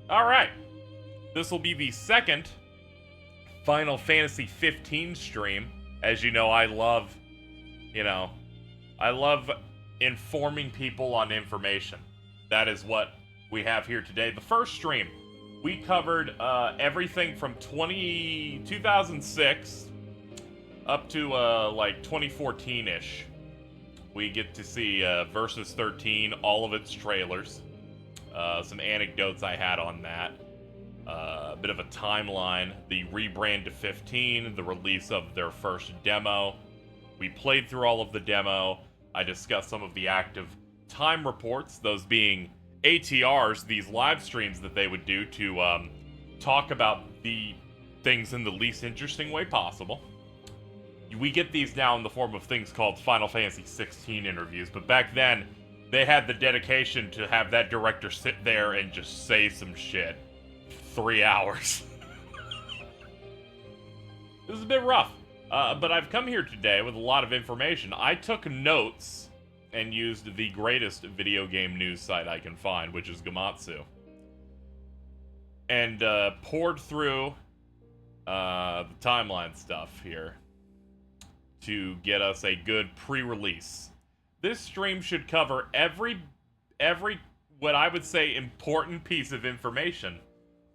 Alright. This will be the second Final Fantasy 15 stream. As you know, I love informing people on information. That is what we have here today. The first stream, we covered everything from 2006 up to like 2014-ish. We get to see Versus 13, all of its trailers. Some anecdotes I had on that. A bit of a timeline. The rebrand to 15, the release of their first demo. We played through all of the demo. I discussed some of the active time reports, those being ATRs, these live streams that they would do to talk about the things in the least interesting way possible. We get these now in the form of things called Final Fantasy 16 interviews, but back then, they had the dedication to have that director sit there and just say some shit. 3 hours. This is a bit rough, but I've come here today with a lot of information. I took notes and used the greatest video game news site I can find, which is Gamatsu, and poured through the timeline stuff here to get us a good pre-release. This stream should cover every what I would say important piece of information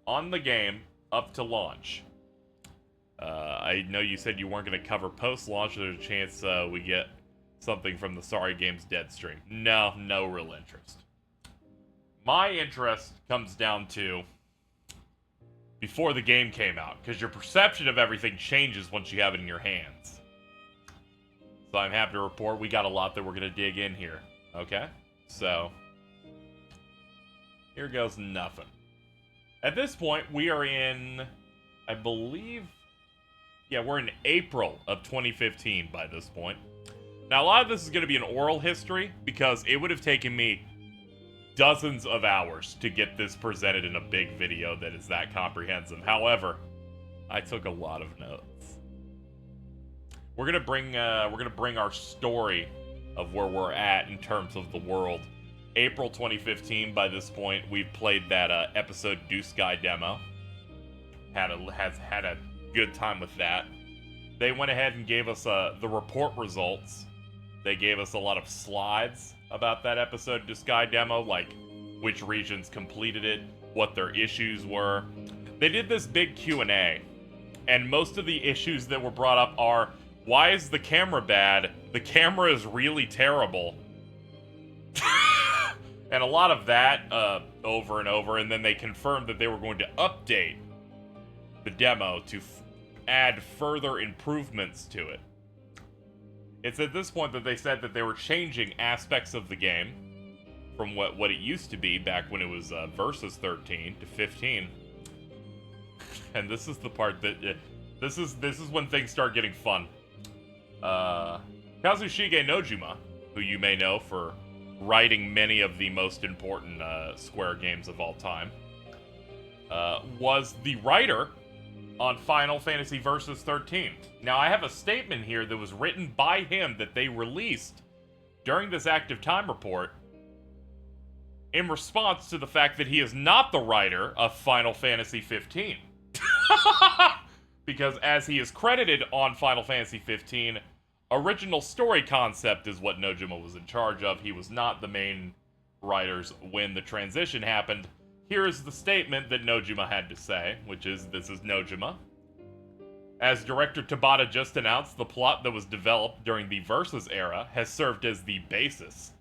on the game up to launch. I know you said you weren't going to cover post-launch. There's a chance we get something from the Sorry Games Dead stream. No real interest. My interest comes down to before the game came out, because your perception of everything changes once you have it in your hands. So I'm happy to report we got a lot that we're going to dig in here. Okay? So, here goes nothing. At this point, we are in, I believe, yeah, we're in April of 2015 by this point. Now, a lot of this is going to be an oral history, because it would have taken me dozens of hours to get this presented in a big video that is that comprehensive. However, I took a lot of notes. We're gonna bring our story of where we're at in terms of the world. April 2015. By this point, we've played that episode Deuce Guy demo. Has had a good time with that. They went ahead and gave us the report results. They gave us a lot of slides about that episode Deuce Guy demo, like which regions completed it, what their issues were. They did this big Q&A, and most of the issues that were brought up are, why is the camera bad? The camera is really terrible. And a lot of that over and over, and then they confirmed that they were going to update the demo to add further improvements to it. It's at this point that they said that they were changing aspects of the game from what it used to be back when it was Versus 13 to 15. And this is the part that this is when things start getting fun. Kazushige Nojima, who you may know for writing many of the most important Square games of all time, was the writer on Final Fantasy Versus 13. Now, I have a statement here that was written by him that they released during this active time report in response to the fact that he is not the writer of Final Fantasy 15. Because as he is credited on Final Fantasy 15, original story concept is what Nojima was in charge of. He was not the main writers when the transition happened. Here is the statement that Nojima had to say, which is, this is Nojima. As director Tabata just announced, the plot that was developed during the Versus era has served as the basis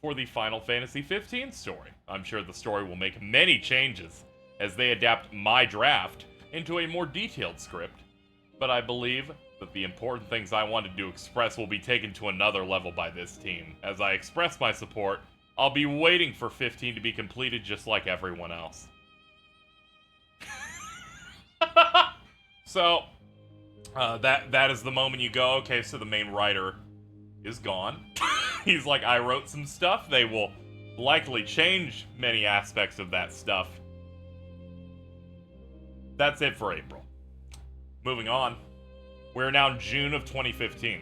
for the Final Fantasy 15 story. I'm sure the story will make many changes as they adapt my draft into a more detailed script, but I believe that the important things I wanted to express will be taken to another level by this team. As I express my support, I'll be waiting for 15 to be completed just like everyone else. So, that is the moment you go, okay, so the main writer is gone. He's like, I wrote some stuff. They will likely change many aspects of that stuff. That's it for April. Moving on. We're now in June of 2015.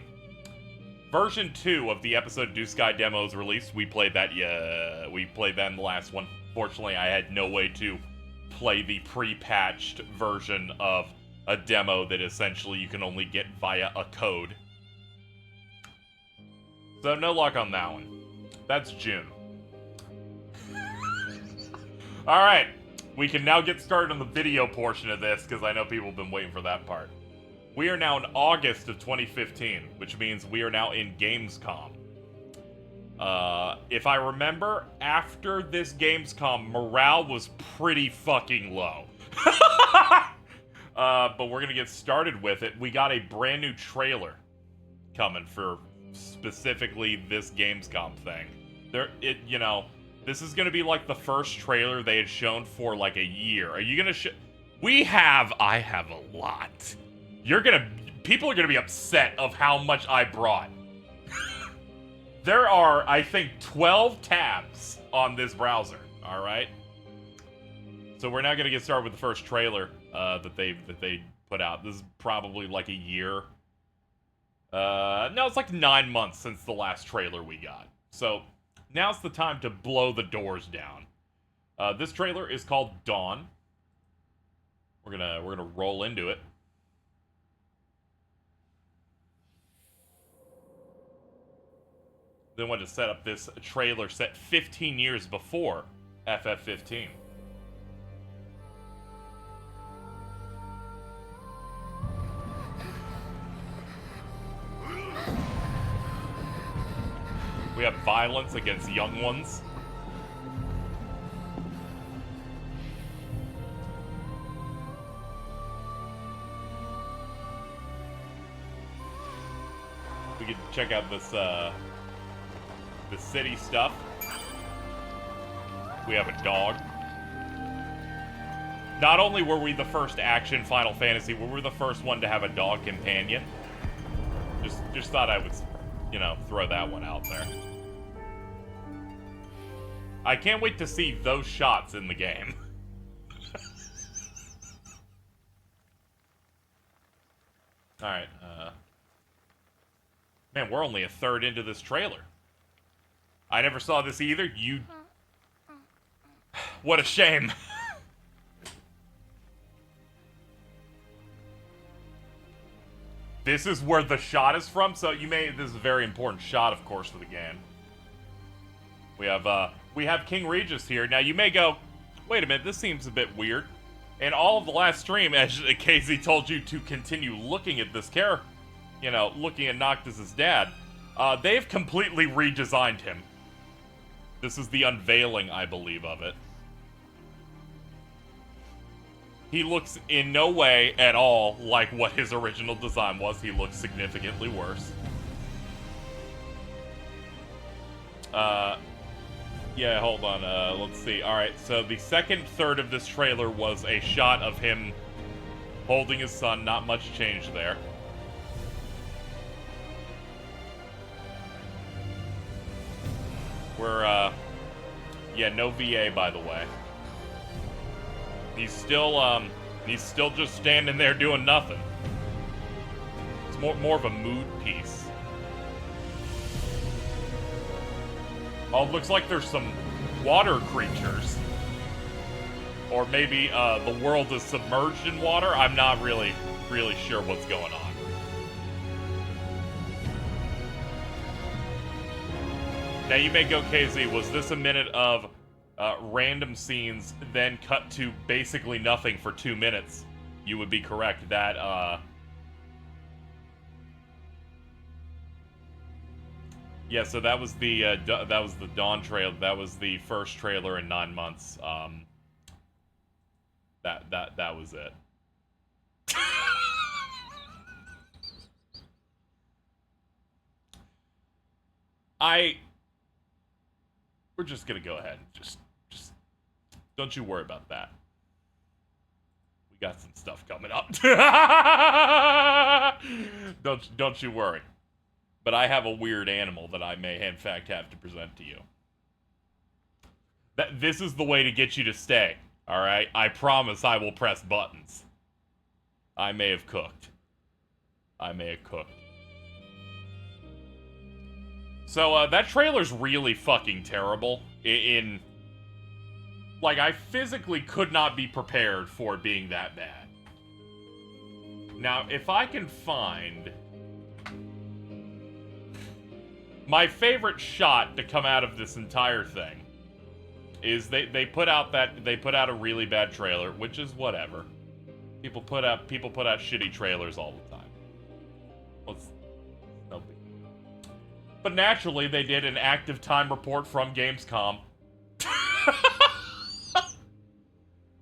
Version 2 of the episode Deuce Guy demo is released. We played that in the last one. Fortunately, I had no way to play the pre-patched version of a demo that essentially you can only get via a code. So no luck on that one. That's June. Alright, we can now get started on the video portion of this, because I know people have been waiting for that part. We are now in August of 2015, which means we are now in Gamescom. If I remember, after this Gamescom, morale was pretty fucking low. But we're gonna get started with it. We got a brand new trailer coming for specifically this Gamescom thing. This is gonna be like the first trailer they had shown for like a year. Are you gonna I have a lot. People are gonna be upset of how much I brought. There are, I think, 12 tabs on this browser, alright? So we're now gonna get started with the first trailer that they put out. This is probably like a year. No, it's like 9 months since the last trailer we got. So now's the time to blow the doors down. This trailer is called Dawn. We're gonna roll into it. They wanted to set up this trailer set 15 years before FF15. We have violence against young ones. We can check out this, the city stuff. We have a dog. Not only were we the first action Final Fantasy, we were the first one to have a dog companion. Just thought I would, throw that one out there. I can't wait to see those shots in the game. Alright, man, we're only a third into this trailer. I never saw this either. What a shame. This is where the shot is from, so this is a very important shot, of course, for the game. We have King Regis here. Now, you may go, wait a minute, this seems a bit weird. In all of the last stream, as KZ told you to continue looking at this character, looking at Noctis' dad, they've completely redesigned him. This is the unveiling, I believe, of it. He looks in no way at all like what his original design was. He looks significantly worse. Yeah, hold on. Let's see. Alright, so the second third of this trailer was a shot of him holding his son. Not much change there. Yeah, no VA, by the way. He's still just standing there doing nothing. It's more of a mood piece. Oh, it looks like there's some water creatures. Or maybe, the world is submerged in water. I'm not really sure what's going on. Now, you may go, KZ, was this a minute of random scenes, then cut to basically nothing for 2 minutes? You would be correct. That, yeah, so that was the Dawn trailer. That was the first trailer in 9 months. That was it. We're just gonna go ahead and just don't you worry about that. We got some stuff coming up. Don't you worry. But I have a weird animal that I may in fact have to present to you. This is the way to get you to stay. Alright? I promise I will press buttons. I may have cooked. So, that trailer's really fucking terrible. Like, I physically could not be prepared for it being that bad. Now, if I can find... my favorite shot to come out of this entire thing is they put out a really bad trailer, which is whatever. People put out shitty trailers all the time. No big deal. But naturally, they did an active time report from Gamescom.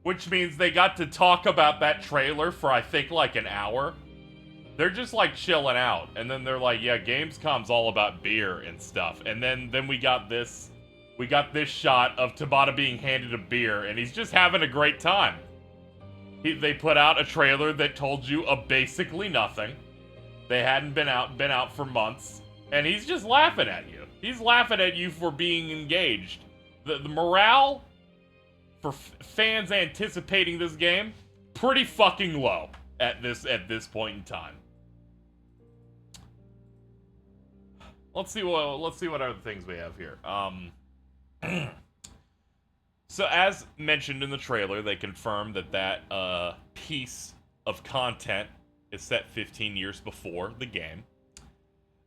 Which means they got to talk about that trailer for, I think, like an hour. They're just, like, chilling out. And then they're like, yeah, Gamescom's all about beer and stuff. And then we got this shot of Tabata being handed a beer, and he's just having a great time. They put out a trailer that told you basically nothing. They hadn't been out for months. And he's just laughing at you. He's laughing at you for being engaged. The morale for fans anticipating this game, pretty fucking low at this point in time. Let's see what other things we have here. So as mentioned in the trailer, they confirmed that piece of content is set 15 years before the game.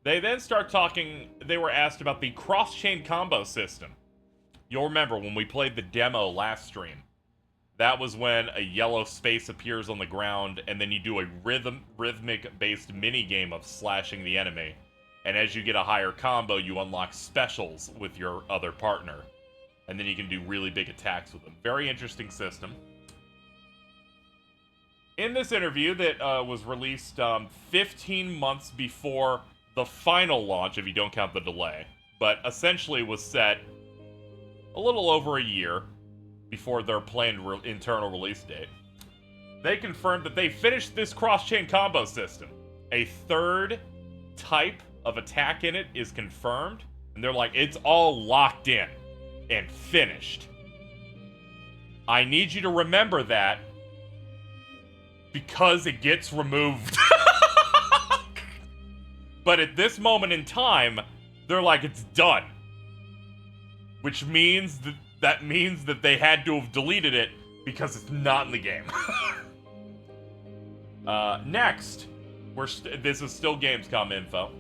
They then start talking, they were asked about the cross-chain combo system. You'll remember when we played the demo last stream, that was when a yellow space appears on the ground, and then you do a rhythmic-based mini-game of slashing the enemy. And as you get a higher combo, you unlock specials with your other partner. And then you can do really big attacks with them. Very interesting system. In this interview that was released 15 months before the final launch, if you don't count the delay, but essentially was set a little over a year before their planned internal release date, they confirmed that they finished this cross-chain combo system. A third type of attack in it is confirmed, and they're like, it's all locked in and finished. I need you to remember that because it gets removed. But at this moment in time, they're like, it's done. Which means that they had to have deleted it because it's not in the game. Next, this is still Gamescom info.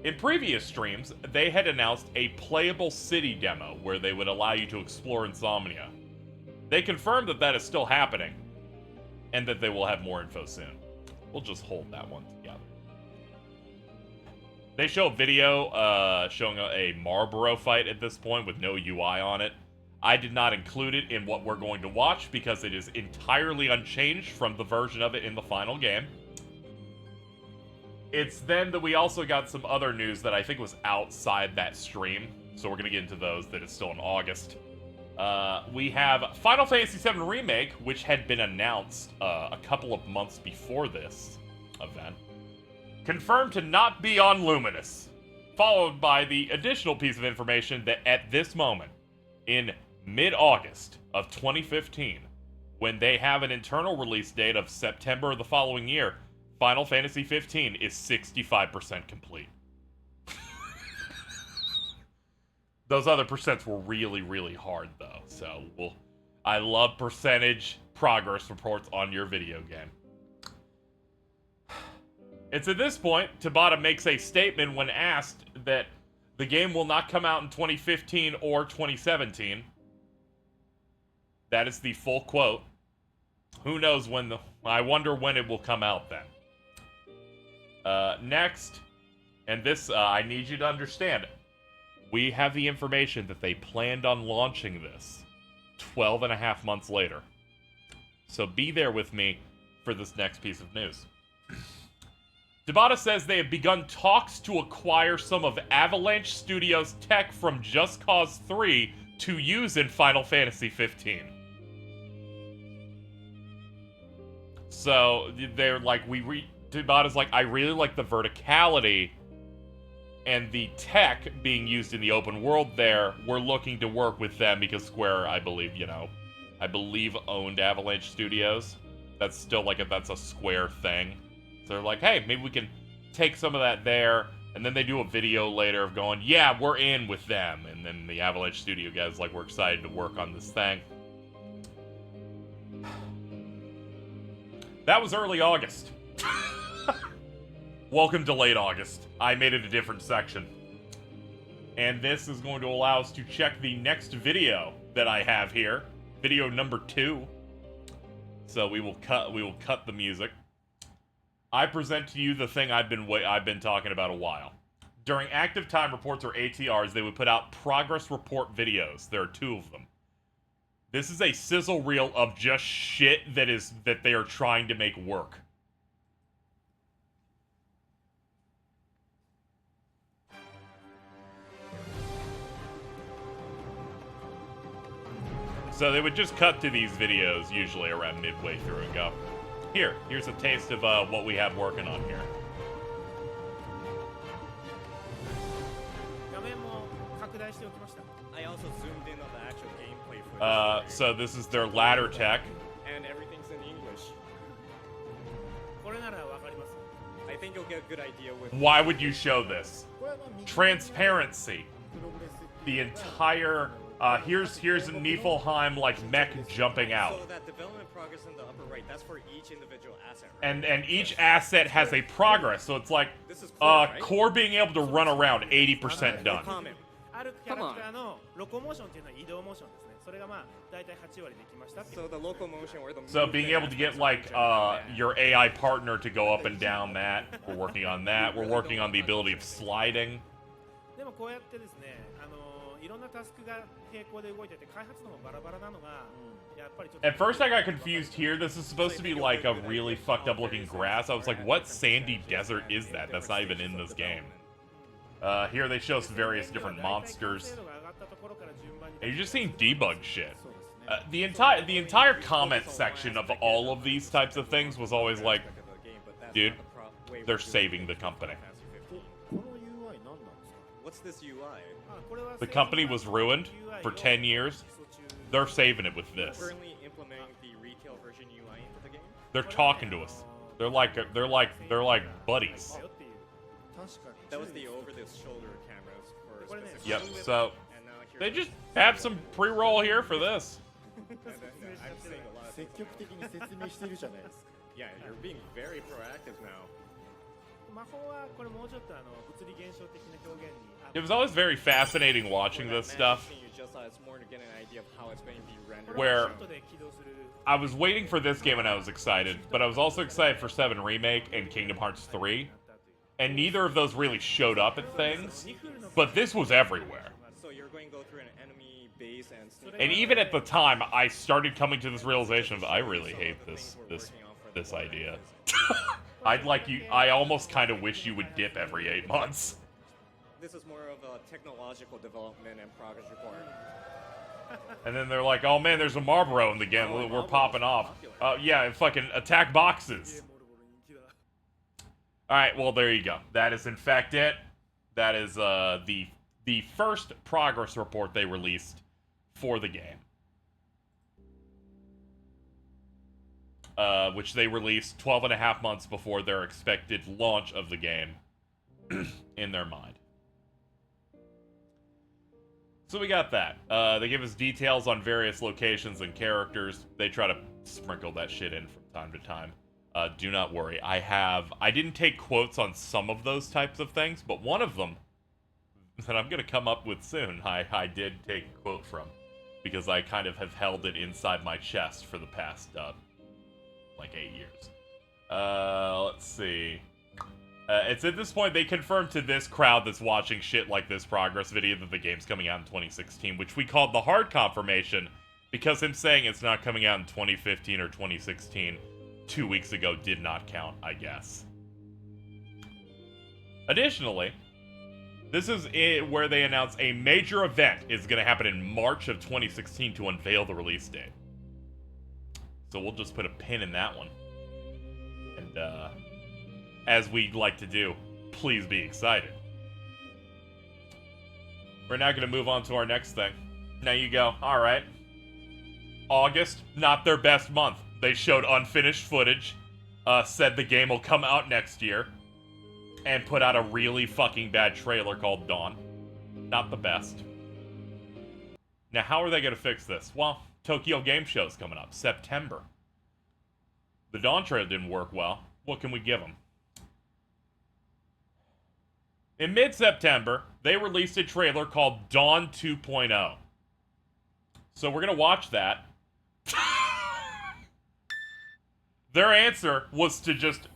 In previous streams, they had announced a playable city demo where they would allow you to explore Insomnia. They confirmed that that is still happening, and that they will have more info soon. We'll just hold that one together. They show a video showing a Marlboro fight at this point with no UI on it. I did not include it in what we're going to watch because it is entirely unchanged from the version of it in the final game. It's then that we also got some other news that I think was outside that stream, so we're going to get into those. That is still in August. We have Final Fantasy VII Remake, which had been announced a couple of months before this event, confirmed to not be on Luminous, followed by the additional piece of information that at this moment, in mid-August of 2015, when they have an internal release date of September of the following year, Final Fantasy 15 is 65% complete. Those other percents were really, really hard, though. So, I love percentage progress reports on your video game. It's at this point, Tabata makes a statement when asked that the game will not come out in 2015 or 2017. That is the full quote. Who knows when I wonder when it will come out then. Next, and this, I need you to understand, we have the information that they planned on launching this 12 and a half months later. So be there with me for this next piece of news. Tabata says they have begun talks to acquire some of Avalanche Studios' tech from Just Cause 3 to use in Final Fantasy 15. So, they're like, Tabata's like, I really like the verticality and the tech being used in the open world there. We're looking to work with them because Square, I believe, owned Avalanche Studios. That's still that's a Square thing. So they're like, hey, maybe we can take some of that there. And then they do a video later of going, yeah, we're in with them. And then the Avalanche Studio guys we're excited to work on this thing. That was early August. Welcome to late August. I made it a different section. And this is going to allow us to check the next video that I have here. Video number 2. So we will cut the music. I present to you the thing I've been talking about a while. During active time reports or ATRs, they would put out progress report videos. There are 2 of them. This is a sizzle reel of just shit that they are trying to make work. So they would just cut to these videos, usually around midway through, and go, here's a taste of what we have working on here. I also zoomed in on the actual gameplay footage. So this is their ladder tech. And everything's in English. I think you'll get a good idea with... Why would you show this? Transparency. The entire... here's Niflheim, like, mech jumping out. So that development progress in the upper right, that's for each individual asset, right? And each asset has a progress, so it's like, This is core, right? core being able to run around, 80% done. Comment. Come on. So the locomotion or the So being able to get, like, your AI partner to go up and down that, we're working on that. We're working on the ability of sliding. At first I got confused here. This is supposed to be like a really fucked up looking grass. I was like, what sandy desert is that? That's not even in this game. Here they show us various different monsters. And you're just seeing debug shit. The entire comment section of all of these types of things was always like, dude, they're saving the company. What's this UI? The company was ruined for 10 years. They're saving it with this. Currently implementing the retail version UI into the game? They're talking to us. They're like buddies. That was the over-the-shoulder cameras for specific. Yep. So they just have some pre-roll here for this. I'm seeing a lot of Yeah, you're being very proactive now. It was always very fascinating watching this stuff. Where I was waiting for this game and I was excited, but I was also excited for 7 Remake and Kingdom Hearts 3. And neither of those really showed up at things, but this was everywhere. So you're going to go through an enemy base and sneak. And even at the time, I started coming to this realization of I really hate this idea. I almost kind of wish you would dip every 8 months. This is more of a technological development and progress report. And then they're like, oh man, there's a Marlboro in the game. We're popping off. Yeah, fucking attack boxes. Alright, well, there you go. That is, in fact, it. That is the first progress report they released for the game. Which they released 12.5 months before their expected launch of the game in their mind. So we got that. They give us details on various locations and characters. They try to sprinkle that shit in from time to time. Do not worry. I didn't take quotes on some of those types of things, but one of them that I'm going to come up with soon, I did take a quote from. Because I kind of have held it inside my chest for the past, like 8 years. Let's see. It's at this point they confirmed to this crowd that's watching shit like this progress video that the game's coming out in 2016, which we called the hard confirmation, because him saying it's not coming out in 2015 or 2016 2 weeks ago did not count, I guess. Additionally, this is where they announce a major event is going to happen in March of 2016 to unveil the release date. So we'll just put a pin in that one. And, as we like to do, please be excited. We're now going to move on to our next thing. Now you go, alright. August, not their best month. They showed unfinished footage, said the game will come out next year, and put out a really fucking bad trailer called Dawn. Not the best. Now, how are they going to fix this? Well, Tokyo Game Show's coming up, September. The Dawn trailer didn't work well. What can we give them? In mid-September, they released a trailer called Dawn 2.0. So we're going to watch that. Their answer was to just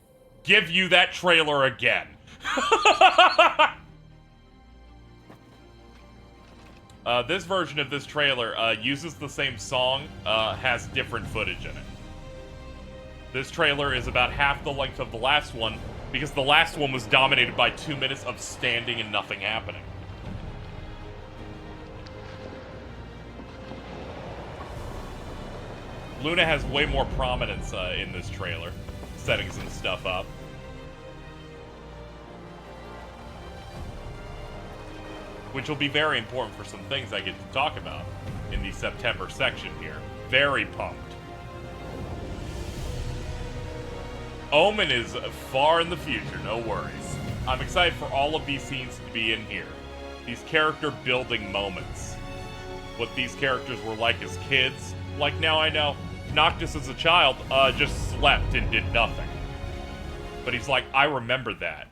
give you that trailer again. This version of this trailer uses the same song, has different footage in it. This trailer is about half the length of the last one, because the last one was dominated by 2 minutes of standing and nothing happening. Luna has way more prominence in this trailer, setting some stuff up. Which will be very important for some things I get to talk about in the September section here. Very pumped. Omen is far in the future, no worries. I'm excited for all of these scenes to be in here. These character building moments. What these characters were like as kids. Like now I know, Noctis as a child just slept and did nothing. But he's like, I remember that.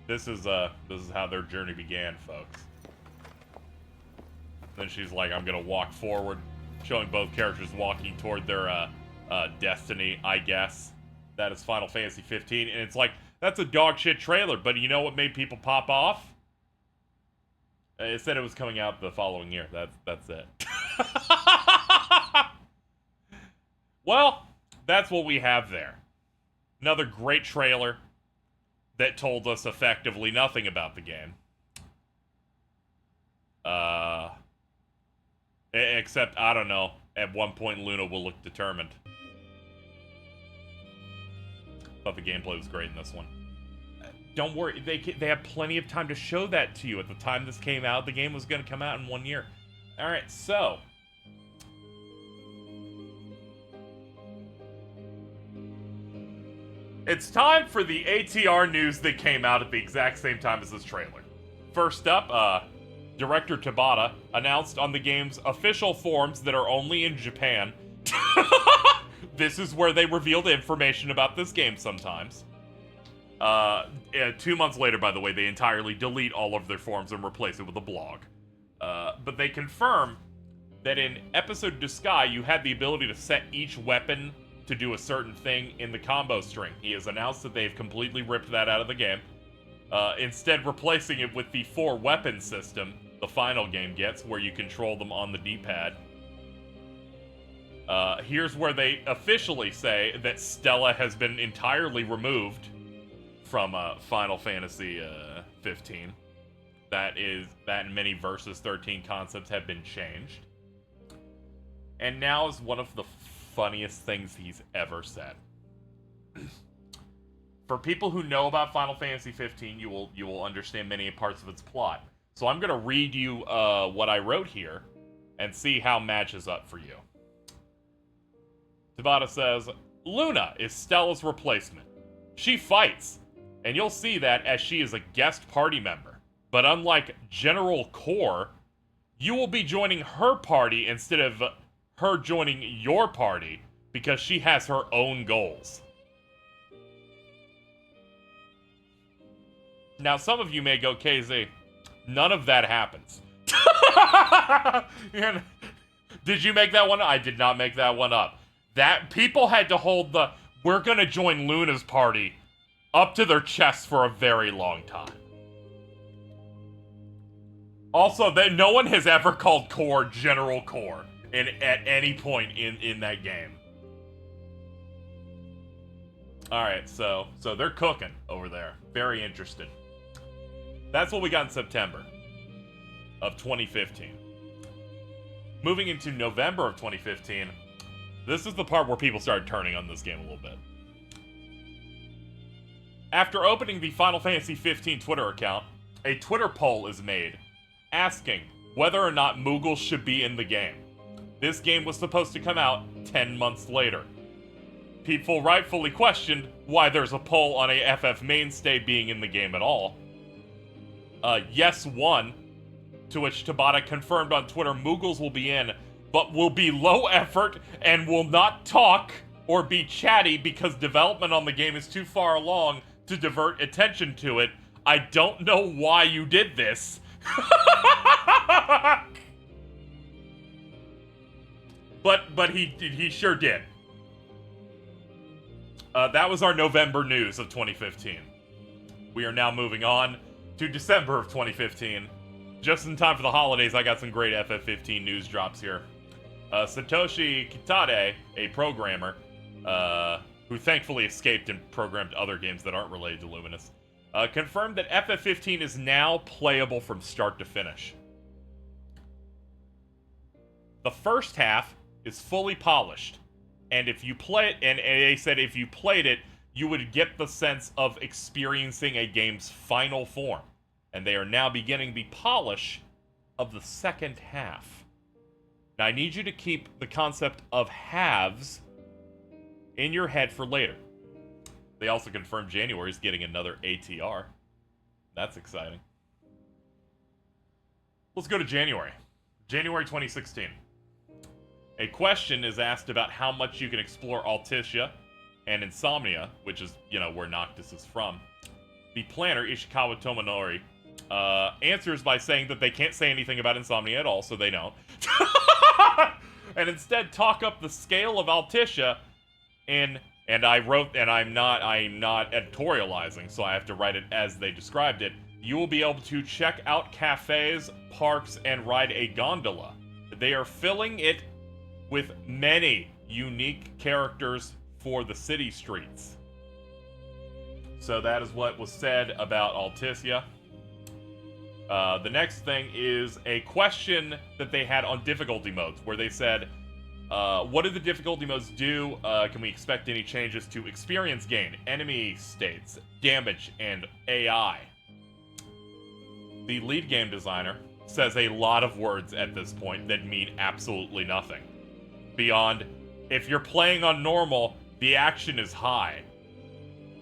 This is how their journey began, folks. Then she's like, I'm gonna walk forward, showing both characters walking toward their destiny, I guess. That is Final Fantasy 15, and it's like, that's a dog shit trailer, but you know what made people pop off? It said it was coming out the following year. That's it. Well, that's what we have there. Another great trailer that told us effectively nothing about the game. Except, I don't know, at one point Luna will look determined. Thought the gameplay was great in this one. Don't worry, they have plenty of time to show that to you. At the time this came out, the game was going to come out in 1 year. Alright, so... it's time for the ATR news that came out at the exact same time as this trailer. First up, Director Tabata announced on the game's official forums that are only in Japan. This is where they revealed information about this game sometimes. 2 months later, by the way, they entirely delete all of their forums and replace it with a blog. But they confirm that in Episode to Sky, you had the ability to set each weapon to do a certain thing in the combo string. He has announced that they've completely ripped that out of the game, instead replacing it with the 4-weapon system the final game gets, where you control them on the D-pad. Here's where they officially say that Stella has been entirely removed from Final Fantasy 15. That and many Versus 13 concepts have been changed. And now is one of the funniest things he's ever said. For people who know about Final Fantasy 15, you will understand many parts of its plot. So I'm gonna read you what I wrote here and see how it matches up for you. Tabata says, Luna is Stella's replacement. She fights, and you'll see that as she is a guest party member. But unlike General Core, you will be joining her party instead of her joining your party, because she has her own goals. Now, some of you may go, KZ, none of that happens. Did you make that one up? I did not make that one up. That people had to hold the, we're gonna join Luna's party, up to their chests for a very long time. Also, that no one has ever called Core General Core at any point in that game. Alright, so they're cooking over there. Very interested. That's what we got in September of 2015. Moving into November of 2015, this is the part where people started turning on this game a little bit. After opening the Final Fantasy 15 Twitter account, a Twitter poll is made asking whether or not Moogle should be in the game. This game was supposed to come out 10 months later. People rightfully questioned why there's a poll on a FF mainstay being in the game at all. Yes won, to which Tabata confirmed on Twitter Moogles will be in, but will be low effort and will not talk or be chatty because development on the game is too far along to divert attention to it. I don't know why you did this. But he sure did. That was our November news of 2015. We are now moving on to December of 2015. Just in time for the holidays, I got some great FF15 news drops here. Satoshi Kitade, a programmer, who thankfully escaped and programmed other games that aren't related to Luminous, confirmed that FF15 is now playable from start to finish. The first half is fully polished, and if you play it, and they said if you played it, you would get the sense of experiencing a game's final form. And they are now beginning the polish of the second half. Now, I need you to keep the concept of halves in your head for later. They also confirmed January is getting another ATR. That's exciting. Let's go to January. January 2016. A question is asked about how much you can explore Altitia and Insomnia, which is, you know, where Noctis is from. The planner, Ishikawa Tomonori, answers by saying that they can't say anything about Insomnia at all, so they don't. And instead talk up the scale of Altitia in, and I'm not editorializing, so I have to write it as they described it. You will be able to check out cafes, parks, and ride a gondola. They are filling it with many unique characters for the city streets. So that is what was said about Altitia. The next thing is a question that they had on difficulty modes, where they said, what do the difficulty modes do? Can we expect any changes to experience gain, enemy states, damage, and AI? The lead game designer says a lot of words at this point that mean absolutely nothing. Beyond, if you're playing on normal, the action is high.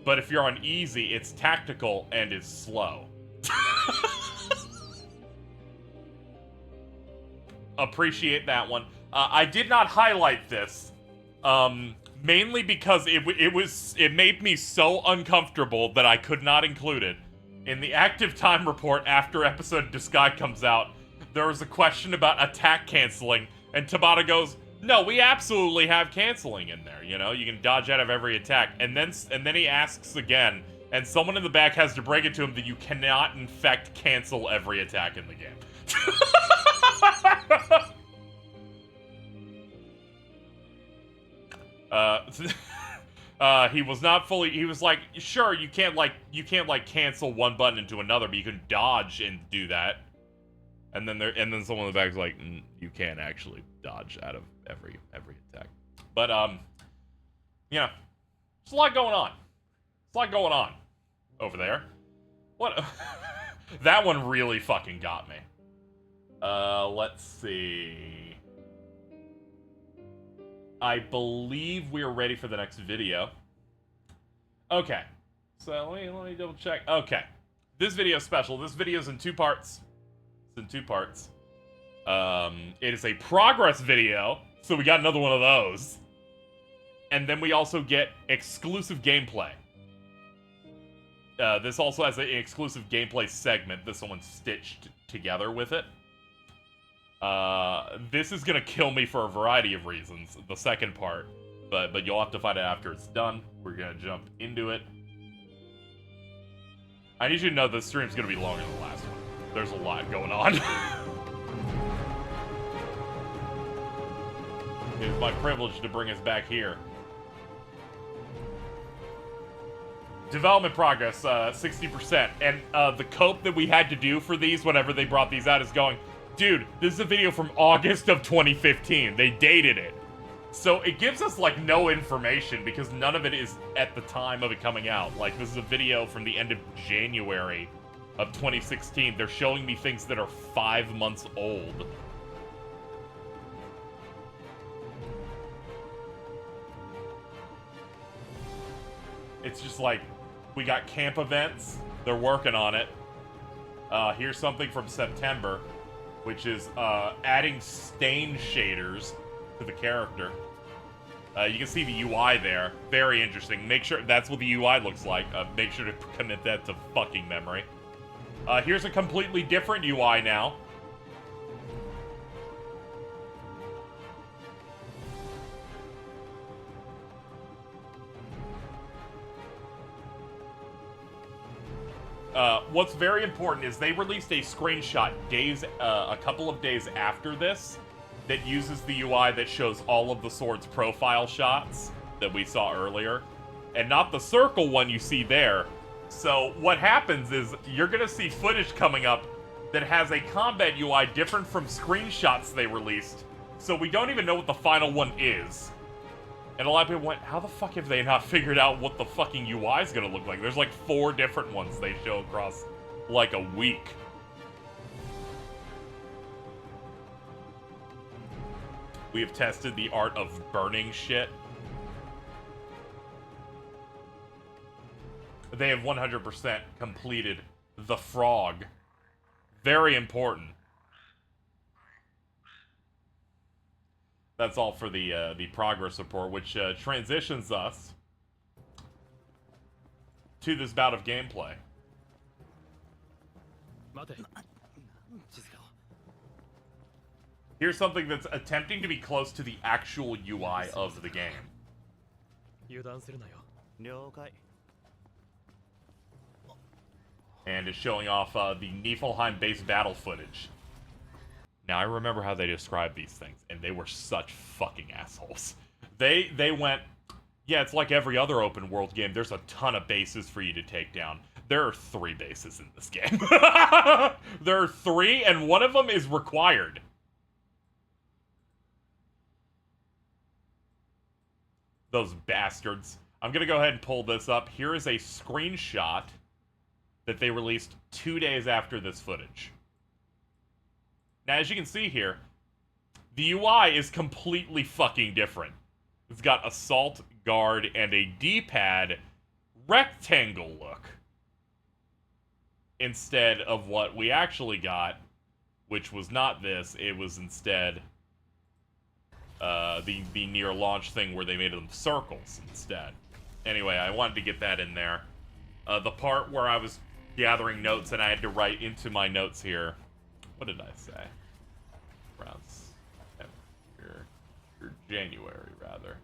But if you're on easy, it's tactical and is slow. Appreciate that one. I did not highlight this, mainly because it made me so uncomfortable that I could not include it. In the active time report after episode Disguise comes out, there was a question about attack canceling, and Tabata goes, "No, we absolutely have canceling in there. You know, you can dodge out of every attack." And then he asks again, and someone in the back has to break it to him that you cannot, in fact, cancel every attack in the game. He was not fully. He was like, "Sure, you can't cancel one button into another, but you can dodge and do that." And then someone in the back is like, "You can't actually dodge out of every attack." But you know, there's a lot going on. There's a lot going on over there. What? That one really fucking got me. Let's see. I believe we are ready for the next video. Okay. So let me double check. Okay. This video is special. This video is in two parts. It's in two parts. It is a progress video, so we got another one of those. And then we also get exclusive gameplay. This also has an exclusive gameplay segment. This one's stitched together with it. This is gonna kill me for a variety of reasons, the second part, but you'll have to find out after it's done. We're gonna jump into it. I need you to know this stream's gonna be longer than the last one. There's a lot going on. It is my privilege to bring us back here. Development progress, 60%. And the cope that we had to do for these whenever they brought these out is going, dude, this is a video from August of 2015. They dated it. So it gives us, like, no information because none of it is at the time of it coming out. Like, this is a video from the end of January of 2016. They're showing me things that are 5 months old. It's just like, we got camp events. They're working on it. Here's something from September, which is adding stain shaders to the character. You can see the UI there. Very interesting. Make sure that's what the UI looks like. Make sure to commit that to fucking memory. Here's a completely different UI now. What's very important is they released a screenshot a couple of days after this that uses the UI that shows all of the sword's profile shots that we saw earlier, and not the circle one you see there. So what happens is you're gonna see footage coming up that has a combat UI different from screenshots they released, so we don't even know what the final one is. And a lot of people went, how the fuck have they not figured out what the fucking UI is gonna look like? There's like 4 different ones they show across like a week. We have tested the art of burning shit. They have 100% completed the frog. Very important. That's all for the progress report, which transitions us to this bout of gameplay. Here's something that's attempting to be close to the actual UI of the game. And it's showing off the Niflheim-based battle footage. Now, I remember how they described these things, and they were such fucking assholes. They went, yeah, it's like every other open world game. There's a ton of bases for you to take down. There are 3 bases in this game. There are 3, and one of them is required. Those bastards. I'm gonna go ahead and pull this up. Here is a screenshot that they released 2 days after this footage. Now, as you can see here, the UI is completely fucking different. It's got assault, guard, and a D-pad rectangle look. Instead of what we actually got, which was not this, it was instead the near launch thing where they made them circles instead. Anyway, I wanted to get that in there. The part where I was gathering notes and I had to write into my notes here. What did I say? Around January, rather.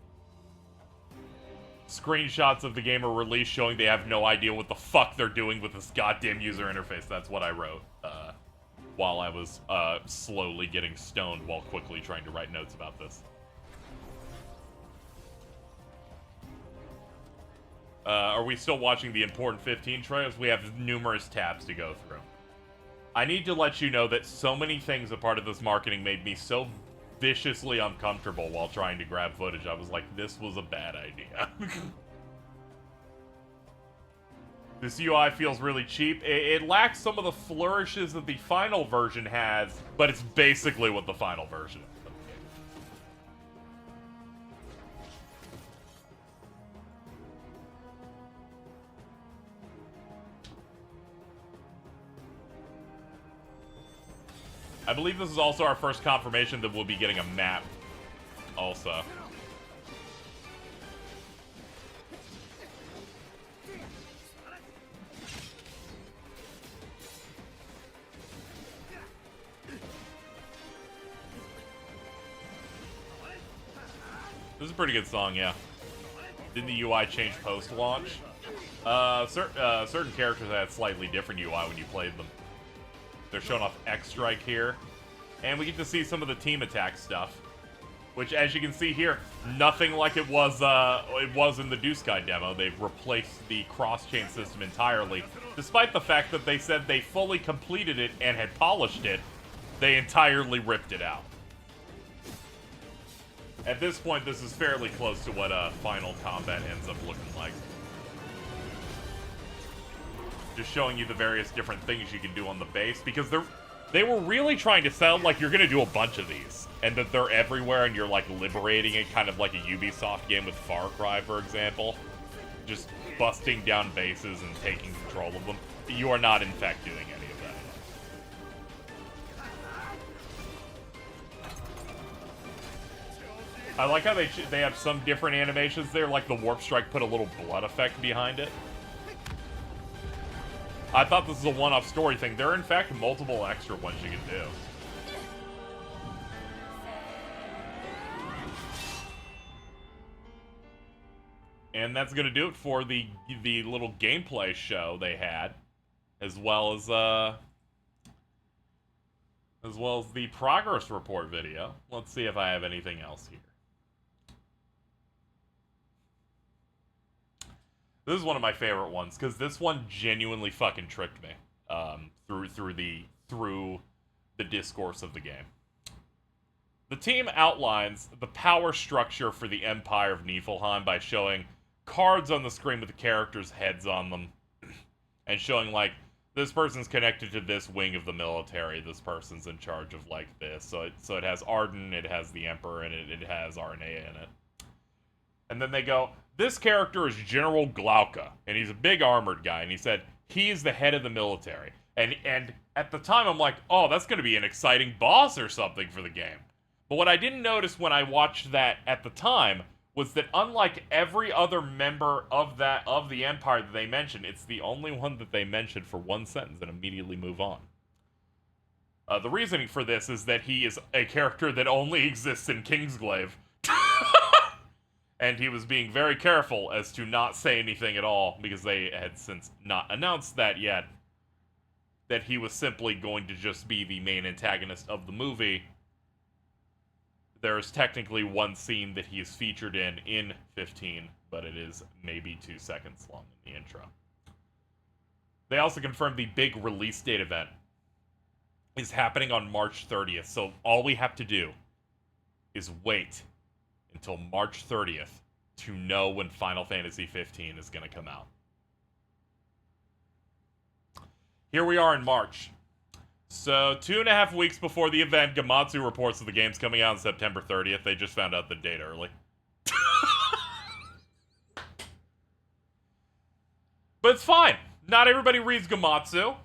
Screenshots of the game are released showing they have no idea what the fuck they're doing with this goddamn user interface. That's what I wrote while I was slowly getting stoned while quickly trying to write notes about this. Are we still watching the important 15 trailers? We have numerous tabs to go through. I need to let you know that so many things a part of this marketing made me so viciously uncomfortable while trying to grab footage. I was like, this was a bad idea. This UI feels really cheap. It lacks some of the flourishes that the final version has, but it's basically what the final version is. I believe this is also our first confirmation that we'll be getting a map also. This is a pretty good song, yeah. Didn't the UI change post-launch? Certain characters had slightly different UI when you played them. They're showing off X-Strike here. And we get to see some of the team attack stuff. Which, as you can see here, nothing like it was in the Duskai demo. They've replaced the cross-chain system entirely. Despite the fact that they said they fully completed it and had polished it, they entirely ripped it out. At this point, this is fairly close to what final combat ends up looking like. Just showing you the various different things you can do on the base, because they were really trying to sound like you're going to do a bunch of these, and that they're everywhere and you're like liberating it, kind of like a Ubisoft game with Far Cry, for example. Just busting down bases and taking control of them. You are not, in fact, doing any of I like how they have some different animations there, like the Warp Strike put a little blood effect behind it. I thought this was a one-off story thing. There are, in fact, multiple extra ones you can do. And that's going to do it for the little gameplay show they had, as well as the progress report video. Let's see if I have anything else here. This is one of my favorite ones, because this one genuinely fucking tricked me through the discourse of the game. The team outlines the power structure for the Empire of Niflheim by showing cards on the screen with the characters' heads on them, and showing, like, this person's connected to this wing of the military, this person's in charge of, like, this. So it has Arden, it has the Emperor, and it has Arnea in it. And then they go, this character is General Glauca, and he's a big armored guy, and he said, he's the head of the military. And at the time, I'm like, oh, that's going to be an exciting boss or something for the game. But what I didn't notice when I watched that at the time was that unlike every other member of the Empire that they mentioned, it's the only one that they mentioned for one sentence and immediately move on. The reasoning for this is that he is a character that only exists in Kingsglaive. And he was being very careful as to not say anything at all, because they had since not announced that yet, that he was simply going to just be the main antagonist of the movie. There is technically one scene that he is featured in 15, but it is maybe 2 seconds long in the intro. They also confirmed the big release date event is happening on March 30th, so all we have to do is wait until March 30th to know when Final Fantasy 15 is going to come out. Here we are in March. So, 2.5 weeks before the event, Gamatsu reports that the game's coming out on September 30th. They just found out the date early. But it's fine. Not everybody reads Gamatsu.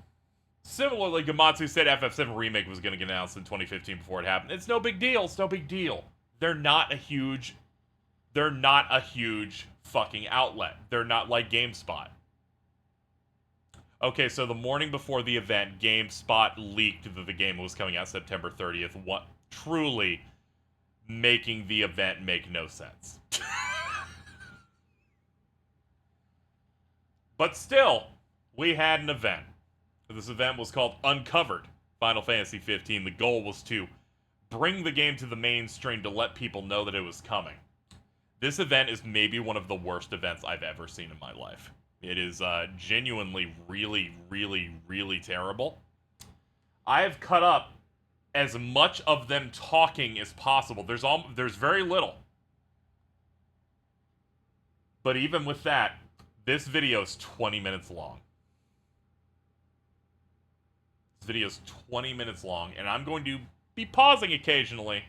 Similarly, Gamatsu said FF7 Remake was going to get announced in 2015 before it happened. It's no big deal. It's no big deal. They're not a huge fucking outlet. They're not like GameSpot. Okay, so the morning before the event, GameSpot leaked that the game was coming out September 30th, what truly making the event make no sense. But still, we had an event. This event was called Uncovered Final Fantasy 15. The goal was to bring the game to the mainstream to let people know that it was coming. This event is maybe one of the worst events I've ever seen in my life. It is genuinely really, really, really terrible. I have cut up as much of them talking as possible. There's very little. But even with that, this video is 20 minutes long. This video is 20 minutes long, and I'm going to be pausing occasionally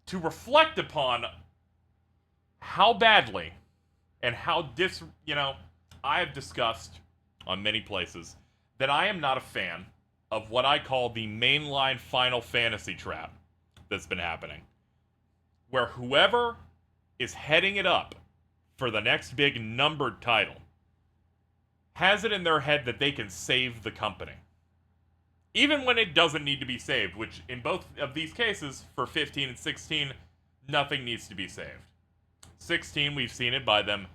to reflect upon how badly and how I have discussed on many places that I am not a fan of what I call the mainline Final Fantasy trap that's been happening. Where whoever is heading it up for the next big numbered title has it in their head that they can save the company. Even when it doesn't need to be saved, which in both of these cases, for 15 and 16, nothing needs to be saved. 16, we've seen it by them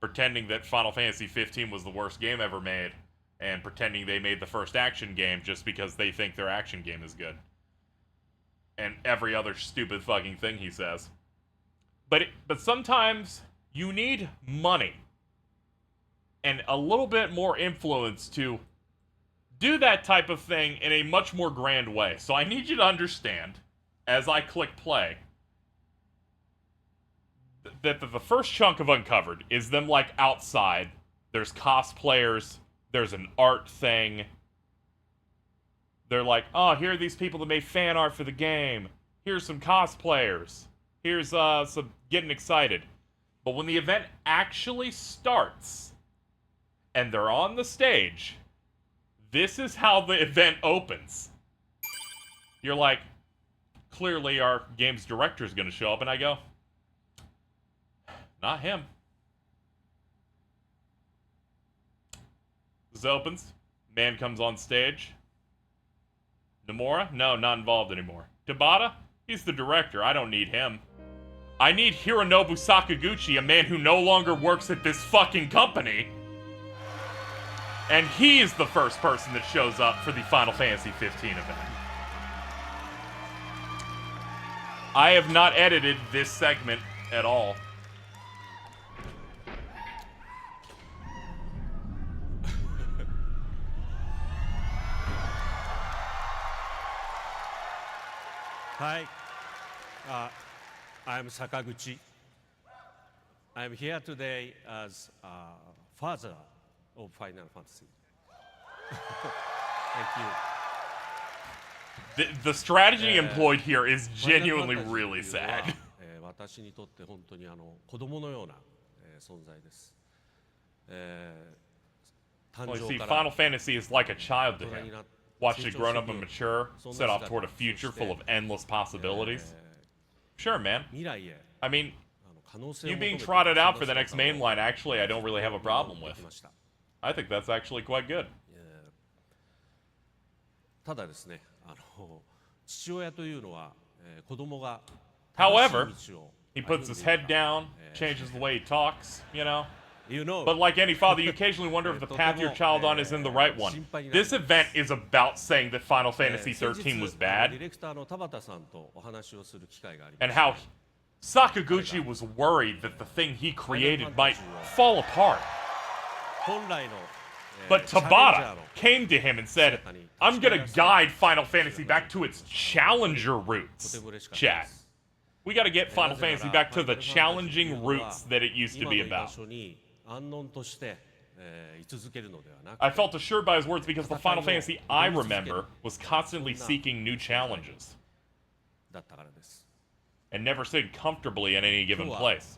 pretending that Final Fantasy 15 was the worst game ever made, and pretending they made the first action game just because they think their action game is good. And every other stupid fucking thing he says. But sometimes you need money and a little bit more influence to do that type of thing in a much more grand way. So I need you to understand, as I click play, that the first chunk of Uncovered is them, like, outside. There's cosplayers. There's an art thing. They're like, oh, here are these people that made fan art for the game. Here's some cosplayers. Here's some getting excited. But when the event actually starts, and they're on the stage, this is how the event opens. You're like, clearly our game's director is going to show up, and I go, Not him. This opens. Man comes on stage. Nomura? No, not involved anymore. Tabata? He's the director. I don't need him. I need Hironobu Sakaguchi, a man who no longer works at this fucking company. And he is the first person that shows up for the Final Fantasy 15 event. I have not edited this segment at all. Hi, I'm Sakaguchi. I'm here today as father of Final Fantasy. Thank you. The strategy employed here is genuinely really sad. 私にとって本当に子供のような存在です。Well, you see, Final Fantasy is like a child to him. Watched it grown up and mature, set off toward a future full of endless possibilities. Sure, man. I mean, you being trotted out for the next main line, actually, I don't really have a problem with. I think that's actually quite good. ただですね、父親というのは子供が However, he puts his head down, changes the way he talks, you know? But like any father, you occasionally wonder if the path your child on is in the right one. This event is about saying that Final Fantasy 13 was bad, and how Sakaguchi was worried that the thing he created might fall apart. But Tabata came to him and said, I'm gonna guide Final Fantasy back to its challenger roots, chat. We gotta get Final Fantasy back to the challenging roots that it used to be about. I felt assured by his words because the Final Fantasy I remember was constantly seeking new challenges and never sitting comfortably in any given place.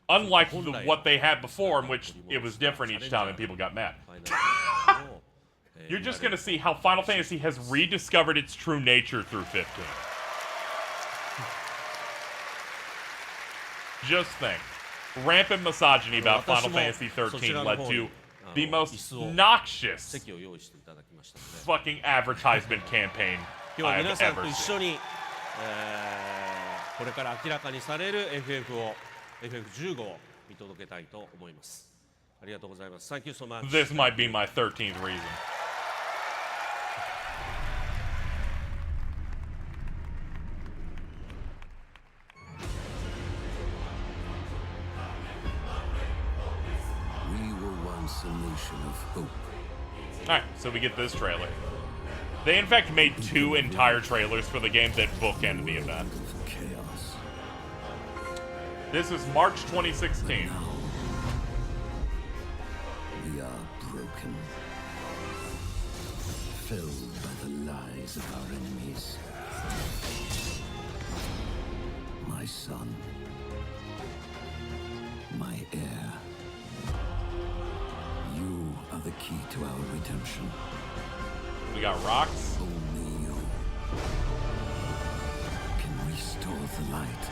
Unlike what they had before, in which it was different each time and people got mad. You're just gonna see how Final Fantasy has rediscovered its true nature through 15. Just think. Rampant misogyny about Final Fantasy 13 led to the most noxious fucking advertisement campaign I have ever seen. これから明らかにされる FF15 を見届けたいと思います。ありがとうございます。Thank you so much. This might be my 13th reason. A nation of hope. Alright, so we get this trailer. They in fact made 2 entire trailers for the game that bookend the event. Chaos. This is March 2016. We are broken. Filled by the lies of our enemies. My son. My heir. You are the key to our redemption. We got rocks. Only you can restore the light.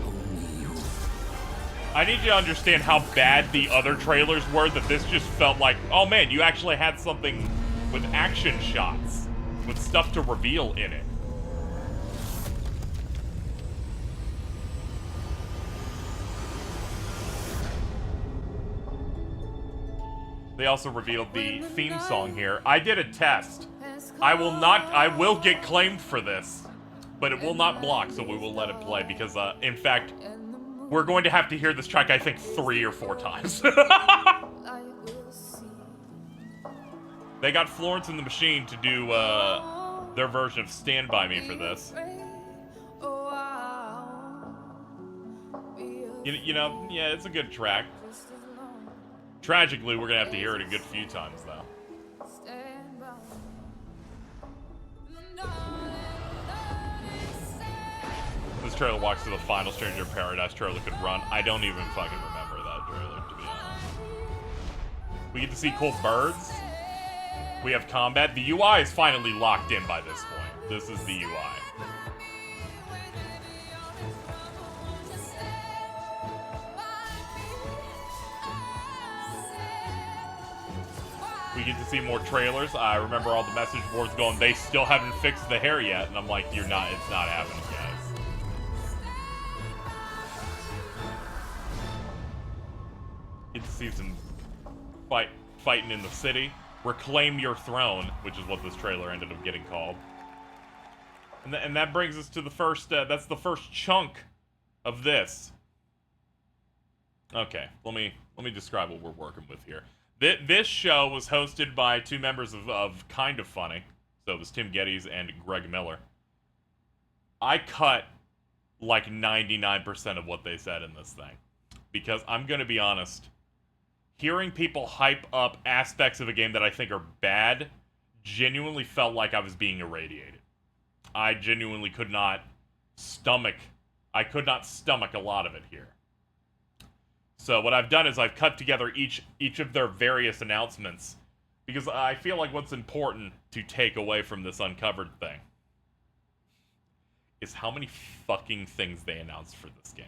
Only you. I need you to understand how bad the other trailers were, that this just felt like, oh man, you actually had something with action shots, with stuff to reveal in it. They also revealed the theme song here. I did a test. I will get claimed for this, but it will not block, so we will let it play because, in fact, we're going to have to hear this track, I think, 3 or 4 times. They got Florence and the Machine to do, their version of Stand By Me for this. You know, yeah, it's a good track. Tragically, we're gonna have to hear it a good few times, though. This trailer walks through the final Stranger of Paradise trailer could run. I don't even fucking remember that trailer, to be honest. We get to see cool birds. We have combat. The UI is finally locked in by this point. This is the UI. we get to see more trailers. I remember all the message boards going, they still haven't fixed the hair yet. And I'm like, it's not happening, guys. Get to see some fighting in the city. Reclaim your throne, which is what this trailer ended up getting called. And that brings us to the first, that's the first chunk of this. Okay, let me describe what we're working with here. This show was hosted by two members of Kind of Funny. So it was Tim Geddes and Greg Miller. I cut like 99% of what they said in this thing. Because I'm going to be honest, hearing people hype up aspects of a game that I think are bad genuinely felt like I was being irradiated. I genuinely could not stomach a lot of it here. So what I've done is I've cut together each of their various announcements because I feel like what's important to take away from this uncovered thing is how many fucking things they announced for this game.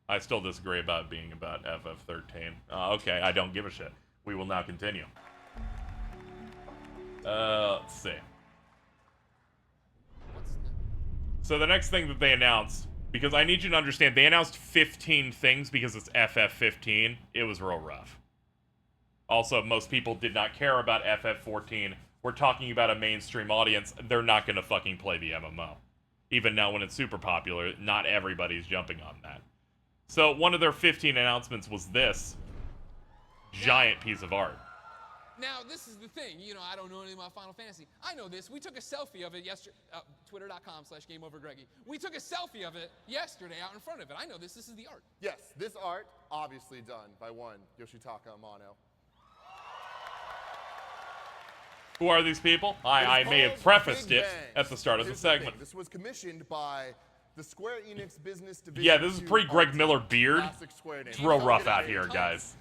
I still disagree about it being about FF13. Okay, I don't give a shit. We will now continue. Let's see. So the next thing that they announced, because I need you to understand, they announced 15 things because it's FF15. It was real rough. Also, most people did not care about FF14. We're talking about a mainstream audience. They're not going to fucking play the MMO. Even now when it's super popular, not everybody's jumping on that. So one of their 15 announcements was this giant piece of art. Now, this is the thing. You know, I don't know anything about Final Fantasy. I know this. We took a selfie of it yesterday. Twitter.com/GameOverGreggy. We took a selfie of it yesterday out in front of it. I know this. This is the art. Yes, this art, obviously done by one Yoshitaka Amano. Who are these people? I may have prefaced it at the start of the segment. This was commissioned by the Square Enix business division. Yeah, this is pre-Greg Miller beard. It's real rough out here, guys.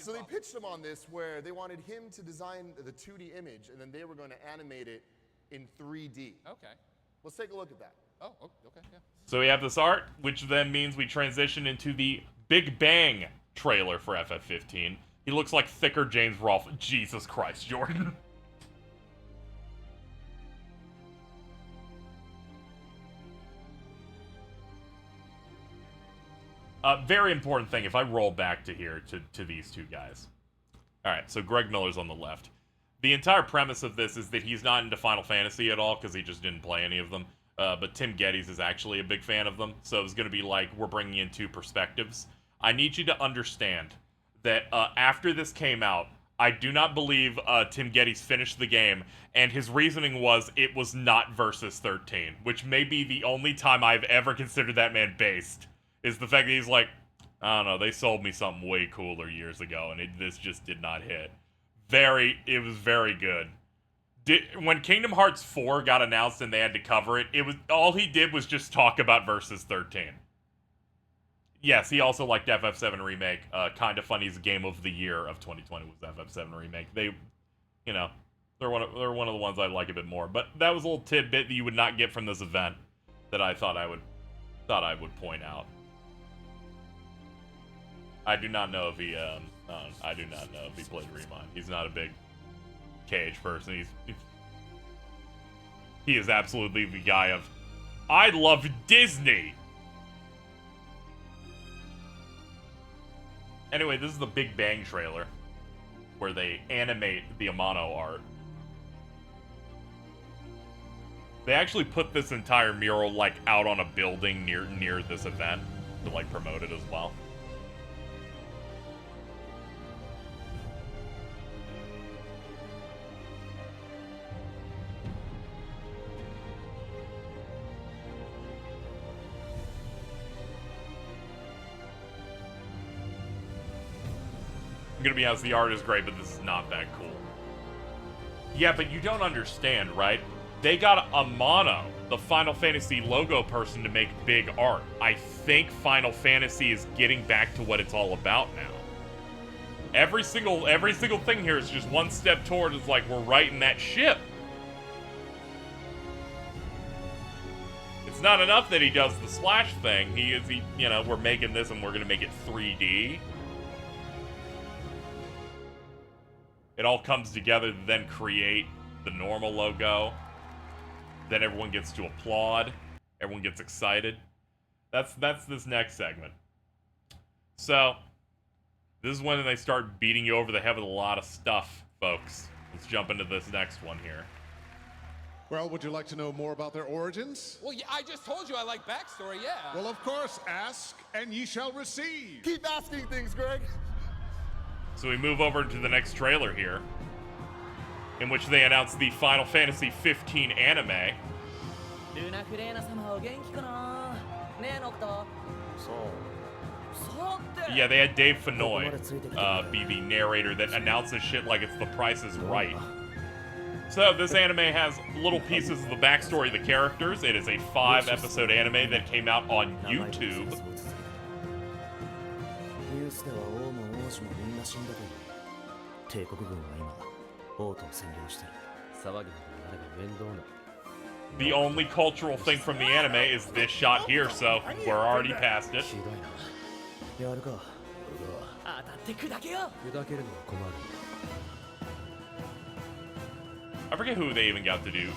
So they pitched him on this where they wanted him to design the 2D image, and then they were going to animate it in 3D. Okay. Let's take a look at that. Oh, okay, yeah. So we have this art, which then means we transition into the Big Bang trailer for FF15. He looks like thicker James Rolfe. Jesus Christ, Jordan. Very important thing, if I roll back to here, to these two guys. Alright, so Greg Miller's on the left. The entire premise of this is that he's not into Final Fantasy at all, because he just didn't play any of them. But Tim Geddes is actually a big fan of them, so it's going to be like, we're bringing in two perspectives. I need you to understand that after this came out, I do not believe Tim Geddes finished the game, and his reasoning was it was not Versus 13, which may be the only time I've ever considered that man based. Is the fact that he's like, I don't know, they sold me something way cooler years ago, and this just did not hit. It was very good. When Kingdom Hearts 4 got announced and they had to cover it, all he did was just talk about Versus 13. Yes, he also liked FF7 Remake. Kind of Funny's Game of the Year of 2020 was FF7 Remake. They, you know, they're one of the ones I like a bit more. But that was a little tidbit that you would not get from this event that I thought I would point out. I do not know if he played Remind. He's not a big KH person. He is absolutely the guy of, I love Disney. Anyway, this is the Big Bang trailer where they animate the Amano art. They actually put this entire mural like out on a building near this event to like promote it as well. I'm gonna be honest, the art is great, but this is not that cool. Yeah, but you don't understand, right? They got Amano, the Final Fantasy logo person, to make big art. I think Final Fantasy is getting back to what it's all about now. Every single thing here is just one step toward. It's like we're righting that ship. It's not enough that he does the Splash thing. We're making this and we're gonna make it 3D. it all comes together to then create the normal logo. Then everyone gets to applaud. Everyone gets excited. That's this next segment. So, this is when they start beating you over the head with a lot of stuff, folks. Let's jump into this next one here. Well, would you like to know more about their origins? Well, yeah, I just told you I like backstory, yeah. Well, of course, ask and ye shall receive. Keep asking things, Greg. So we move over to the next trailer here, in which they announce the Final Fantasy 15 anime. Yeah, they had Dave Fenoy be the narrator that announces shit like it's The Price is Right. So this anime has little pieces of the backstory of the characters. It is a 5-episode anime that came out on YouTube. The only cultural thing from the anime is this shot here, so we're already past it. I forget who they even got to do.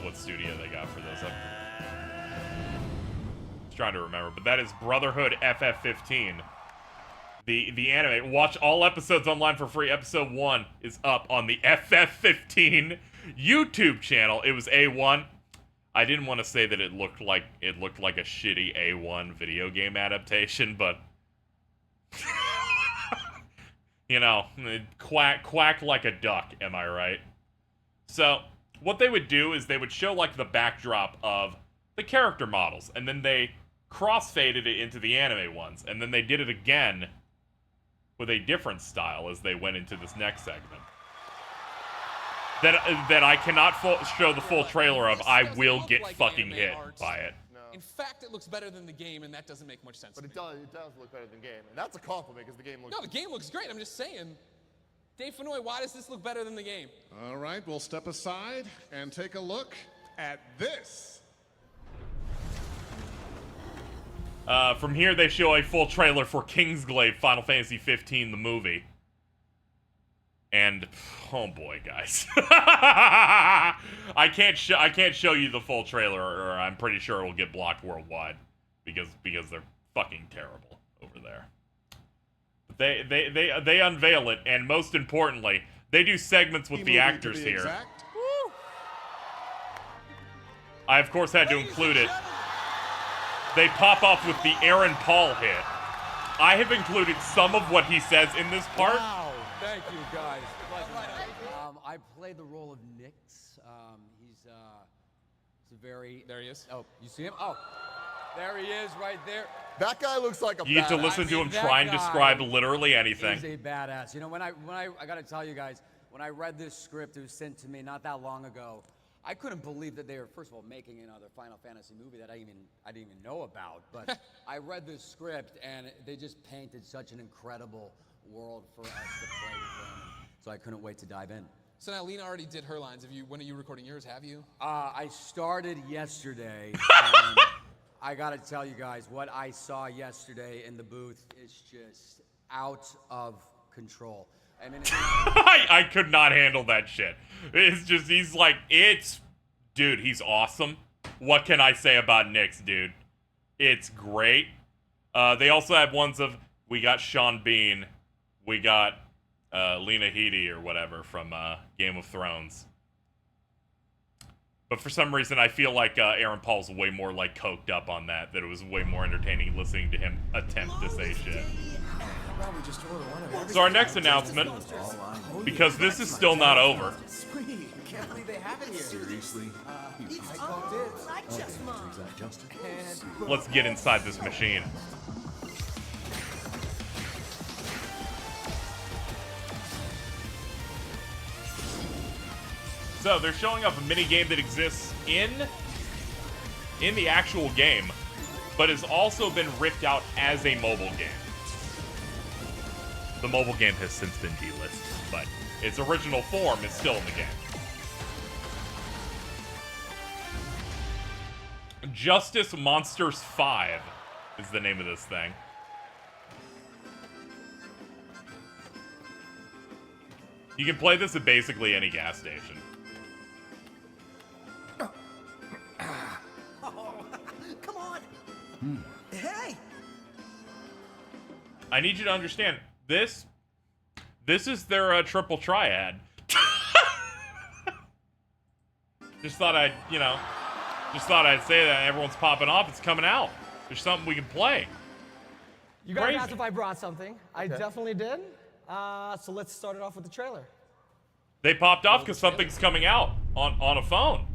What studio they got for this. I'm trying to remember, but that is Brotherhood FF15. The anime. Watch all episodes online for free. Episode 1 is up on the FF15 YouTube channel. It was A1. I didn't want to say that it looked like a shitty A1 video game adaptation, but you know, quack like a duck, am I right? So, what they would do is they would show like the backdrop of the character models, and then they crossfaded it into the anime ones, and then they did it again with a different style as they went into this next segment. That I cannot show the full trailer of. I will get fucking hit by it. In fact, it looks better than the game, and that doesn't make much sense. But it does look better than the game, and that's a compliment because the game looks. No, the game looks great. I'm just saying, Dave Fenoy, why does this look better than the game? All right, we'll step aside and take a look at this. From here, they show a full trailer for Kingsglaive Final Fantasy 15, the movie. And oh boy, guys, I can't show you the full trailer, or I'm pretty sure it will get blocked worldwide because they're fucking terrible over there. But they unveil it, and most importantly, they do segments with the actors here. I of course had to include it. They pop off with the Aaron Paul hit. I have included some of what he says in this part. Wow. Thank you, guys. I play the role of Nyx. He's a very... There he is. Oh, you see him? Oh, there he is right there. That guy looks like a You get to listen to him try and describe literally anything. He's a badass. You know, when I got to tell you guys, when I read this script, it was sent to me not that long ago. I couldn't believe that they were, first of all, making another Final Fantasy movie that I didn't even know about. But I read this script, and they just painted such an incredible world for us to play with them. So I couldn't wait to dive in. So now Lena already did her lines. When are you recording yours? Have you? I started yesterday. And I gotta tell you guys, what I saw yesterday in the booth is just out of control. I mean, I could not handle that shit. It's just, dude, he's awesome. What can I say about Nyx, dude? It's great. They also have ones of, we got Sean Bean, we got Lena Headey or whatever from Game of Thrones. But for some reason, I feel like Aaron Paul's way more like coked up on that it was way more entertaining listening to him attempt to say shit. So our next announcement, because this is still not over. can't believe they have it here. Seriously? Let's get inside this machine. So they're showing off a mini game that exists in the actual game, but has also been ripped out as a mobile game. The mobile game has since been delisted, but its original form is still in the game. Justice Monsters 5 is the name of this thing. You can play this at basically any gas station. Oh, come on. Hey. I need you to understand, this is their triple triad. Just thought I'd say that. Everyone's popping off. It's coming out. There's something we can play. You guys Crazy. asked if I brought something. I definitely did. So let's start it off with the trailer. They popped off because something's coming out on a phone.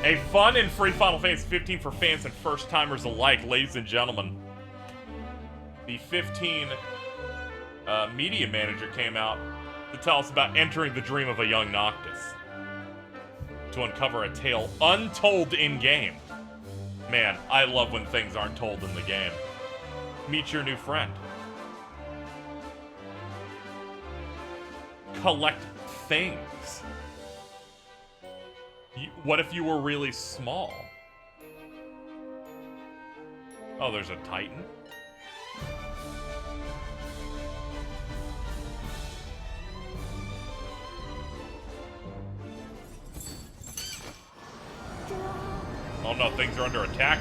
A fun and free Final Fantasy 15 for fans and first-timers alike, ladies and gentlemen. The 15 media manager came out to tell us about entering the dream of a young Noctis. To uncover a tale untold in-game. Man, I love when things aren't told in the game. Meet your new friend. Collect things. What if you were really small? Oh, there's a Titan? Oh no, things are under attack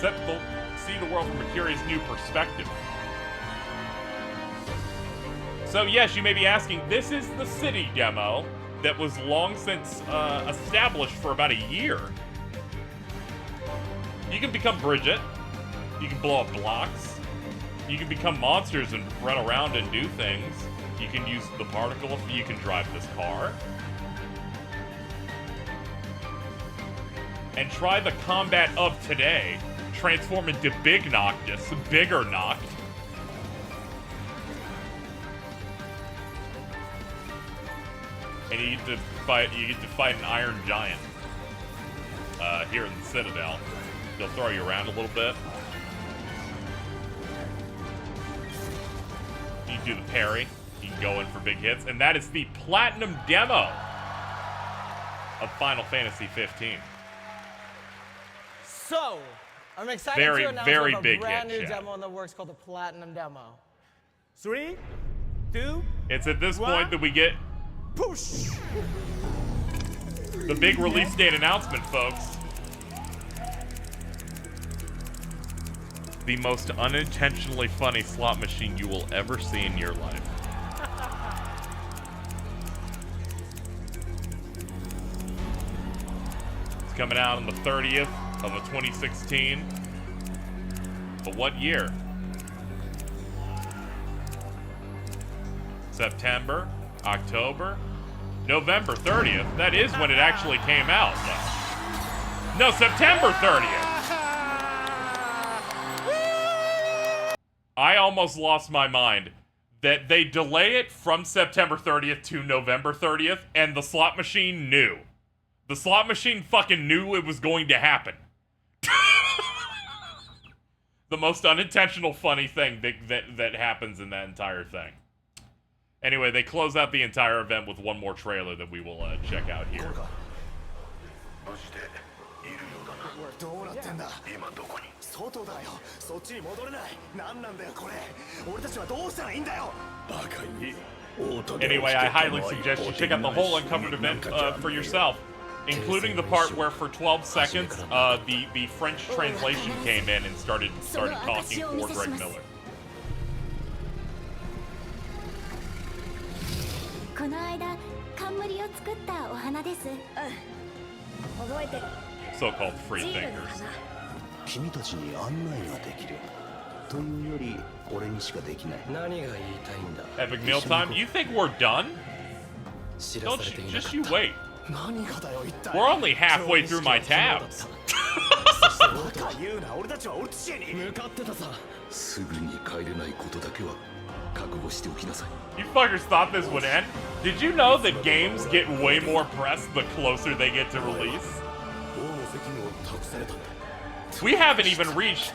though. See the world from a curious new perspective. So yes, you may be asking, this is the city demo that was long since established for about a year. You can become Bridget. You can blow up blocks. You can become monsters and run around and do things. You can use the particle. You can drive this car. And try the combat of today. Transform into Big Noctis, bigger Noct. And you get to fight an Iron Giant here in the Citadel. They'll throw you around a little bit. You can do the parry. You can go in for big hits, and that is the platinum demo of Final Fantasy 15. So, I'm excited Very, to announce very we have a big brand hit, new chat. demo in the works called the Platinum Demo. 3, 2, It's at this point that we get push! the big release date announcement, folks. The most unintentionally funny slot machine you will ever see in your life. It's coming out on the 30th of 2016. But what year? September? October? November 30th? That is when it actually came out, though. No, September 30th! I almost lost my mind that they delay it from September 30th to November 30th, and the slot machine knew. The slot machine fucking knew it was going to happen. The most unintentional funny thing that happens in that entire thing. Anyway, they close out the entire event with one more trailer that we will check out here. どうなってんだ今どこに外だよそっちに戻れない何なんだよこれ俺たちはどうしたらいいんだよバカに Anyway, I highly suggest you check out the whole uncovered event for yourself, including the part where for 12 seconds the French translation came in and started talking for Greg Miller. この間冠を作ったお花です覚えてる So-called free thinkers. 君たちに案内ができるというより俺にしかできない何が言いたいんだ Epic mealtime? You think we're done? Don't you, just you wait. 何がだよ一体 We're only halfway through my tabs. バカ言うな俺たちはオルチシエに向かってたさすぐに帰れないことだけは覚悟しておきなさい You fuckers thought this would end? Did you know that games get way more press the closer they get to release? We haven't even reached,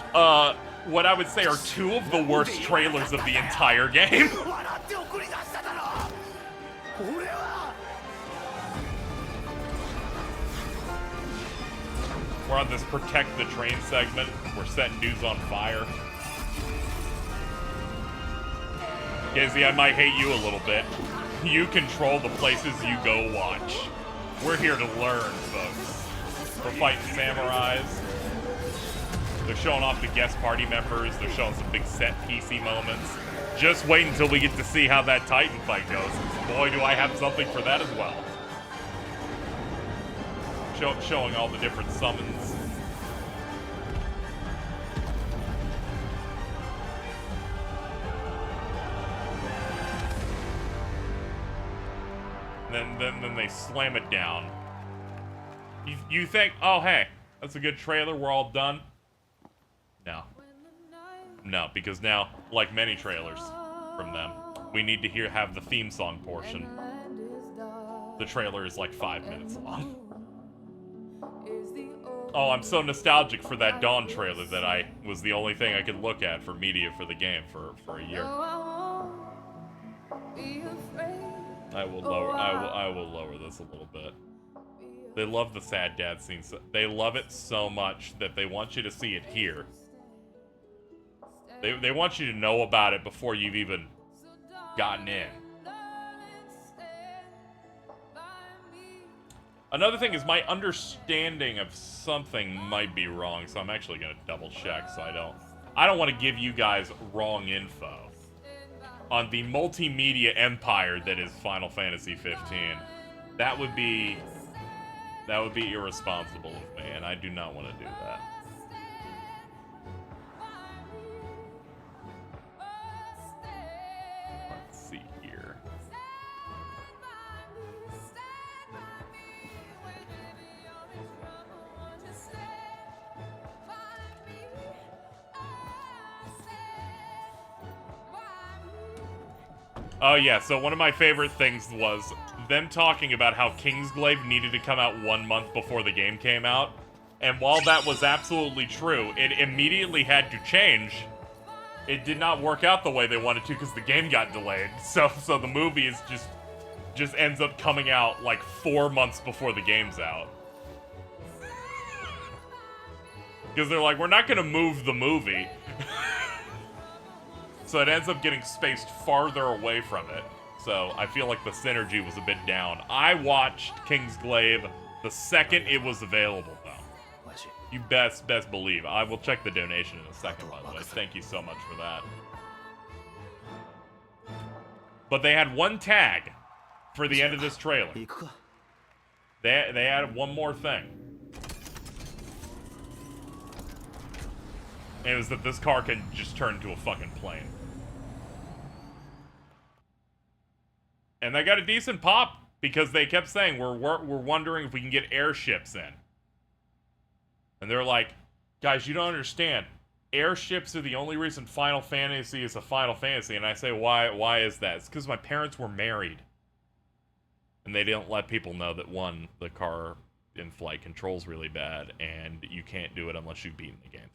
what I would say are two of the worst trailers of the entire game. We're on this protect the train segment. We're setting dudes on fire. Casey, I might hate you a little bit. You control the places you go watch. We're here to learn, folks. We're fighting samurais. They're showing off the guest party members. They're showing some big set piecey moments. Just wait until we get to see how that Titan fight goes. Boy, do I have something for that as well. Showing all the different summons. Then they slam it down. You think, oh hey, that's a good trailer, we're all done? No. No, because now, like many trailers from them, we need to have the theme song portion. The trailer is like 5 minutes long. Oh, I'm so nostalgic for that Dawn trailer that I was the only thing I could look at for media for the game for a year. I will lower this a little bit. They love the sad dad scenes. They love it so much that they want you to see it here. They want you to know about it before you've even gotten in. Another thing is my understanding of something might be wrong, so I'm actually gonna double check so I don't want to give you guys wrong info on the multimedia empire that is Final Fantasy 15. That would be irresponsible of me, and I do not want to do that. Let's see here. Oh yeah, so one of my favorite things was them talking about how Kingsglaive needed to come out 1 month before the game came out. And while that was absolutely true, it immediately had to change. It did not work out the way they wanted to because the game got delayed. So the movie is just ends up coming out like 4 months before the game's out. Because they're like, we're not going to move the movie. So it ends up getting spaced farther away from it. So I feel like the synergy was a bit down. I watched Kingsglaive the second it was available, though. You best believe. I will check the donation in a second, by the way. Thank you so much for that. But they had one tag for the end of this trailer. They added one more thing. And it was that this car can just turn into a fucking plane. And they got a decent pop because they kept saying, we're wondering if we can get airships in. And they're like, guys, you don't understand. Airships are the only reason Final Fantasy is a Final Fantasy. And I say, why is that? It's because my parents were married. And they didn't let people know that, one, the car in flight controls really bad, and you can't do it unless you've beaten the game.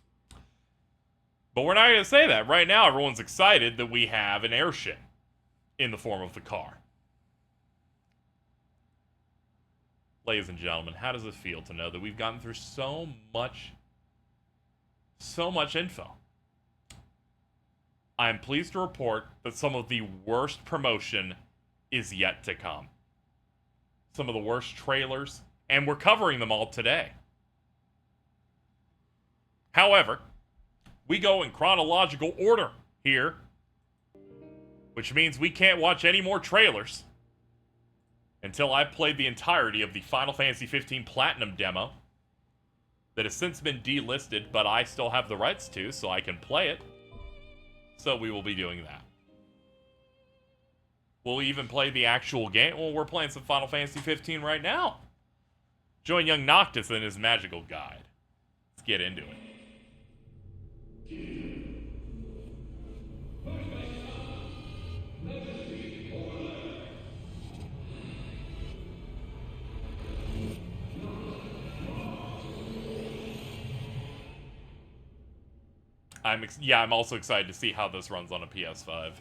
But we're not going to say that. Right now, everyone's excited that we have an airship in the form of the car. Ladies and gentlemen, how does it feel to know that we've gotten through so much info? I am pleased to report that some of the worst promotion is yet to come. Some of the worst trailers, and we're covering them all today. However, we go in chronological order here, which means we can't watch any more trailers until I've played the entirety of the Final Fantasy 15 Platinum demo that has since been delisted, but I still have the rights to, so I can play it. So we will be doing that. We'll even play the actual game. Well, we're playing some Final Fantasy 15 right now. Join young Noctis in his magical guide. Let's get into it. I'm also excited to see how this runs on a PS5.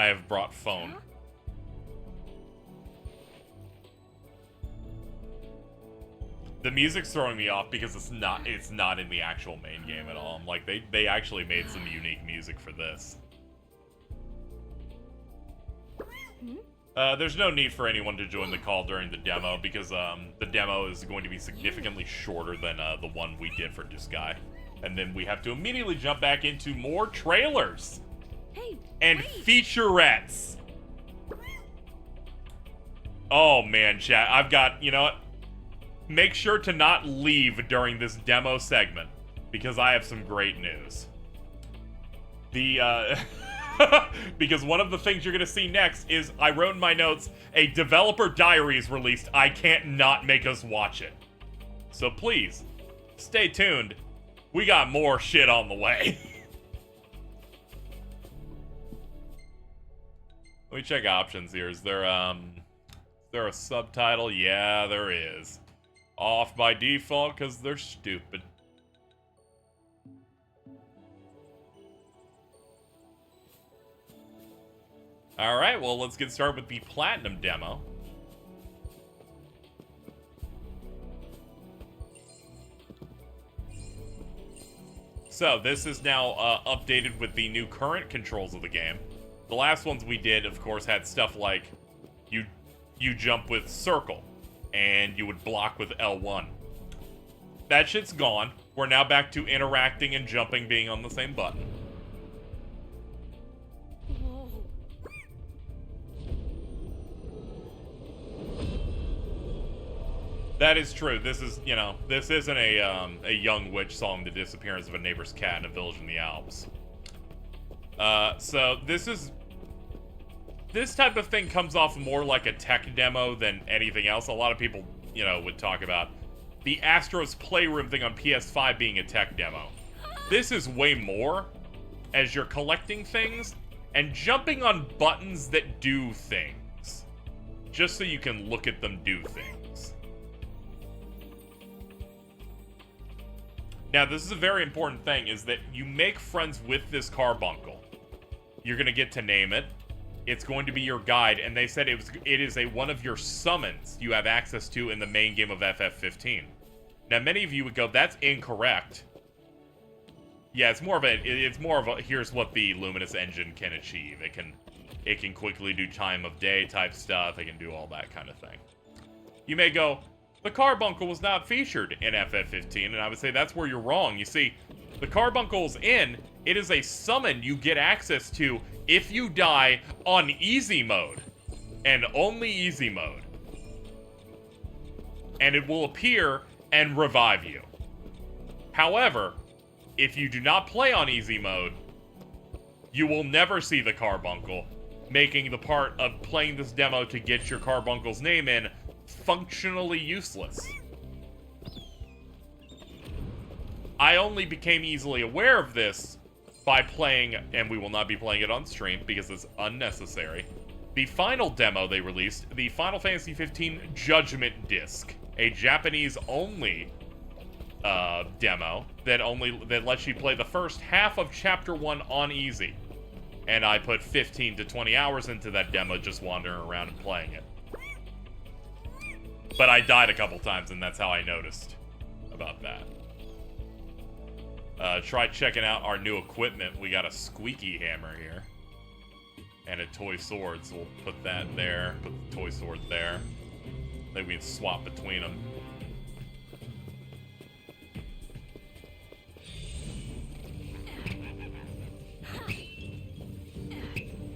I have brought phone. The music's throwing me off because it's not in the actual main game at all. I'm like, they actually made some unique music for this. There's no need for anyone to join the call during the demo because the demo is going to be significantly shorter than the one we did for Disguise. And then we have to immediately jump back into more trailers and featurettes. Oh man, chat, I've got, you know what? Make sure to not leave during this demo segment because I have some great news. Because one of the things you're going to see next is, I wrote in my notes, a developer diary is released. I can't not make us watch it. So please, stay tuned. We got more shit on the way. Let me check options here. Is there a subtitle? Yeah, there is. Off by default because they're stupid. Alright, well, let's get started with the Platinum demo. So, this is now updated with the new current controls of the game. The last ones we did, of course, had stuff like you jump with circle, and you would block with L1. That shit's gone. We're now back to interacting and jumping being on the same button. That is true. This is, you know, this isn't a young witch song, The Disappearance of a Neighbor's Cat in a Village in the Alps. So this type of thing comes off more like a tech demo than anything else. A lot of people, you know, would talk about the Astro's Playroom thing on PS5 being a tech demo. This is way more, as you're collecting things and jumping on buttons that do things, just so you can look at them do things. Now, this is a very important thing, is that you make friends with this Carbuncle. You're going to get to name it. It's going to be your guide, and they said it is one of your summons you have access to in the main game of FF15. Now, many of you would go, that's incorrect. Yeah, it's more of a here's what the Luminous engine can achieve. It can quickly do time of day type stuff. It can do all that kind of thing. You may go, the Carbuncle was not featured in FF15, and I would say that's where you're wrong. You see, the Carbuncle's it is a summon you get access to if you die on easy mode, and only easy mode. And it will appear and revive you. However, if you do not play on easy mode, you will never see the Carbuncle, making the part of playing this demo to get your Carbuncle's name in functionally useless. I only became easily aware of this by playing, and we will not be playing it on stream because it's unnecessary, the final demo they released, the Final Fantasy XV Judgment Disc, a Japanese-only demo that lets you play the first half of Chapter 1 on easy. And I put 15 to 20 hours into that demo just wandering around and playing it. But I died a couple times, and that's how I noticed about that. Try checking out our new equipment. We got a squeaky hammer here. And a toy sword, so we'll put that there. Put the toy sword there. Then we can swap between them.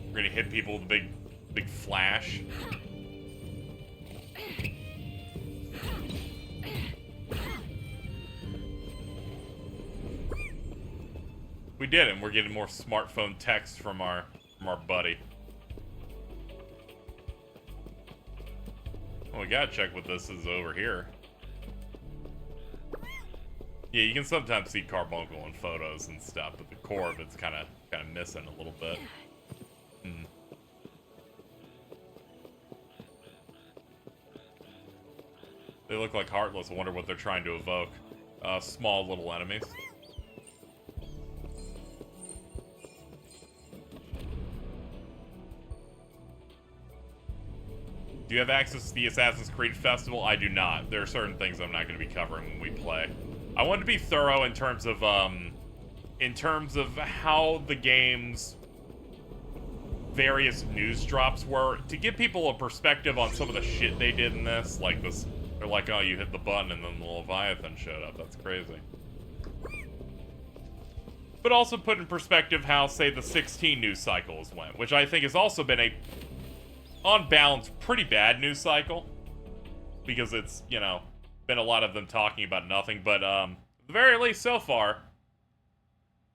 We're gonna hit people with a big flash. We did it, and we're getting more smartphone text from our buddy. Well, we gotta check what this is over here. Yeah, you can sometimes see Carbuncle in photos and stuff, but the core of it's kind of missing a little bit. They look like Heartless. I wonder what they're trying to evoke. Small little enemies. Do you have access to the Assassin's Creed Festival? I do not. There are certain things I'm not going to be covering when we play. I want to be thorough in terms of how the game's various news drops were, to give people a perspective on some of the shit they did in this. Like this, they're like, oh, you hit the button and then the Leviathan showed up. That's crazy. But also put in perspective how, say, the 16 news cycles went, which I think has also been a, on balance, pretty bad news cycle. Because it's, you know, been a lot of them talking about nothing. But, at the very least, so far,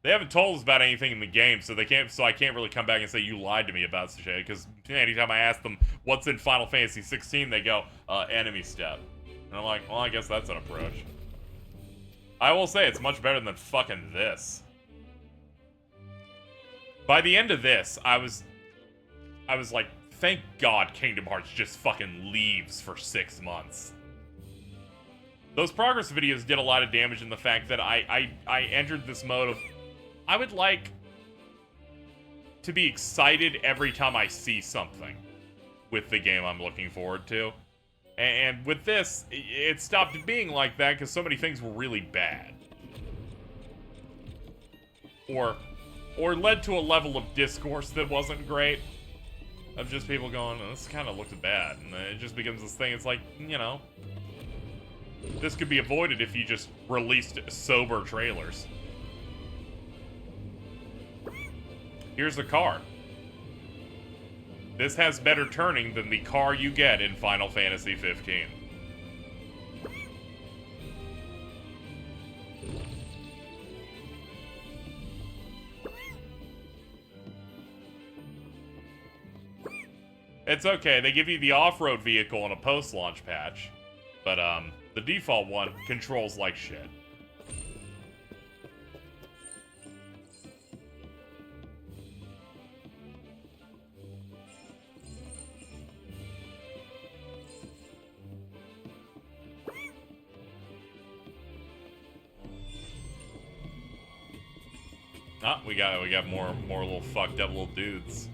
they haven't told us about anything in the game, so I can't really come back and say you lied to me about shit, because anytime I ask them what's in Final Fantasy 16, they go, enemy step. And I'm like, well, I guess that's an approach. I will say it's much better than fucking this. By the end of this, I was like, thank God Kingdom Hearts just fucking leaves for 6 months. Those progress videos did a lot of damage in the fact that I entered this mode of, I would like to be excited every time I see something with the game I'm looking forward to. And with this, it stopped being like that because so many things were really bad. Or led to a level of discourse that wasn't great. Of just people going, oh, this kind of looks bad. And then it just becomes this thing, it's like, you know, this could be avoided if you just released sober trailers. Here's the car. This has better turning than the car you get in Final Fantasy 15. It's okay, they give you the off-road vehicle in a post-launch patch, but the default one controls like shit. Ah, we got more little fucked up little dudes.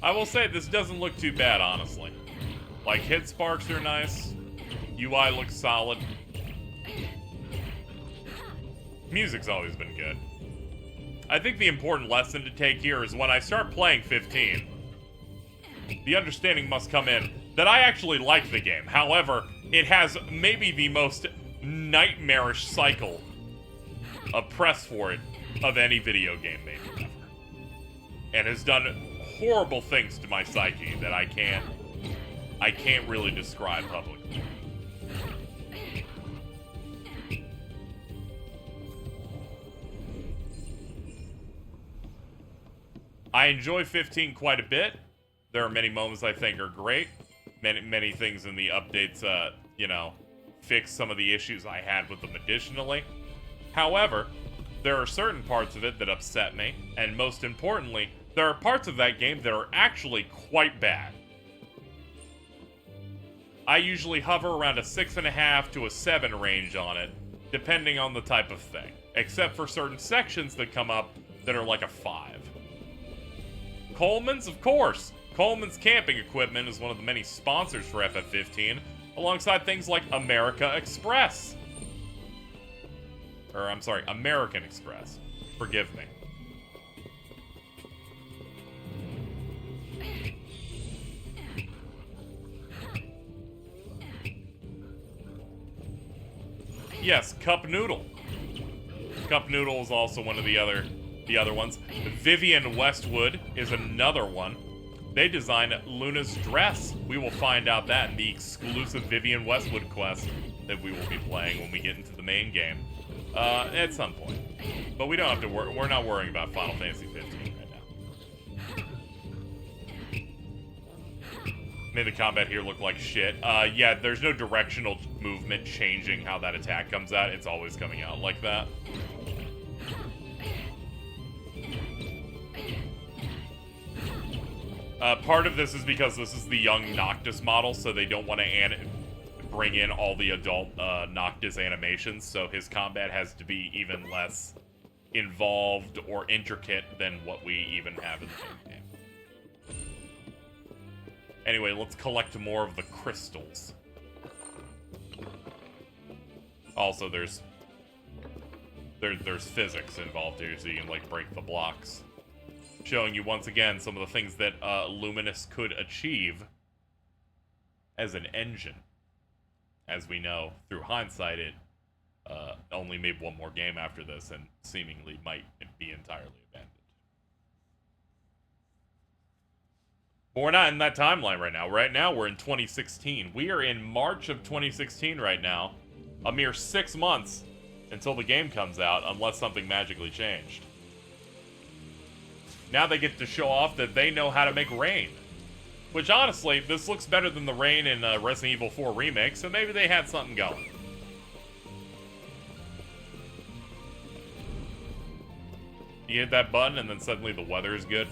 I will say, this doesn't look too bad, honestly. Like, hit sparks are nice. UI looks solid. Music's always been good. I think the important lesson to take here is when I start playing 15, the understanding must come in that I actually like the game. However, it has maybe the most nightmarish cycle of press for it of any video game maybe ever. And has done horrible things to my psyche that I can't really describe publicly. I enjoy 15 quite a bit. There are many moments I think are great. Many things in the updates, you know, fix some of the issues I had with them additionally. However, there are certain parts of it that upset me, and most importantly, there are parts of that game that are actually quite bad. I usually hover around a 6.5 to a 7 range on it, depending on the type of thing. Except for certain sections that come up that are like a 5. Coleman's, of course! Coleman's camping equipment is one of the many sponsors for FF15, alongside things like America Express. Or, I'm sorry, American Express. Forgive me. Yes, Cup Noodle. Cup Noodle is also one of the other ones. Vivian Westwood is another one. They designed Luna's dress. We will find out that in the exclusive Vivian Westwood quest that we will be playing when we get into the main game. At some point. But we don't have to worry. We're not worrying about Final Fantasy 15 right now. Made the combat here look like shit. Yeah, there's no directional movement changing how that attack comes out. It's always coming out like that. Part of this is because this is the young Noctis model, so they don't want to bring in all the adult Noctis animations, so his combat has to be even less involved or intricate than what we even have in the main game. Anyway, let's collect more of the crystals. Also, there's physics involved here, so you can, like, break the blocks. Showing you, once again, some of the things that Luminous could achieve as an engine. As we know, through hindsight, it only made one more game after this and seemingly might be entirely abandoned. But we're not in that timeline right now. Right now, we're in 2016. We are in March of 2016 right now. A mere 6 months until the game comes out, unless something magically changed. Now they get to show off that they know how to make rain. Which, honestly, this looks better than the rain in Resident Evil 4 Remake, so maybe they had something going. You hit that button, and then suddenly the weather is good.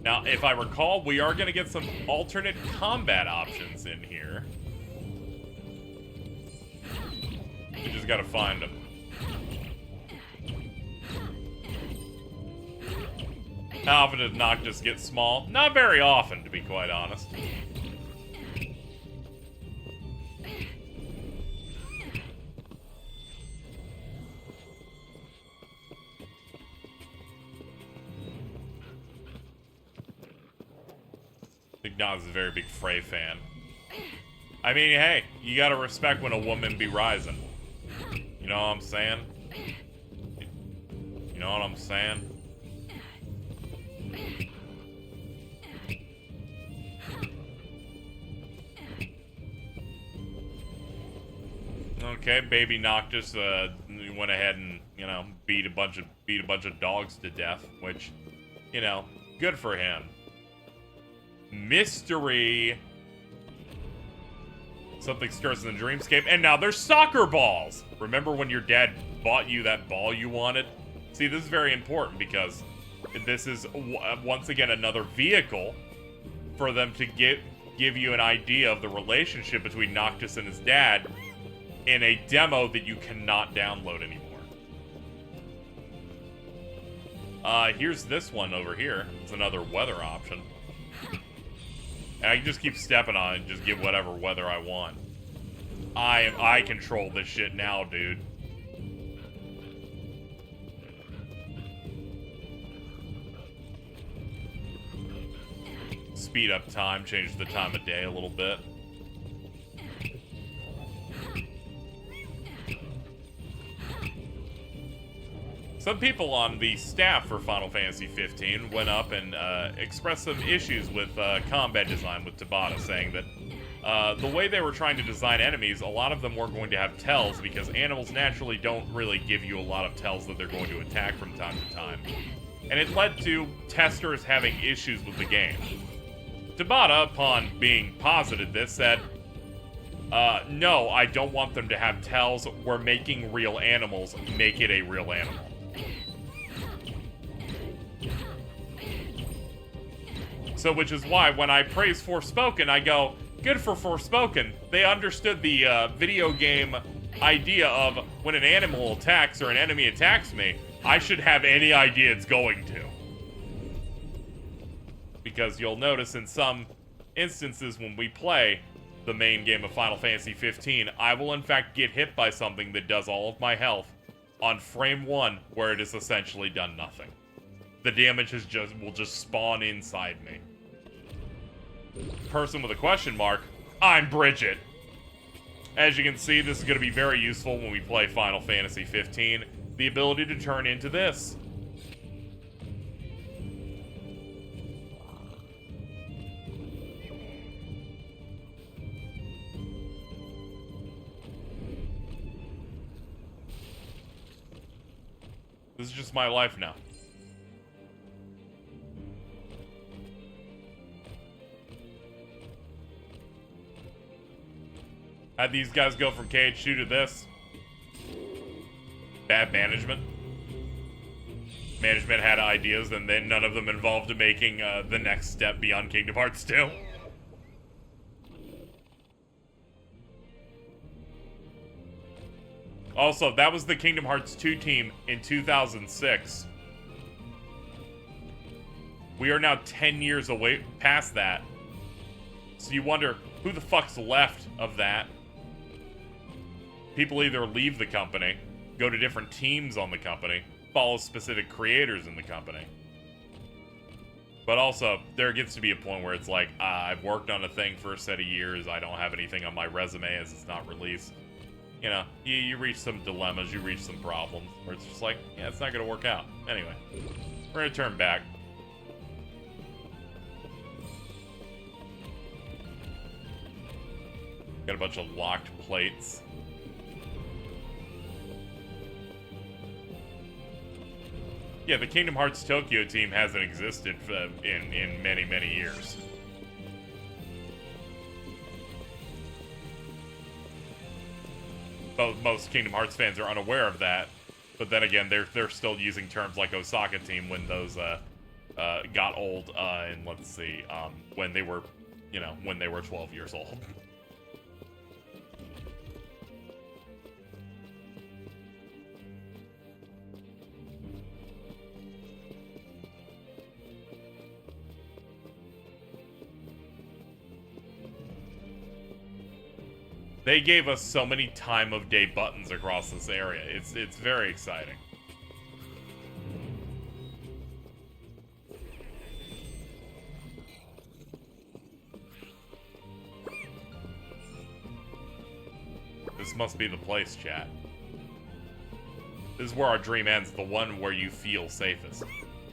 Now, if I recall, we are going to get some alternate combat options in here. We just got to find them. How often does Noctis get small? Not very often, to be quite honest. I think Nas is a very big Frey fan. I mean, hey, you gotta respect when a woman be rising. You know what I'm saying? You know what I'm saying? Okay, baby Noctis went ahead and, you know, beat a bunch of dogs to death, which, you know, good for him. Mystery. Something starts in the dreamscape, and now there's soccer balls. Remember when your dad bought you that ball you wanted? See, this is very important because this is once again another vehicle for them to give you an idea of the relationship between Noctis and his dad in a demo that you cannot download anymore. Here's this one over here. It's another weather option. And I can just keep stepping on it and just get whatever weather I want. I control this shit now, dude. Speed up time, change the time of day a little bit. Some people on the staff for Final Fantasy 15 went up and expressed some issues with combat design with Tabata, saying that the way they were trying to design enemies, a lot of them weren't going to have tells because animals naturally don't really give you a lot of tells that they're going to attack from time to time. And it led to testers having issues with the game. Tabata, upon being posited this, said, no, I don't want them to have tells. We're making real animals. Make it a real animal. So, which is why when I praise Forspoken, I go, good for Forspoken. They understood the video game idea of when an animal attacks or an enemy attacks me, I should have any idea it's going to. Because you'll notice in some instances when we play the main game of Final Fantasy 15, I will in fact get hit by something that does all of my health on frame 1 where it has essentially done nothing. The damage will just spawn inside me. Person with a question mark, I'm Bridget. As you can see, this is going to be very useful when we play Final Fantasy 15. The ability to turn into this. This is just my life now. Had these guys go from KH2 to this. Bad management. management had ideas, and then none of them involved in making the next step beyond Kingdom Hearts 2. Also, that was the Kingdom Hearts 2 team in 2006. We are now 10 years away past that. So you wonder, who the fuck's left of that? People either leave the company, go to different teams on the company, follow specific creators in the company. But also, there gets to be a point where it's like, I've worked on a thing for a set of years, I don't have anything on my resume as it's not released. You know, you reach some dilemmas, you reach some problems, where it's just like, yeah, it's not gonna work out. Anyway, we're gonna turn back. Got a bunch of locked plates. Yeah, the Kingdom Hearts Tokyo team hasn't existed in many, many years. Most Kingdom Hearts fans are unaware of that, but then again, they're still using terms like Osaka team when those got old, and let's see, when they were, when they were 12 years old. They gave us so many time of day buttons across this area. It's very exciting. This must be the place, chat. This is where our dream ends, the one where you feel safest.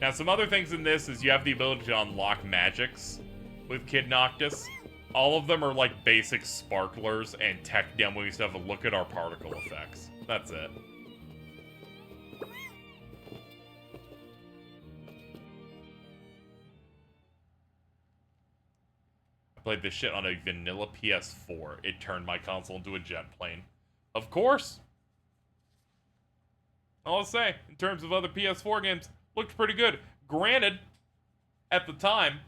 Now, some other things in this is you have the ability to unlock magics with Kid Noctis. All of them are like basic sparklers and tech demoing stuff, and look at our particle effects. That's it. I played this shit on a vanilla PS4. It turned my console into a jet plane. Of course! I'll say, in terms of other PS4 games, looked pretty good. Granted, at the time,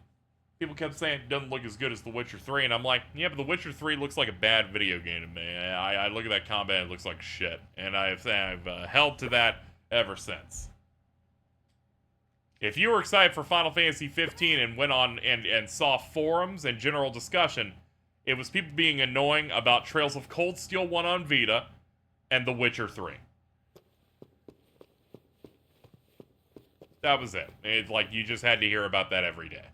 people kept saying it doesn't look as good as The Witcher 3, and I'm like, yeah, but The Witcher 3 looks like a bad video game to me. I look at that combat, it looks like shit. And I've held to that ever since. If you were excited for Final Fantasy 15 and went on and saw forums and general discussion, it was people being annoying about Trails of Cold Steel 1 on Vita and The Witcher 3. That was it. It's like you just had to hear about that every day.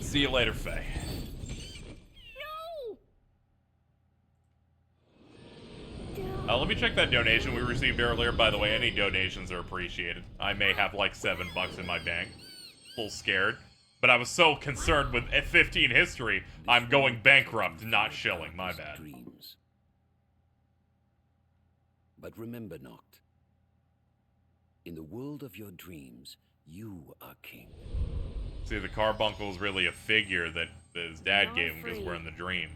See you later, Faye. No! Let me check that donation we received earlier. By the way, any donations are appreciated. I may have like $7 in my bank. A little scared. But I was so concerned with F15 history, I'm going bankrupt, not shilling. My bad. Dreams. But remember, Noct, in the world of your dreams, you are king. See, the Carbuncle is really a figure that his dad gave him because we're in the dream.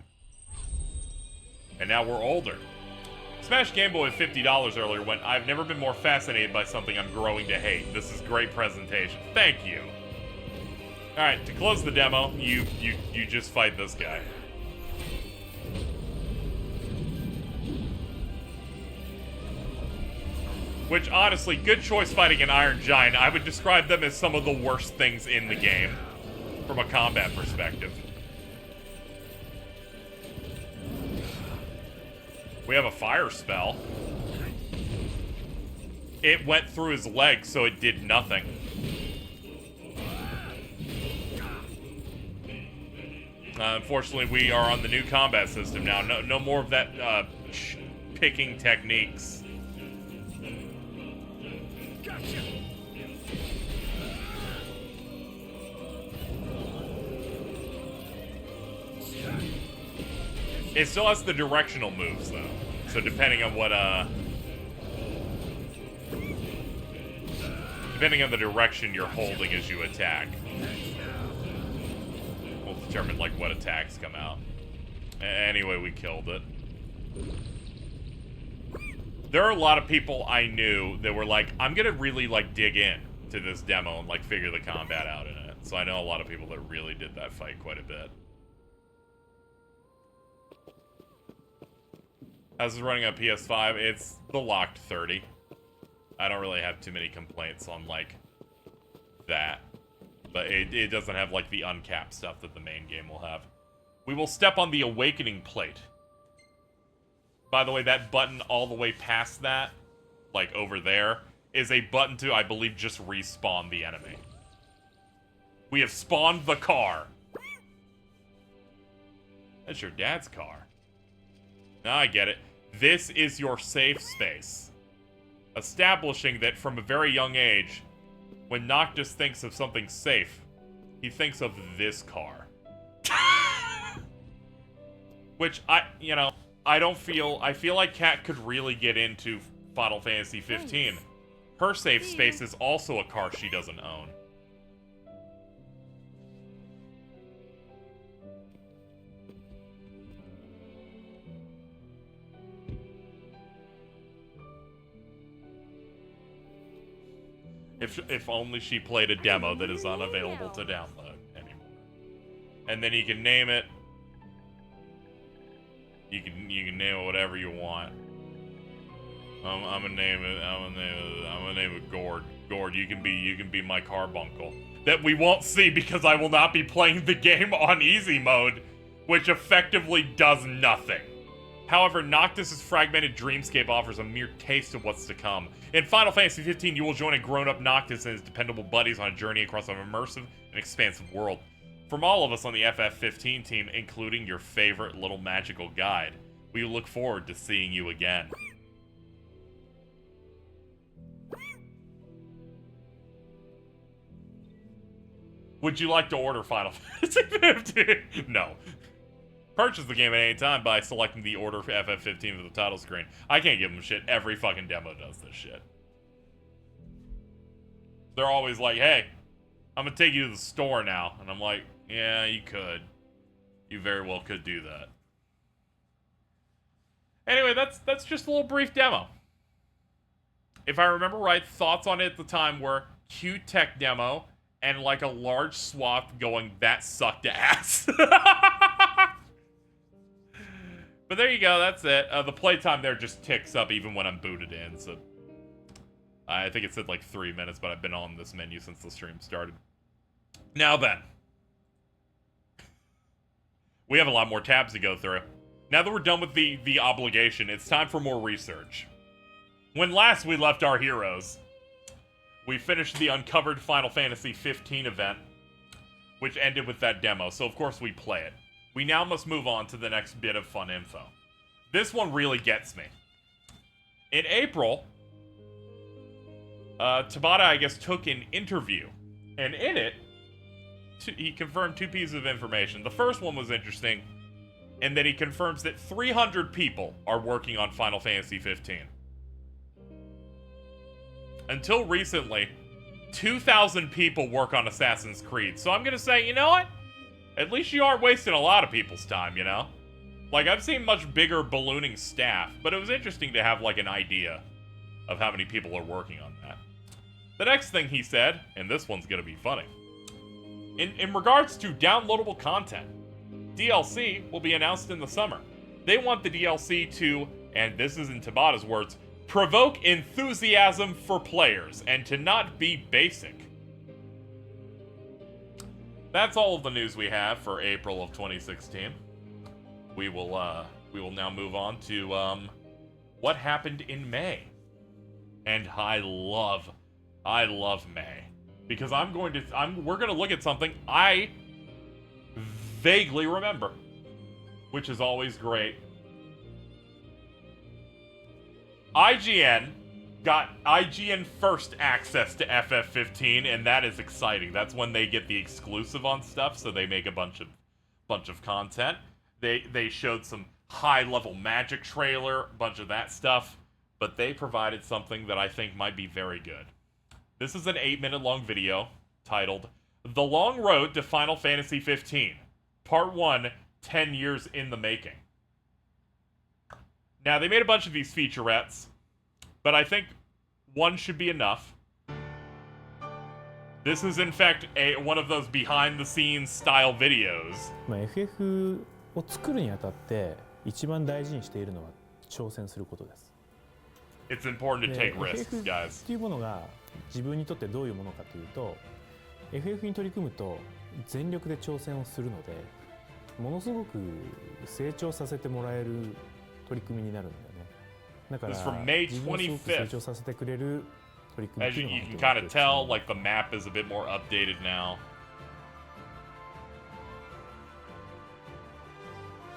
And now we're older. Smash Game Boy at $50 earlier went, I've never been more fascinated by something I'm growing to hate. This is great presentation. Thank you. Alright, to close the demo, you just fight this guy. Which, honestly, good choice fighting an Iron Giant. I would describe them as some of the worst things in the game, from a combat perspective. We have a fire spell. It went through his leg, so it did nothing. Unfortunately, we are on the new combat system now. No more of that picking techniques. It still has the directional moves, though. So depending on what, depending on the direction you're holding as you attack, will determine, like, what attacks come out. Anyway, we killed it. there are a lot of people I knew that were like, I'm gonna really like dig in to this demo and like figure the combat out in it. So I know a lot of people that really did that fight quite a bit. How's it running on PS5? It's the locked 30. I don't really have too many complaints on like that. But it doesn't have like the uncapped stuff that the main game will have. We will step on the awakening plate. By the way, that button all the way past that, like over there, is a button to, I believe, just respawn the enemy. We have spawned the car. That's your dad's car. Now I get it. This is your safe space. Establishing that from a very young age, when Noctis thinks of something safe, he thinks of this car. Which, I feel like Kat could really get into Final Fantasy 15. Her safe space is also a car she doesn't own. If only she played a demo that is unavailable to download anymore. And then you can name it. You can name it whatever you want. I'm gonna name it Gord. Gord, you can be my Carbuncle. That we won't see because I will not be playing the game on easy mode, which effectively does nothing. However, Noctis' fragmented dreamscape offers a mere taste of what's to come. In Final Fantasy 15, you will join a grown-up Noctis and his dependable buddies on a journey across an immersive and expansive world. From all of us on the FF15 team, including your favorite little magical guide, we look forward to seeing you again. Would you like to order Final Fantasy 15? No. Purchase the game at any time by selecting the order for FF15 with the title screen. I can't give them shit. Every fucking demo does this shit. They're always like, hey, I'm gonna take you to the store now. And I'm like, yeah, you could. You very well could do that. Anyway, that's just a little brief demo. If I remember right, thoughts on it at the time were cute tech demo and like a large swath going, that sucked ass. But there you go, that's it. The playtime there just ticks up even when I'm booted in, so... I think it said like 3 minutes, but I've been on this menu since the stream started. Now then. We have a lot more tabs to go through. Now that we're done with the obligation, it's time for more research. When last we left our heroes, we finished the Uncovered Final Fantasy 15 event, which ended with that demo, so of course we play it. We now must move on to the next bit of fun info. This one really gets me. In April, Tabata, I guess, took an interview. And in it, he confirmed 2 pieces of information. The first one was interesting, in that he confirms that 300 people are working on Final Fantasy 15. Until recently, 2,000 people work on Assassin's Creed. So I'm gonna say, you know what? At least you aren't wasting a lot of people's time, you know? Like, I've seen much bigger ballooning staff, but it was interesting to have, like, an idea of how many people are working on that. The next thing he said, and this one's gonna be funny. In regards to downloadable content, DLC will be announced in the summer. They want the DLC to, and this is in Tabata's words, provoke enthusiasm for players, and to not be basic. That's all of the news we have for April of 2016. We will now move on to what happened in May. And I love May, because we're gonna look at something I vaguely remember, which is always great. IGN got IGN first access to FF15, and that is exciting. That's when they get the exclusive on stuff, so they make a bunch of content. They showed some high-level magic trailer, a bunch of that stuff, but they provided something that I think might be very good. This is an 8-minute-long video titled The Long Road to Final Fantasy 15, Part 1, 10 Years in the Making. Now, they made a bunch of these featurettes, but I think one should be enough. This is in fact one of those behind the scenes style videos. FF を作るにあたって一番大事にしているのは挑戦することです。It's important to take risks, guys. というものが自分にとってどういうものかというと、FF に取り組むと全力で挑戦をするので、ものすごく成長させてもらえる取り組みになるんだよね。だから自分をすごく成長させてくれる取り組みっていうのが As you can kind of tell, like the map is a bit more updated now.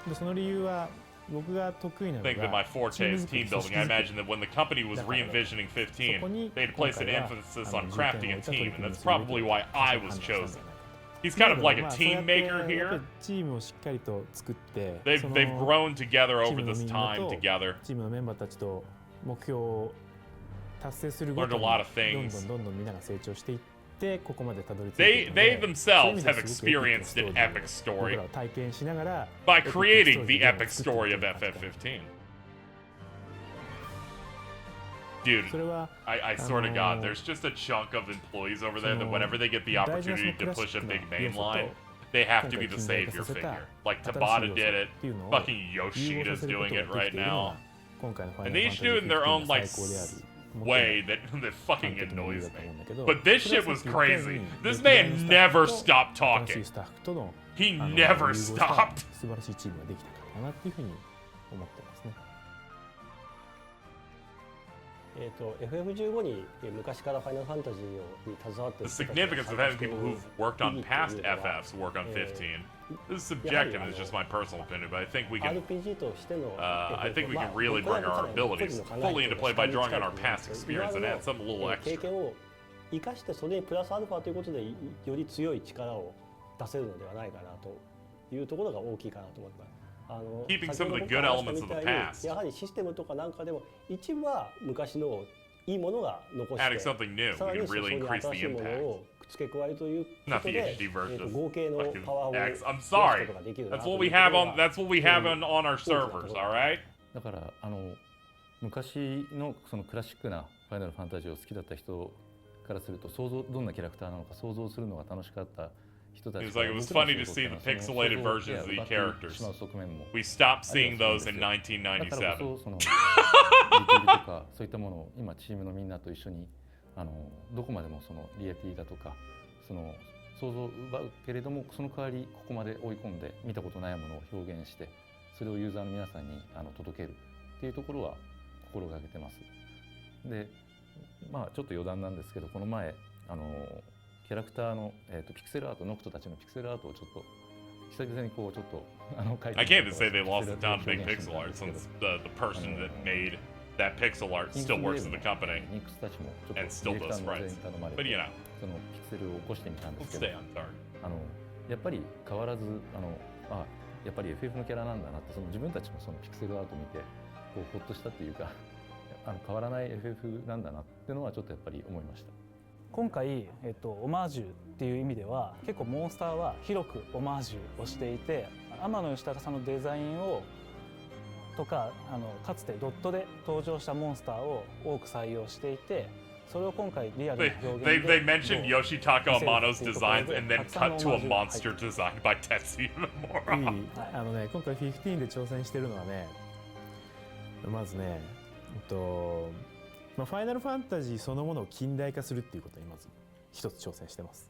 でその理由は僕が得意なのが I think that my forte is team building. I imagine that when the company was re-envisioning 15, they'd place an emphasis on crafting a team, and that's probably why I was chosen. He's kind of like a team maker here. チームをしっかりと作って、 They've grown together over this time together. チームのメンバーたちと目標を達成するごとに Learned a lot of things. どんどんみんなが成長していってここまでたどり着いているの They で themselves have experienced an epic story 僕らを体験しながら by creating the epic story of FF15. Dude, I swear to God, there's just a chunk of employees over there that whenever they get the opportunity to push a big main line, they have to be the savior figure. Like Tabata did it, fucking Yoshida's doing it right now. And they each do it in their own like way that fucking annoys me. But this shit was crazy. This man never stopped talking. He never stopped. 素晴らしいチームができたかなっていうふうに思ってますね。FF15 に昔からファイナルファンタジーに携わっている The significance of having people who've worked on past FFs work on 15. This is subjective, it's just my personal opinion, but I think we can I think we can really bring our abilities fully into play by drawing on our past experience and add some little 経 extra. 験を生かしてそれにプラスアルファということでより強い力を出せるのではないかなというところが大きいかなと思います。Keeping some of the good elements of the past. やはりシステムとかなんかでも一部は昔のいいものが残して Adding something new, さら we に can really そこに increase 新 the しいもの impact. を付け加えるというこ Not と the で HD version, 合計の fucking パワーを X. 増 I'm やす sorry. ことができるな That's と what いう we ところ have が on. That's what we have on our servers. All right. だから昔のそのクラシックなファイナルファンタジーを好きだった人からするとどんなキャラクターなのか想像するのが楽しかった人たち It was like it was funny to see the pixelated versions of the characters. We stopped seeing those in 1997. そのリアリティとかそういったものを今チームのみんなと一緒にどこまでもそのリアリティだとかその想像を奪うけれどもその代わりここまで追い込んで見たことないものを表現してそれをユーザーの皆さんに届けるっていうところは心がけてます。で、まあちょっと余談なんですけどこの前キャラクターのピクセルアートノクトたちのピクセルアートをちょっと久々にこうちょっっと書いて I can't even say they lost it down to big pixel art since the person that made that pixel art still works in the company and still does sprites. But you know, そのピクセルを起こしてみたんですけ let's ど stay on target. やっぱり変わらずやっぱり FF のキャラなんだなってその自分たちもそのピクセルアート見てこうほっとしたっていうか変わらない FF なんだなっていうのはちょっとやっぱり思いました。今回、オマージュっていう意味では結構モンスターは広くオマージュをしていて天野義高さんのデザインをとかかつてドットで登場したモンスターを多く採用していてそれを今回リアルな表現で They mentioned Yoshitaka Amano's designs and then cut to a monster designed by Tetsuya Nomura. 今回15で挑戦してるのはねまずねファイナルファンタジーそのものを近代化するっていうことにまず一つ挑戦してます。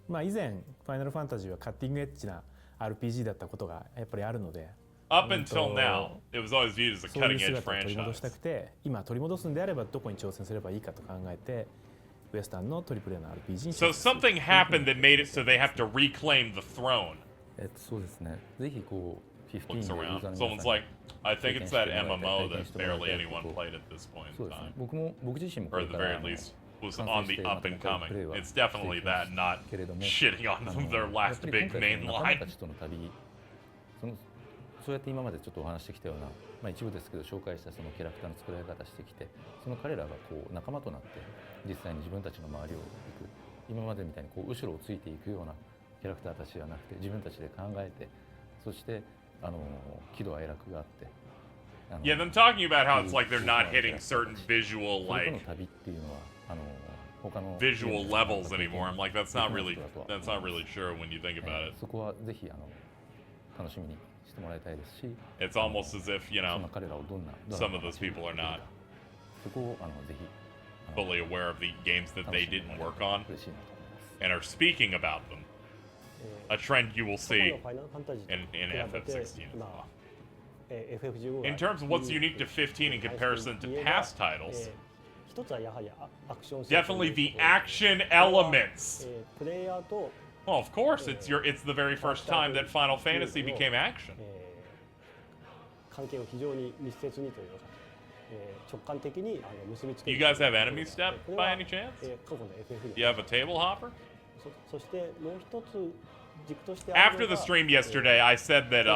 以前ファイナルファンタジーはカッティングエッジな RPG だったことがやっぱりあるので Up until now, it was always viewed as a そういう cutting edge 姿を取り戻したく franchise. て今取り戻すんであればどこに挑戦すればいいかと考えてウエスタンのトリプル A の RPG に So something happened that made it so they have to reclaim the throne. そうですね。ぜひこう15 Looks でユー around. ザーの皆 Someone's さん like, に I think it's that 経験してもらいたい MMO 体験 that してもらい barely たい anyone ことを played at this point そう in ですね time. 僕自身もこ Or れ at か the ら very least was 完 on 成し the て up ま and たもう一回 coming. プレイは It's して definitely いきま that, す not けれども shitting on や their っ last ぱり big 今回 main その仲間 line. たちとの旅そうやって今までちょっとお話してきたような、一部ですけど紹介したそのキャラクターの作られ方してきてその彼らがこう仲間となって実際に自分たちの周りを行く今までみたいにこう後ろをついていくようなキャラクターたちじゃなくて自分たちで考えてそして喜怒哀楽があって Yeah, them talking about how it's like they're not hitting certain visual, like, visual levels anymore. I'm like, that's not really true when you think about it. そこはぜひ楽しみにしてもらいたいですし、 It's almost as if, you そ know, んな彼らをどんな some of those people are not そこをぜひ fully aware of the games that they didn't work on and are speaking about them. A trend you will see in FF16 as well. In terms of what's unique to 15 in comparison to past titles, 一つはやはりアクション definitely the action elements. Well, of course, it's the very first time that Final Fantasy became action. 関係を非常に密接にというか、直感的に結びつける。 You guys have enemy step by any chance? 過去の FF で。 You have a table hopper? そしてもう一つ軸として After the stream yesterday, I said that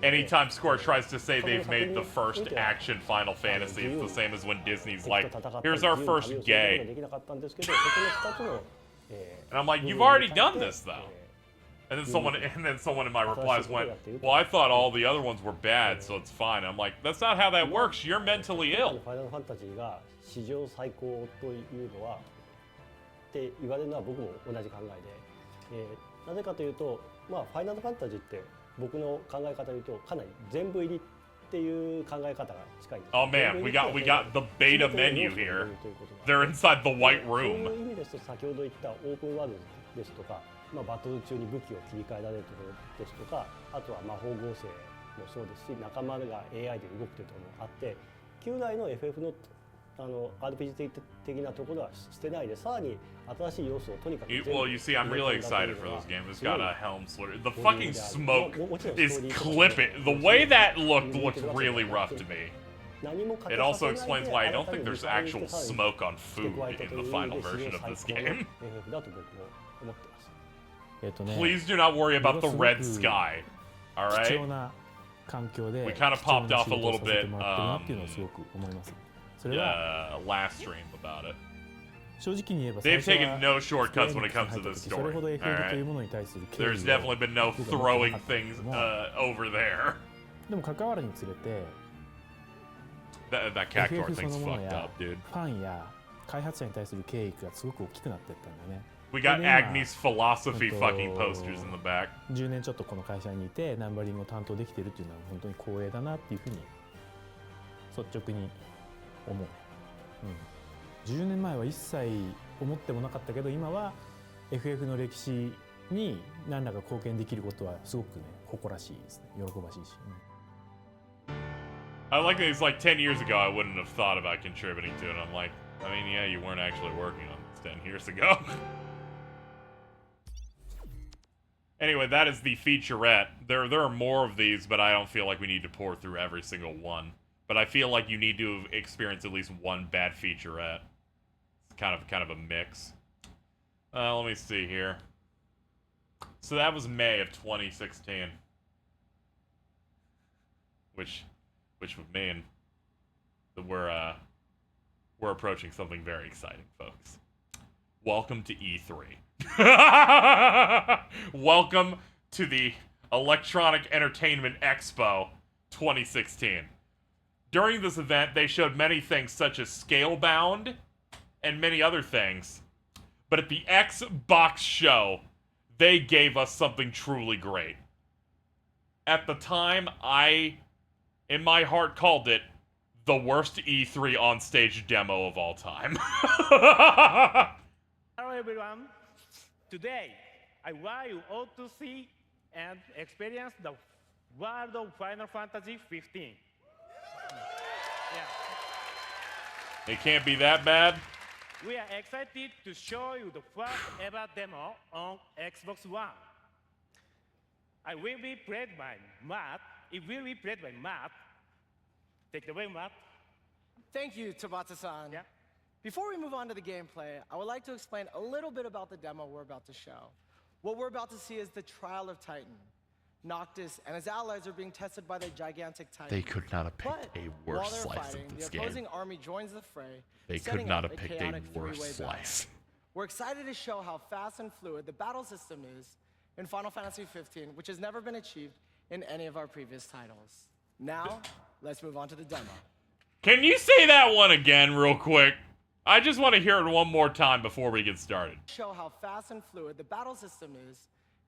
anytime Square tries to say they've made the first action Final Fantasy, it's the same as when Disney's like, here's our first gay. And I'm like, you've already done this though. And then someone in my replies went, well, I thought all the other ones were bad, so it's fine. I'm like, that's not how that works. You're mentally ill. ファイナルファンタジーが史上最高というのはって言われるのは僕も同じ考えで、なぜかというと、まあファイナルファンタジーって僕の考え方で言うとかなり全部入りっていう考え方が近いんです。 Oh man, we got the beta menu here. They're inside the white そう room. いう意味ですと先ほど言ったオープンワールドですとか、まあバトル中に武器を切り替えられるところですとか、あとは魔法合成もそうですし、仲間が AI で動くというところもあって、旧来の FF のRPG 的なところはしてないで、さらに新しい要素をとにかく。 Well, you see, I'm really excited for this game. It's got a helm splitter. The fucking smoke is clipping. The way that looked really rough to me. It also explains why I don't think there's actual smoke on food in the final version of this game. Please do not worry about the red sky. All right? We kind of popped off a little bit. Last stream about it. They've taken no shortcuts when it comes to this story. All right? There's definitely been no throwing things over there. でも関わるにつれて That cactuar thing's fucked up, dude. ファンや開発者に対する敬意がすごく大きくなっていったんだね。 We got Agni's philosophy fucking posters in the back. 10年ちょっとこの会社にいてナンバリングを担当できてるっていうのは本当に光栄だなっていうふうに率直に思う。10年前は一切思ってもなかったけど、今は FF の歴史に何らか貢献できることはすごくね誇らしいですね。喜ばしいし。I like that it's like 10 years ago I wouldn't have thought about contributing to it. I'm like, I mean, yeah, you weren't actually working on this 10 years ago. Anyway, that is the featurette. There are more of these, but I don't feel like we need to pour through every single one. But I feel like you need to experience at least one bad featurette. It's kind of a mix. Let me see here. So that was May of 2016. Which would mean that we're approaching something very exciting, folks. Welcome to E3. Welcome to the Electronic Entertainment Expo 2016. During this event, they showed many things such as Scalebound and many other things. But at the Xbox show, they gave us something truly great. At the time, I, in my heart, called it the worst E3 on-stage demo of all time. Hello everyone. Today, I want you all to see and experience the world of Final Fantasy 15. Yeah. It can't be that bad. We are excited to show you the first ever demo on Xbox One. I will be played by Matt. It will be played by Matt. Take it away, Matt. Thank you, Tabata-san. Yeah. Before we move on to the gameplay, I would like to explain a little bit about the demo we're about to show. What we're about to see is the trial of Titan. Noctis and his allies are being tested by the gigantic Titan. They could not have picked a worse slice of this game. The opposing army joins the fray. They could not have picked a worse slice. We're excited to show how fast and fluid the battle system is in Final Fantasy 15, which has never been achieved in any of our previous titles. Now, let's move on to the demo. Can you say that one again real quick? I just want to hear it one more time before we get started. Show how fast and fluid the battle system is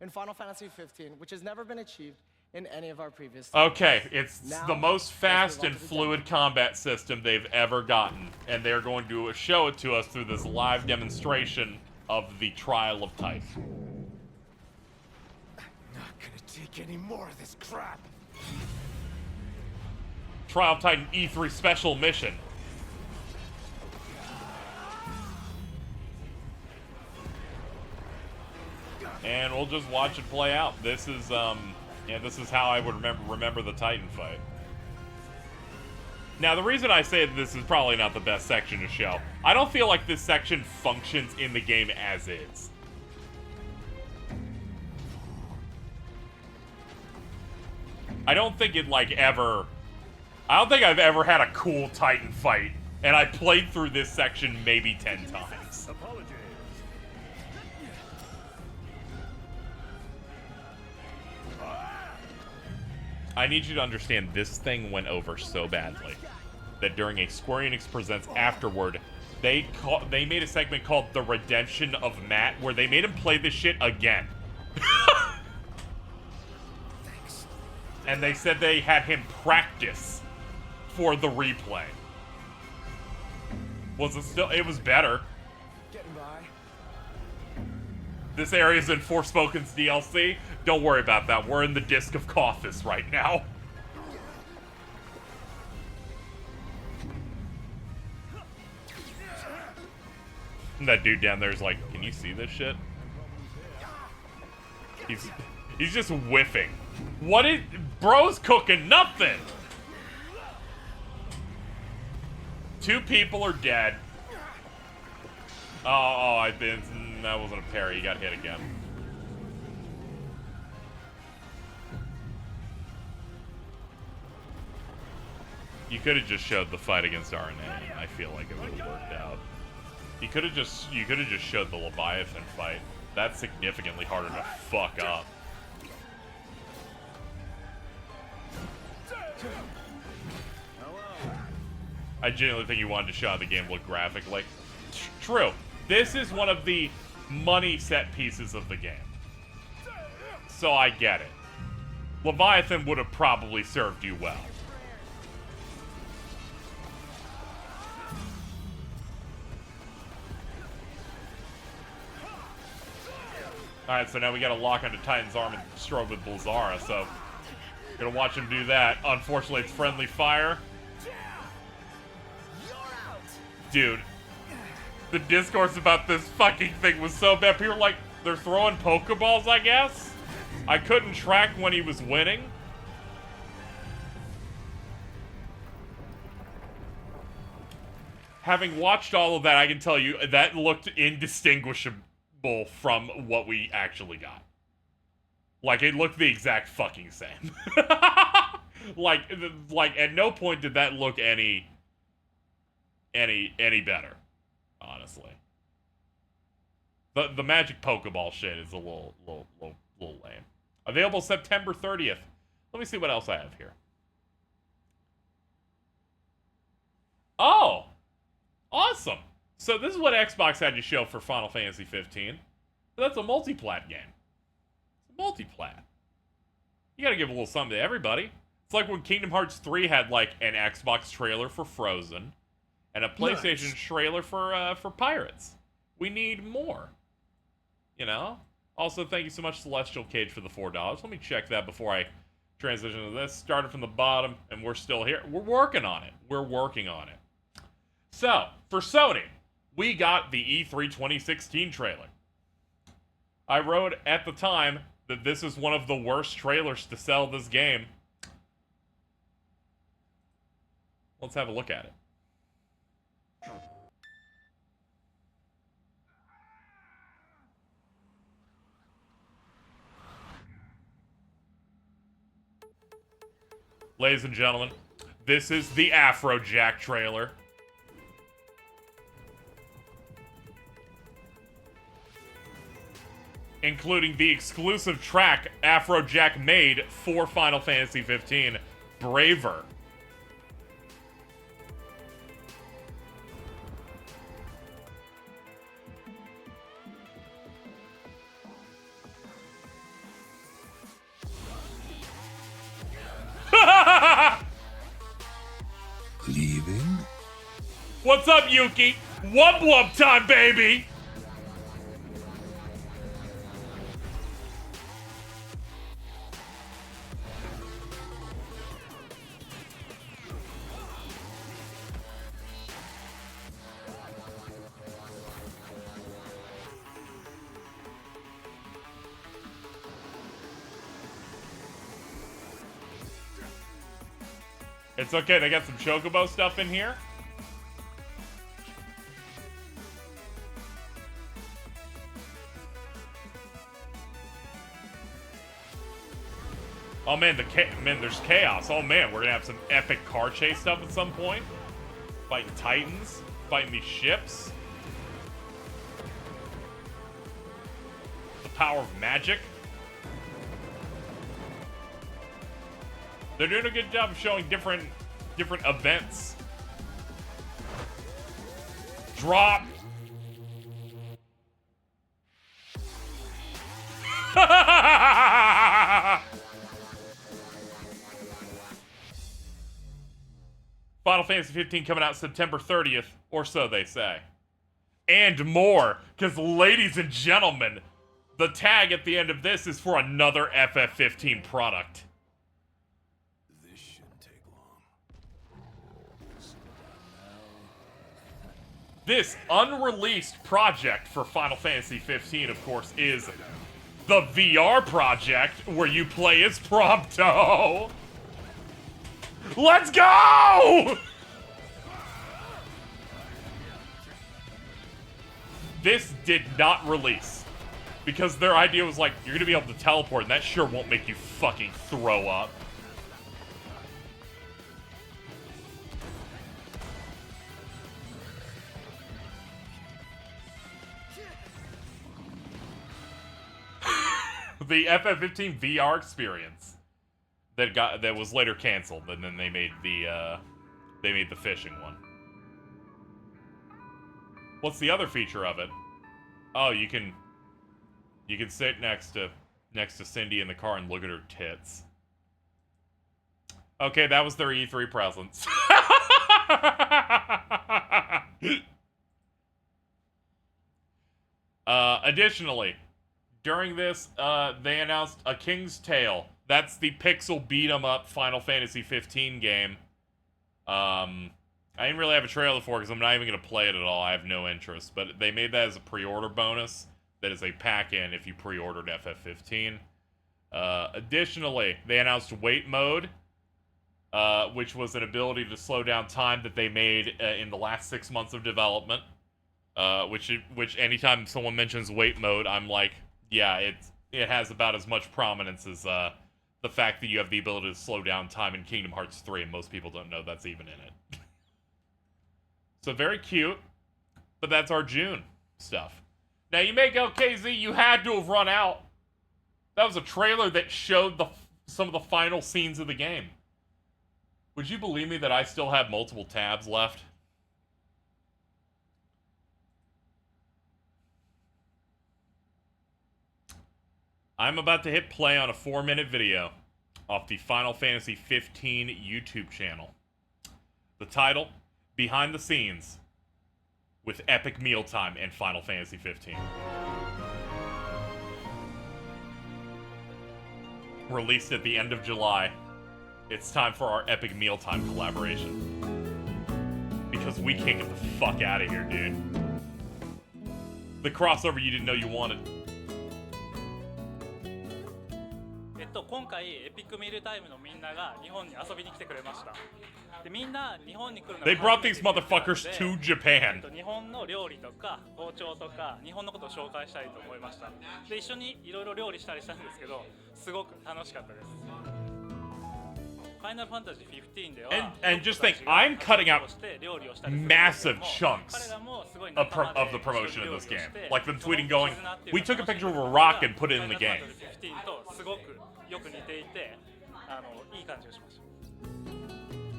in Final Fantasy 15, which has never been achieved in any of our previous titles. Okay, it's Now, the most fast let's move on and to the fluid combat system they've ever gotten, and they're going to show it to us through this live demonstration of the Trial of Titan. Not gonna take any more of this crap. Trial of Titan E3 special mission. And we'll just watch it play out. This is this is how I would remember the Titan fight. Now, the reason I say this is probably not the best section to show, I don't feel like this section functions in the game as is. I don't think it I don't think I've ever had a cool Titan fight, and I played through this section maybe 10 times. Apologies. I need you to understand, this thing went over so badly that during a Square Enix Presents afterward, they made a segment called The Redemption of Matt, where they made him play this shit again. And they said they had him practice for the replay. Was it still? It was better. Getting by. This area's in Forspoken's DLC. Don't worry about that. We're in the Disc of Coffis right now. And that dude down there is like, can you see this shit? He's just whiffing. What is... Bro's cooking nothing! 2 people are dead. Oh, that wasn't a parry. He got hit again. You could have just showed the fight against RNA, and I feel like it would have worked out. You could have just showed the Leviathan fight. That's significantly harder to fuck up. I genuinely think you wanted to show how the game looked graphic. Like, true. This is one of the money set pieces of the game. So I get it. Leviathan would have probably served you well. Alright, so now we gotta lock onto Titan's arm and strobe with Blizzara, so gonna watch him do that. Unfortunately, it's friendly fire. Dude, the discourse about this fucking thing was so bad. People were like, they're throwing Pokeballs, I guess? I couldn't track when he was winning. Having watched all of that, I can tell you that looked indistinguishable from what we actually got. Like, it looked the exact fucking same. like at no point did that look any better, honestly. The magic Pokeball shit is a little lame. Available September 30th. Let me see what else I have here. Oh! Awesome! So this is what Xbox had to show for Final Fantasy 15. That's a multi-plat game. It's a multi-plat. You gotta give a little something to everybody. It's like when Kingdom Hearts 3 had, like, an Xbox trailer for Frozen and a PlayStation trailer for Pirates. We need more. You know? Also, thank you so much, Celestial Cage, for the $4. Let me check that before I transition to this. Started from the bottom, and we're still here. We're working on it. We're working on it. So, for Sony, we got the E3 2016 trailer. I wrote at the time that this is one of the worst trailers to sell this game. Let's have a look at it. Ladies and gentlemen, this is the Afrojack trailer. Including the exclusive track Afrojack made for Final Fantasy 15, Braver. What's up, Yuki? Wub wub time, baby! It's okay, they got some Chocobo stuff in here. Oh man, there's chaos. Oh man, we're gonna have some epic car chase stuff at some point. Fighting Titans, fighting these ships. The power of magic. They're doing a good job of showing different events. Drop. Final Fantasy 15 coming out September 30th, or so they say. And more, because ladies and gentlemen, the tag at the end of this is for another FF15 product. This shouldn't take long. This unreleased project for Final Fantasy 15, of course, is the VR project where you play as Prompto. Let's go! This did not release because their idea was like, you're gonna be able to teleport and that sure won't make you fucking throw up. The FF15 VR experience that was later canceled, and then they made the fishing one. What's the other feature of it? Oh, you can sit next to Cindy in the car and look at her tits. Okay, that was their E3 presence. Additionally, during this, they announced a King's Tale. That's the pixel beat-em-up Final Fantasy 15 game. I didn't really have a trailer for it because I'm not even going to play it at all. I have no interest. But they made that as a pre-order bonus. That is a pack-in if you pre-ordered FF15. Additionally, they announced Wait Mode, which was an ability to slow down time that they made in the last 6 months of development. Which anytime someone mentions Wait Mode, I'm like, yeah, it has about as much prominence as the fact that you have the ability to slow down time in Kingdom Hearts 3, and most people don't know that's even in it. So very cute, but that's our June stuff. Now you may go, KZ, you had to have run out. That was a trailer that showed some of the final scenes of the game. Would you believe me that I still have multiple tabs left? I'm about to hit play on a 4-minute video off the Final Fantasy 15 YouTube channel. The title, Behind the Scenes with Epic Mealtime and Final Fantasy 15. Released at the end of July. It's time for our Epic Mealtime collaboration. Because we can't get the fuck out of here, dude. The crossover you didn't know you wanted. 今回エピックミールタイムのみんなが日本に遊びに来てくれました。でみんな日本に来るのが They brought these motherfuckers to Japan. 日本の料理とか包丁とか日本のことを紹介したいと思いました。で一緒にいろいろ料理したりしたんですけど、すごく楽しかったです。Final Fantasy 15では And just think, I'm cutting out massive chunks of the promotion of this game. Like them tweeting going, we took a picture of a rock and put it in the game. すごくよく似ていて、いい感じがしました。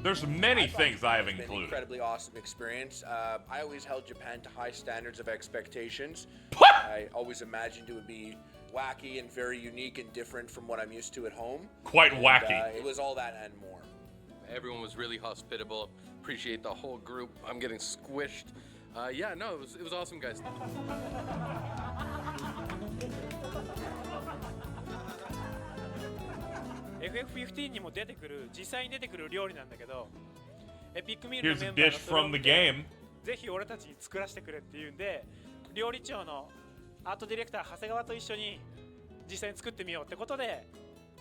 There's many things I have It's been an included. incredibly awesome experience. I always held Japan to high standards of expectations. I always imagined it would be wacky and very unique and different from what I'm used to at home. Quite And, wacky. It was all that and more. Everyone was really hospitable. Appreciate the whole group. I'm getting squished. Yeah, no, it was awesome, guys. FF15 にも出てくる、実際に出てくる料理なんだけど、エピックミール Here's の a メンバー dish がそれを from 見 the て game. ぜひ俺たちに作らせてくれって言うんで、料理長のアートディレクター長谷川と一緒に実際に作ってみようってことで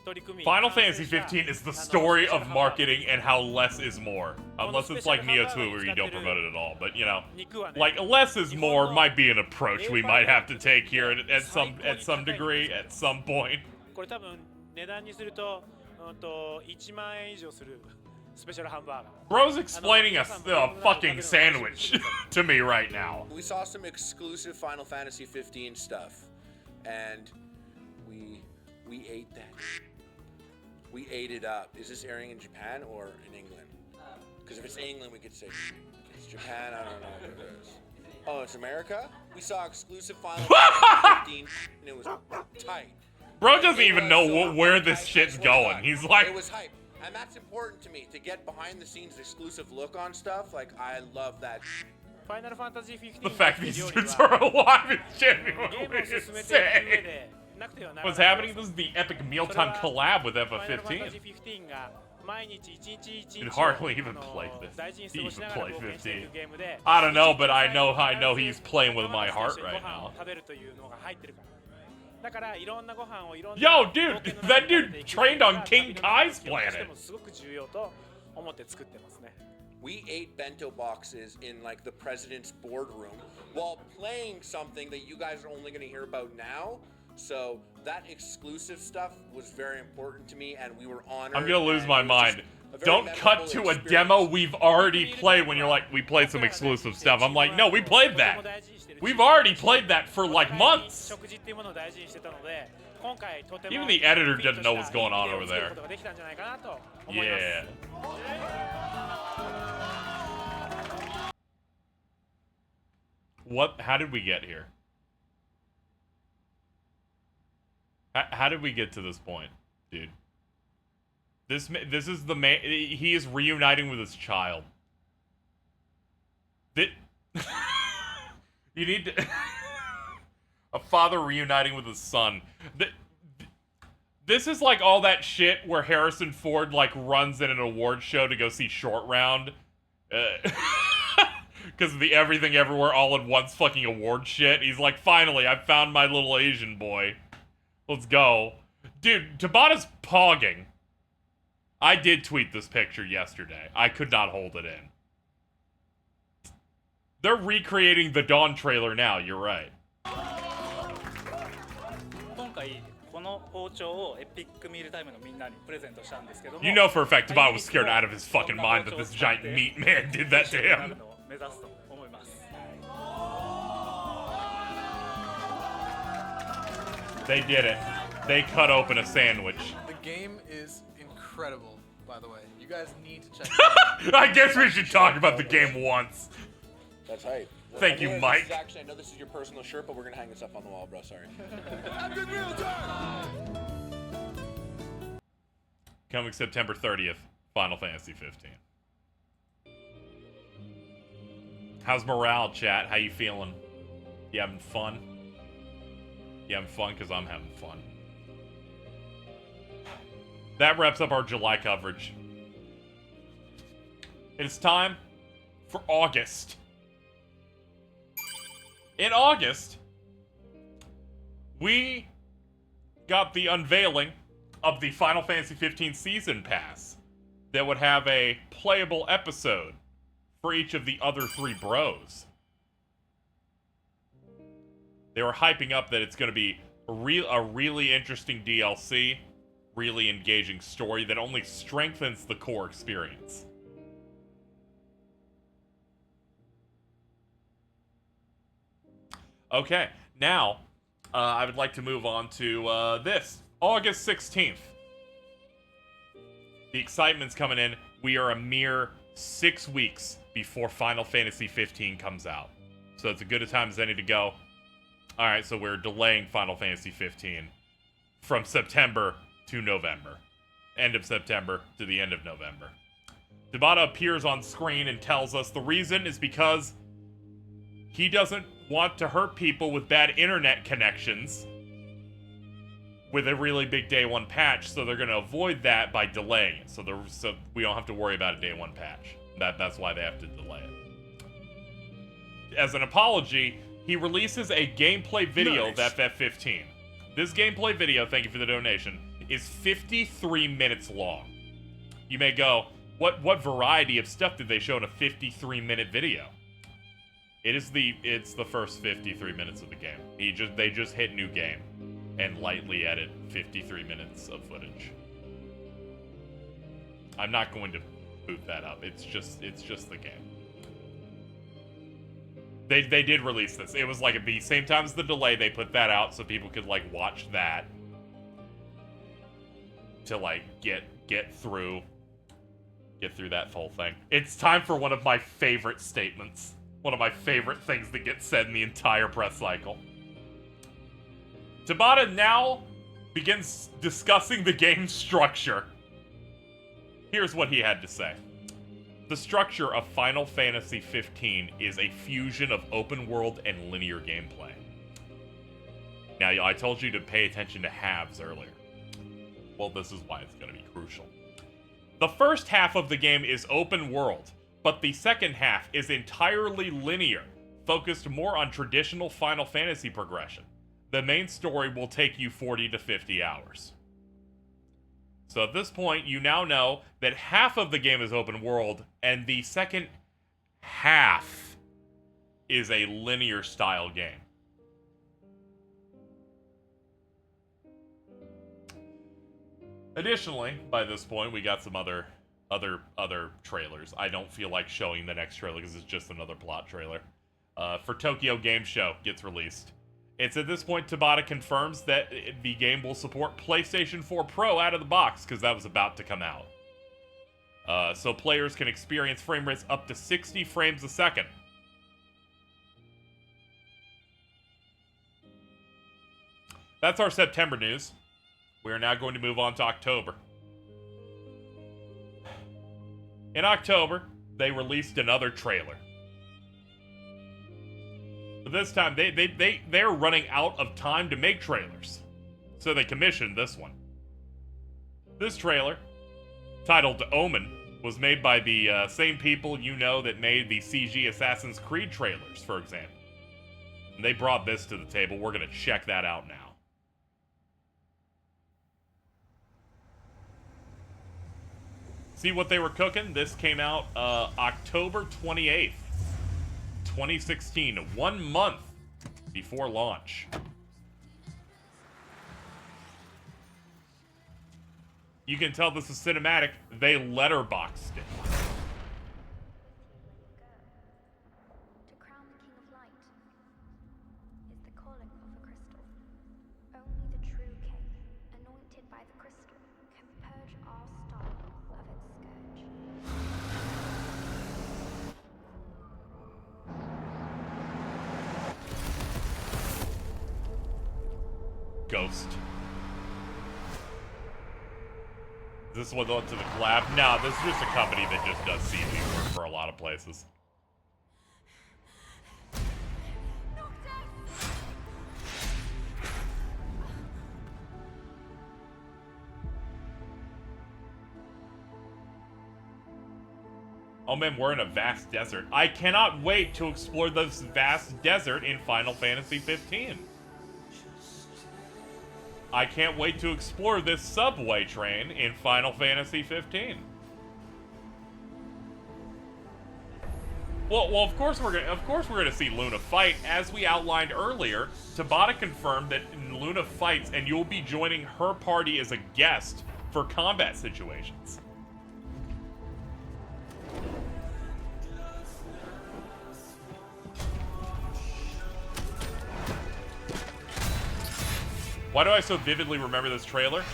取り組み。 Final Fantasy 15 is the story of marketing and how less is more. Unless it's like Neo 2 where you don't promote it at all. But, you know, like less is more might be an approach we might have to take here at some degree, at some point. これ多分値段にすると1万円以上するスペシャルハンバーガー。 Bro's explaining a fucking sandwich to me right now. We saw some exclusive Final Fantasy 15 stuff, and we ate that. We ate it up. Is this airing in Japan or in England? Because if it's England, we could say it's Japan. I don't know what it is. Oh, it's America? We saw exclusive Final Fantasy 15, and it was tight. Bro doesn't even know where this shit's going. He's like, It was hype. And that's important to me, to get behind the scenes exclusive look on stuff. Like, I love that. Final Fantasy 15 the fact these dudes are alive is genuinely insane. What's happening? This is the epic mealtime collab with FF15. He'd hardly even play this. He even played 15. I don't know, but I know he's playing with my heart right now. Yo, dude, that dude trained on King Kai's planet. We ate bento boxes in like the president's boardroom while playing something that you guys are only going to hear about now. So that exclusive stuff was very important to me, and we were honored. I'm gonna lose my mind. Don't cut to a demo we've already played when you're like, we played some exclusive stuff. I'm like, no, we played that. We've already played that for like months. Even the editor doesn't know what's going on over there. Yeah. What? How did we get here? How did we get to this point, dude? This is the man. He is reuniting with his child. You need to a father reuniting with his son. This is like all that shit where Harrison Ford like runs in an award show to go see Short Round, because of the Everything Everywhere All at Once fucking award shit. He's like, finally, I found my little Asian boy. Let's go. Dude, Tabata's pogging. I did tweet this picture yesterday. I could not hold it in. They're recreating the Dawn trailer now, you're right. You know for a fact Tabata was scared out of his fucking mind that this giant meat man did that to him. They did it. They cut open a sandwich. The game is incredible, by the way. You guys need to check it out. I guess we should talk about the game once. That's hype. Thank you, Mike. Actually, I know this is your personal shirt, but we're gonna hang this up on the wall, bro. Sorry. Coming September 30th, Final Fantasy 15. How's morale, chat? How you feeling? You having fun? You having fun? Because I'm having fun. That wraps up our July coverage. It's time for August. In August, we got the unveiling of the Final Fantasy 15 Season Pass that would have a playable episode for each of the other three bros. They were hyping up that it's going to be a really interesting DLC, really engaging story that only strengthens the core experience. Okay, now I would like to move on to this. August 16th. The excitement's coming in. We are a mere 6 weeks before Final Fantasy 15 comes out. So it's as good a time as any to go. Alright, so we're delaying Final Fantasy 15 from September to November. End of September to the end of November. Tabata appears on screen and tells us the reason is because he doesn't want to hurt people with bad internet connections with a really big day one patch, so they're going to avoid that by delaying it. So we don't have to worry about a day one patch. That's why they have to delay it. As an apology, he releases a gameplay video of FF15. This gameplay video, thank you for the donation, is 53 minutes long. You may go, what variety of stuff did they show in a 53-minute video? It's the first 53 minutes of the game. They just hit new game and lightly edit 53 minutes of footage. I'm not going to boot that up. It's just the game. They did release this. It was like at the same time as the delay, they put that out so people could like watch that to like get through that whole thing. It's time for one of my favorite statements. One of my favorite things that gets said in the entire press cycle. Tabata now begins discussing the game's structure. Here's what he had to say. The structure of Final Fantasy XV is a fusion of open world and linear gameplay. Now, I told you to pay attention to halves earlier. Well, this is why it's going to be crucial. The first half of the game is open world, but the second half is entirely linear, focused more on traditional Final Fantasy progression. The main story will take you 40 to 50 hours. So at this point, you now know that half of the game is open world, and the second half is a linear style game. Additionally, by this point, we got some other trailers. I don't feel like showing the next trailer because it's just another plot trailer. For Tokyo Game Show gets released. It's at this point Tabata confirms that the game will support PlayStation 4 Pro out of the box, because that was about to come out. So players can experience frame rates up to 60 frames a second. That's our September news. We are now going to move on to October. In October, they released another trailer. But this time, they're running out of time to make trailers. So they commissioned this one. This trailer, titled Omen, was made by the same people you know that made the CG Assassin's Creed trailers, for example. And they brought this to the table. We're going to check that out now. See what they were cooking? This came out October 28th. 2016, 1 month before launch. You can tell this is cinematic. They letterboxed it. Ghost. Is this one to the collab? No, this is just a company that just does CG work for a lot of places. Oh man, we're in a vast desert. I cannot wait to explore this vast desert in Final Fantasy XV. I can't wait to explore this subway train in Final Fantasy XV. Well, of course we're gonna see Luna fight. As we outlined earlier, Tabata confirmed that Luna fights, and you'll be joining her party as a guest for combat situations. Why do I so vividly remember this trailer?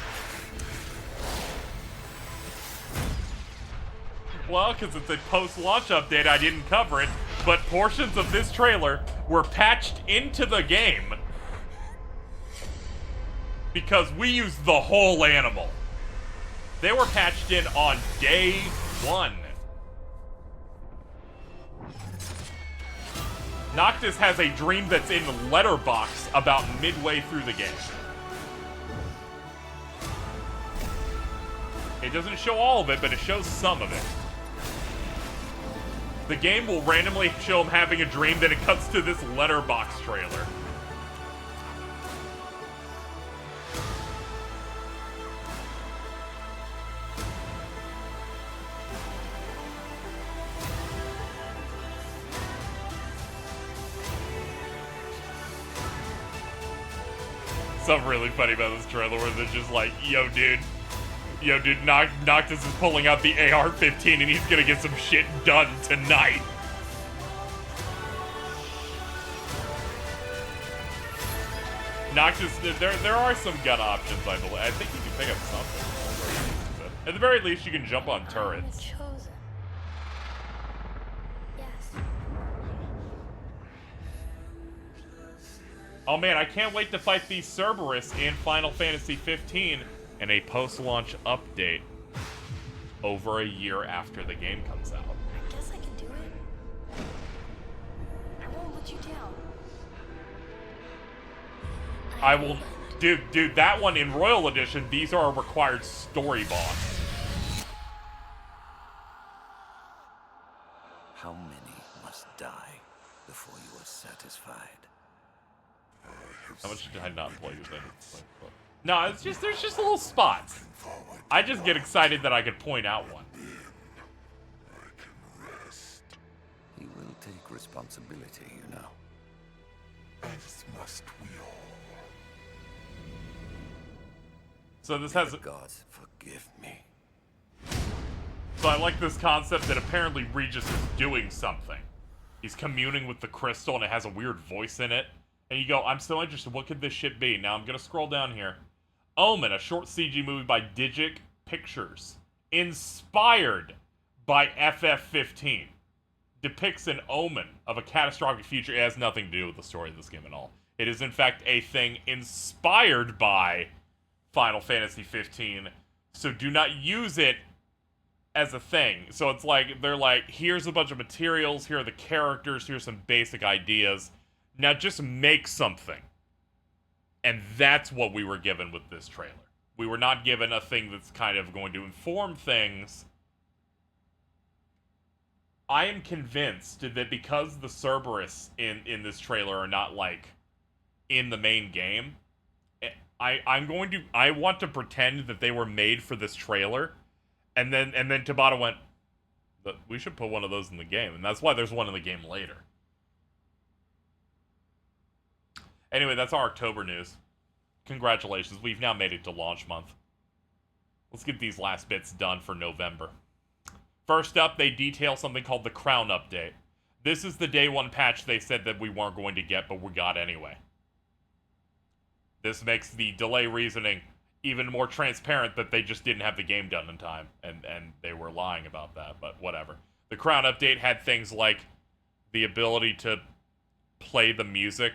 Well, because it's a post-launch update, I didn't cover it, but portions of this trailer were patched into the game because we used the whole animal. They were patched in on day one Noctis has a dream that's in the letterbox about midway through the game. It doesn't show all of it, but it shows some of it. The game will randomly show him having a dream, then it cuts to this letterbox trailer. Something really funny about this trailer where they're just like, yo dude, Noctis is pulling out the AR-15 and he's gonna get some shit done tonight. Noctis, there are some gun options, I believe. I think you can pick up something. At the very least, you can jump on turrets. Oh man, I can't wait to fight these Cerberus in Final Fantasy 15 in a post-launch update over a year after the game comes out. I guess I can do it. I won't let you down. I will... Dude, that one in Royal Edition, these are a required story boss. How many must die before you are satisfied? How much did I not play this thing? No, it's just, there's just little spots. I just get excited that I could point out one. He will take responsibility, you know. As must we all. So this has... Gods, forgive me. So I like this concept that apparently Regis is doing something. He's communing with the crystal and it has a weird voice in it. And you go, I'm still interested. What could this shit be? Now I'm going to scroll down here. Omen, a short CG movie by Digic Pictures. Inspired by FF15. Depicts an omen of a catastrophic future. It has nothing to do with the story of this game at all. It is, in fact, a thing inspired by Final Fantasy 15. So do not use it as a thing. So it's like, they're like, here's a bunch of materials. Here are the characters. Here's some basic ideas. Now just make something. And that's what we were given with this trailer. We were not given a thing that's kind of going to inform things. I am convinced that because the Cerberus in this trailer are not, like, in the main game, I want to pretend that they were made for this trailer, and then Tabata went, we should put one of those in the game, and that's why there's one in the game later. Anyway, that's our October news. Congratulations, we've now made it to launch month. Let's get these last bits done for November. First up, they detail something called the Crown Update. This is the day one patch they said that we weren't going to get, but we got anyway. This makes the delay reasoning even more transparent that they just didn't have the game done in time, and they were lying about that, but whatever. The Crown Update had things like the ability to play the music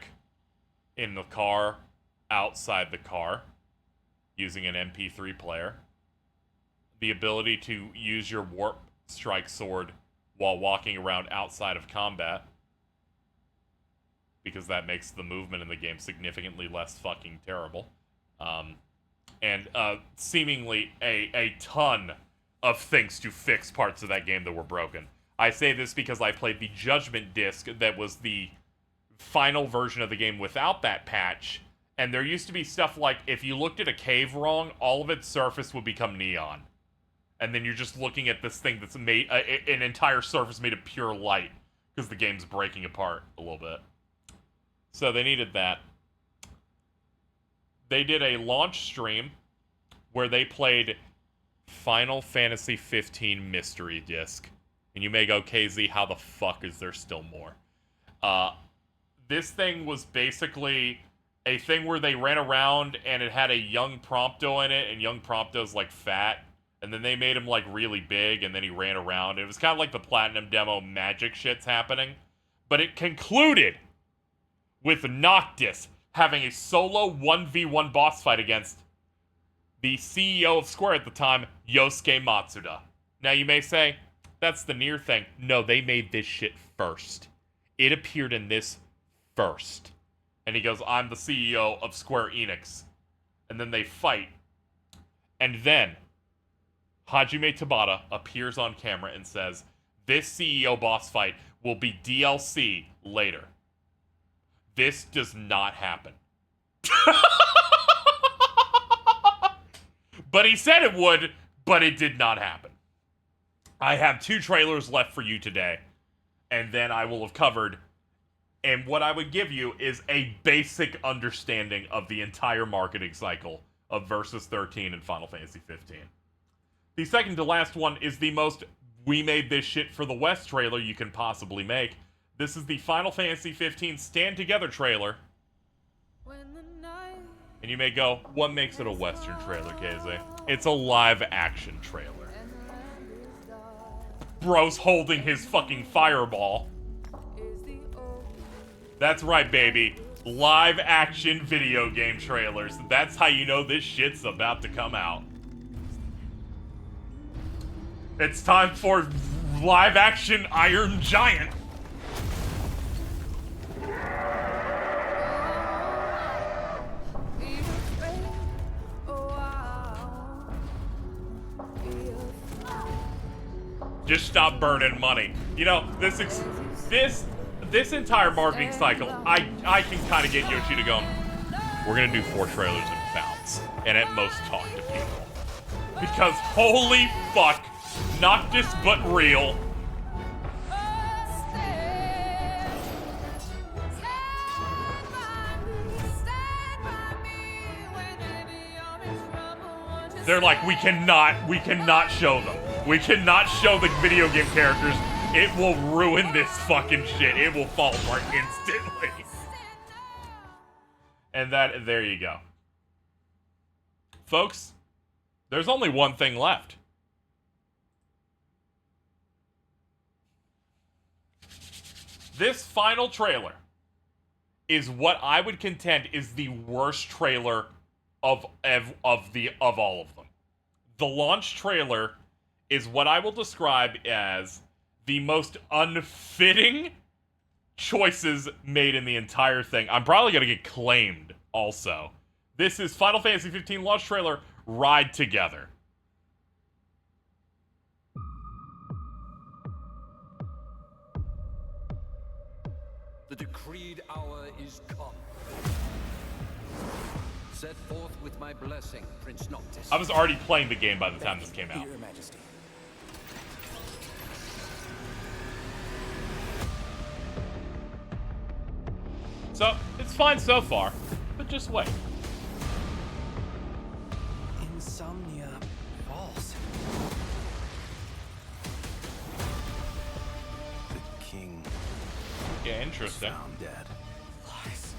in the car, outside the car, using an MP3 player. The ability to use your Warp Strike Sword while walking around outside of combat, because that makes the movement in the game significantly less fucking terrible. And seemingly a ton of things to fix parts of that game that were broken. I say this because I played the Judgment Disc that was the final version of the game without that patch, and there used to be stuff like, if you looked at a cave wrong, all of its surface would become neon. And then you're just looking at this thing that's made, an entire surface made of pure light, because the game's breaking apart a little bit. So they needed that. They did a launch stream where they played Final Fantasy 15 Mystery Disc. And you may go, KZ, how the fuck is there still more? This thing was basically a thing where they ran around and it had a young Prompto in it, and young Prompto's like fat. And then they made him like really big, and then he ran around. It was kind of like the Platinum demo magic shit's happening. But it concluded with Noctis having a solo 1v1 boss fight against the CEO of Square at the time, Yosuke Matsuda. Now you may say, that's the Nier thing. No, they made this shit first. it appeared in this first. And he goes, I'm the CEO of Square Enix. And then they fight. And then Hajime Tabata appears on camera and says, this CEO boss fight will be DLC later. This does not happen. But he said it would, but it did not happen. I have 2 trailers left for you today, and then I will have covered, and what I would give you is a basic understanding of the entire marketing cycle of Versus 13 and Final Fantasy 15. The second to last one is the most we made this shit for the West trailer you can possibly make. This is the Final Fantasy 15 Stand Together trailer. And you may go, what makes it a Western trailer, KZ? It's a live action trailer. Bro's holding his fucking fireball. That's right, baby. Live action video game trailers. That's how you know this shit's about to come out. It's time for live action Iron Giant. Just stop burning money. You know, this entire marketing cycle, I can kind of get Yoshida going, we're gonna do 4 trailers and bounce, and at most talk to people. Because holy fuck, Noctis but real. They're like, we cannot show them. We cannot show the video game characters. It will ruin this fucking shit. It will fall apart instantly. And there you go. Folks, there's only one thing left. This final trailer is what I would contend is the worst trailer of all of them. The launch trailer is what I will describe as the most unfitting choices made in the entire thing. I'm probably going to get claimed also. This is Final Fantasy 15 launch trailer, Ride Together. The decreed hour is come. Set forth with my blessing, Prince Noctis. I was already playing the game by the time this came out. Your Majesty. So, it's fine so far, but just wait. Insomnia falls. The king. Yeah, interesting. Found dead. Lies.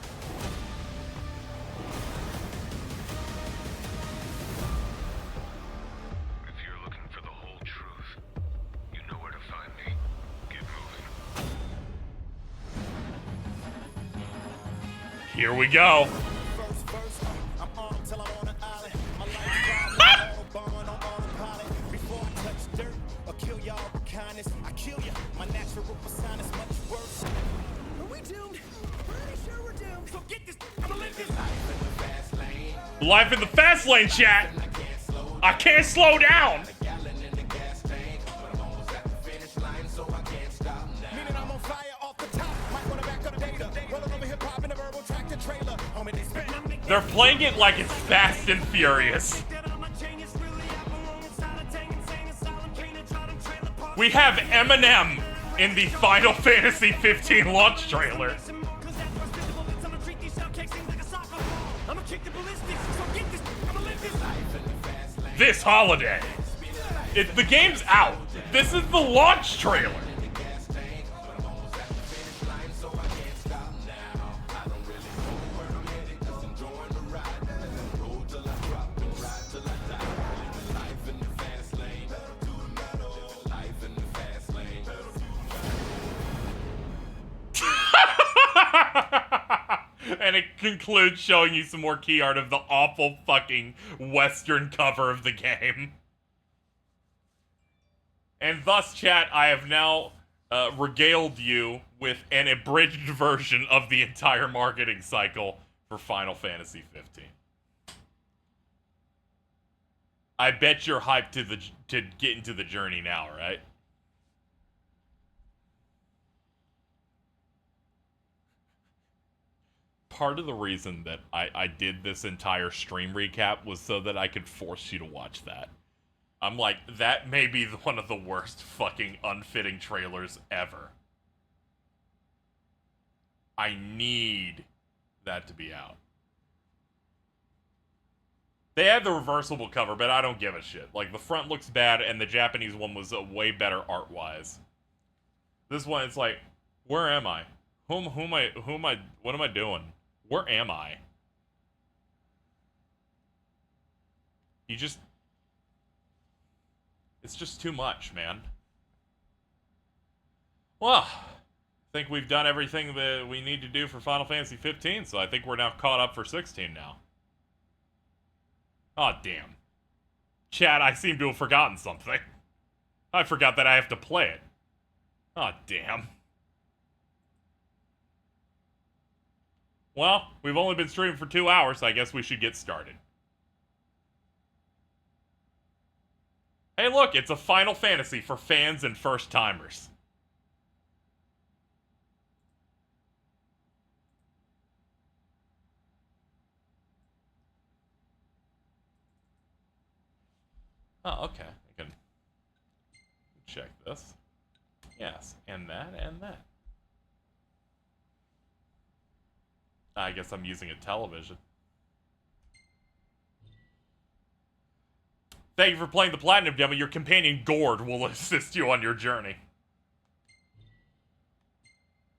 If you're looking for the whole truth, you know where to find me. Get moving. Here we go. Life in the fast lane, chat. I can't slow down. They're playing it like it's Fast and Furious. We have Eminem in the Final Fantasy 15 launch trailer. This holiday. The game's out. This is the launch trailer. And it concludes showing you some more key art of the awful fucking Western cover of the game. And thus, chat, I have now regaled you with an abridged version of the entire marketing cycle for Final Fantasy 15. I bet you're hyped to get into the journey now, right? Part of the reason that I did this entire stream recap was so that I could force you to watch that. I'm like, that may be one of the worst fucking unfitting trailers ever. I need that to be out. They had the reversible cover, but I don't give a shit. Like, the front looks bad, and the Japanese one was way better art-wise. This one, it's like, where am I? What am I doing? Where am I? It's just too much, man. Well, I think we've done everything that we need to do for Final Fantasy 15, so I think we're now caught up for 16 now. Oh, damn. Chat, I seem to have forgotten something. I forgot that I have to play it. Oh, damn. Well, we've only been streaming for 2 hours, so I guess we should get started. Hey, look, it's a Final Fantasy for fans and first-timers. Oh, okay. I can check this. Yes, and that, and that. I guess I'm using a television. Thank you for playing the Platinum demo. Your companion Gord will assist you on your journey.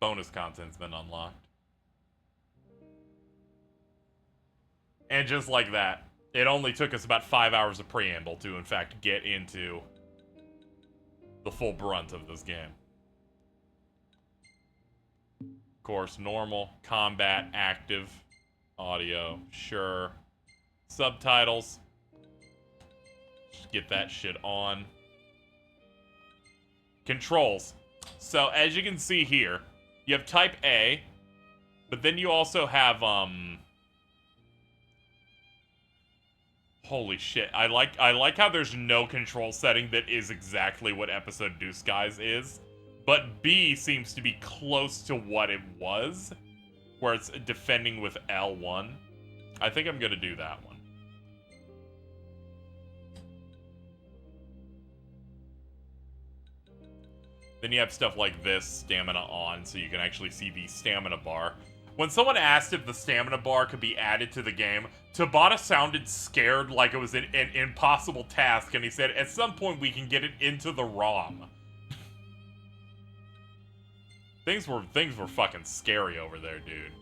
Bonus content's been unlocked. And just like that, it only took us about 5 hours of preamble to, in fact, get into the full brunt of this game. Of course, normal, combat, active, audio, sure. Subtitles. Just get that shit on. Controls. So, as you can see here, you have type A, but then you also have, holy shit. I like how there's no control setting that is exactly what Episode Deuce Guys is. But B seems to be close to what it was, where it's defending with L1. I think I'm gonna do that one. Then you have stuff like this, stamina on, so you can actually see the stamina bar. When someone asked if the stamina bar could be added to the game, Tabata sounded scared like it was an impossible task, and he said, at some point we can get it into the ROM. Things were fucking scary over there, dude.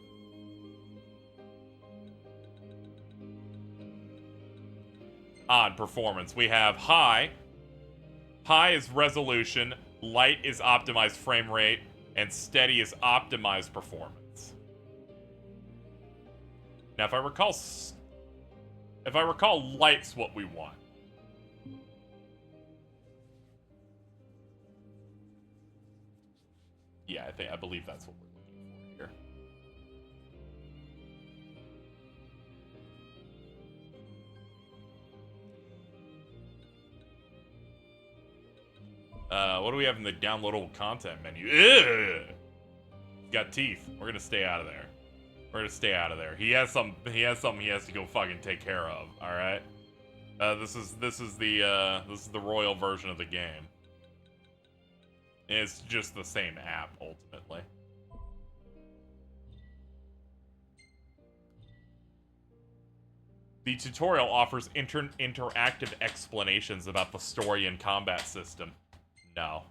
On performance, we have high. High is resolution, light is optimized frame rate, and steady is optimized performance. Now, if I recall, light's what we want. Yeah, I believe that's what we're looking for here. What do we have in the downloadable content menu? Ugh! Got teeth. We're gonna stay out of there. We're gonna stay out of there. He has something he has to go fucking take care of. All right. This is the royal version of the game. It's just the same app, ultimately. The tutorial offers interactive explanations about the story and combat system. No.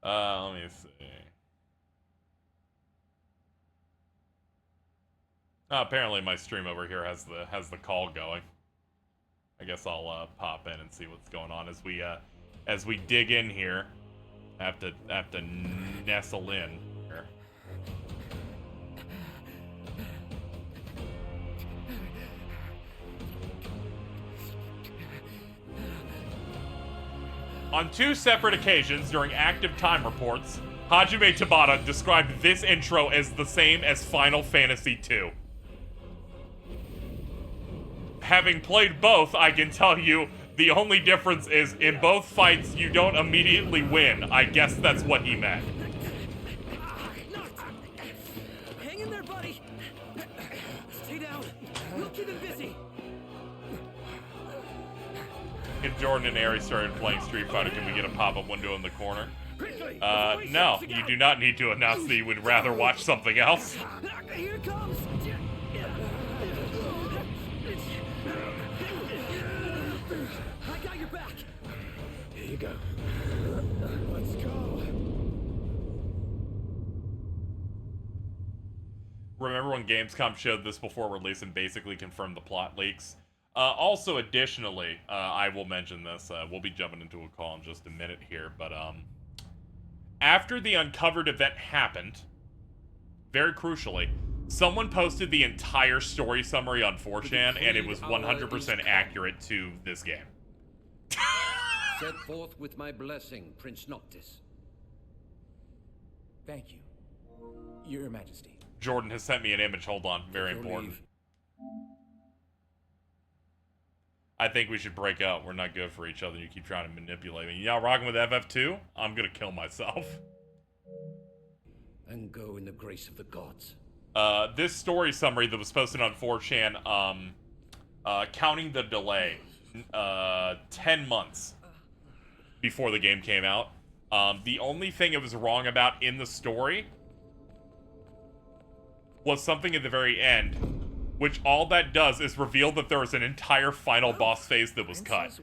Let me see. Apparently my stream over here has the call going. I guess I'll pop in and see what's going on as we dig in here. I have to nestle in here. On 2 separate occasions during active time reports, Hajime Tabata described this intro as the same as Final Fantasy II. Having played both, I can tell you the only difference is in both fights you don't immediately win. I guess that's what he meant. Hang in there, buddy. Stay down. We'll keep him busy. If Jordan and Aries started playing Street Fighter, can we get a pop-up window in the corner? No, you do not need to announce that you would rather watch something else. Here it comes. I got your back. Here you go. Let's go. Remember when Gamescom showed this before release and basically confirmed the plot leaks? Also, additionally, I will mention this. We'll be jumping into a call in just a minute here, but after the Uncovered event happened, very crucially, someone posted the entire story summary on 4chan, and it was 100% accurate to this game. Set forth with my blessing, Prince Noctis. Thank you, Your Majesty. Jordan has sent me an image. Hold on. Very important. I think we should break up. We're not good for each other. You keep trying to manipulate me. Y'all rocking with FF2? I'm gonna kill myself. And go in the grace of the gods. This story summary that was posted on 4chan, counting the delay, 10 months before the game came out. The only thing it was wrong about in the story was something at the very end, which all that does is reveal that there was an entire final boss phase that was cut.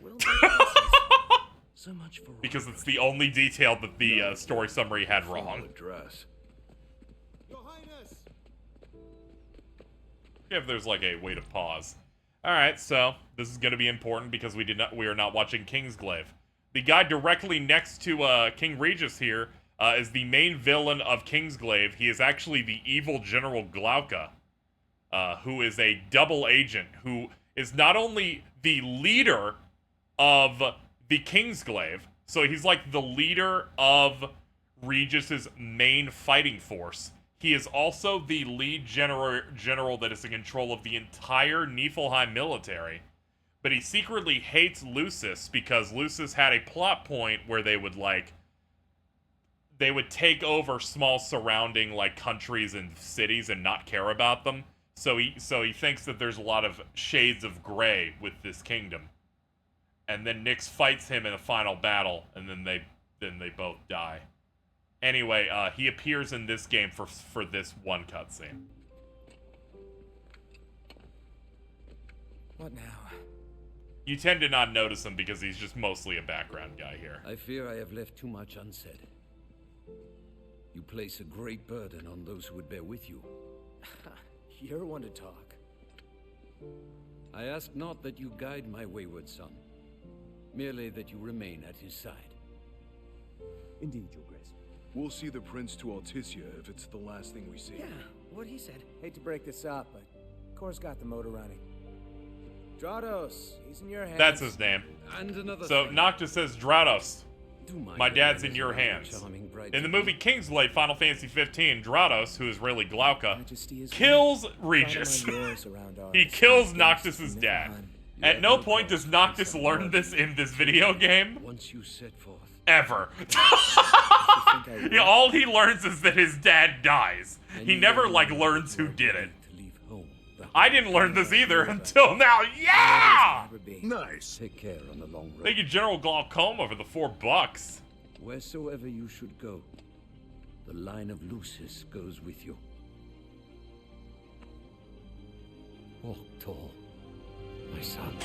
Because it's the only detail that the story summary had wrong. If there's like a way to pause. Alright, so this is gonna be important because we are not watching Kingsglaive. The guy directly next to King Regis here is the main villain of Kingsglaive. He is actually the evil General Glauca, who is a double agent, who is not only the leader of the Kingsglaive, so he's like the leader of Regis's main fighting force. He is also the lead general that is in control of the entire Niflheim military. But he secretly hates Lucis because Lucis had a plot point where they would take over small surrounding like countries and cities and not care about them. So he thinks that there's a lot of shades of gray with this kingdom. And then Nyx fights him in a final battle, and then they both die. Anyway, he appears in this game for this one cutscene. What now? You tend to not notice him because he's just mostly a background guy here. I fear I have left too much unsaid. You place a great burden on those who would bear with you. You're one to talk. I ask not that you guide my wayward son, merely that you remain at his side. Indeed, Your Grace. We'll see the prince to Alticia if it's the last thing we see. Yeah, what he said. Hate to break this up, but Kor's got the motor running. Draudos, he's in your hands. That's his name. And another so thing. Noctis says, Draudos, my dad's in your is hands. bright In the to movie Kingsglaive, Final Fantasy 15, Draudos, who is really Glauca, is kills right. Regis. Try to mind yours around ours. He kills Noctis's dad. At no point does Noctis learn this in this video game. Once you set forth. Ever. All he learns is that his dad dies. He never, like, learns who did it. I didn't learn this either until now. Yeah! Nice. Take care on the long road. Thank you, General Glaucoma, for the $4. Wheresoever you should go, the line of Lucis goes with you. Walk tall, my son.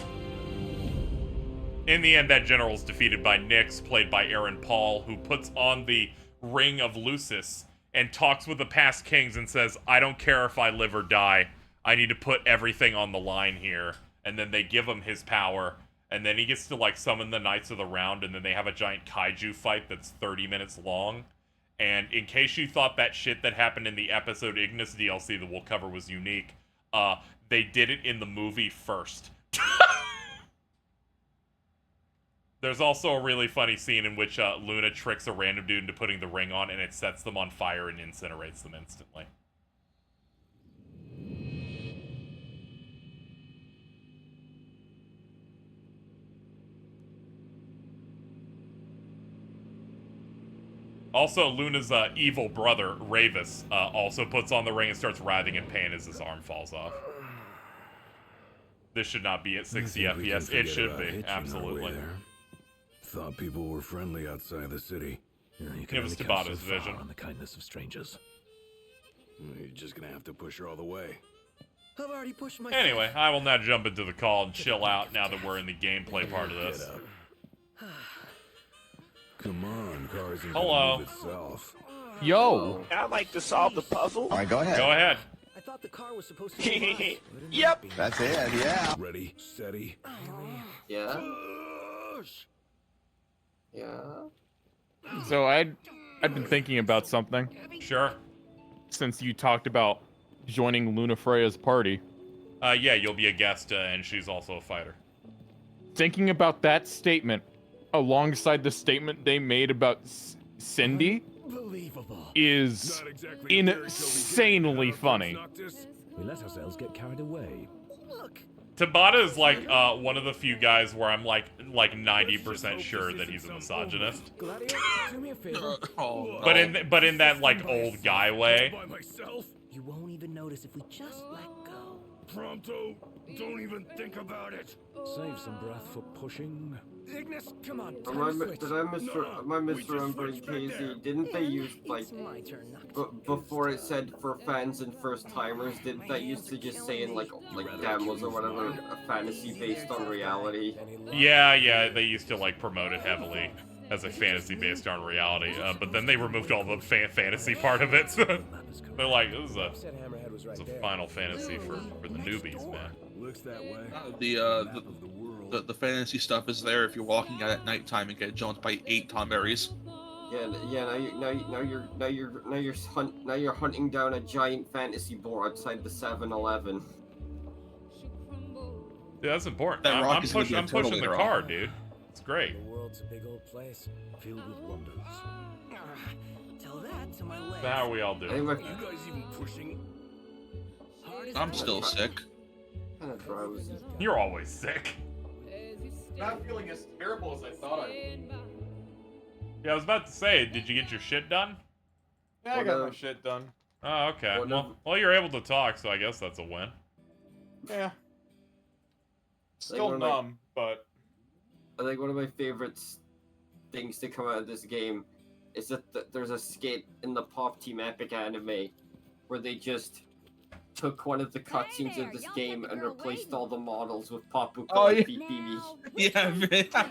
In the end, that general's defeated by Nyx, played by Aaron Paul, who puts on the Ring of Lucis and talks with the past kings and says, I don't care if I live or die. I need to put everything on the line here. And then they give him his power. And then he gets to, like, summon the Knights of the Round, and then they have a giant kaiju fight that's 30 minutes long. And in case you thought that shit that happened in the episode Ignis DLC that we'll cover was unique, they did it in the movie first. There's also a really funny scene in which Luna tricks a random dude into putting the ring on, and it sets them on fire and incinerates them instantly. Also, Luna's evil brother, Ravis, also puts on the ring and starts writhing in pain as his arm falls off. This should not be at 60 FPS. It should be, absolutely. Thought people were friendly outside the city. It was Tabata's vision. On the kindness of strangers. You're just gonna have to push her all the way. I've already pushed my. Anyway, I will now jump into the call and chill out now that we're in the gameplay part of this. Come on, cars and Hello. itself. Yo. I'd like to solve the puzzle. All right, go ahead. Go ahead. I thought the car was supposed to be Yep. That's it, yeah. Ready, steady. Yeah. Push. Yeah. So I've been thinking about something. Sure. Since you talked about joining Luna Freya's party. Yeah, you'll be a guest, and she's also a fighter. Thinking about that statement alongside the statement they made about Cindy is insanely funny. We let ourselves get carried away. Tabata is like one of the few guys where I'm like 90% sure that he's a misogynist. But in that like old guy way. You won't even notice if we just let go. Pronto, don't even think about it. Save some breath for pushing. Ignis, come on. Am I misremembering KZ? Didn't they use like before it said for fans and first timers? Didn't that used to just say in like demos or whatever a fantasy based on reality? Yeah, they used to like promote it heavily as a fantasy based on reality, but then they removed all the fantasy part of it. So they're like, this is a Final Fantasy for the newbies, man. Looks that way. The fantasy stuff is there if you're walking out at nighttime and get jumped by 8 Tomberries. Now you're hunting down a giant fantasy boar outside the 7-Eleven. Yeah, that's important. That rock I'm is gonna be a pushing the total car, rock. dude. It's great. The world's a big old place, filled with wonders. Tell that to my legs. So how are we all doing? You guys even pushing? I'm still sick. You're always sick. Not feeling as terrible as I thought I would. Yeah, I was about to say, did you get your shit done? Yeah, I got my shit done. Oh, okay. Well, you're able to talk, so I guess that's a win. Yeah. Still numb, but I think one of my favorite things to come out of this game is that there's a skit in the Pop Team Epic anime where they just took one of the cutscenes of this game and replaced all the models with Papuka and Pipimi. Yeah,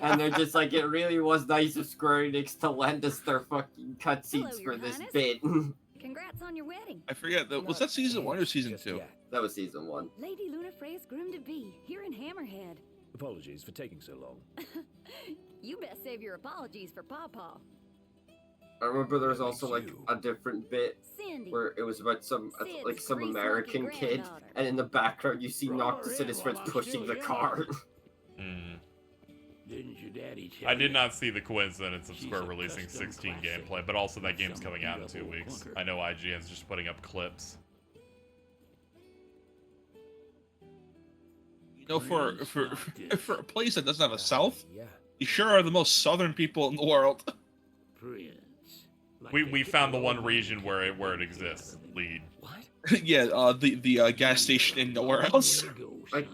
and they're just like, it really was nice of Square Enix to lend us their fucking cutscenes for this bit. Congrats on your wedding. I forget, was that season 1 or season 2? That was season 1. Lady Luna Freya's groom-to-be, here in Hammerhead. Apologies for taking so long. You best save your apologies for Pawpaw. I remember there was also like a different bit Cindy. where it was about some Sid's American grease-monkey kid, granddaughter. and in the background you see Noctis and his friends pushing the car. Didn't your daddy tell I did not see the coincidence of Square releasing 16 gameplay, but also that game's coming out in 2 weeks. I know IGN's just putting up clips. You know, for a place that doesn't have a south, you sure are the most southern people in the world. We found the one region where it exists. Lead. Yeah, the gas station in nowhere else. I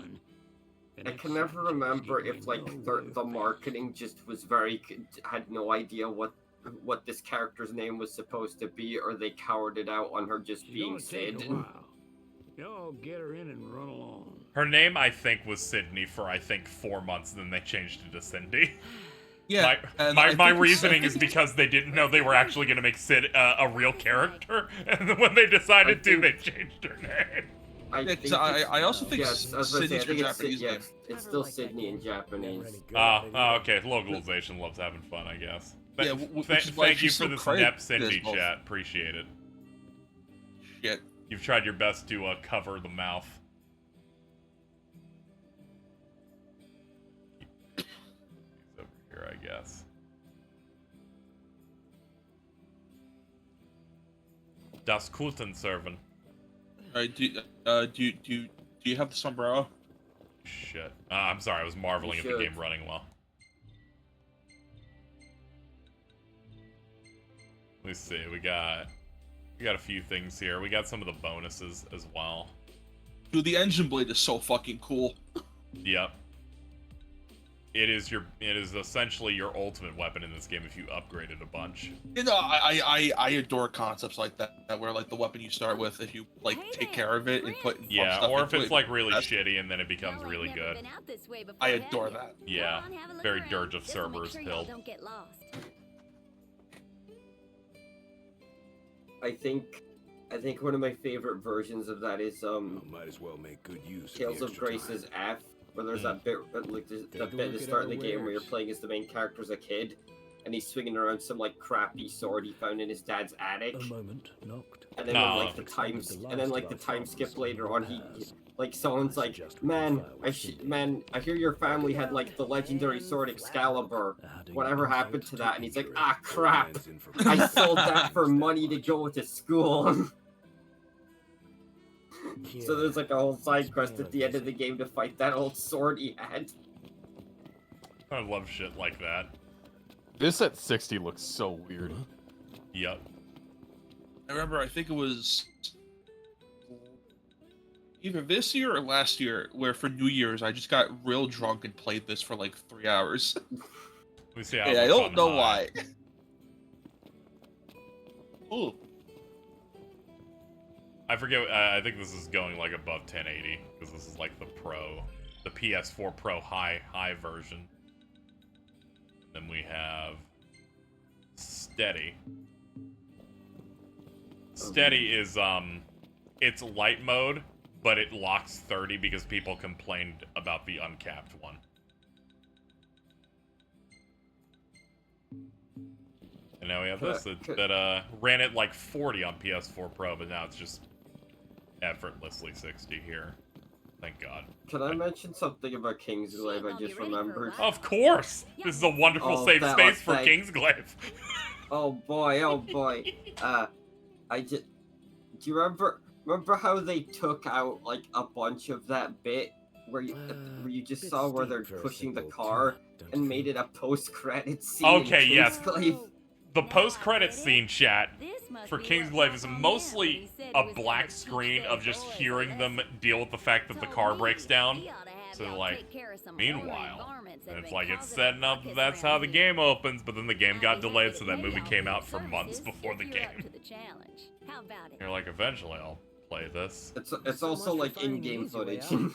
can never remember if like the marketing just was had no idea what this character's name was supposed to be, or they cowered it out on her just being Sid. Y'all get her in and run along. Her name, I think, was Sydney for, I think, 4 months, and then they changed it to Cindy. Yeah. My reasoning is because they didn't know they were actually going to make Sid a real character, and then when they decided to, they changed her name. I also think Sydney's for Japanese name. It's still Sydney in Japanese. Okay. Localization loves having fun, I guess. Yeah, thank you for this Nep Cindy chat. Appreciate it. Shit. You've tried your best to cover the mouth. He's over here, I I guess. Das Kultenserven. Alright, do you have the sombrero? Shit. I'm sorry, I was marveling at the game running well. Let's see, we got a few things here. We got some of the bonuses as well. Dude, the engine blade is so fucking cool. Yep. It is essentially your ultimate weapon in this game if you upgrade it a bunch. You know, I adore concepts like that where like the weapon you start with, if you like take care of it and put Yeah, stuff or into if it's it, like really shitty and then it becomes really good. I adore that. Yeah, very Dirge of Cerberus pill. I think one of my favorite versions of that is might as well make good use Tales of Grace's F, where there's that bit like that bit at the start of the game where you're playing as the main character as a kid, and he's swinging around some like crappy sword he found in his dad's attic. And then when, like the time skip later on, he like someone's like, man, I hear your family had like the legendary sword Excalibur. Whatever happened to that? And he's like, ah, crap! I sold that for money to go to school. So there's like a whole side quest at the end of the game to fight that old sword he had. I love shit like that. This at 60 looks so weird. Yep. I remember, I think it was either this year or last year, where for New Year's I just got real drunk and played this for like 3 hours. We see how I don't know why. Ooh. I forget. I think this is going like above 1080 because this is like the PS4 Pro high version. Then we have Steady. Steady is it's light mode, but it locks 30 because people complained about the uncapped one. And now we have this that ran at like 40 on PS4 Pro, but now it's just effortlessly 60 here. Thank God. Can I mention something about Kingsglaive I just remembered? Of course! This is a wonderful safe space for Kingsglaive. Oh boy, oh boy. Do you remember how they took out like a bunch of that bit where you just saw where they're pushing the car and made it a post-credit scene? Okay, yes. The post-credit scene, chat, for Kingsglaive is mostly a black screen of just hearing them deal with the fact that the car breaks down. So, like, meanwhile, and it's like, it's setting up that that's how the game opens, but then the game got delayed, so that movie came out for months before the game. You're like, eventually I'll play this. It's also, like, in-game footage. Oh,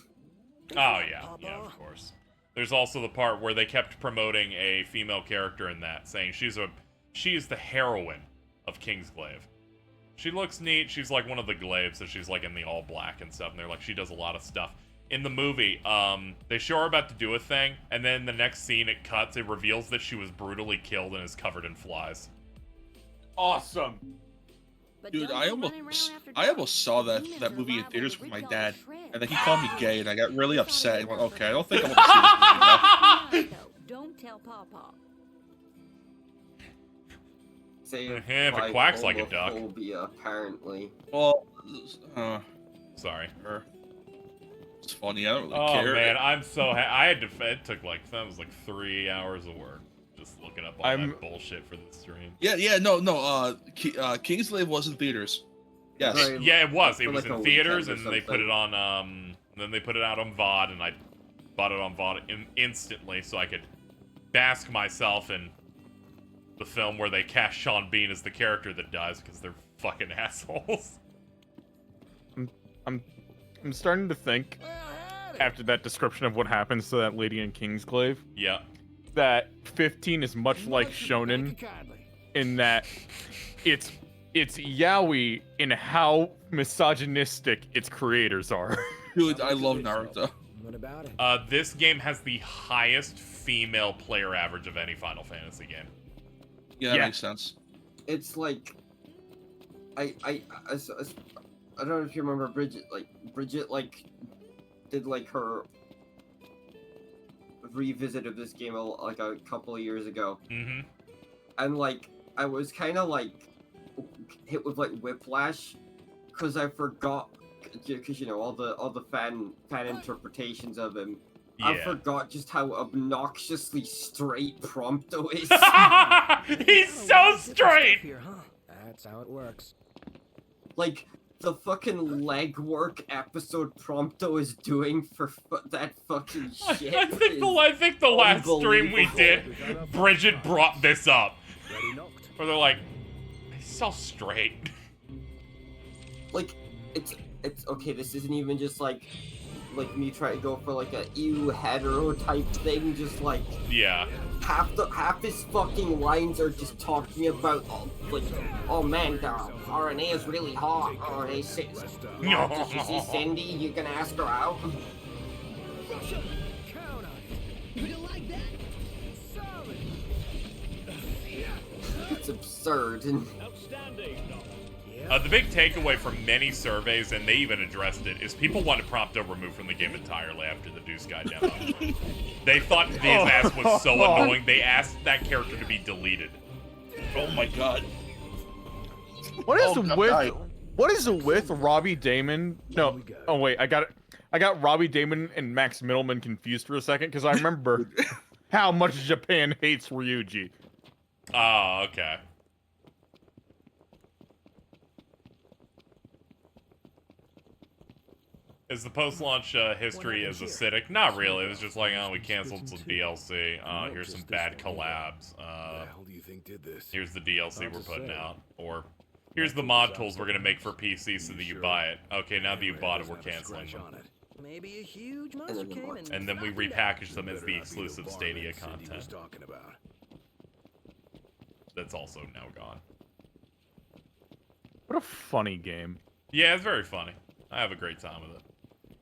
yeah, of course. There's also the part where they kept promoting a female character in that, saying she is the heroine of Kingsglaive. She looks neat. She's like one of the glaives, so she's like in the all black and stuff. And they're like, she does a lot of stuff. In the movie, they show her about to do a thing, and then the next scene it cuts, it reveals that she was brutally killed and is covered in flies. Awesome. Dude, I almost saw that movie in theaters with my dad, and then he called me gay, and I got really upset. And went, okay, I don't think I'm gonna see this movie now. Don't tell Pawpaw. If it quacks like a duck. Apparently. Well, sorry. It's funny. I don't really Oh care. man, I'm so I had to. It took like 3 hours of work just looking up all that bullshit for the stream. Yeah, no. Kingsglaive was in theaters. Yes. Yeah, it was. It was like in a theaters, weekend and or they put it on. Then they put it out on VOD, and I bought it on VOD instantly, so I could bask myself in the film where they cast Sean Bean as the character that dies because they're fucking assholes. I'm starting to think, after that description of what happens to that lady in Kingsglaive, yeah, that 15 is much like Shonen in that it's yaoi in how misogynistic its creators are. Dude, I love Naruto. What about it? This game has the highest female player average of any Final Fantasy game. Yeah, that makes sense. It's like, I don't know if you remember Bridget, like, did, like, her revisit of this game like a couple of years ago, Mm-hmm. and like I was kind of like hit with like whiplash because I forgot, because you know all the fan interpretations of him. I Yeah. forgot just how obnoxiously straight Prompto is. He's so straight. That's how it works. Like the fucking legwork episode Prompto is doing for that fucking shit. I think the last stream we did, Bridget brought this up. Where they're like, he's so straight. Like, it's okay. This isn't even just like me trying to go for like a ew hetero type thing. Just like Yeah. half his fucking lines are just talking about oh man, the RNA is really hot. RNA 6. Did you see Cindy? You gonna ask her out? It's absurd. The big takeaway from many surveys, and they even addressed it, is people wanted Prompto removed from the game entirely after the Deuce Guy demo. They thought his ass was so annoying, they asked that character to be deleted. Oh my god. What is with Robbie Damon? No. Oh wait, I got Robbie Damon and Max Middleman confused for a second because I remember how much Japan hates Ryuji. Oh, okay. Is the post-launch history as acidic? Not really. It was just like, oh, we canceled some DLC. Here's some bad collabs. Here's the DLC we're putting out. Or, here's the mod tools we're going to make for PC so that you buy it. Okay, now that you bought it, we're canceling them. Maybe a huge monster came And then we repackage them as the exclusive Stadia content. That's also now gone. What a funny game. Yeah, it's very funny. I have a great time with it.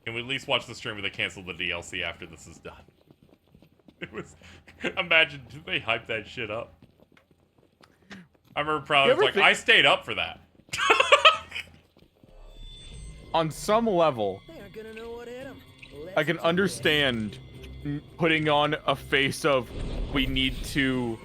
Can we at least watch the stream where they cancel the DLC after this is done? It was... Imagine, did they hype that shit up? I remember probably was like, I stayed up for that. On some level, I can understand putting on a face of, we need to,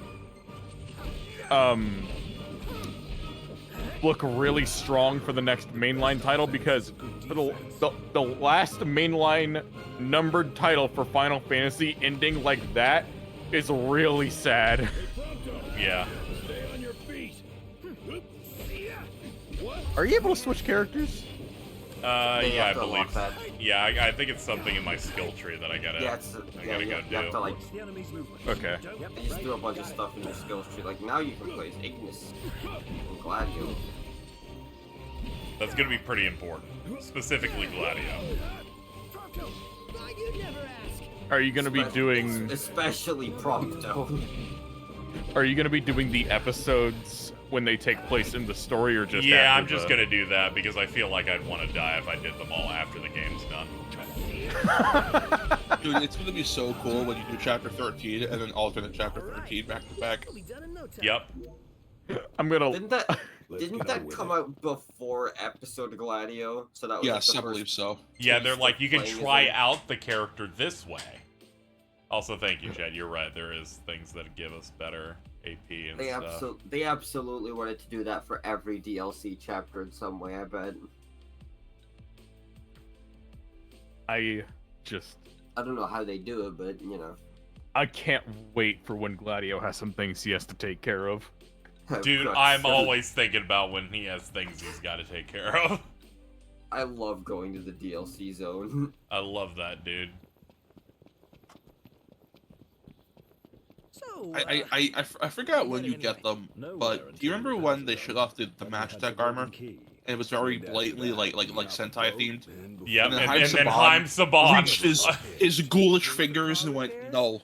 look really strong for the next mainline title, because the last mainline numbered title for Final Fantasy ending like that is really sad. Yeah. Are you able to switch characters? Yeah, I believe. Yeah, I think it's something in my skill tree that I gotta. Yeah, I gotta go you have to like. Okay. You just do a bunch of stuff in your skills tree. Like now you can play as Ignis. I'm glad you. That's gonna be pretty important, specifically Gladio. Are you gonna be doing? Especially Prompto. Are you gonna be doing the episodes when they take place in the story, or just? Yeah, after I'm just gonna do that because I feel like I'd want to die if I did them all after the game's done. Dude, it's gonna be so cool when you do chapter 13 and then alternate chapter 13 back to back. Yep. I'm gonna. Didn't that come out before episode Gladio? So that was Yes, like I believe so. Yeah, they're like, you can playing as try a- out the character this way. Also, thank you, Chad. You're right. There is things that give us better AP and stuff. They absolutely wanted to do that for every DLC chapter in some way, I bet. I don't know how they do it, but you know. I can't wait for when Gladio has some things he has to take care of. Dude, I'm always thinking about when he has things he's got to take care of. I love going to the DLC zone. I love that, dude. I forgot when you get them, but do you remember when they showed off the match tech armor? And it was very blatantly like Sentai themed. Yep, and and then Haim Saban reached his ghoulish fingers and went, no.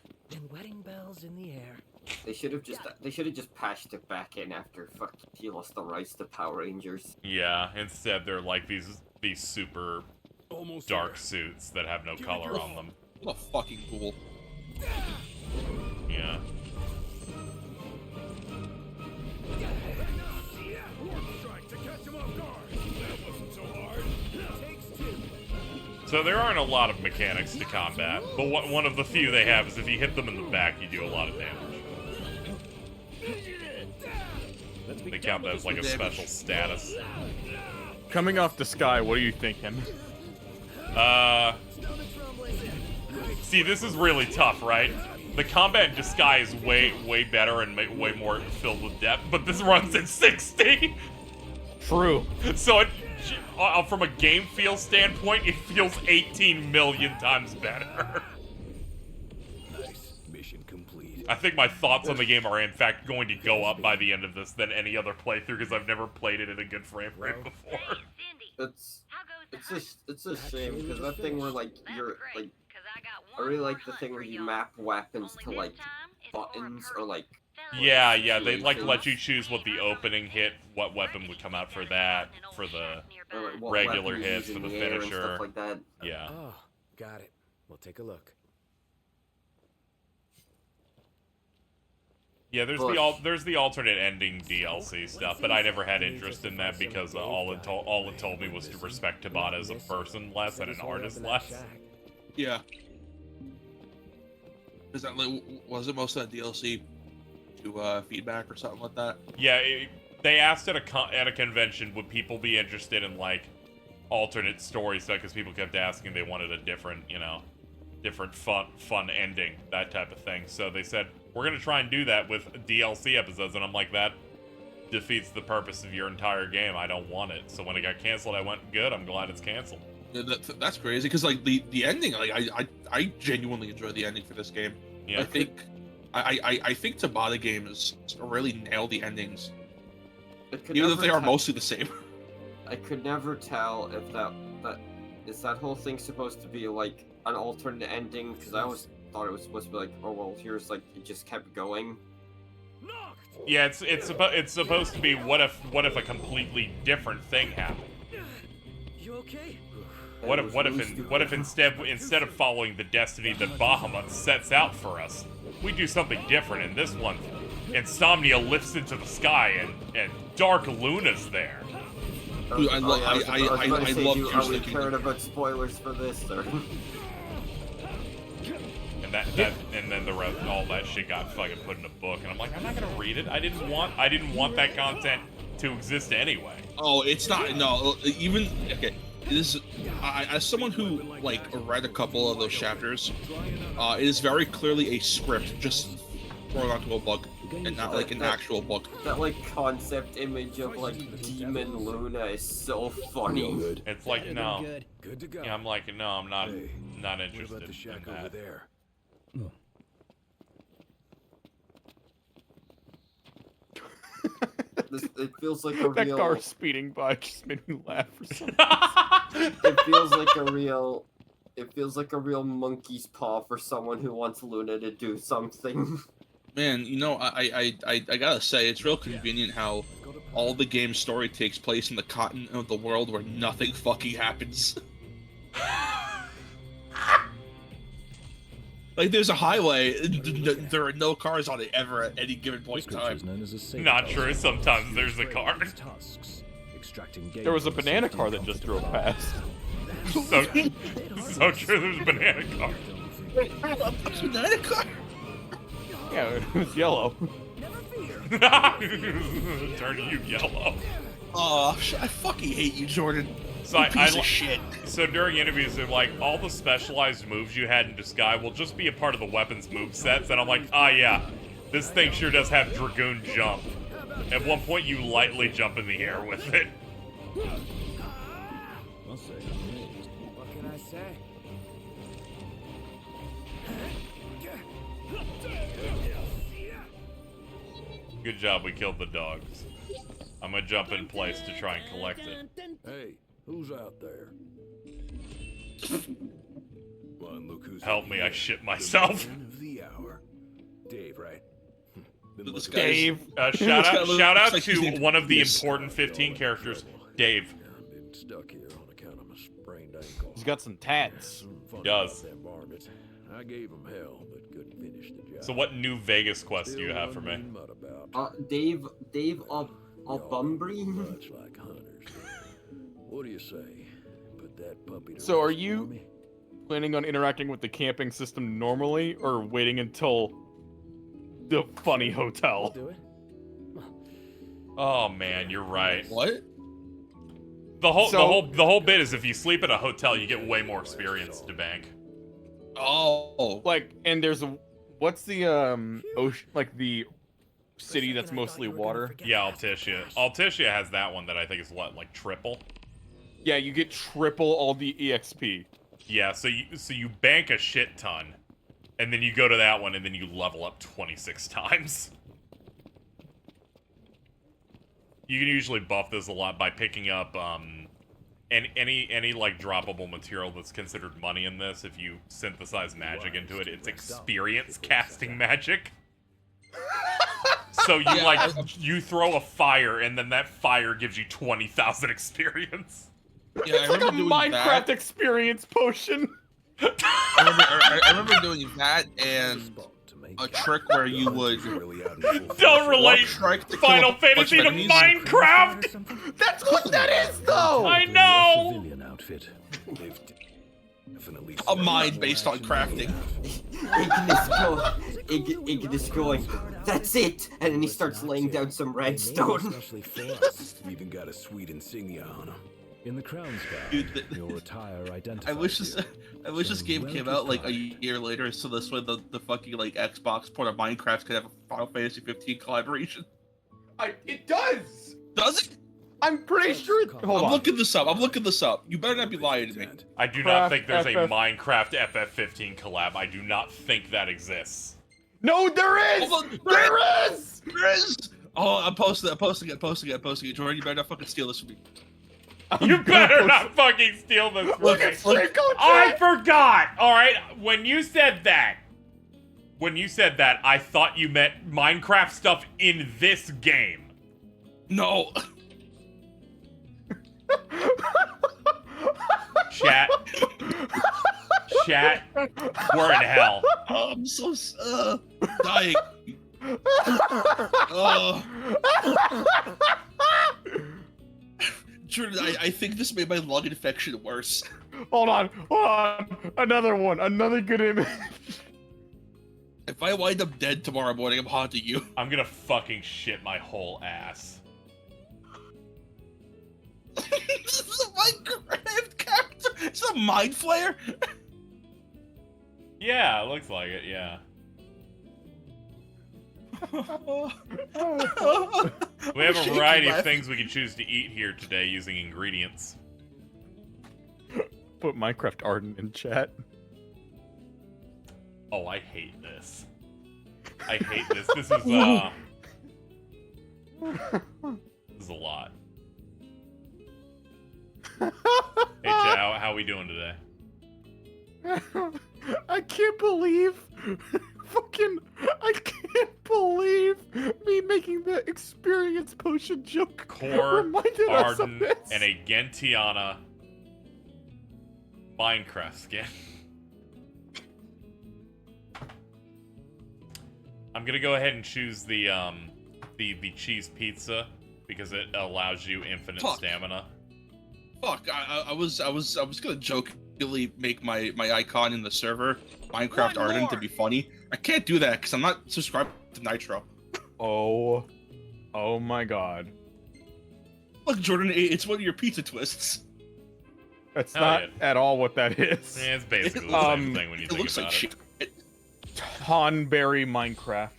They should have just patched it back in after fucking he lost the rights to Power Rangers. Yeah, instead they're like these super dark suits that have no color on them. What a fucking ghoul. Yeah. So there aren't a lot of mechanics to combat, but one of the few they have is if you hit them in the back, you do a lot of damage. They count that as like a special status. Coming off the sky, what are you thinking? See, this is really tough, right? The combat in Disguise is way better and way more filled with depth, but this runs at 60. True. So from a game feel standpoint, it feels 18 million times better. Nice. Mission complete. I think my thoughts on the game are in fact going to go up by the end of this than any other playthrough because I've never played it at a good frame rate before. It's a shame because that thing where like you're like I really like the thing where you map weapons to like buttons or like Yeah, they'd like let you choose what the opening hit, what weapon would come out for that, for the regular hits, for the finisher. Like that. Yeah. Oh, got it. We'll take a look. Yeah, there's the alternate ending DLC stuff, but I never had interest in that because all it told me was to respect Tabata as a person less and an artist less. Yeah. Is that like, was it most of that DLC to feedback or something like that? Yeah, they asked at a convention would people be interested in like alternate story stuff because people kept asking they wanted a different, different fun ending, that type of thing. So they said we're gonna try and do that with DLC episodes, and I'm like, that defeats the purpose of your entire game. I don't want it. So when it got canceled, I went, good. I'm glad it's canceled. Yeah, that's crazy because like the ending, like I genuinely enjoy the ending for this game. Yeah. I think Tabata games really nail the endings, even if they are mostly the same. I could never tell if that is that whole thing supposed to be like an alternate ending because I always thought it was supposed to be like, oh well, here's like it just kept going. Yeah, it's supposed to be what if a completely different thing happened. You okay? What if instead of following the destiny that Bahamut sets out for us, we do something different? In this one, Insomnia lifts into the sky and Dark Luna's there. Dude, I love Are we caring about spoilers for this, sir? And then the rest, all that shit got fucking put in a book, and I'm like, I'm not gonna read it. I didn't want that content to exist anyway. Oh, it's not. No, even okay. This is, as someone who like read a couple of those chapters, it is very clearly a script just thrown onto a book and not like an actual book. That like concept image of like Demon Luna is so funny. It's like no. Good to go. Yeah, I'm like no, I'm not interested in that. There. It feels like a that real. That car speeding by just made me laugh for some reason. It feels like a real. It feels like a real monkey's paw for someone who wants Luna to do something. Man, I gotta say, it's real convenient how all the game's story takes place in the continent of the world where nothing fucking happens. Like, there's a highway, there are no cars on it ever at any given point in time. Not true, sometimes there's a car. There was a banana car that just drove past. So true, there's a banana car. Wait, a banana car? Yeah, it was yellow. Turn you yellow. Oh, I fucking hate you, Jordan. So piece of shit. So during interviews, they're like, all the specialized moves you had in Disguise will just be a part of the weapons movesets, and I'm like, yeah, this thing sure does have Dragoon Jump. At one point, you lightly jump in the air with it. What can I say? Good job, we killed the dogs. I'm gonna jump in place to try and collect it. Hey, who's out there? Well, look who's help me, I shit myself. Of the hour. Dave, right? Dave. Shout out to one of the important 15 characters, Dave. Been stuck here on account of my sprained ankle. He's got some tats. He does. I gave him hell, but couldn't finish the job. So what new Vegas quest do you have for me? Dave Bumbry? Much like hunters. What do you say? Put So are you planning on interacting with the camping system normally, or waiting until the funny hotel? Oh man, you're right. What? The whole bit is if you sleep at a hotel, you get way more experience to bank. Oh. Like, and there's a, what's the ocean, like the city that's mostly water? Yeah, Altitia. Altitia has that one that I think is what, like triple? Yeah, you get triple all the EXP. Yeah, so you bank a shit ton, and then you go to that one, and then you level up 26 times. You can usually buff this a lot by picking up any like droppable material that's considered money in this. If you synthesize magic into it, it's experience casting magic. So you you throw a fire, and then that fire gives you 20,000 experience. Yeah, it's like a Minecraft experience potion. I remember doing that and a trick where you would don't relate Final Fantasy to Minecraft. That's what that is, though. I know. A mind based on crafting. Ignis is going, that's it! And then he starts laying down some redstone. You've even got a sweet insignia on him. In the crown sky, your attire identifies I wish this game came out like a year later, so this way the fucking like Xbox port of Minecraft could have a Final Fantasy 15 collaboration. It does. Does it? I'm pretty sure. Hold on. I'm looking this up. You better not be lying to me. I do not think there's a Minecraft FF15 collab. I do not think that exists. No, there is. There is. There is. Oh, I'm posting it. Jordan, you better not fucking steal this from me. You better not fucking steal this from me. I forgot. All right, when you said that, I thought you meant Minecraft stuff in this game. No. Chat, we're in hell. Oh, I'm so dying. Jordan, I think this made my lung infection worse. Hold on. Another one. Another good image. If I wind up dead tomorrow morning, I'm haunting you. I'm gonna fucking shit my whole ass. This is a Minecraft character. It's a mind flayer. Yeah, it looks like it. Yeah. We have a variety of things we can choose to eat here today using ingredients. Put Minecraft Arden in chat. Oh, I hate this. I hate this. This is this is a lot. Hey, Chat, how we doing today? I can't believe I can't believe me making the experience potion joke. Core, reminded us of Arden, this. and a Gentiana Minecraft skin. I'm gonna go ahead and choose the cheese pizza because it allows you infinite stamina. Fuck! I was gonna jokingly make my icon in the server Minecraft Arden to be funny. I can't do that because I'm not subscribed to Nitro. Oh my god! Look, Jordan, it's one of your pizza twists. That's not at all what that is. Yeah, it's basically the same thing when you think about it. Tonberry Minecraft.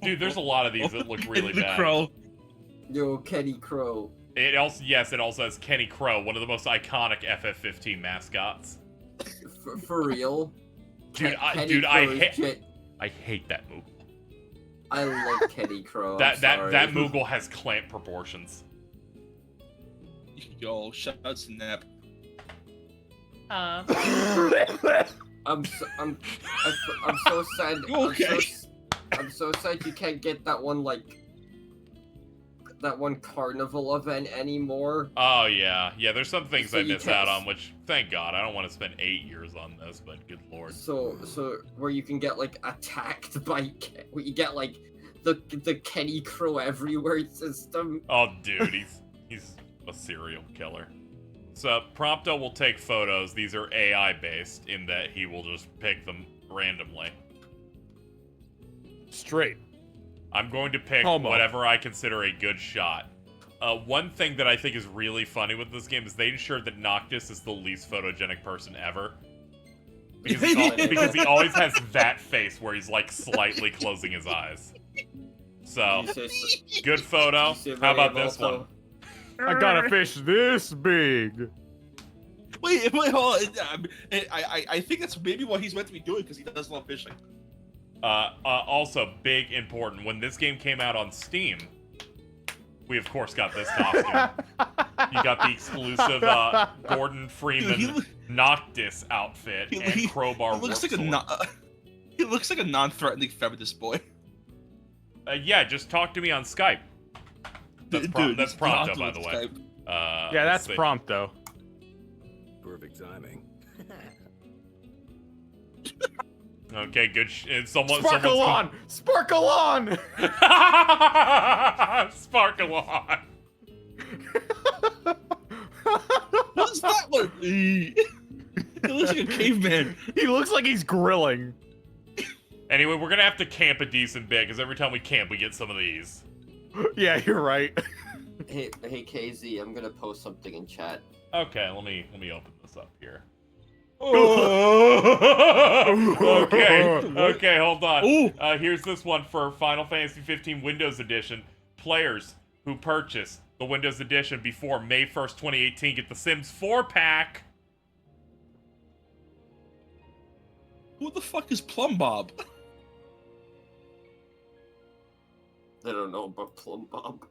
Dude, there's a lot of these that look really bad. Crow. Yo, Kenny Crow. It also has Kenny Crow, one of the most iconic FF15 mascots. For real? Dude, I hate that Moogle. I love Kenny Crow. That Moogle has clamp proportions. Yo, shout out to Nap. I'm so sad. Okay. I'm so sad you can't get that one carnival event anymore. Oh yeah, there's some things So I you miss can't- out on, which thank God I don't want to spend 8 years on this, but good lord. So where you can get attacked by, where you get the Kenny Crow everywhere system. Oh, dude, he's a serial killer. So Prompto will take photos. These are AI based in that he will just pick them randomly. Straight. I'm going to pick whatever I consider a good shot. One thing that I think is really funny with this game is they ensured that Noctis is the least photogenic person ever. Because he always has that face where he's like slightly closing his eyes. So, good photo. How about this one? I got a fish this big. Wait, hold on. I think that's maybe what he's meant to be doing because he does love fishing. Also, big important. When this game came out on Steam, we of course got this costume. You got the exclusive Gordon Freeman Noctis outfit and crowbar. He looks like a non-threatening feminist boy. Yeah, just talk to me on Skype. That's Prompto, by the way. Yeah, that's Prompto. Perfect timing. Okay, good. Sparkle on! Sparkle on! Sparkle on! What's that one? He looks like a caveman. He looks like he's grilling. Anyway, we're gonna have to camp a decent bit, because every time we camp, we get some of these. Yeah, you're right. Hey, KZ, I'm gonna post something in chat. Okay, let me open this up here. Okay, hold on. Here's this one for Final Fantasy 15 Windows Edition. Players who purchase the Windows Edition before May 1st, 2018 get the Sims 4 pack. Who the fuck is Plum Bob? I don't know about Plum Bob.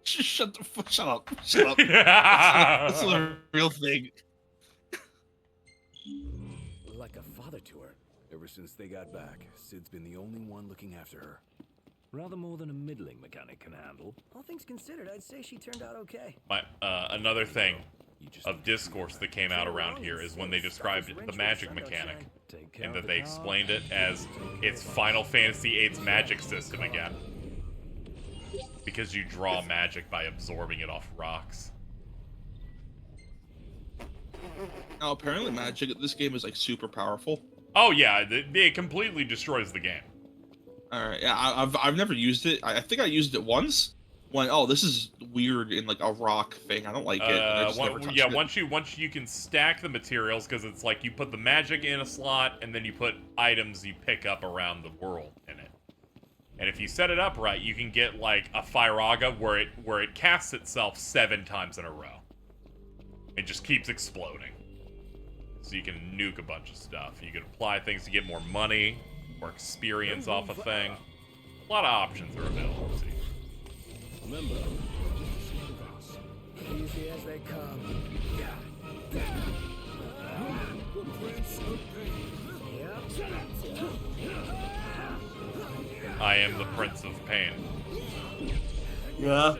Shut up. That's a real thing. Like a father to her. Ever since they got back, Sid's been the only one looking after her. Rather more than a middling mechanic can handle. All things considered, I'd say she turned out okay. Another thing of discourse that came out around here is when they described the magic mechanic, and that they explained it as it's Final Fantasy VIII's magic system again. Because you draw magic by absorbing it off rocks. Now, apparently magic at this game is like super powerful. Oh yeah, it completely destroys the game. Alright, yeah, I've never used it. I think I used it once. When this is weird in like a rock thing. I don't like it. I just never touched it. Once you can stack the materials, because it's like you put the magic in a slot and then you put items you pick up around the world in it. And if you set it up right, you can get like a Firaga where it casts itself 7 times in a row. It just keeps exploding. So you can nuke a bunch of stuff. You can apply things to get more money or experience off a thing. A lot of options are available to you. Remember, easy as they come. I am the Prince of Pain. Yeah.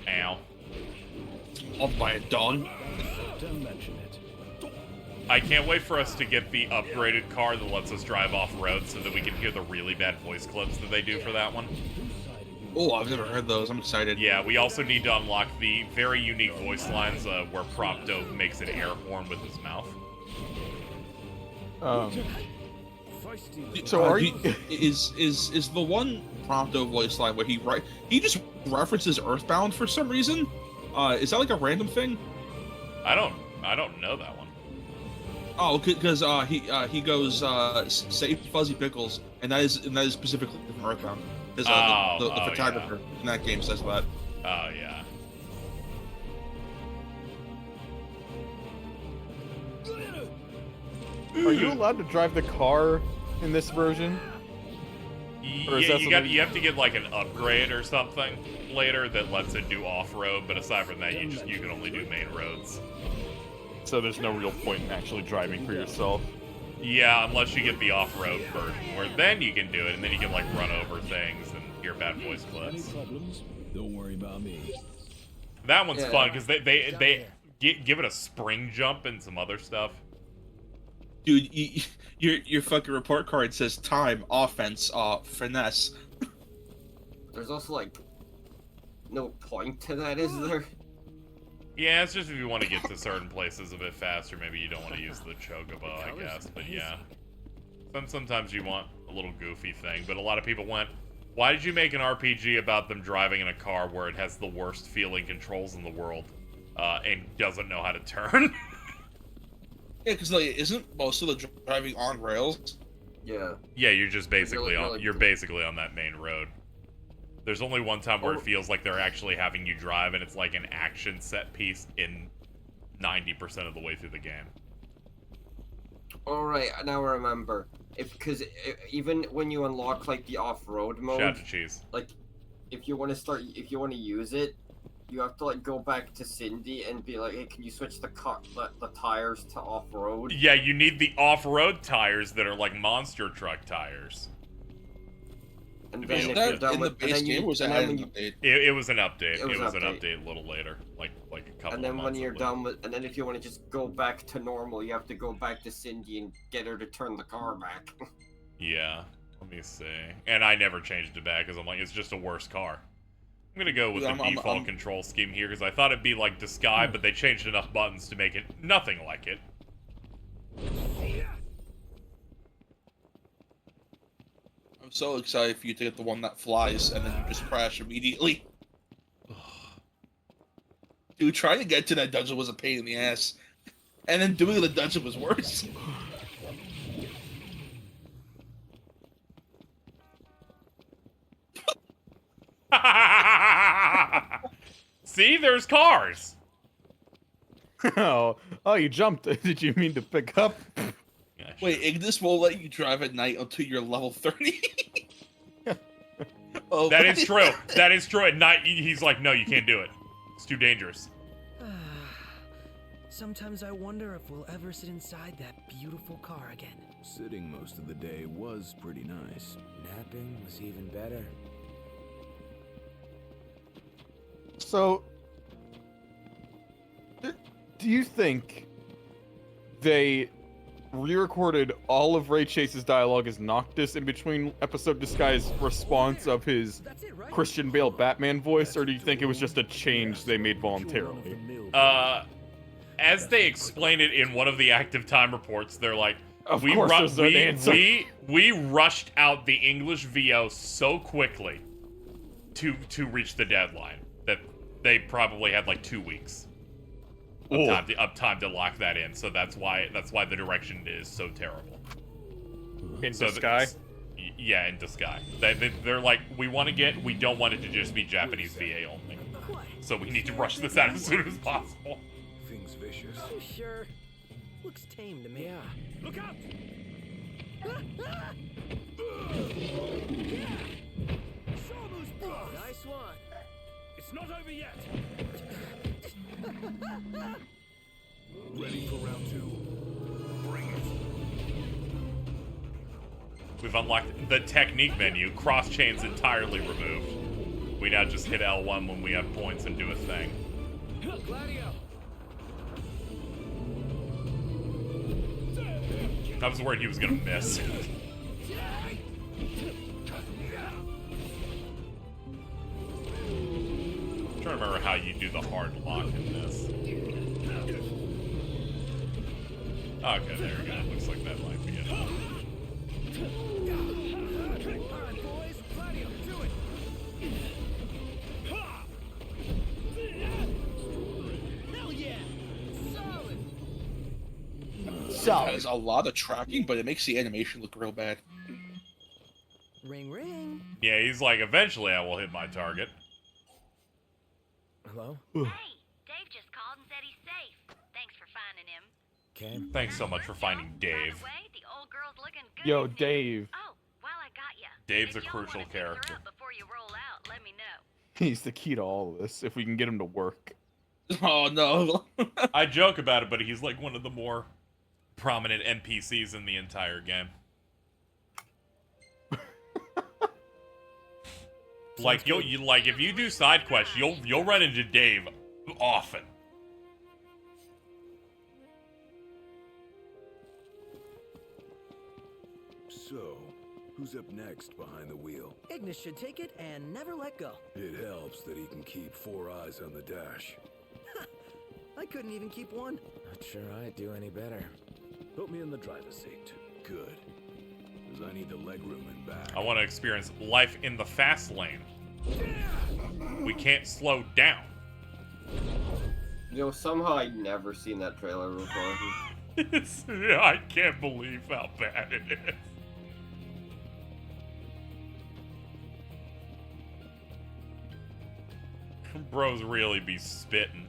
Ow. I'll buy a dog. Don't mention it. I can't wait for us to get the upgraded car that lets us drive off-road so that we can hear the really bad voice clips that they do for that one. Oh, I've never heard those. I'm excited. Yeah, we also need to unlock the very unique voice lines where Prompto makes an air horn with his mouth. So are you is the one Prompto voice line where he just references Earthbound for some reason? Is that like a random thing? I don't know that one. Oh, because he goes save Fuzzy Pickles, and that is specifically from Earthbound. The photographer in that game says that. Oh yeah. Are you allowed to drive the car in this version? Yeah, you have to get like an upgrade or something later that lets it do off-road, but aside from that, you can only do main roads. So there's no real point in actually driving for yourself. Yeah, unless you get the off-road version, where then you can do it, and then you can like run over things and hear bad voice clips. Don't worry about me. That one's fun because they give it a spring jump and some other stuff. Dude, your fucking report card says time, offense, finesse. There's also like no point to that, is there? Yeah, it's just if you want to get to certain places a bit faster, maybe you don't want to use the chocobo, I guess. But yeah, sometimes you want a little goofy thing. But a lot of people went, why did you make an RPG about them driving in a car where it has the worst feeling controls in the world and doesn't know how to turn? Yeah, because like, isn't most of the driving on rails? Yeah. Yeah, you're just basically You're on. like- You're basically on that main road. There's only one time where it feels like they're actually having you drive, and it's like an action set piece in 90% of the way through the game. All right, now I remember. Because even when you unlock like the off-road mode, Shout to cheese. like if you want to use it, you have to like go back to Cindy and be like, hey, can you switch the tires to off-road? Yeah, you need the off-road tires that are like monster truck tires. And Was then if that you're done in the with, base game, or was that an update? It was an update. It was an update. update a little later, like a couple. And then of when months you're later. done with, and then if you want to just go back to normal, you have to go back to Cindy and get her to turn the car back. Yeah, let me see. And I never changed it back because I'm like, it's just a worse car. I'm gonna go with the default control scheme here because I thought it'd be like the Sky, but they changed enough buttons to make it nothing like it. I'm so excited for you to get the one that flies and then you just crash immediately. Dude, trying to get to that dungeon was a pain in the ass. And then doing the dungeon was worse. See, there's cars. Oh, you jumped. Did you mean to pick up? Wait, Ignis won't let you drive at night until you're level 30? Oh, That is true. That is true. At night, he's like, no, you can't do it. It's too dangerous. Sometimes I wonder if we'll ever sit inside that beautiful car again. Sitting most of the day was pretty nice. Napping was even better. So, do you think they re-recorded all of Ray Chase's dialogue as Noctis in between episode Disguise's response of his Christian Bale Batman voice, or do you think it was just a change they made voluntarily? As they explain it in one of the active time reports, they're like, Of course there's an answer. we rushed out the English VO so quickly to reach the deadline that they probably had like 2 weeks of time to lock that in. So that's why the direction is so terrible. In Sky? Yeah, in Sky. They're like, we don't want it to just be Japanese VA only. So we need to rush this out as soon as possible. Things vicious. I'm sure. Looks tame to me. Yeah. Look out! Nice one. It's not over yet. Ready for round 2. Bring it. We've unlocked the technique menu. Cross chains entirely removed. We now just hit L1 when we have points and do a thing. Gladio. I was worried he was gonna miss. I'm trying to remember how you do the hard lock in this. Okay, there we go. Looks like that might be it. Alright, boys. Gladio, do it. Hell yeah! Solid. It has a lot of tracking, but it makes the animation look real bad. Ring, ring. Yeah, he's like, eventually I will hit my target. Hello? Dave just called and said he's safe. Thanks for finding him. Okay. Thanks so much for finding Dave. The old girl's looking good. Yo, Dave. Oh, while I got ya. Dave's a crucial character. Before you roll out, let me know. He's the key to all of this, if we can get him to work. Oh, no. I joke about it, but he's like one of the more prominent NPCs in the entire game. Like if you do side quests, you'll run into Dave often. So, who's up next behind the wheel? Ignis should take it and never let go. It helps that he can keep 4 eyes on the dash. I couldn't even keep one. Not sure I'd do any better. Put me in the driver's seat. Good. Because I need the legroom and back. I want to experience life in the fast lane. We can't slow down. You know, somehow I'd never seen that trailer before. I can't believe how bad it is. Bros really be spitting.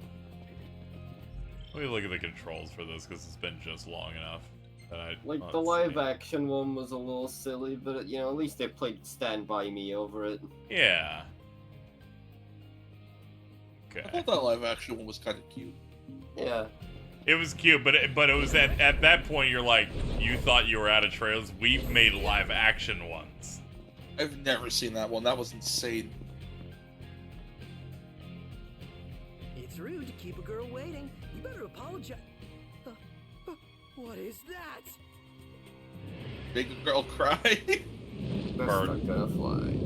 Let me look at the controls for this because it's been just long enough. That Like, the live-action one was a little silly, but, you know, at least they played Stand By Me over it. Yeah. Okay. I thought that live-action one was kind of cute. Yeah. It was cute, but it was at that point you're like, you thought you were out of trailers. We've made live-action ones. I've never seen that one. That was insane. It's rude to keep a girl waiting. You better apologize. What is that? Big girl cry. That's not gonna fly.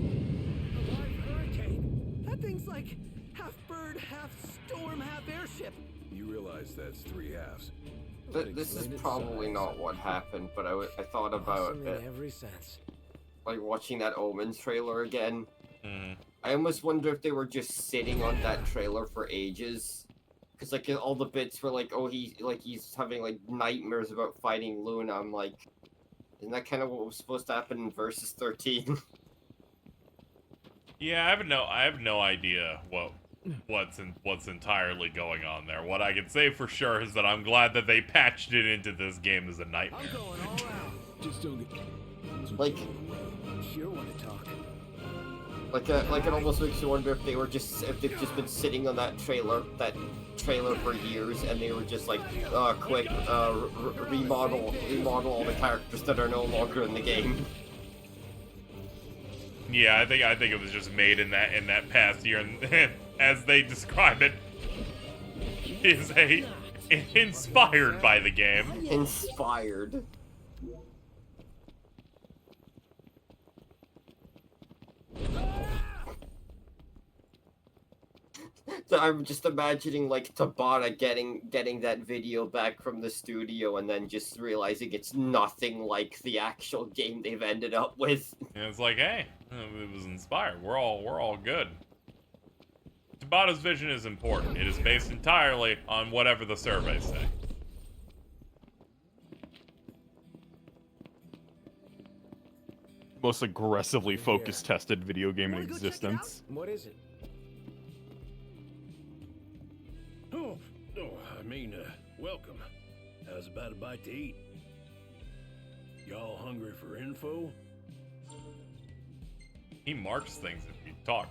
Hurricane. That thing's like half bird, half storm, half airship. You realize that's 3 halves. This is probably not what happened, but I thought about Awesome it. in every sense. Like watching that Omens trailer again. Mm. I almost wonder if they were just sitting on that trailer for ages. Because, like, all the bits were like, oh, he's having, like, nightmares about fighting Luna. I'm like, isn't that kind of what was supposed to happen in Versus 13? Yeah, I have no idea what's entirely going on there. What I can say for sure is that I'm glad that they patched it into this game as a nightmare. I'm going all out. Just don't get... Like... Sure want to talk. Like it almost makes you wonder if they've just been sitting on that trailer for years, and they were just like, quick, remodel all the characters that are no longer in the game. Yeah, I think it was just made in that past year, and as they describe it, is inspired by the game. Inspired. So I'm just imagining, like, Tabata getting that video back from the studio and then just realizing it's nothing like the actual game they've ended up with. And it's like, hey, it was inspired. We're all good. Tabata's vision is important. It is based entirely on whatever the surveys say. Most aggressively focus tested video game in existence. What is it? Oh, I mean, welcome. How's about a bite to eat? Y'all hungry for info? He marks things if you talk.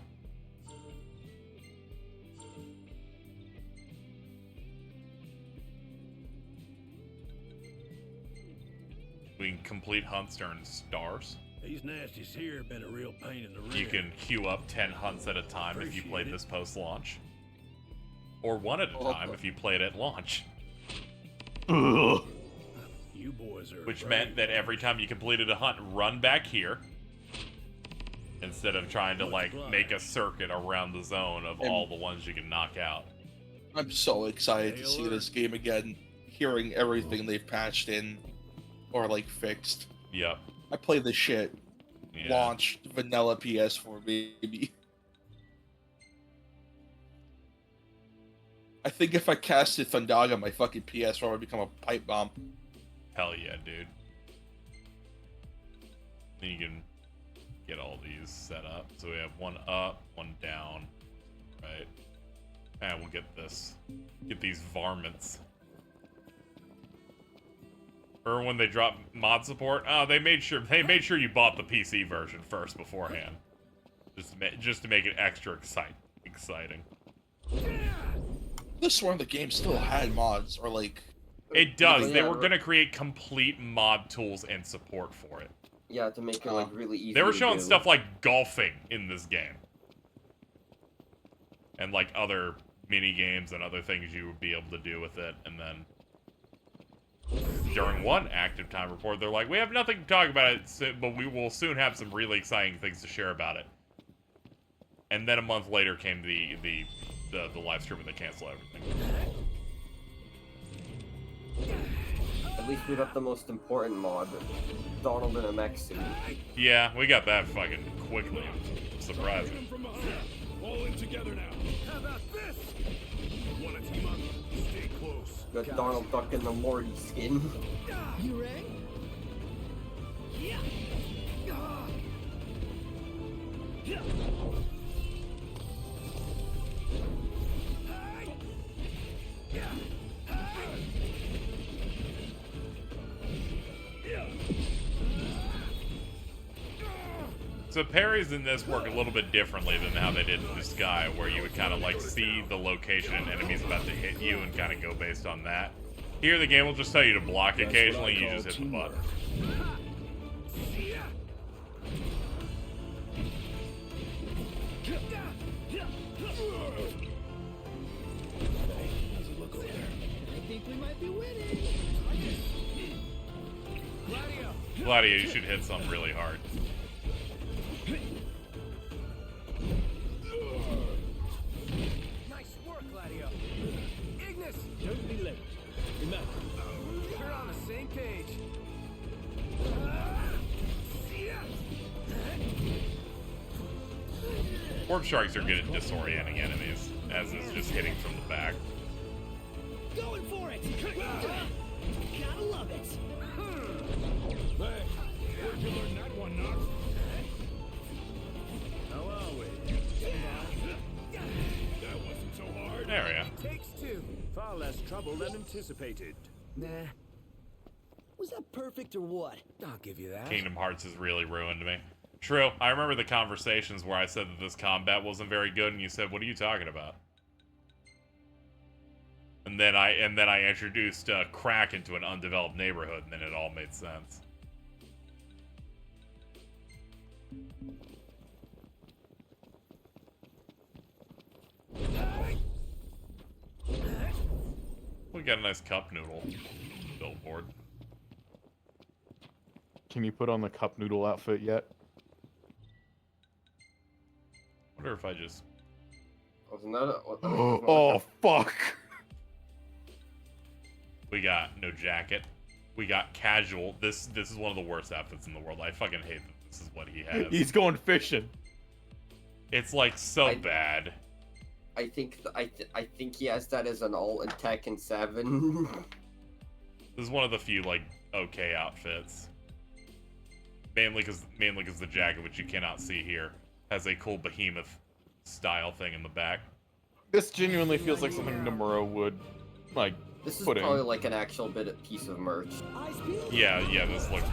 We can complete hunts to earn stars. These nasties here have been a real pain in the rear. You can queue up 10 hunts at a time if you played this post-launch. Or one at a time if you played at launch. Ugh. You boys are Which meant that every time you completed a hunt, run back here. Instead of trying to, like, make a circuit around the zone of all the ones you can knock out. I'm so excited to see this game again, hearing everything they've patched in or, like, fixed. Yep. I play this shit. Yeah. Launched vanilla PS4, baby. I think if I casted Thundaga, my fucking PS4 would become a pipe bomb. Hell yeah, dude. Then you can get all these set up. So we have one up, one down, right? And we'll get this. Get these varmints. Or when they drop mod support, oh, they made sure you bought the PC version first beforehand, just to make it extra exciting. This one, the game still had mods, or like. It does. They were gonna create complete mod tools and support for it. Yeah, to make it like really easy. They were to showing do. stuff like golfing in this game, and like other mini games and other things you would be able to do with it, and then. during one active time report, they're like, we have nothing to talk about it, but we will soon have some really exciting things to share about it. And then a month later came the live stream and they canceled everything. At least we got the most important mod, Donald in a mech suit. Yeah, we got that fucking quickly. Surprising. All in together now. How about this? Wanna team up? Stay close. Got Donald Duck in the Morty skin. You ready? Yeah. So parries in this work a little bit differently than how they did in the Sky, where you would kind of like see the location and enemies about to hit you and kind of go based on that. Here the game will just tell you to block occasionally, you just hit the button. I think we might be winning. Gladio, you should hit some really hard. Nice work, Gladio. Ignis! Don't be late. Remember, we're on the same page. Orb Sharks are good at disorienting enemies, as is just hitting from the back. Going for it! Gotta love it! Hey, where'd you learn that one, Knox? How are we? That wasn't so hard. There we go. Takes two. Far less trouble than anticipated. Nah. Was that perfect or what? I'll give you that. Kingdom Hearts has really ruined me. True, I remember the conversations where I said that this combat wasn't very good, and you said, "What are you talking about?" And then I introduced crack into an undeveloped neighborhood, and then it all made sense. We got a nice cup noodle billboard. Can you put on the cup noodle outfit yet? Wonder if I just... Wasn't that Oh, fuck. We got no jacket. We got casual. This is one of the worst outfits in the world. I fucking hate that this is what he has. He's going fishing. It's like so bad. I think he has that as an alt in Tekken 7. This is one of the few like okay outfits. Mainly because the jacket, which you cannot see here, has a cool behemoth style thing in the back. This genuinely feels like something Nomura would like This is put in. probably like an actual piece of merch. Yeah, this looks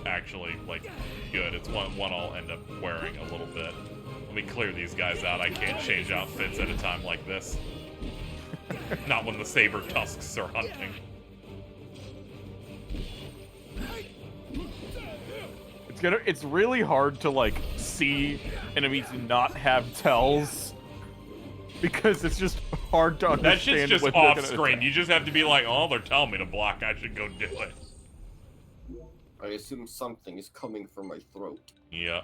actually like good. It's one I'll end up wearing a little bit. Let me clear these guys out. I can't change outfits at a time like this. Not when the saber tusks are hunting. It's really hard to like see enemies not have tells because it's just hard to understand. That shit's just what they're off gonna screen. attack. You just have to be like, oh, they're telling me to block. I should go do it. I assume something is coming for my throat. Yeah.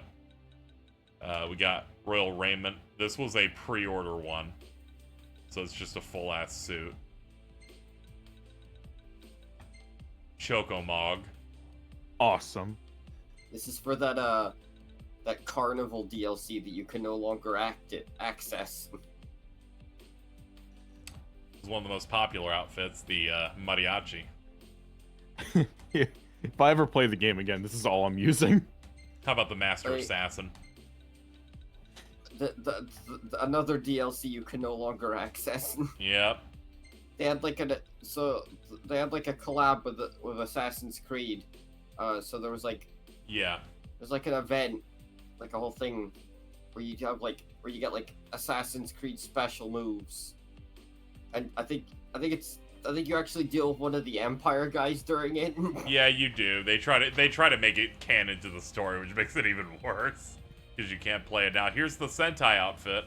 We got Royal Raiment. This was a pre-order one, so it's just a full-ass suit. Chocomog. Awesome. This is for that that Carnival DLC that you can no longer access. This is one of the most popular outfits, the Mariachi. If I ever play the game again, this is all I'm using. How about the Master Assassin? Another DLC you can no longer access. Yep. They had like a collab with Assassin's Creed. So there was like there's like an event, like a whole thing where you get like Assassin's Creed special moves. And I think you actually deal with one of the Empire guys during it. Yeah, you do. They try to make it canon to the story, which makes it even worse. Because you can't play it now. Here's the Sentai outfit.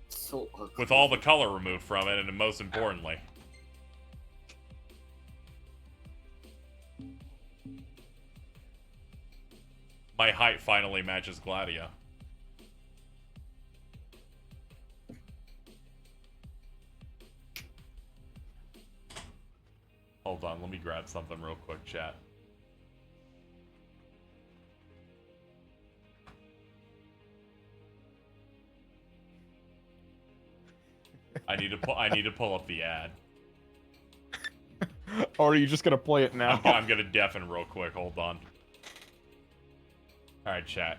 So ugly. With all the color removed from it, and most importantly, My height finally matches Gladio. Hold on, let me grab something real quick, chat. I need to pull up the ad. Or are you just gonna play it now? I'm gonna deafen real quick. Hold on. All right, chat.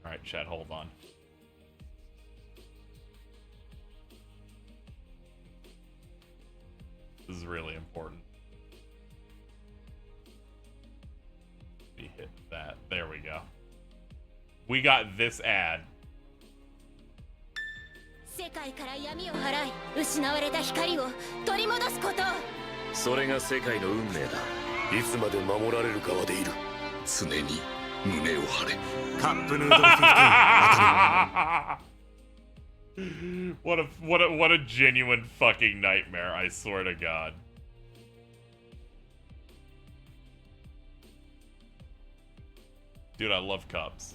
All right, chat. Hold on. This is really important. Let me hit that. There we go. We got this ad. 世界から闇を払い失われた光を取り戻すこと。それが世界の運命だ。いつまで守られるかはでいる。常に胸を張れ。カップヌードル15。What a genuine fucking nightmare, I swear to God. Dude, I love cups.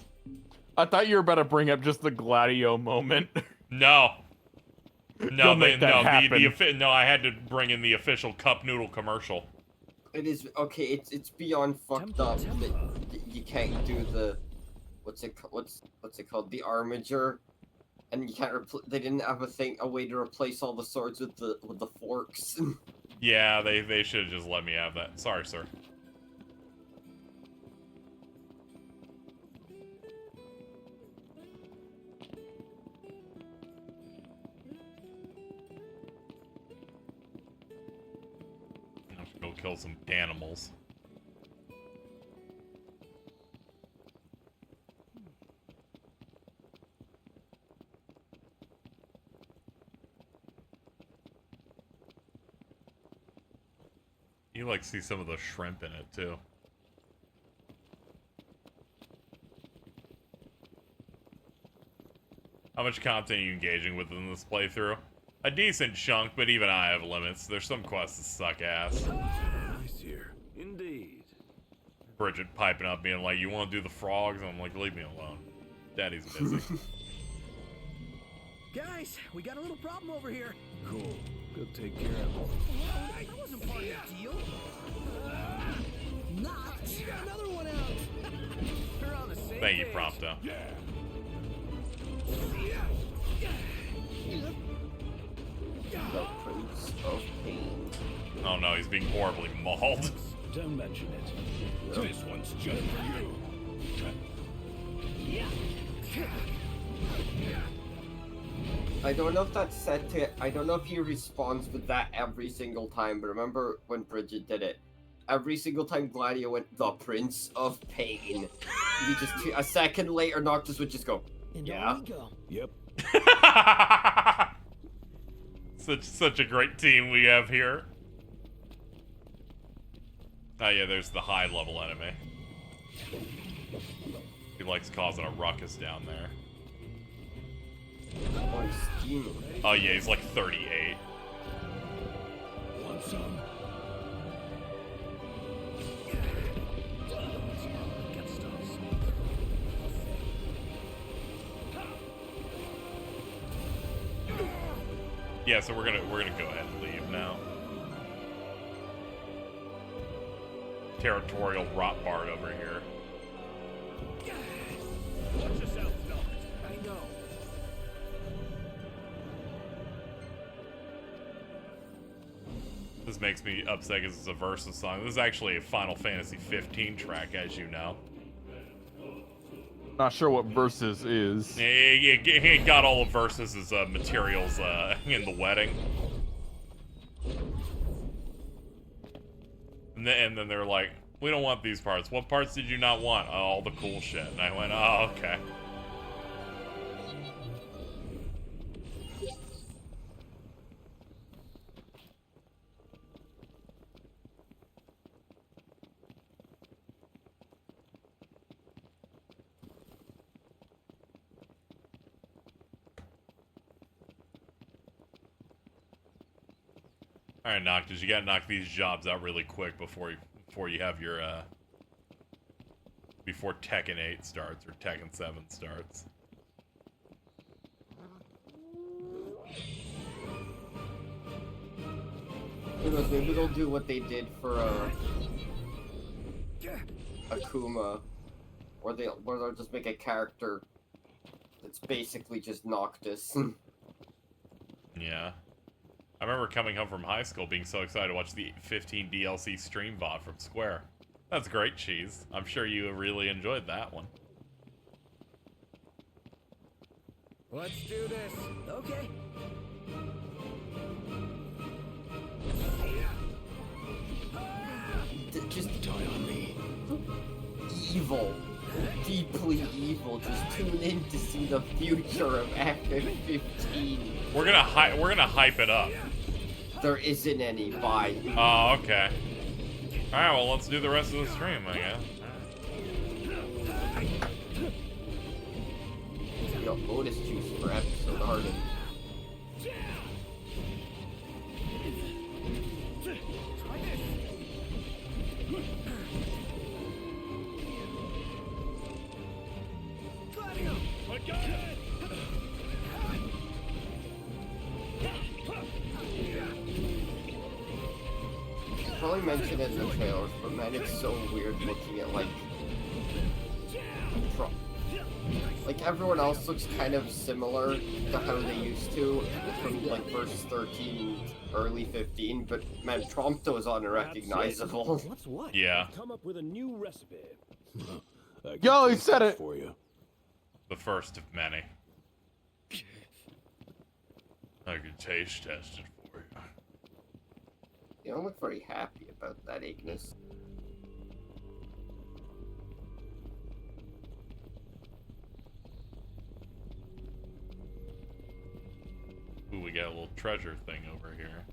I thought you were about to bring up just the Gladio moment. No. No, Don't make that happen. No, I had to bring in the official cup noodle commercial. It is okay. It's beyond fucked up that you can't do the what's it called, the armature, and you can't they didn't have a way to replace all the swords with the forks. Yeah, they should have just let me have that. Sorry, sir. Go kill some Danimals. You like see some of the shrimp in it too. How much content are you engaging with in this playthrough? A decent chunk, but even I have limits. There's some quests that suck ass. Nice here. Indeed. Bridget piping up being like, you want to do the frogs? I'm like, leave me alone. Daddy's busy. Guys, we got a little problem over here. Cool. Go take care of it. That wasn't part of the deal. Not. You got another one out. We're on the same Thank you, page. Prompto. The Prince of Pain. Oh no, he's being horribly mauled. Don't mention it. This one's just for you. I don't know if that's set to. I don't know if he responds with that every single time, but remember when Bridget did it? Every single time Gladio went, the Prince of Pain. You just a second later, Noctis would just go, yeah. Yep. Such a great team we have here. Oh yeah, there's the high level enemy. He likes causing a ruckus down there. Oh yeah, he's like 38. Want some? Yeah, so we're gonna go ahead and leave now. Territorial rot bard over here. Watch yourself, I know. This makes me upset because it's a Versus song. This is actually a Final Fantasy 15 track, as you know. Not sure what Versus is. He got all of Versus' materials in the wedding. And then they're like, we don't want these parts. What parts did you not want? Oh, all the cool shit. And I went, oh, okay. Alright, Noctis, you gotta knock these jobs out really quick before before you have your before Tekken 8 starts or Tekken 7 starts. Who knows, maybe they'll do what they did for Akuma, where they'll just make a character that's basically just Noctis. Yeah. I remember coming home from high school being so excited to watch the 15 DLC stream VOD from Square. That's great, Cheese. I'm sure you really enjoyed that one. Let's do this. Okay. Just tie on me. Evil. Deeply evil. Just tune in to see the future of FF15. We're gonna hype it up. There isn't any. Bye. Oh, okay. Alright, well, let's do the rest of the stream, I guess. You know, bonus juice for episode Arden. Probably mentioned it in the trailers, but man, it's so weird looking at like everyone else looks kind of similar to how they used to from like verse 13, early 15, but man, Prompto's unrecognizable. What's what? Yeah. Come up with a new recipe. Yo, he said it for you. The first of many. I can taste test it for you. You don't look very happy about that, Ignis. Ooh, we got a little treasure thing over here.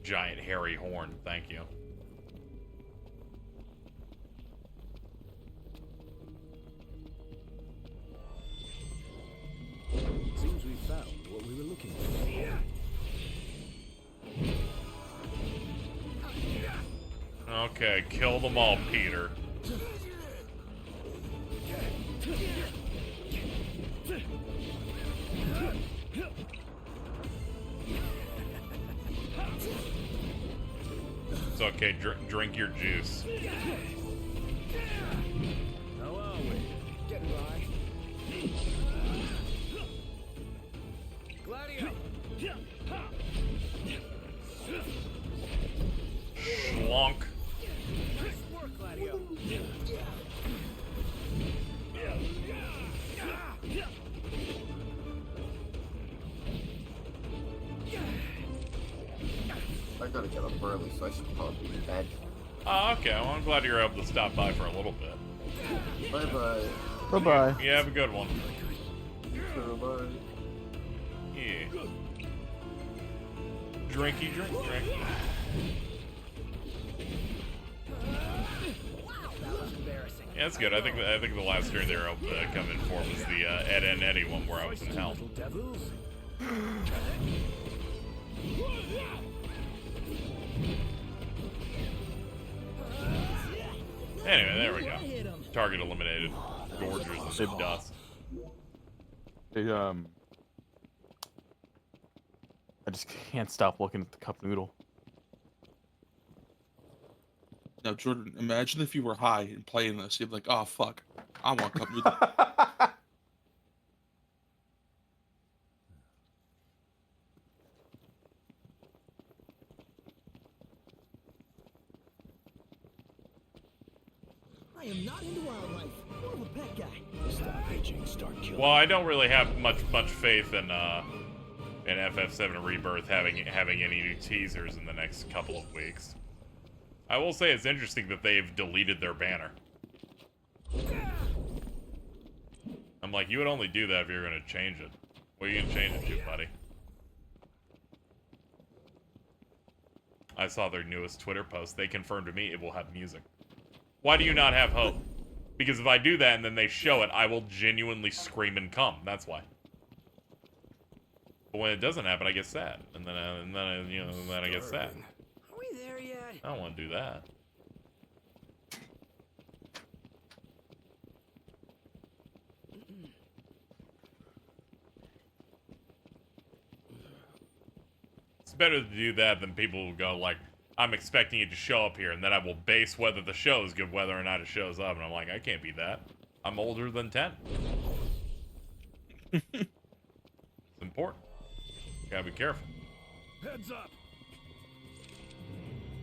Giant hairy horn, thank you. Seems we found what we were looking for. Okay, kill them all, Peter. It's okay, drink your juice. How are we? Getting by. Gladio! Schlonk. Nice work, Gladio! I gotta get up early, so I should probably be in bed. Oh, okay. Well, I'm glad you're able to stop by for a little bit. Bye-bye. Bye-bye. Yeah, have a good one. Bye-bye. Yeah. Drinky, drink. Yeah, that's good. I think the last stream they were able to come in for was the Ed and Eddie one where I was in hell. Anyway, there we go. Target eliminated. Gorgers in the dust. They, I just can't stop looking at the cup noodle. Now, Jordan, imagine if you were high and playing this. You'd be like, oh, fuck. I want cup noodle. I am not into wildlife. More of a pet guy. Stop itching, start killing. Well, I don't really have much faith in FF7 Rebirth having any new teasers in the next couple of weeks. I will say it's interesting that they've deleted their banner. I'm like, you would only do that if you're gonna change it. What are you gonna change it to, buddy? I saw their newest Twitter post. They confirmed to me it will have music. Why do you not have hope? Because if I do that and then they show it, I will genuinely scream and come. That's why. But when it doesn't happen, I get sad, and then I get sad. Are we there yet? I don't want to do that. It's better to do that than people who go like, I'm expecting it to show up here, and then I will base whether the show is good whether or not it shows up, and I'm like, I can't be that. I'm older than 10. It's important. Gotta be careful. Heads up.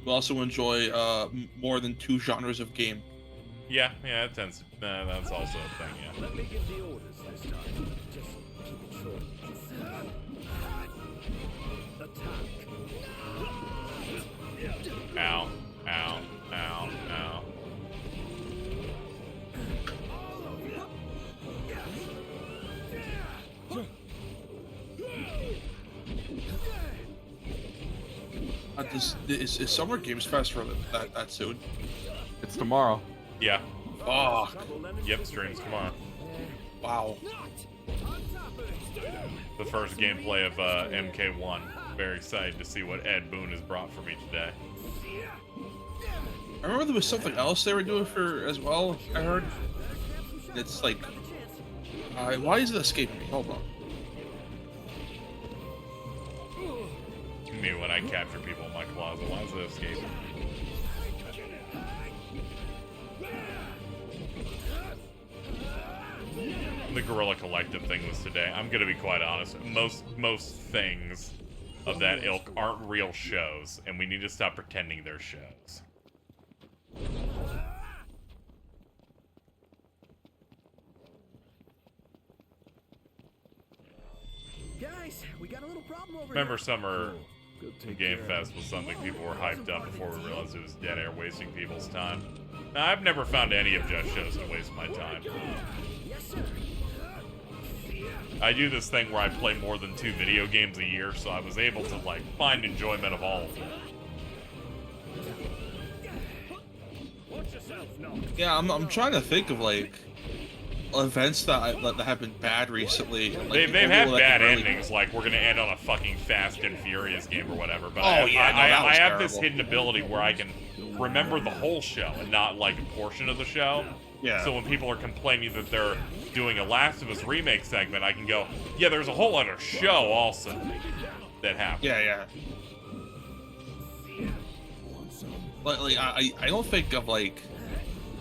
We also enjoy more than 2 genres of game. Yeah, it tends to, that's also a thing, yeah. Let me give the orders this time. Just keep it short. Attack. Ow, ow, ow, ow. Is Summer Games Fest for that soon? It's tomorrow. Yeah. Fuck. Yep, streams, come on. Wow. The first gameplay of MK1. Very excited to see what Ed Boon has brought for me today. I remember there was something else they were doing for as well, I heard. It's like... why is it escaping me? Hold on. Me when I capture people in my closet. Why is it escaping? The Guerrilla Collective thing was today. I'm gonna be quite honest. Most things of that ilk aren't real shows, and we need to stop pretending they're shows. Guys, we got a little problem over Remember here. Summer Game Fest was something people were hyped up before we realized it was dead air wasting people's time. Now, I've never found any of Just shows to waste my time. I do this thing where I play more than 2 video games a year, so I was able to like find enjoyment of all of them. Yeah, I'm trying to think of like events that have been bad recently. Like, They've had bad endings, like we're gonna end on a fucking Fast and Furious game or whatever. But I have this hidden ability where I can remember the whole show and not like a portion of the show. Yeah. So when people are complaining that they're doing a Last of Us remake segment, I can go, yeah, there's a whole other show also that happened. Yeah. Like I don't think of like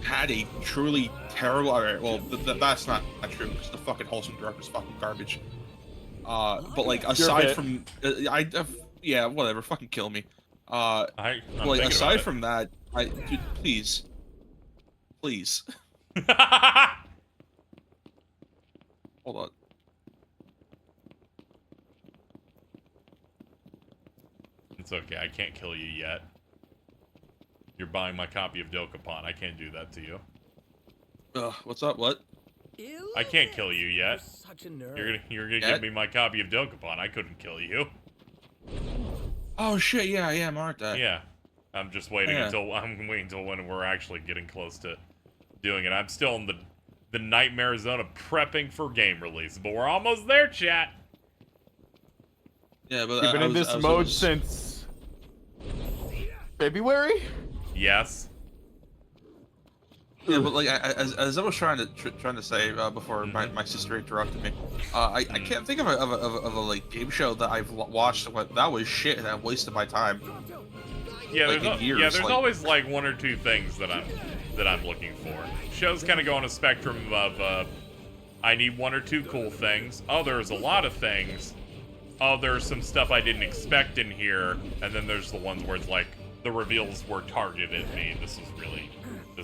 had a truly terrible. Alright, well that's not true because the fucking wholesome director is fucking garbage. But like aside from yeah, whatever, fucking kill me. I'm like aside from that, dude, please. Hold on. It's okay, I can't kill you yet. You're buying my copy of Dokapon. I can't do that to you. What's up? What? I can't kill you yet. Such a nerd. You're gonna give me my copy of Dokapon. I couldn't kill you. Oh shit! Yeah, I am, aren't I? Yeah. I'm just waiting until when we're actually getting close to doing it. I'm still in the nightmare zone of prepping for game release, but we're almost there, chat. Yeah, but you've been in this mode since February. Yes. Yeah, but like as I was trying to say before my sister interrupted me, I can't think of a like game show that I've watched that was shit and I wasted my time. Yeah, like, there's always like 1 or 2 things that I'm looking for. Shows kind of go on a spectrum of I need 1 or 2 cool things. Oh, there's a lot of things. Oh, there's some stuff I didn't expect in here, and then there's the ones where it's like the reveals were targeted at me. This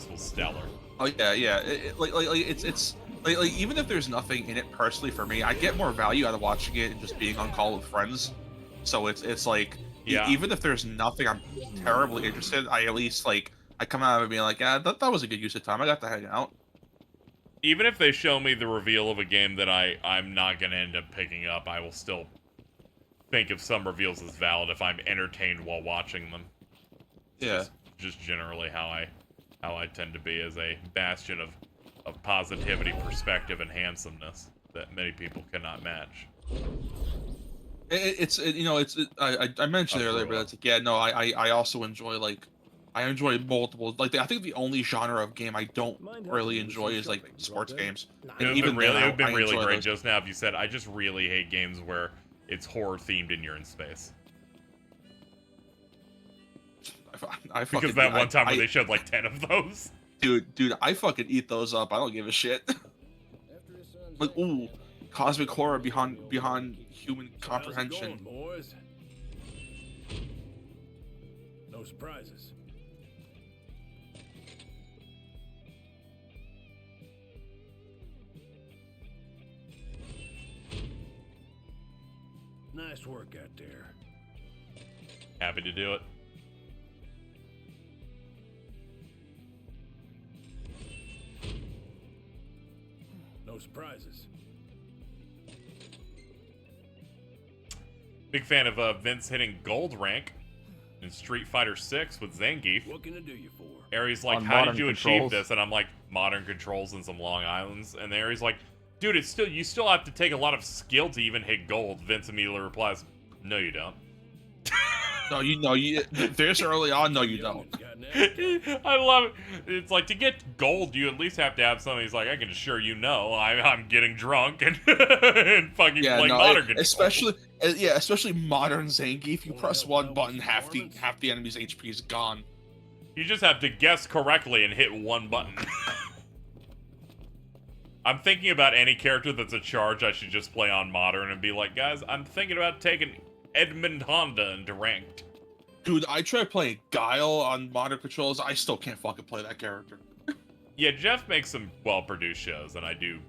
was stellar. Oh yeah. It's like even if there's nothing in it personally for me, I get more value out of watching it and just being on call with friends. So it's like even if there's nothing I'm terribly interested, I at least like I come out of it being like, yeah, that was a good use of time. I got to hang out. Even if they show me the reveal of a game that I'm not gonna end up picking up, I will still think of some reveals as valid if I'm entertained while watching them. Yeah. Just generally how I tend to be as a bastion of positivity, perspective, and handsomeness that many people cannot match. I mentioned it earlier, but it's like, yeah, no, I also enjoy like I enjoy multiple. Like, I think the only genre of game I don't really enjoy is like sports games. It And would even have been I really enjoy great those. just now if you said, I just really hate games where it's horror themed and you're in space. I fucking, Because that one time where they showed like 10 of those. Dude, I fucking eat those up. I don't give a shit. Like, ooh, cosmic horror beyond human comprehension. boys? No surprises. Nice work out there. Happy to do it. No surprises. Big fan of Vince hitting gold rank in Street Fighter 6 with Zangief. What can I do you for? Aries like, On how did modern you controls. achieve this? And I'm like, modern controls and some Long Islands. And Aries like, dude, it's still, you still have to take a lot of skill to even hit gold. Vince immediately replies, no, you don't. No, you this early on, no, you don't. I love it. It's like, to get gold, you at least have to have something. He's like, I can assure you, no, I'm getting drunk and, and fucking playing modern controls. Especially modern Zangief. You press one button, half the enemy's HP is gone. You just have to guess correctly and hit one button. I'm thinking about any character that's a charge I should just play on modern and be like, guys, I'm thinking about taking Edmund Honda into ranked. Dude, I tried playing Guile on modern controls. I still can't fucking play that character. Yeah, Jeff makes some well-produced shows, and I do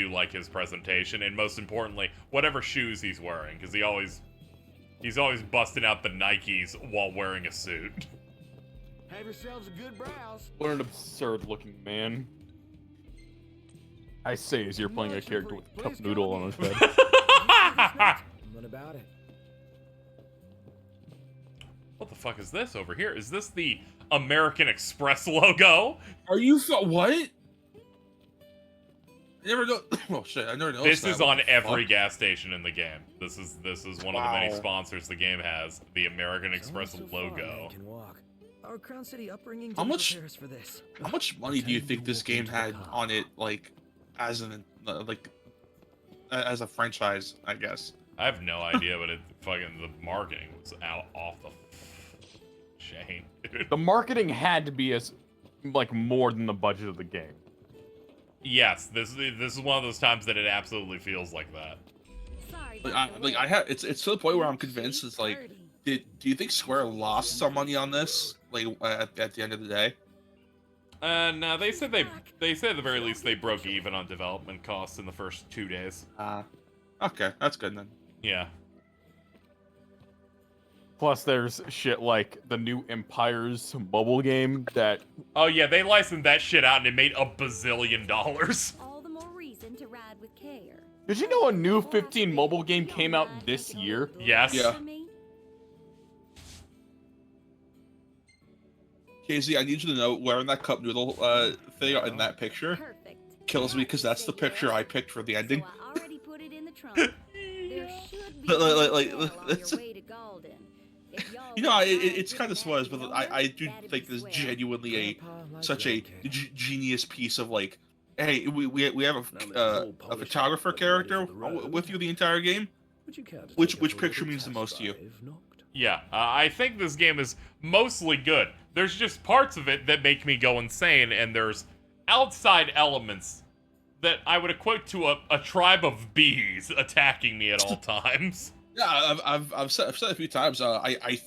like his presentation, and most importantly, whatever shoes he's wearing, because he's always busting out the Nikes while wearing a suit. Have yourselves a good browse. What an absurd looking man. I say as you're playing a character with a cup noodle on his head. What about it? What the fuck is this over here? Is this the American Express logo? Are you what? I never know. Oh shit! I never noticed. This that. is What on the every fuck? gas station in the game. This is one of the many Wow. sponsors the game has. The American Express logo. Our Crown City upbringing How didn't much? prepare us for this. How much money do you think this game had on it, like, as a franchise? I guess. I have no idea, but the marketing was off the chain, dude. The marketing had to be more than the budget of the game. Yes, this is one of those times that it absolutely feels like that. It's to the point where I'm convinced it's like, do you think Square lost some money on this, like at the end of the day? No, they said at the very least they broke even on development costs in the first 2 days. Okay, that's good then. Yeah. Plus, there's shit like the new Empires mobile game that. Oh yeah, they licensed that shit out and it made $1 bazillion. All the more reason to ride with care. Did you know a new 15 mobile game came out this year? Yes. Yeah. KZ, I need you to know, wearing that cup noodle thing in that picture kills me because that's the picture I picked for the ending. Already put it in the trunk. There should be You know, it's kind of spoilers, but I do think this is genuinely such a genius piece of like, hey, we have a photographer character with you the entire game. Which picture means the most to you? Yeah, I think this game is mostly good. There's just parts of it that make me go insane, and there's outside elements that I would equate to a tribe of bees attacking me at all times. Yeah, I've said a few times. I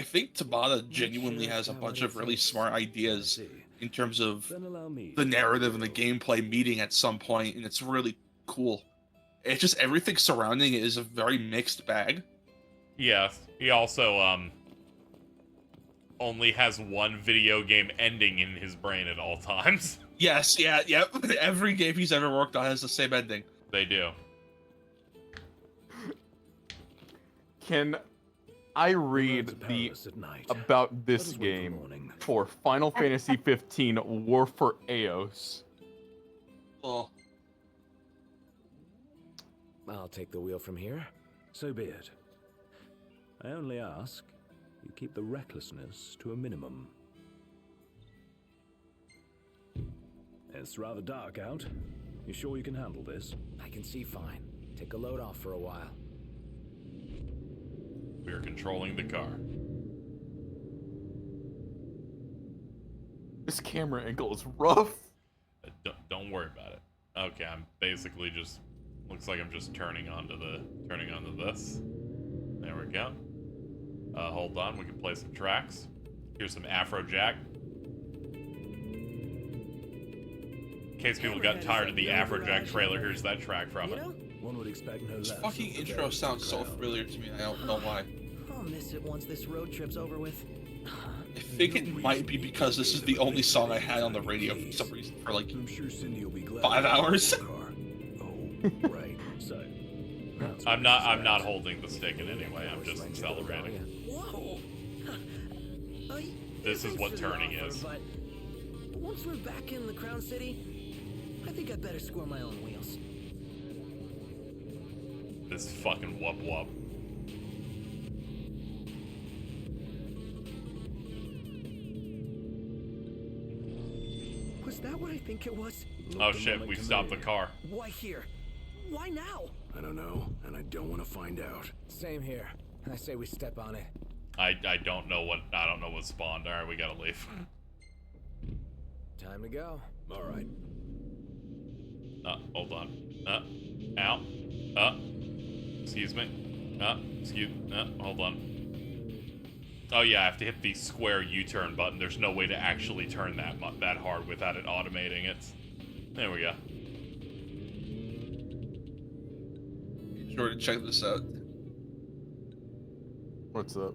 think Tabata genuinely has a bunch of really smart ideas in terms of the narrative and the gameplay meeting at some point, and it's really cool. It's just everything surrounding it is a very mixed bag. Yes, he also only has one video game ending in his brain at all times. Yes, yep. Every game he's ever worked on has the same ending. They do. Can I read about this game for Final Fantasy 15 War for Eos? Oh. I'll take the wheel from here. So be it. I only ask you keep the recklessness to a minimum. It's rather dark out. You sure you can handle this? I can see fine. Take a load off for a while. We are controlling the car. This camera angle is rough. Don't worry about it. Okay, I'm basically just looks like I'm just turning onto this. There we go. Hold on, we can play some tracks. Here's some Afrojack. In case people got tired of the Afrojack trailer, here's that track from it. One would expect no less. This fucking intro sounds so familiar to me. I don't know why. I'll miss it once this road trip's over with. I think it might be because this is the only song I had on the radio for some reason for like 5 hours. Right. So I'm not holding the stick in any way. I'm just accelerating. Whoa! This is what turning is. But once we're back in the Crown City, I think I better score my own wheels. This fucking whoop whoop. Was that what I think it was? Oh shit, we stopped the car. Why here? Why now? I don't know, and I don't want to find out. Same here. I say we step on it. I don't know what spawned. Alright, we gotta leave. Time to go. All right. Hold on. Ow. Excuse me. Hold on. Oh yeah, I have to hit the square U-turn button. There's no way to actually turn that hard without it automating it. There we go. Be sure to check this out. What's up?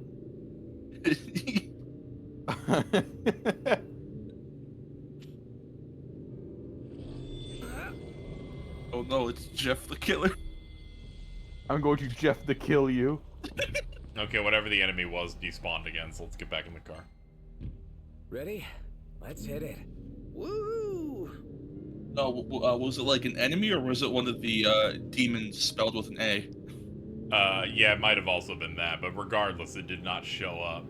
Oh no, it's Jeff the Killer. I'm going to Jeff the kill you. Okay, whatever the enemy was despawned again, so let's get back in the car. Ready? Let's hit it. Woo! No, was it like an enemy or was it one of the demons spelled with an A? Yeah, it might have also been that, but regardless, it did not show up.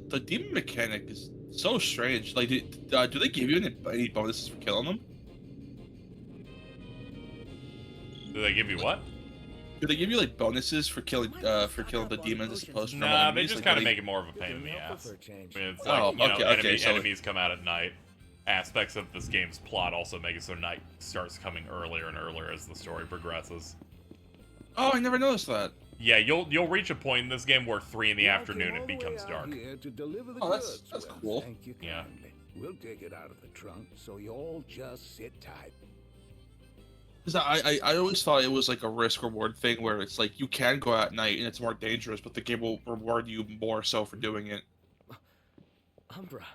The demon mechanic is so strange. Like, do they give you any bonuses for killing them? Do they give you what? Do they give you like bonuses for killing the demons as opposed to normal Nah, enemies? they just Like, kind of do they- make it more of a pain in the ass. I mean, it's Oh, like, okay, so- enemies come out at night. Aspects of this game's plot also make it so night starts coming earlier and earlier as the story progresses. Oh, I never noticed that. Yeah, you'll reach a point in this game where 3 in the afternoon it becomes dark. Here to deliver the Oh, that's goods. Well, cool. Thank you Yeah. kindly. We'll take it out of the trunk, so you all just sit tight. Because I always thought it was like a risk reward thing where it's like you can go out at night and it's more dangerous, but the game will reward you more so for doing it. Umbra.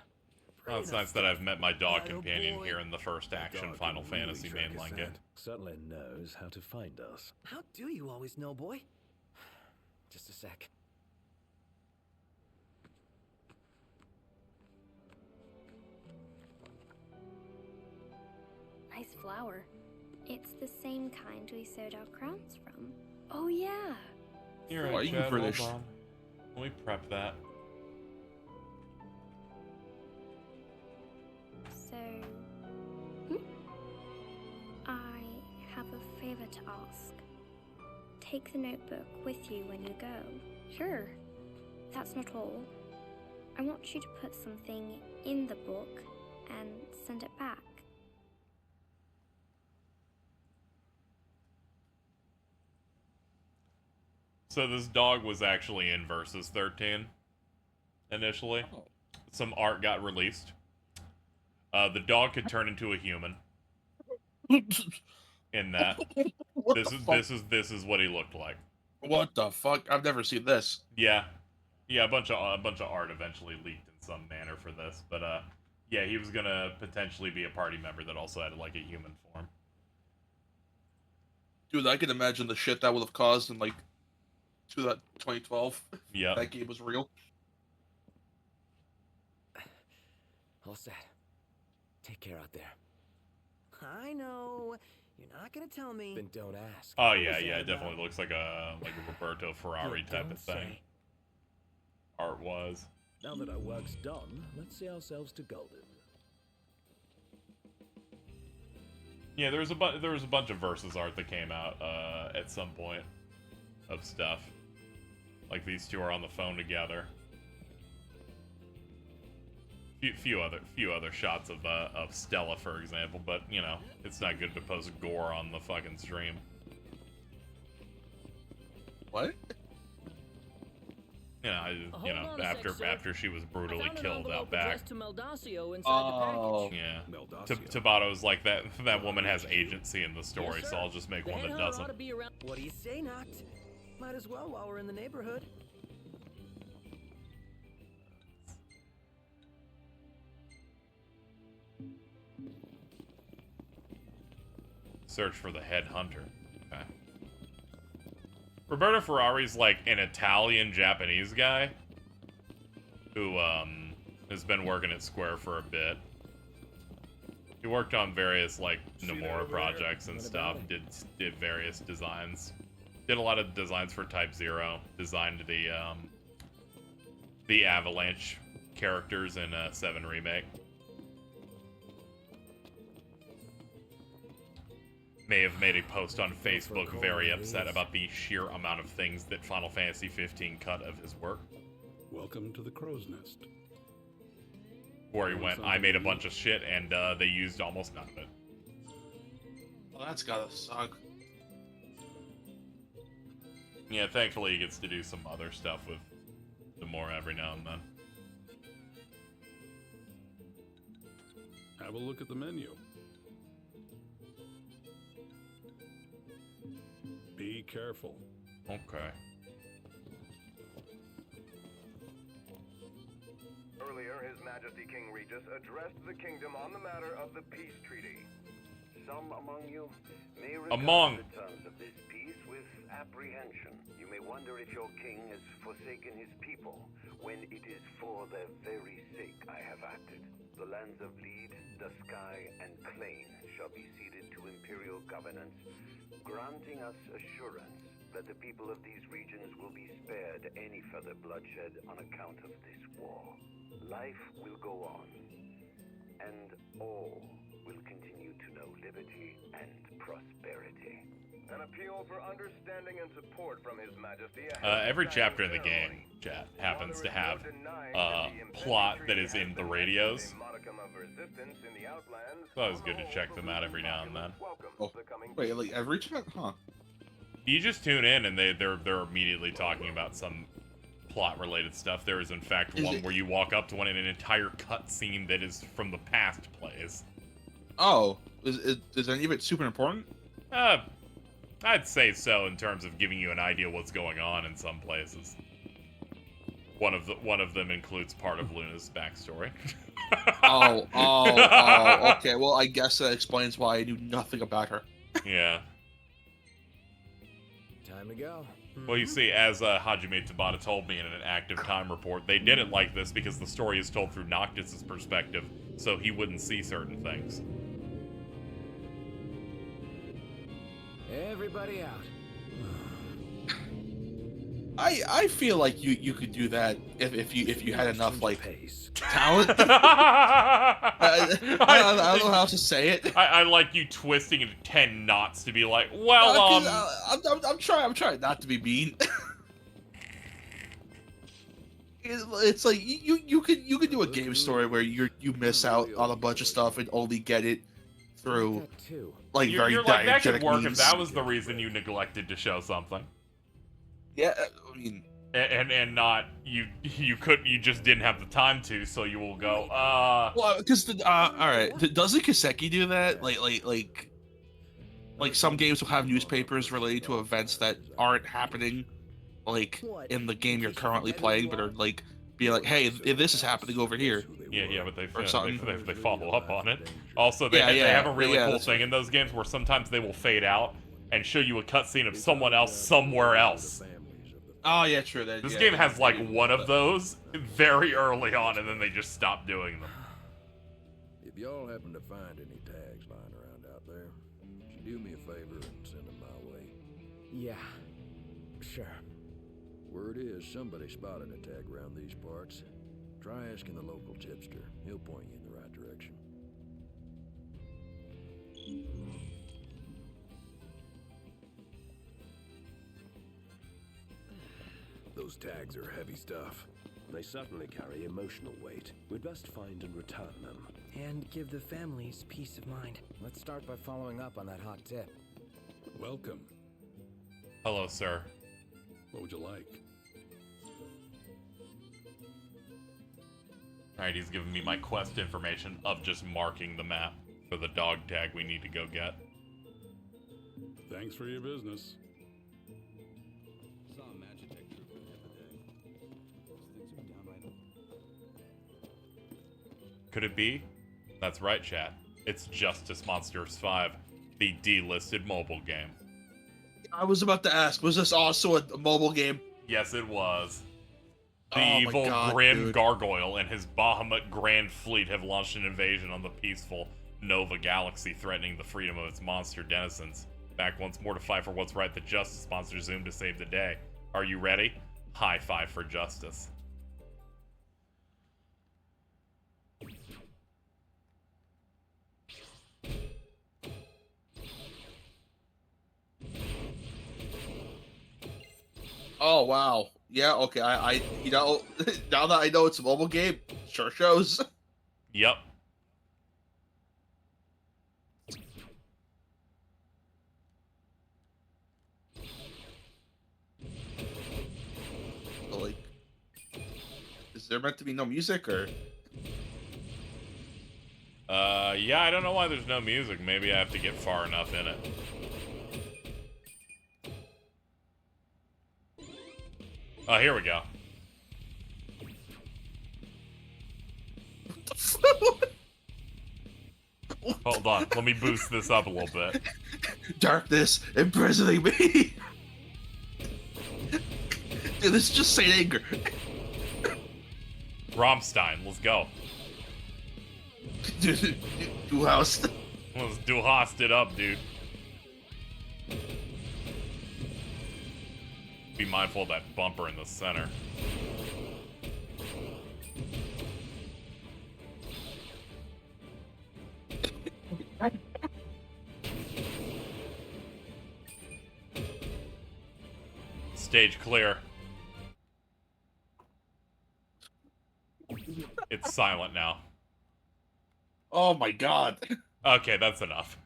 Well, it's nice that I've met my dog companion here in the first action Final Fantasy mainline game. Certainly knows how to find us. How do you always know, boy? Just a sec. Nice flower. It's the same kind we sewed our crowns from. Oh yeah. Here, Why are you Chad, British? hold on. Let me prep that. So, I have a favor to ask. Take the notebook with you when you go. Sure. That's not all. I want you to put something in the book and send it back. So this dog was actually in Versus 13 initially. Some art got released. The dog could turn into a human. In that, this is what he looked like. What the fuck? I've never seen this. Yeah, a bunch of art eventually leaked in some manner for this, but yeah, he was gonna potentially be a party member that also had like a human form. Dude, I can imagine the shit that would have caused in like 2012. Yeah, that game was real. All set. Take care out there. I know. You're not gonna tell me. Then don't ask. Oh yeah, yeah, it definitely looks like a Roberto Ferrari type of thing. Art was. Now that our work's done, let's see ourselves to Golden. Yeah, there was a bunch of versus art that came out at some point of stuff. Like these two are on the phone together. Few other shots of Stella, for example, but you know, it's not good to post gore on the fucking stream. What? Yeah, you know, after she was brutally killed out back. Oh, yeah. Tabato's like that woman has agency in the story, so I'll just make one that doesn't. What do you say, Noct? Might as well while we're in the neighborhood. Search for the head hunter. Okay. Roberto Ferrari's like an Italian-Japanese guy who has been working at Square for a bit. He worked on various like Nomura projects and stuff. Did various designs. Did a lot of designs for Type 0. Designed the Avalanche characters in 7 Remake. May have made a post on Facebook very upset about the sheer amount of things that Final Fantasy 15 cut of his work. Welcome to the Crow's Nest. Where he went, I made a bunch of shit, and they used almost none of it. Well, that's gotta suck. Yeah, thankfully he gets to do some other stuff with Nomura every now and then. Have a look at the menu. Be careful. Okay. Earlier, His Majesty King Regis addressed the kingdom on the matter of the peace treaty. Some among you may regard the terms of this peace with apprehension. You may wonder if your king has forsaken his people, when it is for their very sake I have acted. The lands of Lead, Duskai, and Clain shall be ceded to imperial governance, granting us assurance that the people of these regions will be spared any further bloodshed on account of this war. Life will go on, and all will continue to know liberty and prosperity. An appeal for understanding and support from His Majesty. Every chapter in the game, chat, happens to have a plot that is in the radios. So it's good to check them out every now and then. Oh, wait, like every chapter? Huh. You just tune in and they're immediately talking about some plot-related stuff. There is, in fact, one where you walk up to one in an entire cutscene that is from the past plays. Oh, is any of it super important? I'd say so in terms of giving you an idea what's going on in some places. One of them includes part of Luna's backstory. Okay. Well, I guess that explains why I knew nothing about her. Yeah. Time to go. Well, you see, as Hajime Tabata told me in an active time report, they didn't like this because the story is told through Noctis's perspective, so he wouldn't see certain things. Everybody out. I feel like you could do that if you had enough like talent. I don't know how to say it. I like you twisting it 10 knots to be like, well, I'm trying not to be mean. It's like you could do a game story where you miss out on a bunch of stuff and only get it through like you're very like, that could diegetic work means. if that was the reason you neglected to show something. Yeah, I mean, and not you just didn't have the time to, so you will go. Well, because all right, doesn't Kaseki do that? Like some games will have newspapers related to events that aren't happening, like in the game you're currently playing, but are like be like, hey, if this is happening over here. Yeah, but they follow up on it. Also, they have a really cool thing in those games where sometimes they will fade out and show you a cutscene of someone else somewhere else. Oh yeah, true. This game has like one of those very early on, and then they just stop doing them. If y'all happen to find any tags lying around out there, would you do me a favor and send them my way? Yeah, sure. Word is somebody spotted a tag around these parts. Try asking the local tipster. He'll point you in the right direction. Those tags are heavy stuff. They certainly carry emotional weight. We'd best find and return them. And give the families peace of mind. Let's start by following up on that hot tip. Welcome. Hello, sir. What would you like? Alright, he's giving me my quest information of just marking the map for the dog tag we need to go get. Thanks for your business. Could it be? That's right, chat. It's Justice Monsters 5, the delisted mobile game. I was about to ask, was this also a mobile game? Yes, it was. The Oh my evil God, Grim dude. Gargoyle and his Bahamut Grand Fleet have launched an invasion on the peaceful Nova Galaxy, threatening the freedom of its monster denizens. Back once more to fight for what's right, the Justice Monsters zoom to save the day. Are you ready? High five for justice. Oh wow. Yeah, okay. I you know, now that I know it's a mobile game, sure shows. Yep. Like, is there meant to be no music or? Yeah, I don't know why there's no music. Maybe I have to get far enough in it. Oh, here we go. Hold on, let me boost this up a little bit. Darkness imprisoning me. Dude, this is just Saint Anger. Rammstein, let's go. Dude, Du Hast. Let's Du Hast it up, dude. Be mindful of that bumper in the center. Stage clear. It's silent now. Oh my God. Okay, that's enough.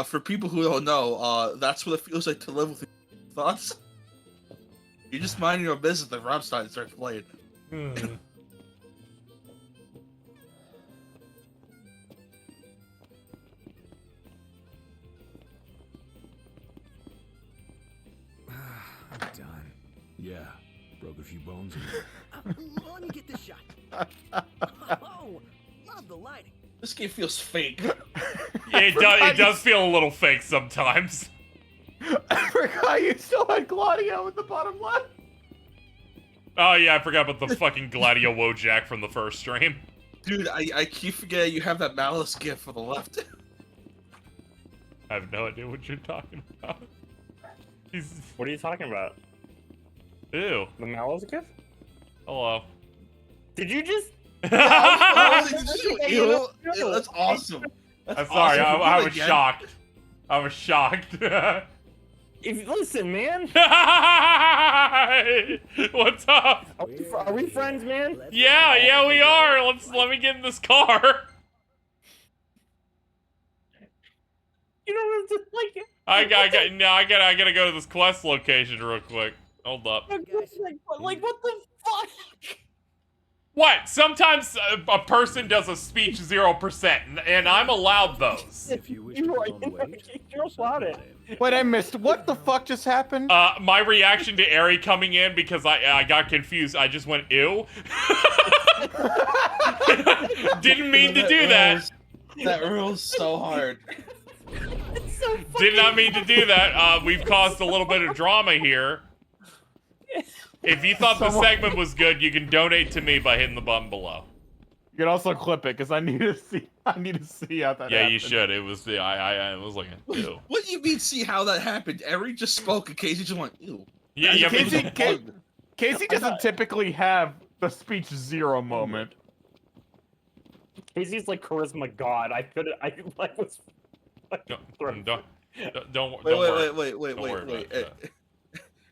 For people who don't know, that's what it feels like to live with thoughts. You're just minding your business that Rammstein starts playing. I'm done. Yeah, broke a few bones. Let me get this shot. Oh, love the lighting. This game feels fake. Yeah, it does feel a little fake sometimes. I forgot you still had Gladio in the bottom left. Oh yeah, I forgot about the fucking Gladio Wojak from the first stream. Dude, I keep forgetting you have that Malice gift for the left. I have no idea what you're talking about. What are you talking about? Ew. The Malice gift? Hello. Did you just... Ew, that's awesome. I'm sorry, awesome. I was shocked. I was shocked. Listen, man. What's up? Are we friends, man? Yeah, we are. Let me get in this car. You know, it's like... I gotta go to this quest location real quick. Hold up. Like, what the fuck? What? Sometimes a person does a speech 0%, and I'm allowed those. You're allowed it. Wait, I missed. What the fuck just happened? My reaction to Ari coming in because I got confused. I just went, ew. Didn't mean to do that. That rules so hard. Did not mean to do that. We've caused a little bit of drama here. If you thought the segment was good, you can donate to me by hitting the button below. You can also clip it because I need to see. I need to see how that. Yeah, happened. you should. It was the I was like, ew. What do you mean? See how that happened? Eri just spoke, and Casey just went, ew. Yeah, yeah. Casey doesn't typically have the speech zero moment. Casey's like charisma god. I was. Don't Wait. worry about that.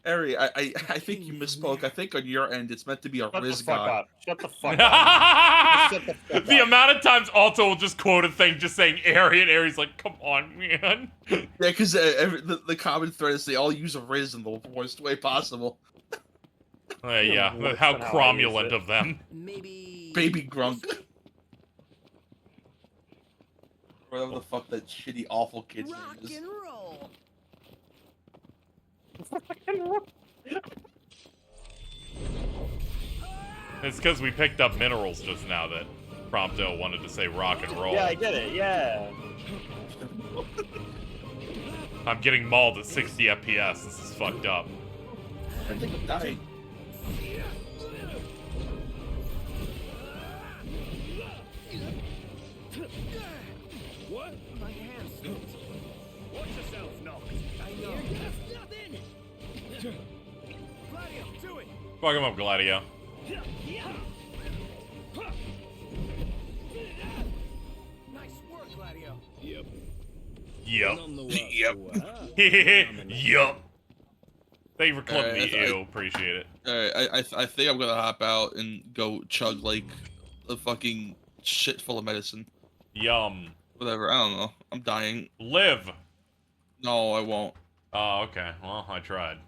Eri, I think you misspoke. I think on your end it's meant to be a Riz god. Shut the fuck up. Shut the fuck The up. amount of times Alto will just quote a thing just saying Eri, and Eri's like, come on, man. Yeah, because the common thread is they all use a Riz in the worst way possible. Yeah, how cromulent of them. Baby Grunk. Whatever the fuck that shitty, awful kid's name is. It's because we picked up minerals just now that Prompto wanted to say rock and roll. Yeah, I get it. Yeah. I'm getting mauled at 60 FPS. This is fucked up. I think I'm dying. What? My hand slipped. Watch yourself, Noct. I know. Nothing. Gladio, do it. Fuck him up, Gladio. Nice work, Gladio. Yep. Yup. Thank you for clipping Alright, the ew. Appreciate it. Alright, I think I'm gonna hop out and go chug like a fucking shit full of medicine. Yum. Whatever, I don't know. I'm dying. Live. No, I won't. Oh, okay. Well, I tried.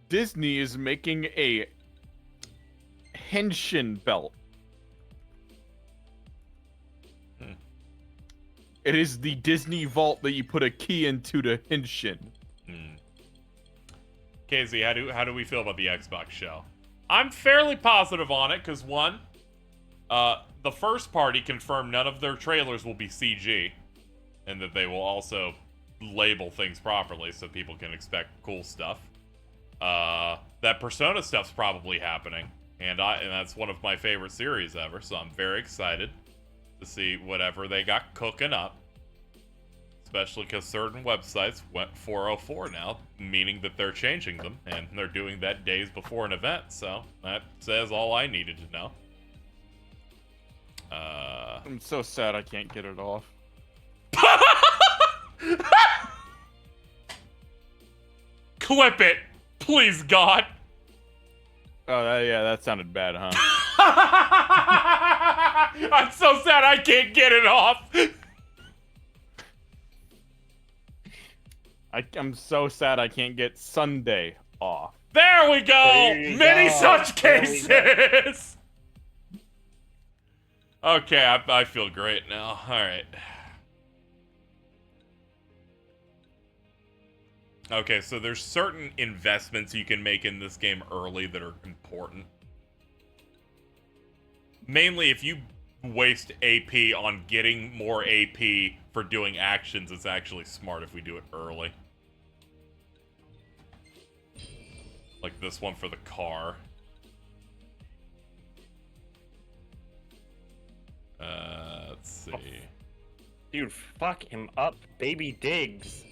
Disney is making a Henshin belt. It is the Disney vault that you put a key into to Henshin. KZ, how do we feel about the Xbox show? I'm fairly positive on it because one, the first party confirmed none of their trailers will be CG, and that they will also label things properly so people can expect cool stuff. That Persona stuff's probably happening, and that's one of my favorite series ever, so I'm very excited to see whatever they got cooking up. Especially because certain websites went 404 now, meaning that they're changing them, and they're doing that days before an event, so that says all I needed to know. I'm so sad I can't get it off. Clip it! Please, God! Oh, yeah, that sounded bad, huh? I'm so sad I can't get it off! I'm so sad I can't get Sunday off. There we go! Many such There we cases! Okay, I feel great now. Alright. Okay, so there's certain investments you can make in this game early that are important. Mainly if you waste AP on getting more AP for doing actions, it's actually smart if we do it early. Like this one for the car. Let's see. Dude, fuck him up, baby Diggs.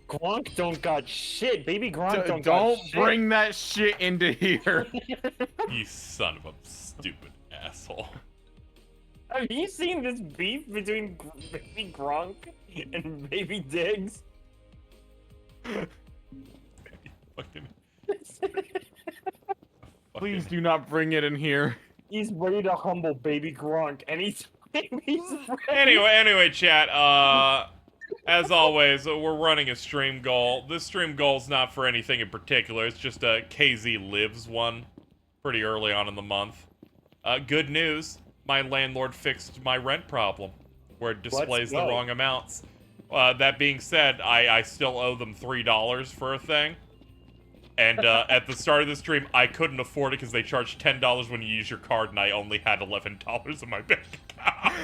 Gronk don't got shit. Baby Gronk don't got shit. Don't bring that shit into here. You son of a stupid asshole. Have you seen this beef between Baby Gronk and Baby Diggs? Please do not bring it in here. He's ready to humble Baby Gronk anytime he's ready. Anyway, chat, as always, we're running a stream goal. This stream goal's not for anything in particular. It's just a KZ Lives one pretty early on in the month. Good news, my landlord fixed my rent problem where it displays the wrong amounts. That being said, I still owe them $3 for a thing. And at the start of the stream, I couldn't afford it because they charged $10 when you use your card, and I only had $11 in my bank account.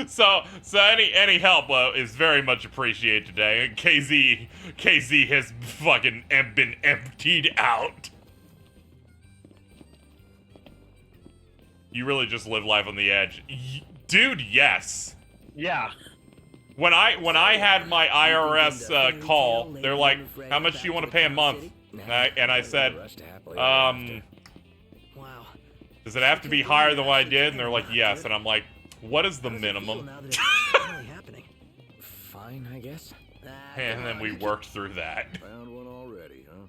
So any help is very much appreciated today. KZ has fucking been emptied out. You really just live life on the edge, dude. Yes. Yeah. When I had my IRS call, they're like, "How much do you want to pay a month?" And I said, "Does it have to be higher than what I did?" And they're like, "Yes." And I'm like, "What is the minimum?" Fine, I guess. And then we worked through that. Found one already, huh?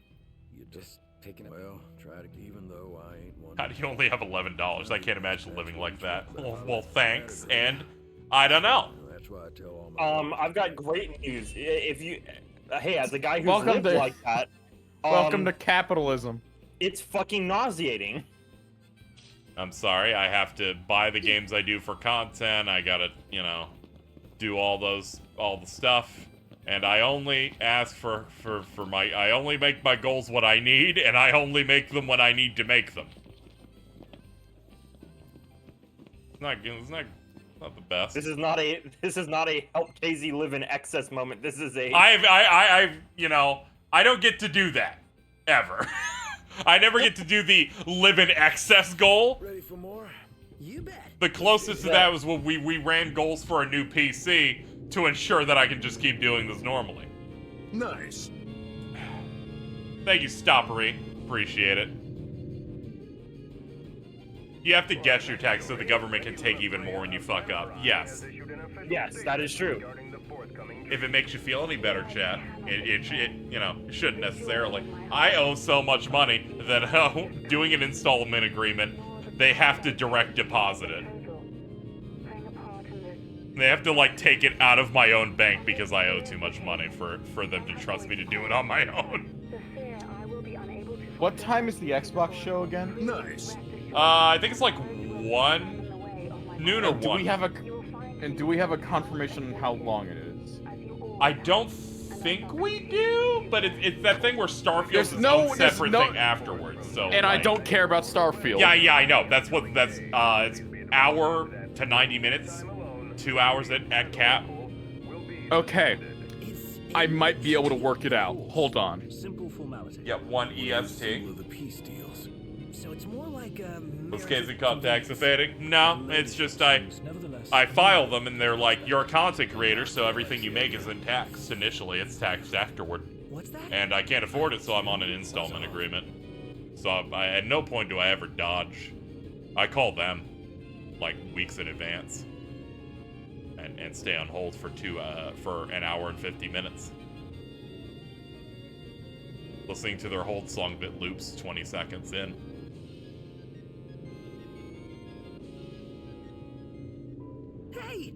You just taking it. Well, try to, even though I ain't one. How do you only have $11? I can't imagine living like that. Well, thanks. And I don't know. That's why I tell all my. I've got great news. If you, hey, as a guy who's Welcome lived to- like that, Welcome to capitalism. it's fucking nauseating. I'm sorry, I have to buy the games I do for content. I gotta, do all the stuff. And I only ask for I only make my goals what I need, and I only make them when I need to make them. It's not the best. This is not a help KZ live in excess moment. This is a I don't get to do that ever. I never get to do the live in excess goal. Ready for more? You bet. The closest to that was when we ran goals for a new PC to ensure that I can just keep doing this normally. Nice. Thank you, Stoppery. Appreciate it. You have to guess your tax so the government can take even more when you fuck up. Yes. Yes, that is true. If it makes you feel any better, chat, it shouldn't necessarily. I owe so much money that doing an installment agreement, they have to direct deposit it. They have to, like, take it out of my own bank because I owe too much money for them to trust me to do it on my own. What time is the Xbox show again? Nice. I think it's like 1 noon or 1. Do we have a confirmation on how long it is? I don't think we do, but it's that thing where Starfield's its own separate thing afterwards. So. And I don't care about Starfield. Yeah, I know. That's it's hour to 90 minutes, 2 hours at cap. Okay. I might be able to work it out. Hold on. Simple formality. Yeah, 1 EST. The peace deals. So it's more like Was KZ called tax evading? No, it's just I file them and they're like, you're a content creator, so everything you make isn't taxed initially. It's taxed afterward. What's that? And I can't afford it, so I'm on an installment agreement. So at no point do I ever dodge. I call them like weeks in advance and stay on hold for an hour and 50 minutes. Listening to their hold song that loops 20 seconds in. Hey,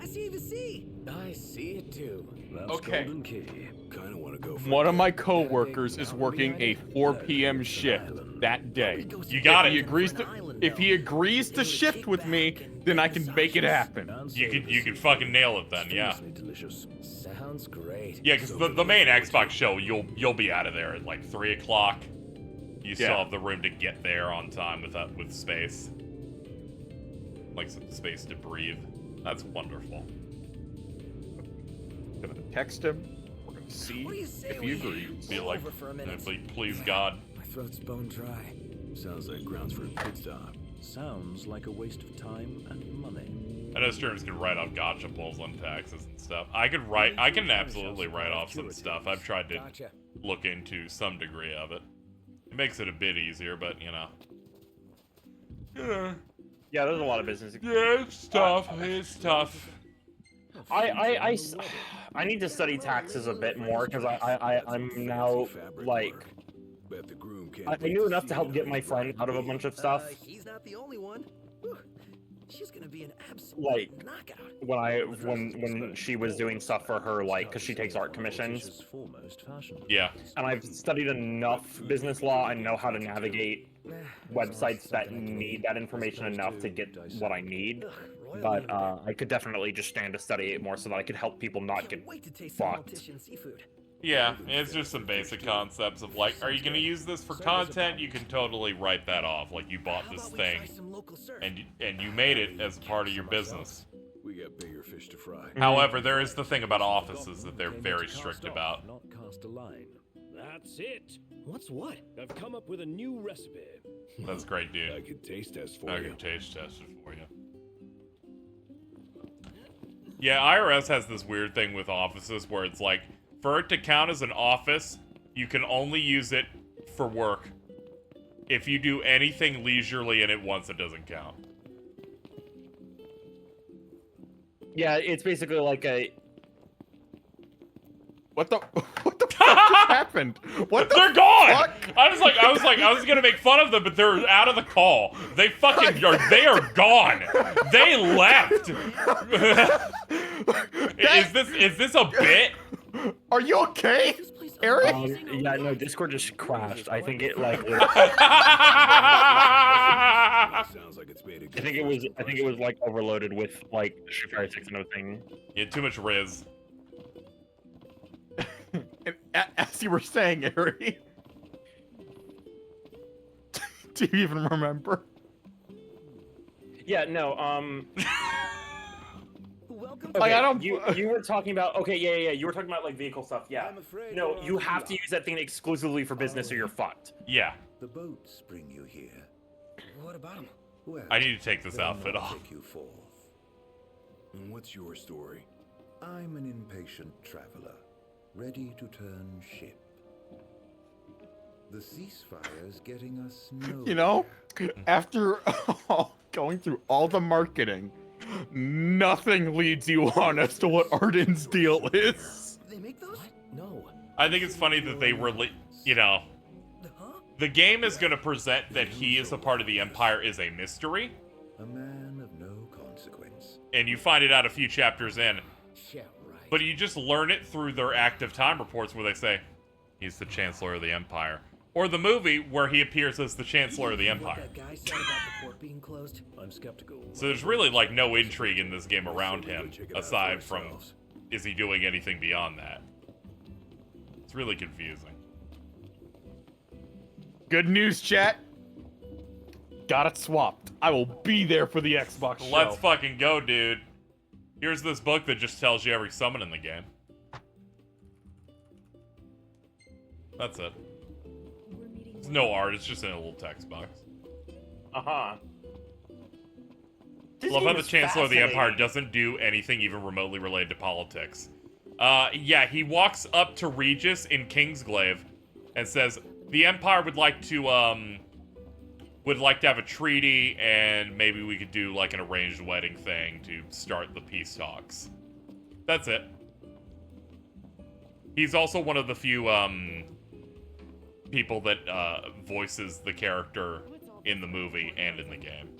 I see the sea. I see it too. That's Okay. Golden Key. Kind of want to go for One of my coworkers is working a 4 p.m. shift that day. You got If it. If he agrees to shift with me, then I can make it happen. You can fucking nail it then, yeah. delicious. Sounds great. Yeah, because the main Xbox show, you'll be out of there at like 3 o'clock. You still have the room to get there on time with space. Like some space to breathe. That's wonderful. Gonna text him. We're gonna see if he agrees. Be like, please God. My throat's bone dry. Sounds like grounds for a pit stop. Sounds like a waste of time and money. I know streamers can write off gotcha pulls on taxes and stuff. I can absolutely write off some stuff. I've tried to look into some degree of it. It makes it a bit easier, but Yeah, there's a lot of business. Yeah, it's tough. It's tough. I need to study taxes a bit more because I'm now like I knew enough to help get my friend out of a bunch of stuff. He's not the only one. Whew. She's gonna be an absolute Like knockout. when she was doing stuff for her, like, because she takes art commissions. Yeah. And I've studied enough business law and know how to navigate websites that need that information enough to get what I need. but I could definitely just stand to study it more so that I could help people not get fucked. Seafood. Yeah, it's just some basic concepts of like, are you gonna use this for content? You can totally write that off. Like you bought this thing, and you made it as part of your business. We got bigger fish to fry. However, there is the thing about offices that they're very strict about. Not cast a line. That's it. What's what? I've come up with a new recipe. That's great, dude. I can taste test for I you. can taste test it for you. Yeah, IRS has this weird thing with offices where it's like, for it to count as an office, you can only use it for work. If you do anything leisurely in it once, it doesn't count. Yeah, it's basically like a... What the fuck just happened? What the They're gone! fuck? I was gonna make fun of them, but they're out of the call. They fucking are, they are gone! They left! Is this a bit? Are you okay, Eric? Yeah, no, Discord just crashed. I think it like... Sounds like it's made I think it was like overloaded with like Street Fighter 6 and everything. You had too much Riz. And as you were saying, Eric, do you even remember? Yeah, no, Welcome. okay, I don't. You were talking about yeah. You were talking about like vehicle stuff. Yeah. No, you have to use that thing exclusively for business, or you're fucked. Yeah. The boats bring you here. What about him? Well, I need to take this then outfit I'll off. take you forth. And what's your story? I'm an impatient traveler, ready to turn ship. The ceasefire's getting us nowhere. You know, after going through all the marketing, nothing leads you on as to what Arden's deal is. They make those? No. I think it's funny that they really, you know, the game is going to present that he is a part of the Empire is a mystery. A man of no consequence. And you find it out a few chapters in. Yeah, right. But you just learn it through their active time reports where they say, he's the Chancellor of the Empire. Or the movie where he appears as the Chancellor of the Empire. What that guy said about the port being closed? I'm skeptical. So there's really like no intrigue in this game around him, aside from, is he doing anything beyond that? It's really confusing. Good news, chat. Got it swapped. I will be there for the Xbox show. Let's fucking go, dude. Here's this book that just tells you every summon in the game. That's it. There's no art, it's just in a little text box. Uh-huh. Love how the Chancellor of the Empire doesn't do anything even remotely related to politics. Yeah, he walks up to Regis in Kingsglaive and says, the Empire would like to have a treaty, and maybe we could do like an arranged wedding thing to start the peace talks. That's it. He's also one of the few people that voices the character in the movie and in the game.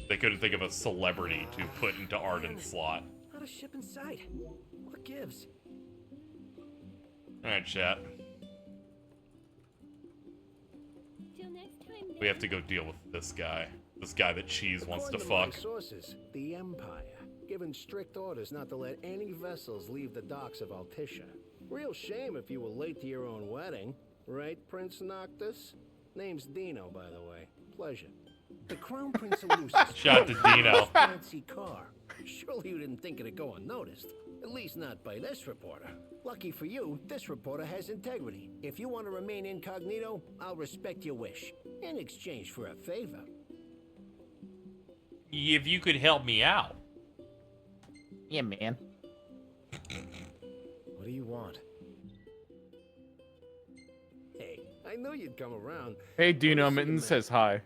They couldn't think of a celebrity to put into Arden's slot. Not a ship in sight. What gives? Alright, chat. We have to go deal with this guy. This guy that Cheese wants to According fuck. my sources, the Empire, given strict orders not to let any vessels leave the docks of Altisha. Real shame if you were late to your own wedding. Right, Prince Noctis? Name's Dino, by the way. Pleasure. The Crown Prince of Lucis. Shout out to Dino. Fancy car. Surely you didn't think it'd go unnoticed. At least not by this reporter. Lucky for you, this reporter has integrity. If you want to remain incognito, I'll respect your wish. In exchange for a favor. If you could help me out. Yeah, man. What do you want? Hey, I knew you'd come around. Hey, Dino Mittens says hi.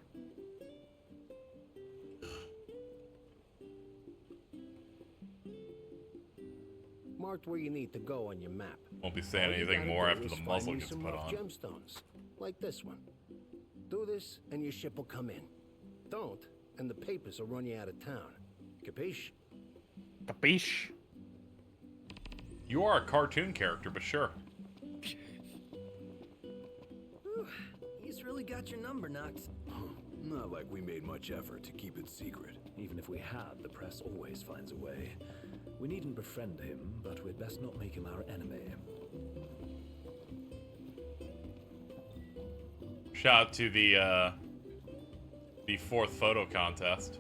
Marked where you need to go on your map. Won't be saying All you anything gotta more do after is the find muzzle me gets some put rough on. gemstones, like this one. Do this, and your ship will come in. Don't, and the papers will run you out of town. Capiche? Capiche? You are a cartoon character, but sure. Whew, he's really got your number, Nox. Not like we made much effort to keep it secret. Even if we had, the press always finds a way. We needn't befriend him, but we'd best not make him our enemy. Shout out to the fourth photo contest.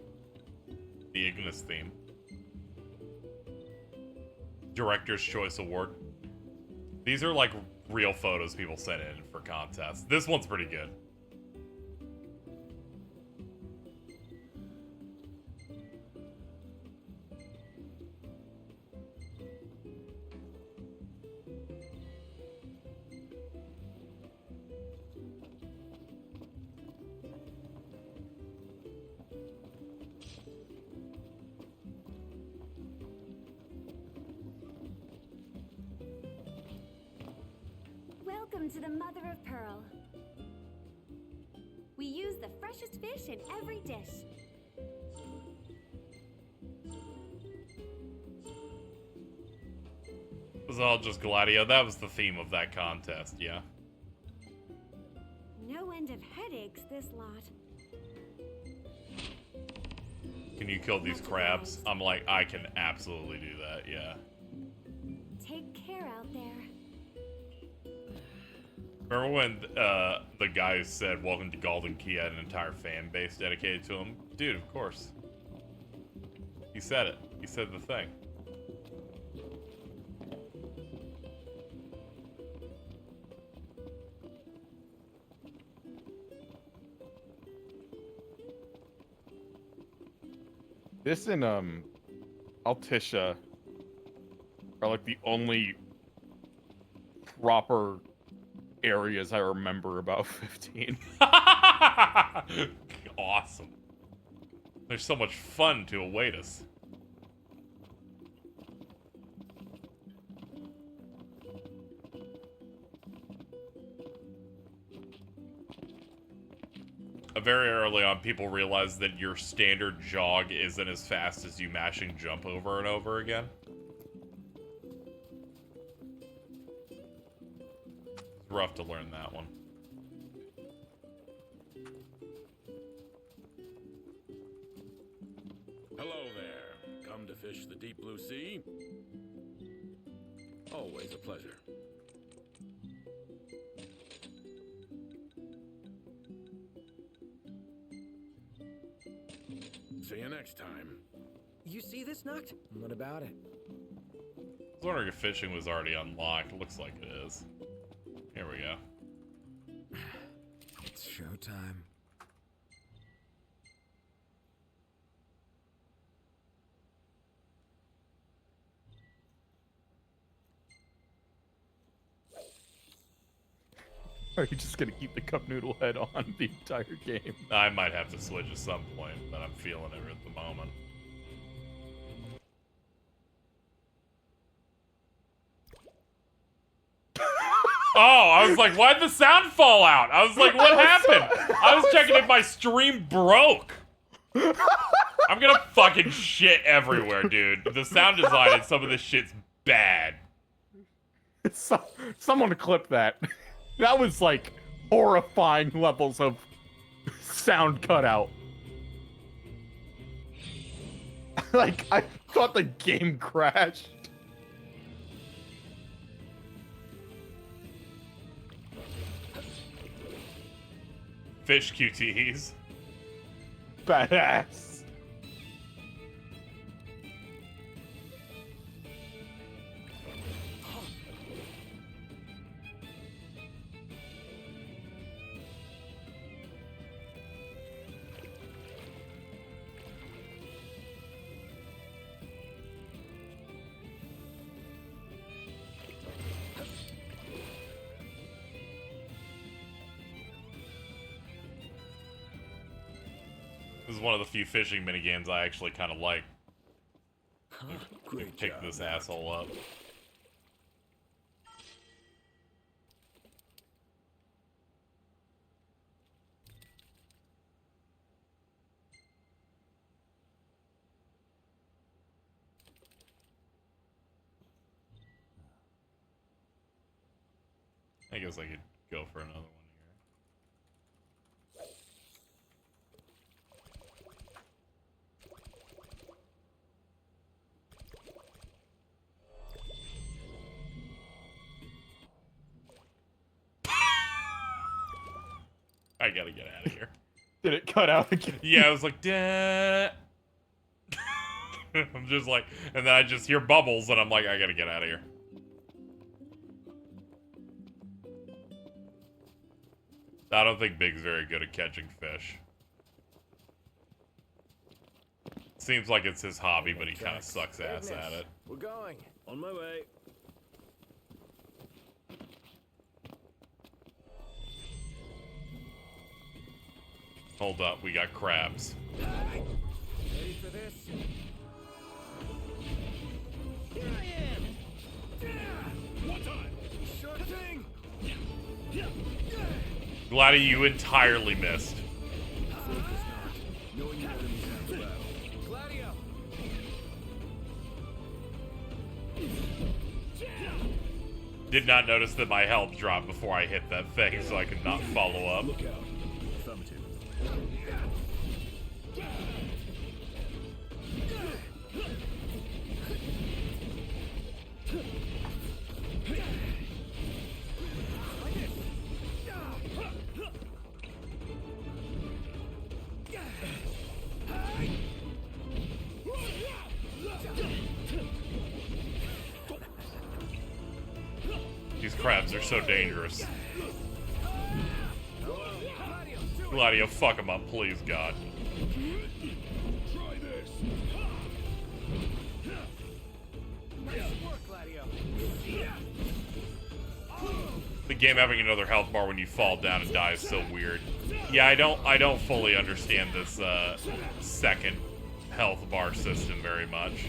The Ignis theme. Director's Choice Award. These are like real photos people sent in for contests. This one's pretty good. Welcome to the Mother of Pearl. We use the freshest fish in every dish. It was all just Gladio. That was the theme of that contest, yeah. No end of headaches, this lot. Can you kill these crabs? I'm like, I can absolutely do that, yeah. Take care out there. Remember when the guy who said welcome to Golden Key had an entire fan base dedicated to him? Dude, of course. He said it. He said the thing. This and Altisha are like the only proper areas I remember about 15. Awesome. There's so much fun to await us. Very early on, people realized that your standard jog isn't as fast as you mashing jump over and over again. It's rough to learn that one. Hello there. Come to fish the deep blue sea? Always a pleasure. See you next time. You see this, Noct? What about it? I was wondering if fishing was already unlocked. Looks like it is. Here we go. It's showtime. Are you just gonna keep the cup noodle head on the entire game? I might have to switch at some point, but I'm feeling it at the moment. Oh, I was like, why'd the sound fall out? I was like, what happened? I was checking if my stream broke. I'm gonna fucking shit everywhere, dude. The sound design in some of this shit's bad. Someone clip that. That was like horrifying levels of sound cutout. Like, I thought the game crashed. Fish QTEs. Badass. This is one of the few fishing minigames I actually kind of like. Great Pick job, this Noct. asshole up. I guess I could go for another one here. I gotta get out of here. Did it cut out again? Yeah, I was like, duh. I'm just like, and then I just hear bubbles, and I'm like, I gotta get out of here. I don't think Big's very good at catching fish. Seems like it's his hobby, but he kind of sucks ass at it. We're going. On my way. Hold up, we got crabs. Ready for this? Here I am. One time. Sure thing. Glad you entirely missed. Knowing your enemies have the battle. Gladio. Did not notice that my health dropped before I hit that thing, so I could not follow up. Look out. Affirmative. These crabs are so dangerous. Gladio, fuck him up, please, God. Try this. Nice work, Gladio. The game having another health bar when you fall down and die is so weird. Yeah, I don't fully understand this second health bar system very much.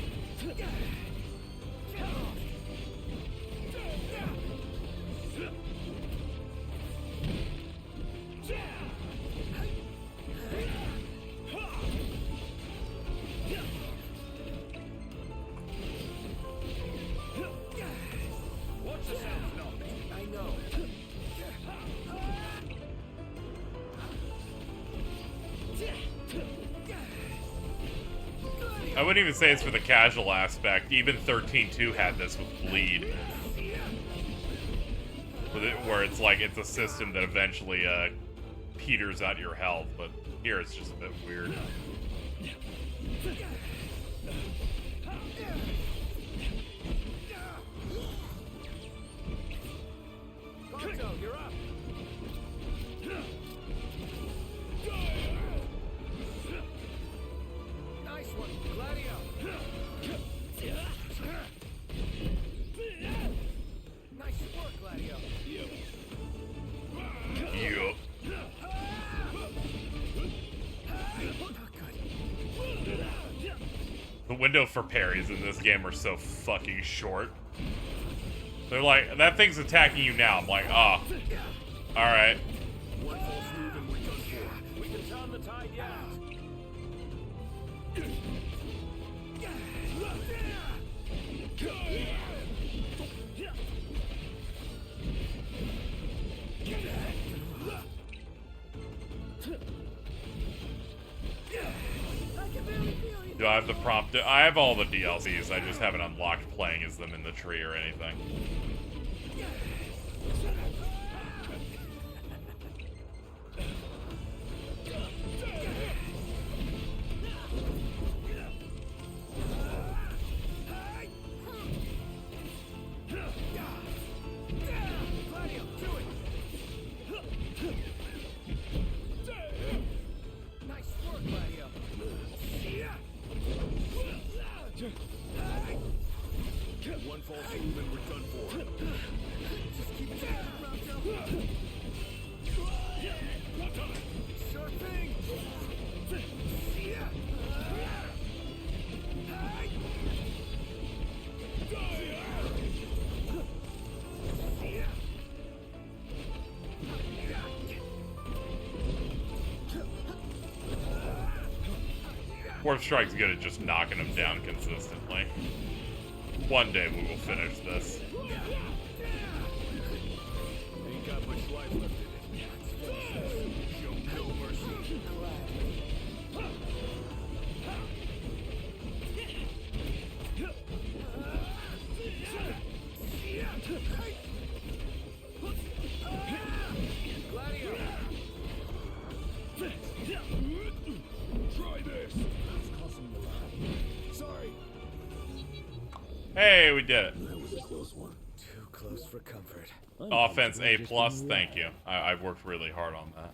I wouldn't even say it's for the casual aspect. Even 13.2 had this with Bleed. Where it's like, it's a system that eventually peters out your health, but here it's just a bit weird. Ponto, you're up. Nice one, Gladio. Nice work, Gladio. Yup. The window for parries in this game are so fucking short. They're like, that thing's attacking you now. I'm like, oh. Alright. One false move and we're done for. We can turn the tide yet. Do I have the prompt? I have all the DLCs. I just haven't unlocked playing as them in the tree or anything. Nice work, Gladio. One false move and we're done for. Just keep it around, Sure thing. Fourth Strike's good at just knocking them down consistently. One day we will finish this. Ain't got much life left in it. Show no mercy. Gladio. Hey, we did it. That was a close one. Too close for comfort. Offense A+, thank you. I've worked really hard on that.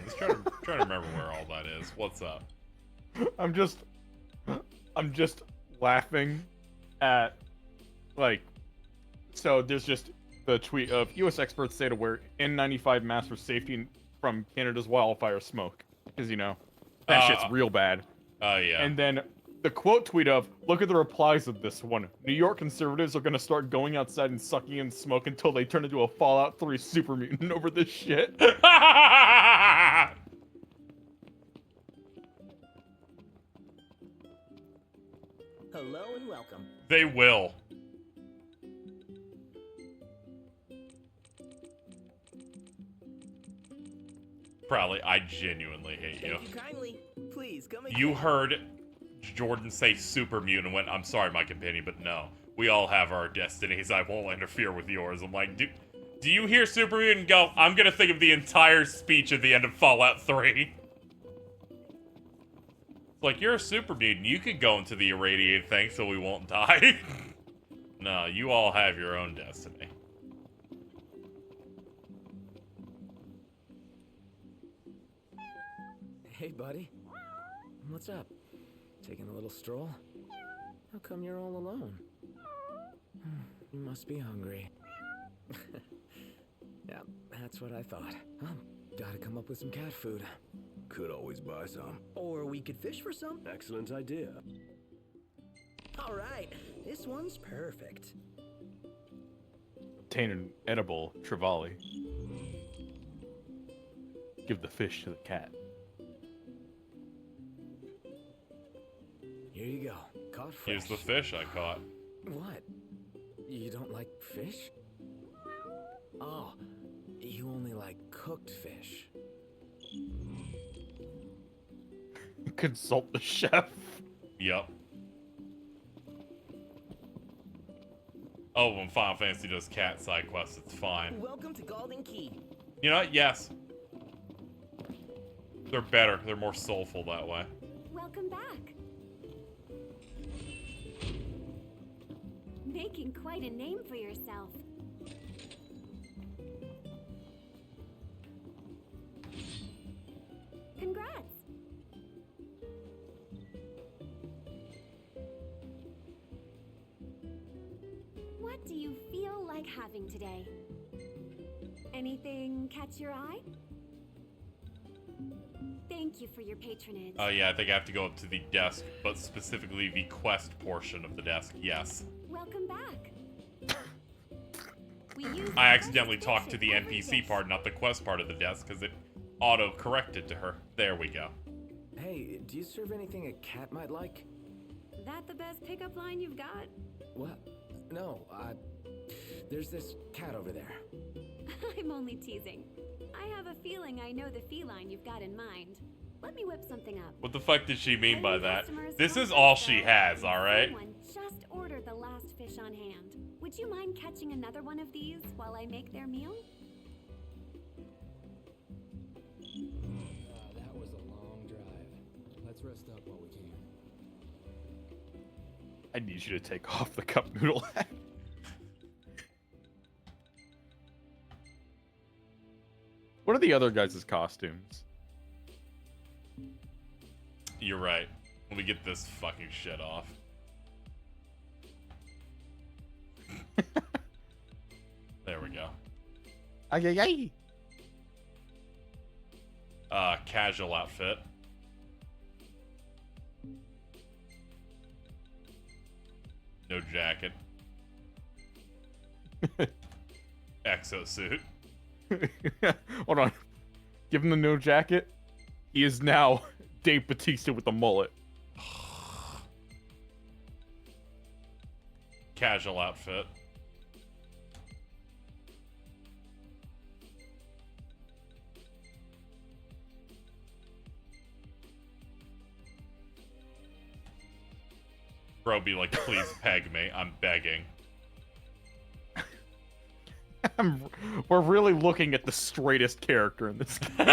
Just trying to remember where all that is. What's up? I'm just laughing at, like, so there's just the tweet of U.S. experts say to wear N95 masks for safety from Canada's wildfire smoke, because you know that shit's real bad. Oh yeah. And then the quote tweet of, look at the replies of this one. New York conservatives are gonna start going outside and sucking in smoke until they turn into a Fallout 3 super mutant over this shit. Hello and welcome. They will. Probably. I genuinely hate you. Thank you kindly. Please come again. You heard Jordan say super mutant and went, I'm sorry, my companion, but no. We all have our destinies. I won't interfere with yours. I'm like, do you hear super mutant and go, I'm gonna think of the entire speech at the end of Fallout 3. It's like, you're a super mutant. You could go into the irradiated thing so we won't die. No, you all have your own destiny. Hey, buddy. What's up? Taking a little stroll? How come you're all alone? You must be hungry. Yeah, that's what I thought. Gotta come up with some cat food. Could always buy some. Or we could fish for some. Excellent idea. All right, this one's perfect. Obtain an edible trevally. Give the fish to the cat. Here you go. Caught fresh. Here's the fish I caught. What? You don't like fish? Oh, you only like cooked fish. Consult the chef. Yep. Oh, when Final Fantasy does cat side quests, it's fine. Welcome to Golden Key. You know what? Yes. They're better. They're more soulful that way. Welcome back. Making quite a name for yourself. Congrats. What do you feel like having today? Anything catch your eye? Thank you for your patronage. Oh yeah, I think I have to go up to the desk, but specifically the quest portion of the desk. Yes. Welcome back. I accidentally talked to the NPC part, not the quest part of the desk, because it auto-corrected to her. There we go. Hey, do you serve anything a cat might like? That the best pickup line you've got? What? No, there's this cat over there. I'm only teasing. I have a feeling I know the feline you've got in mind. Let me whip something up. What the fuck did she mean by that? This is all she has, alright? Someone just ordered the last fish on hand. Would you mind catching another one of these while I make their meal? That was a long drive. Let's rest up while we can. I need you to take off the cup noodle hat. What are the other guys' costumes? You're right. Let me get this fucking shit off. There we go. Ay, ay, ay. Casual outfit. No jacket. Exosuit. Hold on. Give him the no jacket. He is now Dave Bautista with the mullet. Casual outfit. Bro be like, please peg me. I'm begging. We're really looking at the straightest character in this game.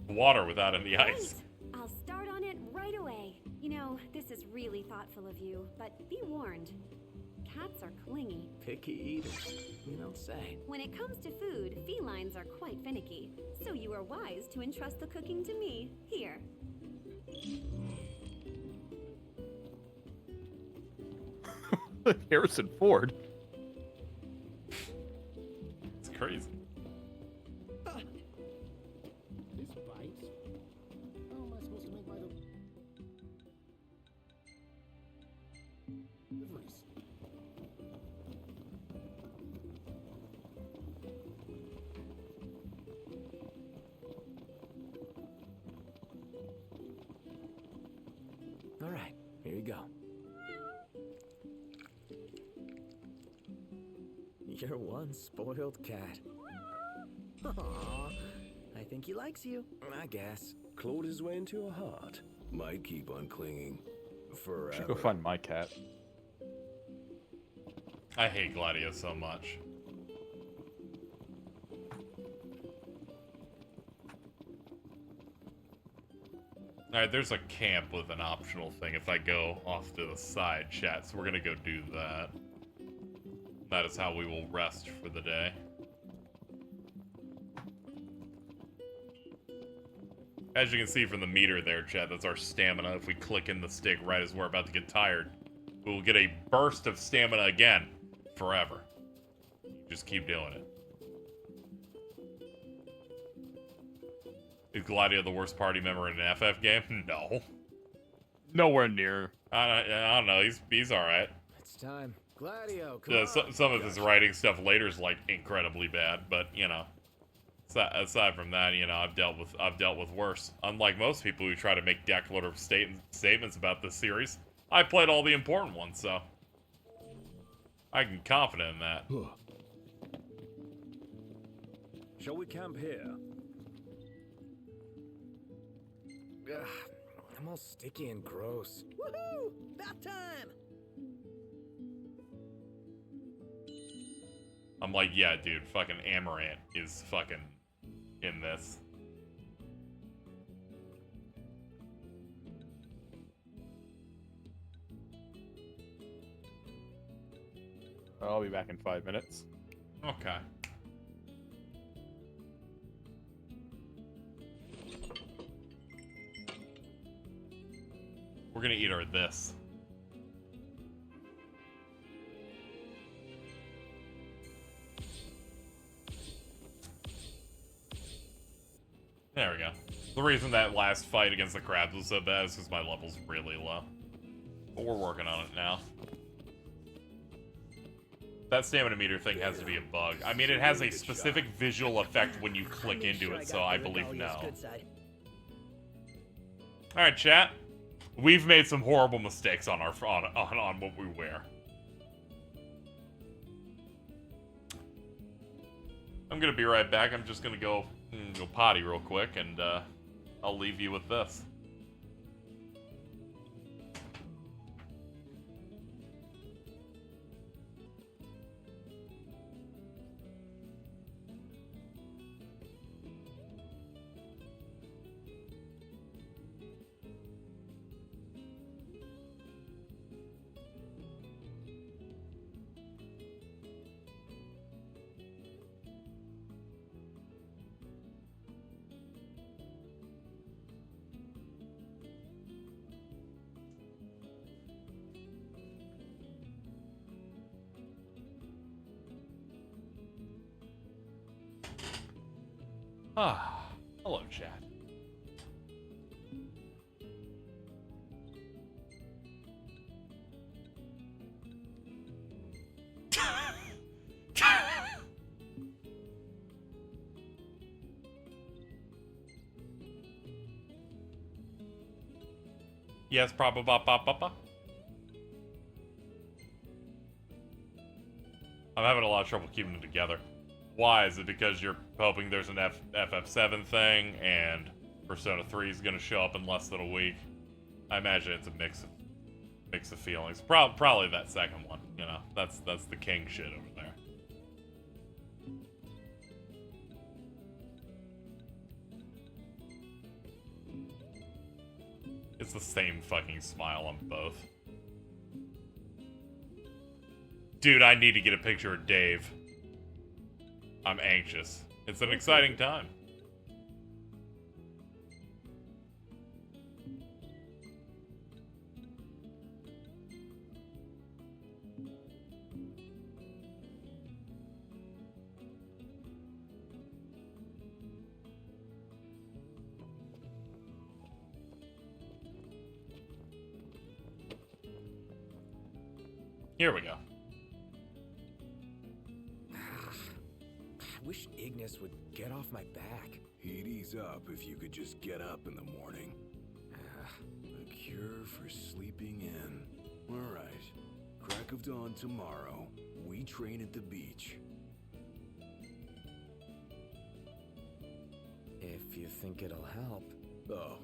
Water without any ice. I'll start on it right away. You know, this is really thoughtful of you, but be warned. Cats are clingy. Picky eaters. You don't say. When it comes to food, felines are quite finicky. So you are wise to entrust the cooking to me. Here. Harrison Ford. It's crazy. This bites. How am I supposed to make my deliveries? All right, here you go. You're one spoiled cat. Aww, I think he likes you. I guess. Clawed his way into your heart. Might keep on clinging. Forever. Should go find my cat. I hate Gladio so much. Alright, there's a camp with an optional thing if I go off to the side, chat, so we're gonna go do that. That is how we will rest for the day. As you can see from the meter there, chat, that's our stamina. If we click in the stick right as we're about to get tired, we will get a burst of stamina again, forever. Just keep doing it. Is Gladio the worst party member in an FF game? No. Nowhere near. I don't know. He's all right. It's time. Gladio, come on. Some of his writing stuff later is like incredibly bad, but you know, aside from that, you know, I've dealt with worse. Unlike most people who try to make declarative statements about this series, I played all the important ones, so I can be confident in that. Shall we camp here? Ugh, I'm all sticky and gross. Woohoo! Bath time! I'm like, yeah, dude, fucking Amaranth is fucking in this. I'll be back in 5 minutes. Okay. We're gonna eat our this. There we go. The reason that last fight against the crabs was so bad is because my level's really low. But we're working on it now. That stamina meter thing has to be a bug. I mean, it has a specific visual effect when you click into it, so I believe no. Alright, chat. We've made some horrible mistakes on our on what we wear. I'm gonna be right back. I'm just gonna go potty real quick, and I'll leave you with this. Ah, hello, chat. Yes, probably. I'm having a lot of trouble keeping them together. Why? Is it because you're hoping there's an FF7 thing and Persona 3 is going to show up in less than a week? I imagine it's a mix of feelings. Probably that second one. You know, that's the king shit over there. It's the same fucking smile on both. Dude, I need to get a picture of Dave. I'm anxious. It's an exciting time. Here we go. I wish Ignis would get off my back. He'd ease up if you could just get up in the morning. A cure for sleeping in. All right. Crack of dawn tomorrow. We train at the beach. If you think it'll help. Oh,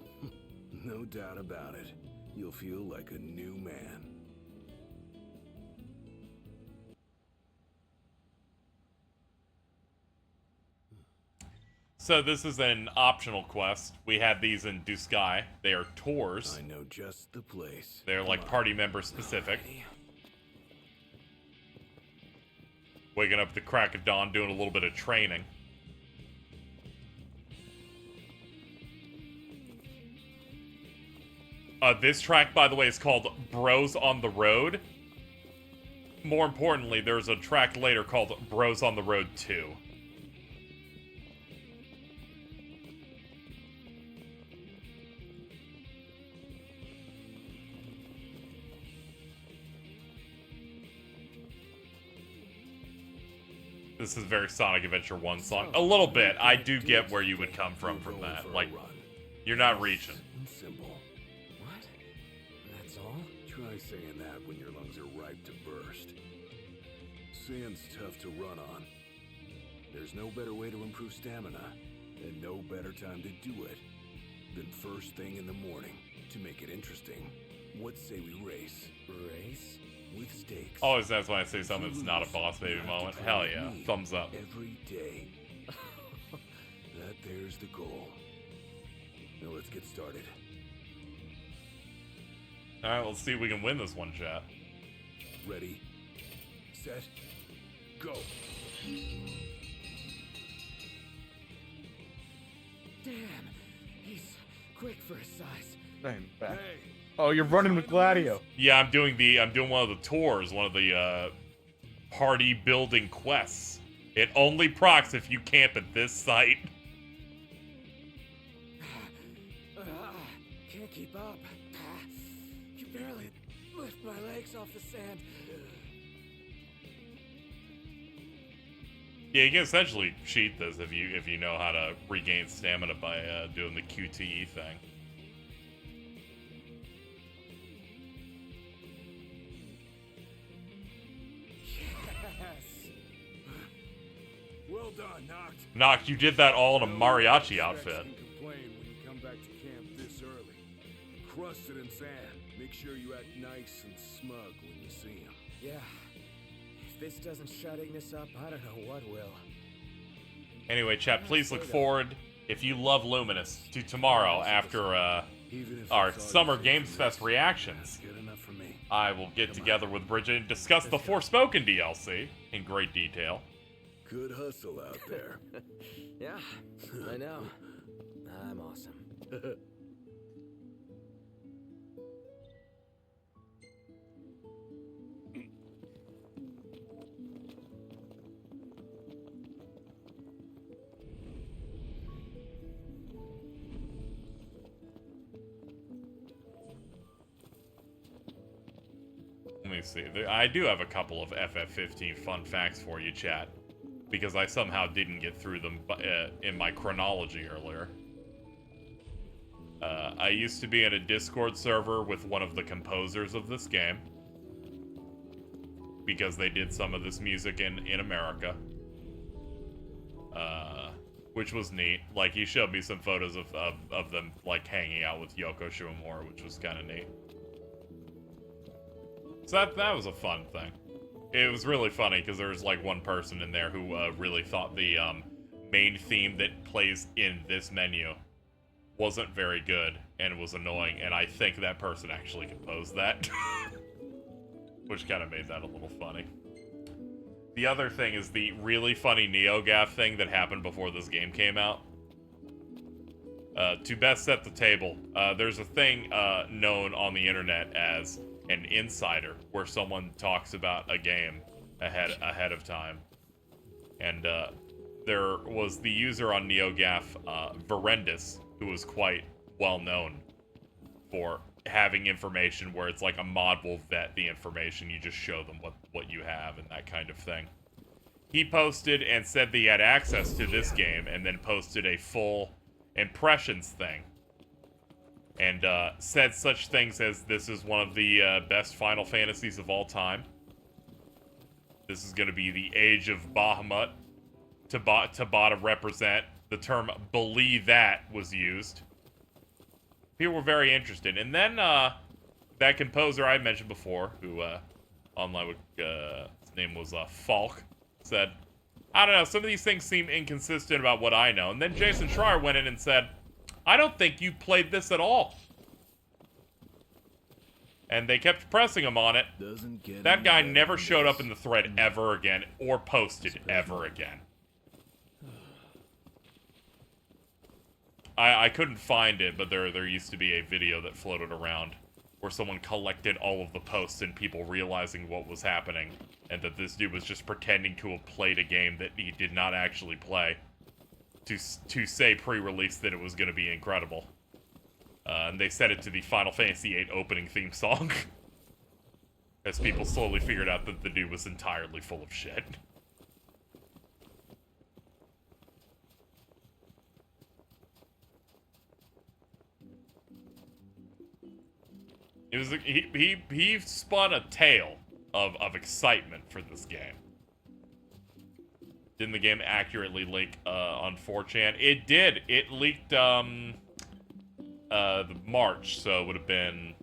no doubt about it. You'll feel like a new man. So this is an optional quest. We have these in Duskai. They are tours. I know just the place. They're like party member specific. Waking up at the crack of dawn, doing a little bit of training. This track, by the way, is called Bros on the Road. More importantly, there's a track later called Bros on the Road 2. This is a very Sonic Adventure 1 song. A little bit. I do get where you would come from that. Like, you're not reaching. Simple. What? That's all? Try saying that when your lungs are ripe to burst. Sand's tough to run on. There's no better way to improve stamina, and no better time to do it than first thing in the morning. To make it interesting, what say we race? Race? With stakes. Always that's when I say something that's not a boss baby moment. Hell yeah. Thumbs up. Every day. That there's the goal. Now let's get started. Alright, let's see if we can win this one, chat. Ready, set, go. Damn, he's quick for his size. Dang, back. Oh, you're running with Gladio. Yeah, I'm doing one of the tours, one of the party building quests. It only procs if you camp at this site. Can't keep up. You barely lift my legs off the sand. Yeah, you can essentially cheat this if you know how to regain stamina by doing the QTE thing. Well done, Noct. Noct, you did that all in a mariachi outfit. Can complain when you come back to camp this early. Crusted in sand. Make sure you act nice and smug when you see him. Yeah. If this doesn't shut Ignis up, I don't know what will. Anyway, chat, please look forward, if you love Luminous, to tomorrow after our Summer Games Fest reactions. I will get together with Bridget and discuss the Forspoken DLC in great detail. Good hustle out there. Yeah, I know. I'm awesome. Let me see. I do have a couple of FF15 fun facts for you, chat, because I somehow didn't get through them in my chronology earlier. I used to be in a Discord server with one of the composers of this game, because they did some of this music in America. which was neat. Like, he showed me some photos of them, like, hanging out with Yoko Shimomura, which was kind of neat. So that was a fun thing. It was really funny, because there was, like, one person in there who really thought the main theme that plays in this menu wasn't very good, and was annoying, and I think that person actually composed that. Which kind of made that a little funny. The other thing is the really funny NeoGAF thing that happened before this game came out. To best set the table, there's a thing known on the internet as an insider, where someone talks about a game ahead of time. And there was the user on NeoGAF, Verendus, who was quite well known for having information where it's like a mod will vet the information, you just show them what you have and that kind of thing. He posted and said that he had access to this game, and then posted a full impressions thing. And said such things as, this is one of the best Final Fantasies of all time. This is going to be the age of Bahamut. Tabata represent. The term "believe that" was used. People were very interested. And then, that composer I mentioned before, who, online would, his name was, Falk, said, I don't know, some of these things seem inconsistent about what I know. And then Jason Schreier went in and said, I don't think you played this at all. And they kept pressing him on it. That guy never showed up in the thread ever again, or posted ever again. I couldn't find it, but there used to be a video that floated around where someone collected all of the posts and people realizing what was happening, and that this dude was just pretending to have played a game that he did not actually play to say pre-release that it was going to be incredible. And they set it to the Final Fantasy VIII opening theme song. As people slowly figured out that the dude was entirely full of shit. It was he spun a tale of excitement for this game. Didn't the game accurately leak on 4chan? It did. It leaked March, so it would have been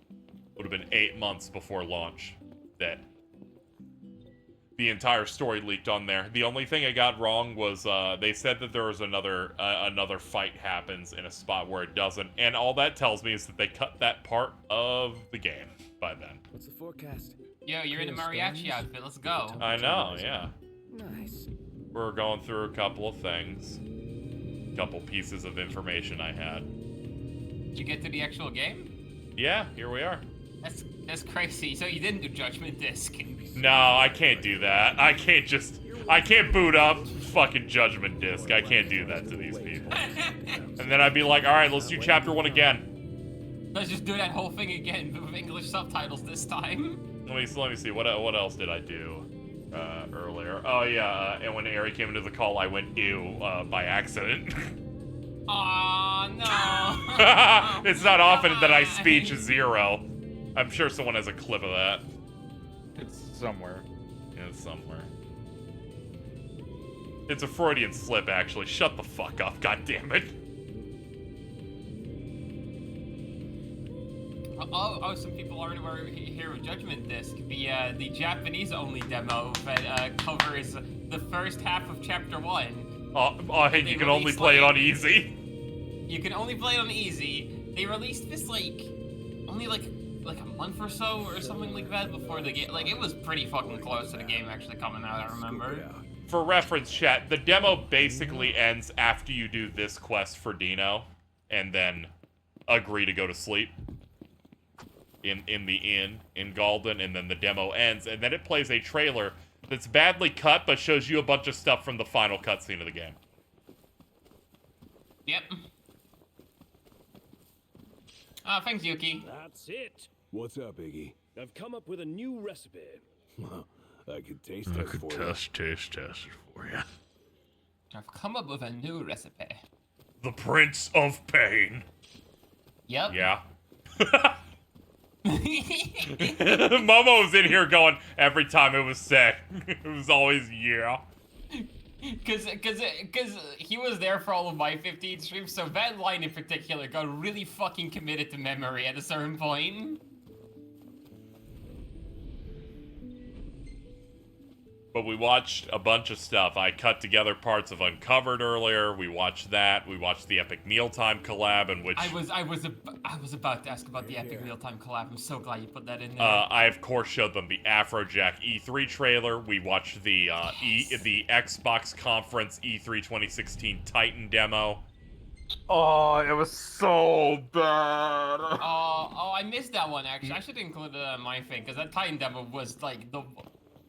8 months before launch that the entire story leaked on there. The only thing I got wrong was they said that there was another fight happens in a spot where it doesn't, and all that tells me is that they cut that part of the game by then. What's the forecast? Yo, you're in a mariachi outfit. Let's go. I know, yeah. Nice. We're going through a couple of things. Couple pieces of information I had. Did you get to the actual game? Yeah, here we are. That's crazy. So you didn't do Judgment Disc? No, I can't do that. I can't boot up fucking Judgment Disc. I can't do that to these people. And then I'd be like, alright, let's do chapter 1 again. Let's just do that whole thing again, but with English subtitles this time. Let me see. What else did I do earlier? Oh yeah, and when Ari came into the call, I went ew by accident. Aw, no. It's not often that I speech 0. I'm sure someone has a clip of that. It's somewhere. Yeah, it's somewhere. It's a Freudian slip, actually. Shut the fuck up, goddammit. Oh, some people already were here with Judgment Disc. The Japanese-only demo that covers the first half of Chapter 1. Oh, hey, you can only play it on easy. You can only play it on easy. They released this, only like a month or so or something like that before the game. Like, it was pretty fucking close to the game actually coming out, I remember. For reference, chat, the demo basically ends after you do this quest for Dino, and then agree to go to sleep in the inn in Galden, and then the demo ends, and then it plays a trailer that's badly cut, but shows you a bunch of stuff from the final cutscene of the game. Yep. Thanks, Yuki. That's it. What's up, Iggy? I've come up with a new recipe. I could taste test for you. Taste test for you. I've come up with a new recipe. The Prince of Pain. Yep. Yeah. Momo was in here going, every time it was said, it was always, yeah. Because he was there for all of my 15 streams, so that line in particular got really fucking committed to memory at a certain point. But we watched a bunch of stuff. I cut together parts of Uncovered earlier. We watched that. We watched the Epic Mealtime collab, in which I was about to ask about the Epic Mealtime collab. I'm so glad you put that in there. I of course showed them the Afrojack E3 trailer. We watched the the Xbox conference E3 2016 Titan demo. Oh, it was so bad. Oh, I missed that one actually. I should include that on my thing because that Titan demo was like the.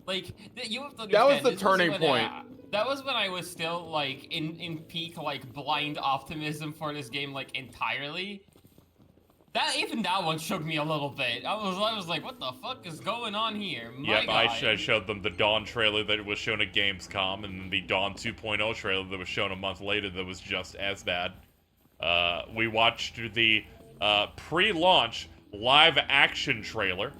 Like, you have to understand, that was the turning point. That was when I was still, like, in peak, like, blind optimism for this game, like, entirely. Even that one shook me a little bit. I was like, what the fuck is going on here? Yep, I showed them the Dawn trailer that was shown at Gamescom, and the Dawn 2.0 trailer that was shown a month later that was just as bad. We watched the pre-launch live-action trailer,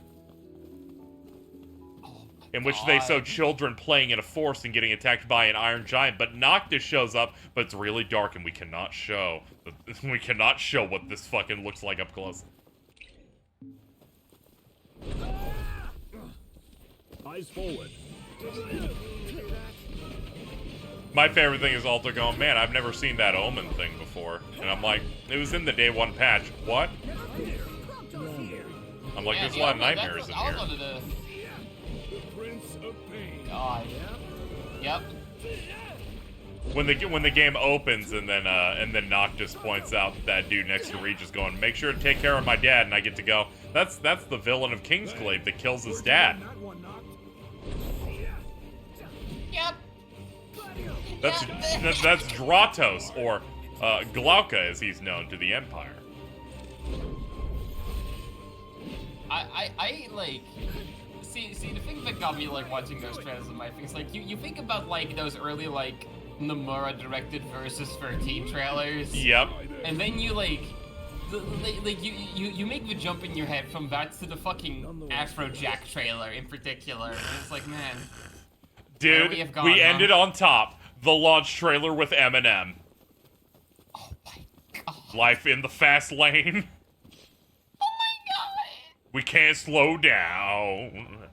in which they show children playing in a forest and getting attacked by an iron giant, but Noctis shows up, but it's really dark and we cannot show what this fucking looks like up close. Eyes forward. My favorite thing is Alter going, man, I've never seen that Omen thing before. And I'm like, it was in the day one patch. What? I'm like, there's a lot of nightmares in here. God. Yep. When the game opens and then Noctis points out that dude next to Regis going, make sure to take care of my dad, and I get to go, that's the villain of Kingsglaive that kills his dad. Yep. That's Dratos, or Glauca as he's known to the Empire. I like see the thing that got me like watching those trailers and my things, like you think about like those early like Nomura directed versus 13 trailers. Yep. And then you you make the jump in your head from that to the fucking Afrojack trailer in particular. And it's like, man. Dude, we ended on top. The launch trailer with Eminem. Oh my god. Life in the fast lane. Oh my god. We can't slow down.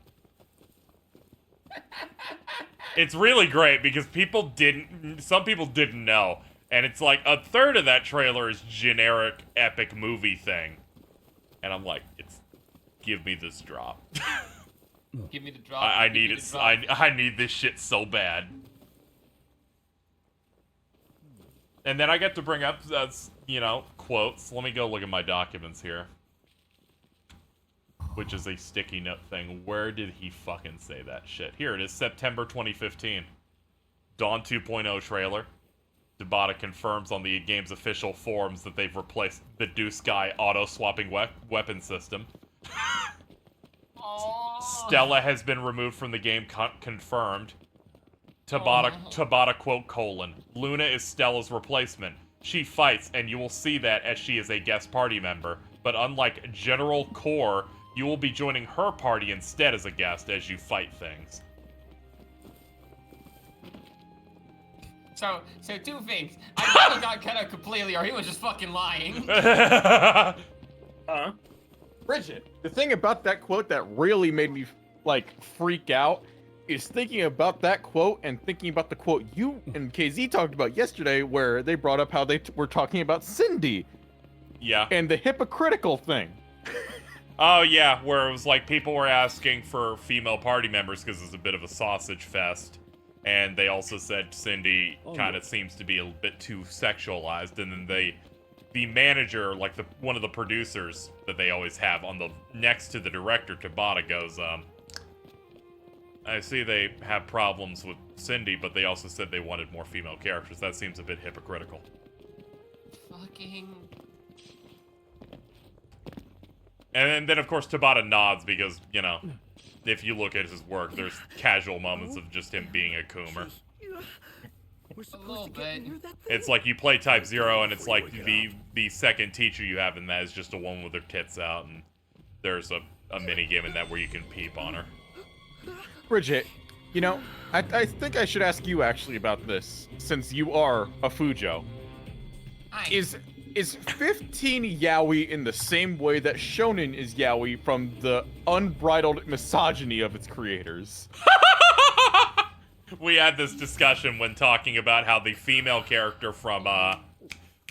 It's really great because some people didn't know. And it's like a third of that trailer is generic epic movie thing. And I'm like, give me this drop. Give me the drop. I need it. I need this shit so bad. And then I get to bring up, quotes. Let me go look at my documents here. Which is a sticky note thing. Where did he fucking say that shit? Here it is, September 2015. Dawn 2.0 trailer. Tabata confirms on the game's official forums that they've replaced the Deuce Guy auto-swapping weapon system. Stella has been removed from the game, confirmed. Tabata quote colon. Luna is Stella's replacement. She fights, and you will see that as she is a guest party member. But unlike General Core, you will be joining her party instead as a guest as you fight things. So two things. I either got cut out completely, or he was just fucking lying. Bridget, the thing about that quote that really made me, like, freak out is thinking about that quote and thinking about the quote you and KZ talked about yesterday where they brought up how they were talking about Cindy. Yeah. And the hypocritical thing. Oh, yeah, where it was like people were asking for female party members because it's a bit of a sausage fest. And they also said Cindy kind of seems to be a bit too sexualized. And then the manager, like one of the producers that they always have on the next to the director, Tabata, goes, I see they have problems with Cindy, but they also said they wanted more female characters. That seems a bit hypocritical. Fucking... And then, of course, Tabata nods because, if you look at his work, there's casual moments of just him being a coomer. A little bit. It's like you play Type 0, and it's like the second teacher you have in that is just a woman with her tits out, and there's a mini game in that where you can peep on her. Bridget, You know, I think I should ask you actually about this, since you are a Fujo. Hi. Is 15 yaoi in the same way that shonen is yaoi from the unbridled misogyny of its creators? We had this discussion when talking about how the female character from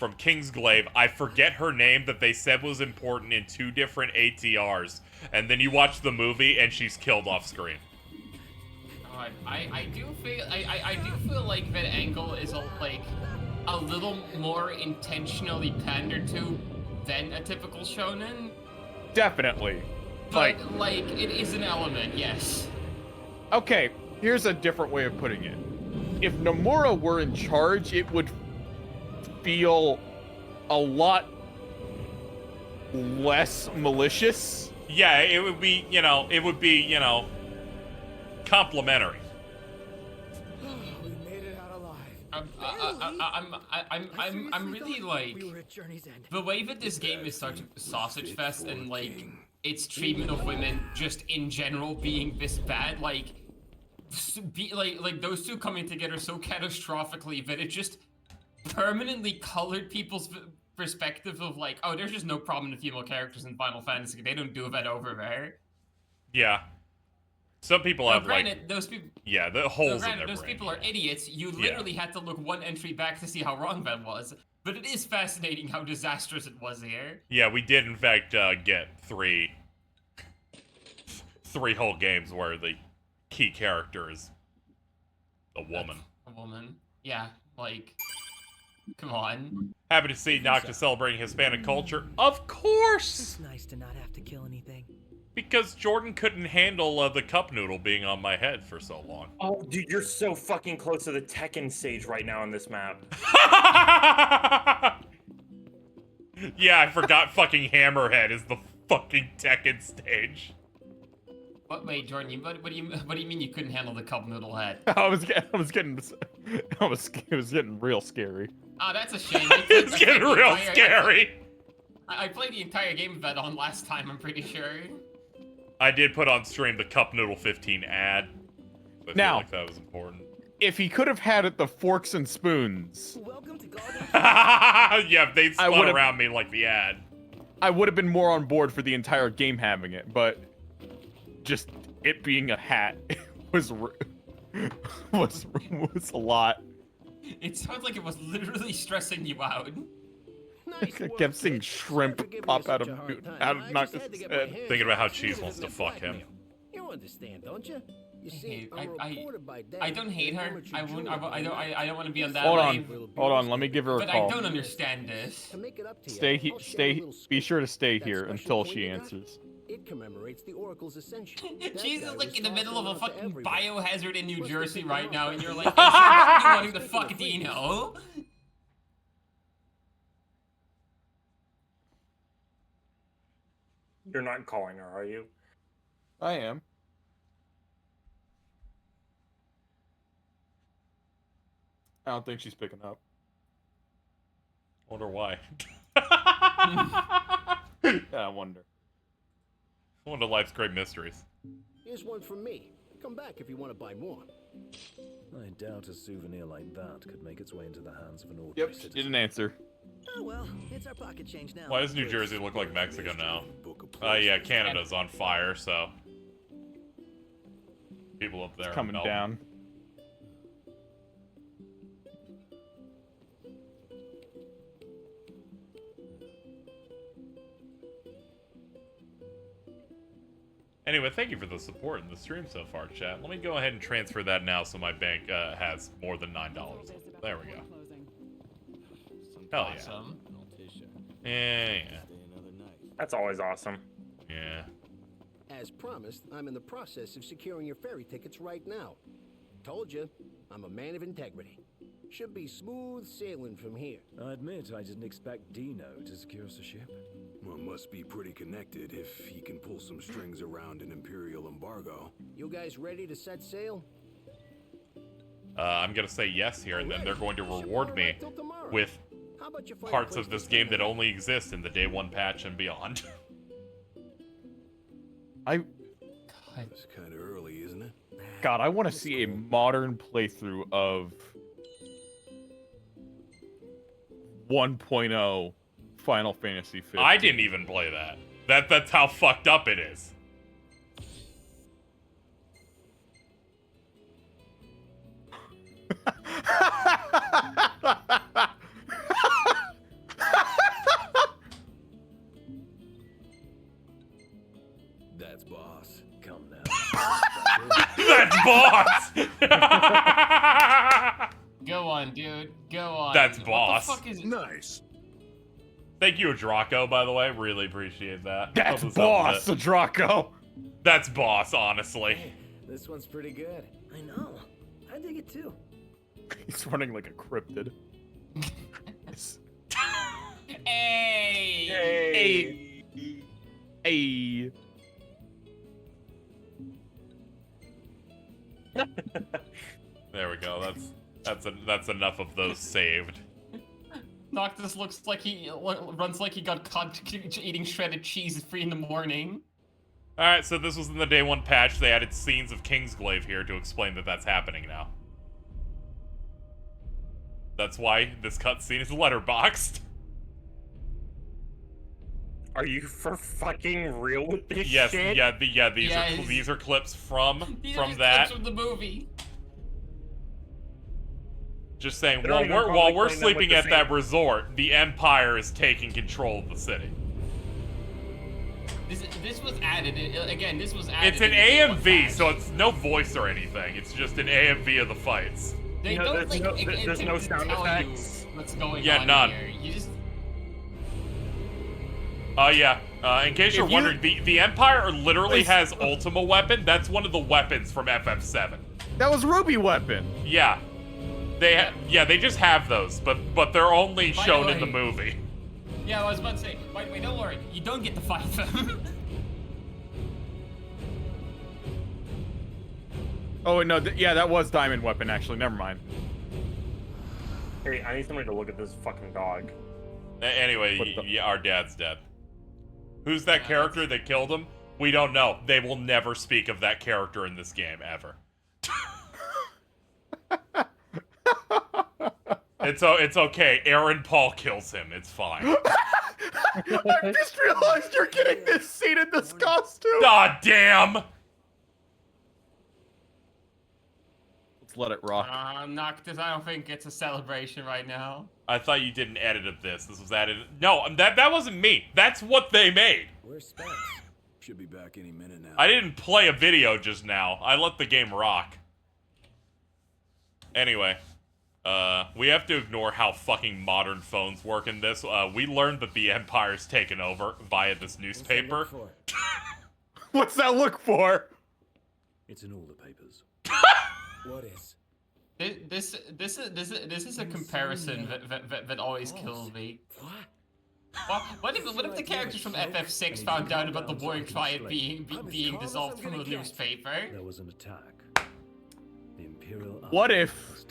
Kingsglaive, I forget her name, that they said was important in 2 different ATRs, and then you watch the movie and she's killed off screen. I do feel like that angle is a little more intentionally pandered to than a typical shonen. Definitely. But like it is an element, yes. Okay, here's a different way of putting it. If Nomura were in charge, it would feel a lot less malicious. Yeah, it would be, complimentary. I'm really like the way that this game is such a sausage fest and like its treatment of women just in general being this bad, like those two coming together so catastrophically that it just permanently colored people's perspective of like, oh, there's just no problem in female characters in Final Fantasy. They don't do that over there. Yeah. Some people have granted, those people. Yeah, the holes in their those brain. people are idiots. You literally had to look one entry back to see how wrong that was. But it is fascinating how disastrous it was here. Yeah, we did in fact get three whole games where the key character is a woman. A woman. Yeah, like, come on. Happy to see Noctis celebrating Hispanic culture. Of course! It's nice to not have to kill anything. Because Jordan couldn't handle the cup noodle being on my head for so long. Oh, dude, you're so fucking close to the Tekken stage right now on this map. Yeah, I forgot fucking Hammerhead is the fucking Tekken stage. What? Wait, Jordan, what do you mean you couldn't handle the cup noodle head? it was getting real scary. Oh, that's a shame. It's getting real scary. I played the entire game of that on last time, I'm pretty sure. I did put on stream the Cup Noodle 15 ad. I feel like that was important. If he could have had it the forks and spoons. Yeah, they spun around me like the ad. I would have been more on board for the entire game having it, but just it being a hat was a lot. It sounds like it was literally stressing you out. I kept seeing shrimp pop out of Noctis' head. Thinking about how Cheese wants to fuck him. You understand, don't you? You see, I don't hate her. I don't want to be on that Hold on. Let me give her a but call. I don't understand this. Be sure to stay here until she answers. It commemorates the Oracle's ascension. Cheese is like in the middle of a fucking biohazard in New Jersey right now, and you're like, hey, you wanting to fuck Dino? You're not calling her, are you? I am. I don't think she's picking up. Wonder why. Yeah, I wonder. One of life's great mysteries. Here's one from me. Come back if you want to buy more. I doubt a souvenir like that could make its way into the hands of an ordinary citizen. Didn't answer. Oh well, it's our pocket change now. Why does New Jersey look like Mexico now? Yeah, Canada's on fire, so people up there it's coming down. Anyway, thank you for the support in the stream so far, chat. Let me go ahead and transfer that now so my bank has more than $9. There we go. Hell yeah. Awesome. Yeah. That's always awesome. Yeah. As promised, I'm in the process of securing your ferry tickets right now. Told you, I'm a man of integrity. Should be smooth sailing from here. I admit I didn't expect Dino to secure us a ship. Well, must be pretty connected if he can pull some strings around an Imperial embargo. You guys ready to set sail? I'm gonna say yes here, and then they're going to reward me with parts of this game that only exist in the Day 1 patch and beyond. It's kind of early, isn't it? God, I want to see a modern playthrough of 1.0 Final Fantasy 15. I didn't even play that. That's how fucked up it is. That's boss. Come now. That's boss! Go on, dude. Go on. That's What boss. the fuck is it? Nice. Thank you, Draco, by the way. Really appreciate that. That's Hope this boss, helps it. Draco. That's boss, honestly. This one's pretty good. I know. I dig it too. He's running like a cryptid. Hey! Hey! Hey! There we go. That's enough of those saved. Noctis looks like he runs like he got caught eating shredded cheese at 3 in the morning. Alright, so this was in the day 1 patch. They added scenes of Kingsglaive here to explain that that's happening now. That's why this cutscene is letterboxed. Are you for fucking real with this Yes, shit? these are clips from These from are just that. clips from the movie. Just saying, They don't even while probably we're clean them with sleeping the at that same- resort, the Empire is taking control of the city. This was added. Again, this was added. It's an in the day 1 AMV, patch. so it's no voice or anything. It's just an AMV of the fights. They No, don't there's like no- there's no sound tell effects. you what's going Yeah, on none. here. You just In case you're If you- wondering, the Empire literally has Ultima weapon. That's one of the weapons from FF7. That was Ruby weapon. Yeah. They just have those, but they're only By the shown in the way- movie. Yeah, I was about to say. By the way, don't worry. You don't get to fight them. Oh wait, no, yeah, that was Diamond Weapon actually. Never mind. Hey, I need somebody to look at this fucking dog. Anyway, yeah, our dad's dead. Who's that character that killed him? We don't know. They will never speak of that character in this game, ever. It's okay. Aaron Paul kills him. It's fine. I just realized you're getting this scene in this costume. God damn! Let's let it rock. Noctis, I don't think it's a celebration right now. I thought you did an edit of this. This was added. No, that wasn't me. That's what they made. Where's Spence? Should be back any minute now. I didn't play a video just now. I let the game rock. Anyway, we have to ignore how fucking modern phones work in this. We learned that the Empire's taken over via this newspaper. What's that look for? It's in all the papers. What is? This is a comparison that always kills me. What if the characters from FF6 found out about the Warring Triad being dissolved from the newspaper? There was an attack. The Imperial What if,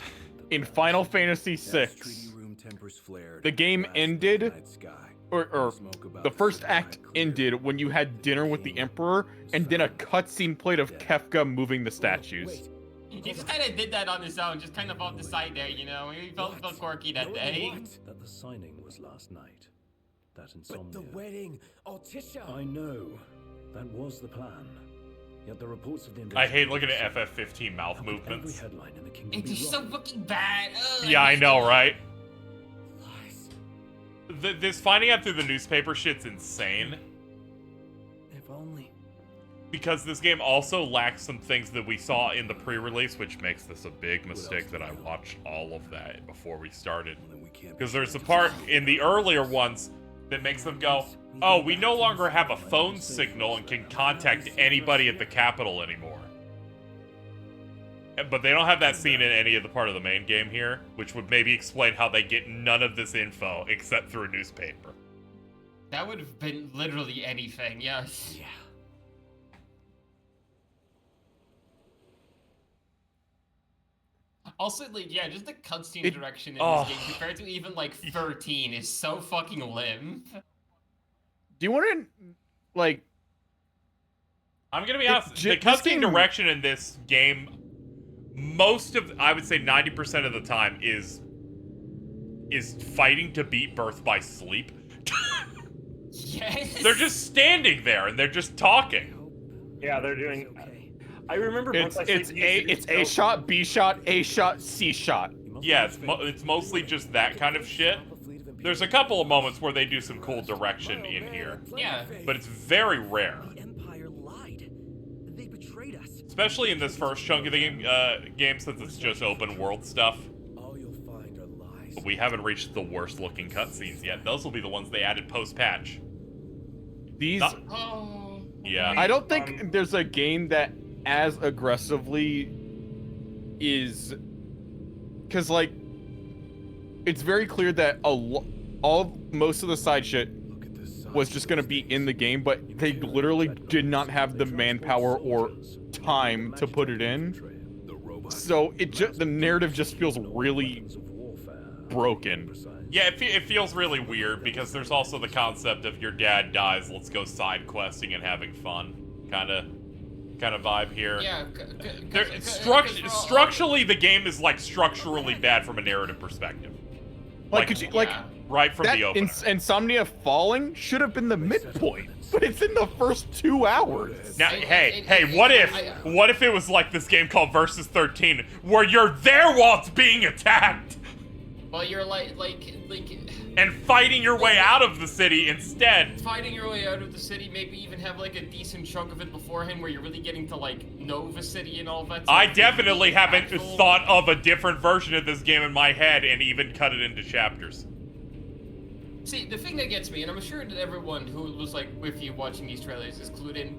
in Final Fantasy VI, the game ended, or the first act ended when you had dinner with the Emperor, and then a cutscene played of Kefka moving the statues? He just kind of did that on his own, just kind of off the side there, you know. He felt quirky that day. That the signing was last night. That Insomnia. But the wedding, Altisha. I know. That was the plan. Yet the reports of the I hate looking at FF15 mouth movements. every headline in the kingdom It's be just so wrong. fucking bad. Ugh, Yeah, I hate know, it. right? This finding out through the newspaper shit's insane. If only. Because this game also lacks some things that we saw in the pre-release, which makes this a big mistake that I watched all of that before we started. Because there's a part in the earlier ones that makes them go, oh, we no longer have a phone signal and can contact anybody at the Capitol anymore. But they don't have that scene in any of the part of the main game here, which would maybe explain how they get none of this info except through a newspaper. That would have been literally anything, yes. Yeah. Also, like, yeah, just the cutscene direction in this game compared to even, like, 13 is so fucking limp. Do you want to, like... I'm gonna be honest, the cutscene direction in this game I would say 90% of the time is fighting to beat Birth by Sleep. Yes. They're just standing there and they're just talking. Yeah, they're doing. I remember It's A shot, B shot, A shot, C shot. Yeah, it's mostly just that kind of shit. There's a couple of moments where they do some cool direction in here. Yeah. But it's very rare. Empire lied. They betrayed us. Especially in this first chunk of the game since it's just open world stuff. All you'll find are lies. But we haven't reached the worst looking cutscenes yet. Those will be the ones they added post-patch. These... Yeah. I don't think there's a game that as aggressively is... Because, like, it's very clear that most of the side shit was just going to be in the game, but they literally did not have the manpower or time to put it in. So the narrative just feels really broken. Yeah, it feels really weird because there's also the concept of your dad dies, let's go side questing and having fun kind of vibe here. Yeah. Structurally, the game is like structurally bad from a narrative perspective. Right from the opener. Insomnia Falling should have been the midpoint, but it's in the first 2 hours. Now, hey, what if it was like this game called Versus 13, where you're there while it's being attacked? Well, you're like and fighting your way out of the city instead. Fighting your way out of the city, maybe even have like a decent chunk of it beforehand where you're really getting to like know the city and all that. I definitely haven't thought of a different version of this game in my head and even cut it into chapters. See, the thing that gets me, and I'm sure that everyone who was like with you watching these trailers is clued in,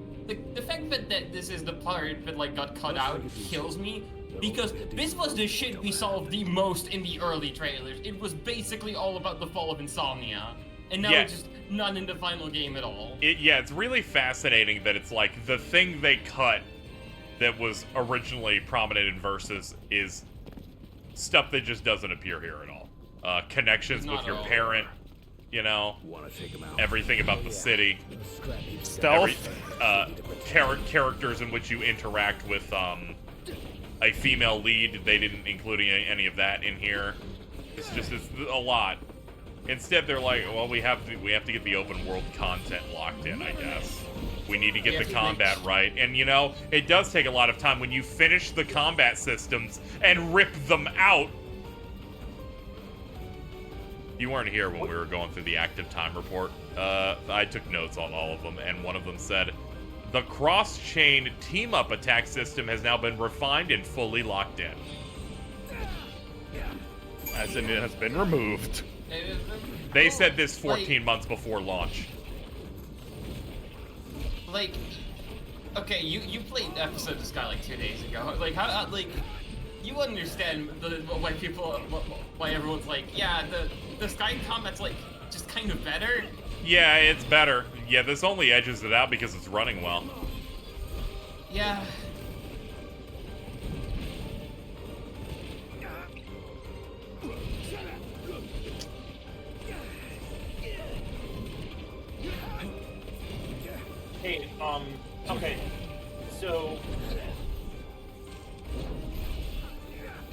the fact that this is the part that like got cut out kills me. Because this was the shit we saw the most in the early trailers. It was basically all about the fall of Insomnia. And now it's just not in the final game at all. It's really fascinating that it's like the thing they cut that was originally prominent in Versus is stuff that just doesn't appear here at all. Connections with your parent, you know, everything about the city. Stealth. Characters in which you interact with, a female lead. They didn't include any of that in here. It's a lot. Instead, they're like, well, we have to get the open world content locked in, I guess. We need to get the combat right. And you know, it does take a lot of time when you finish the combat systems and rip them out. You weren't here when we were going through the active time report. I took notes on all of them, and one of them said, the cross-chain team-up attack system has now been refined and fully locked in. As in, it has been removed. They said this 14 months before launch. Like, okay, you played episode of Sky like 2 days ago. Like, how like, you understand why everyone's like, yeah, the Sky combat's like just kind of better. Yeah, it's better. Yeah, this only edges it out because it's running well. Yeah. Hey, okay, so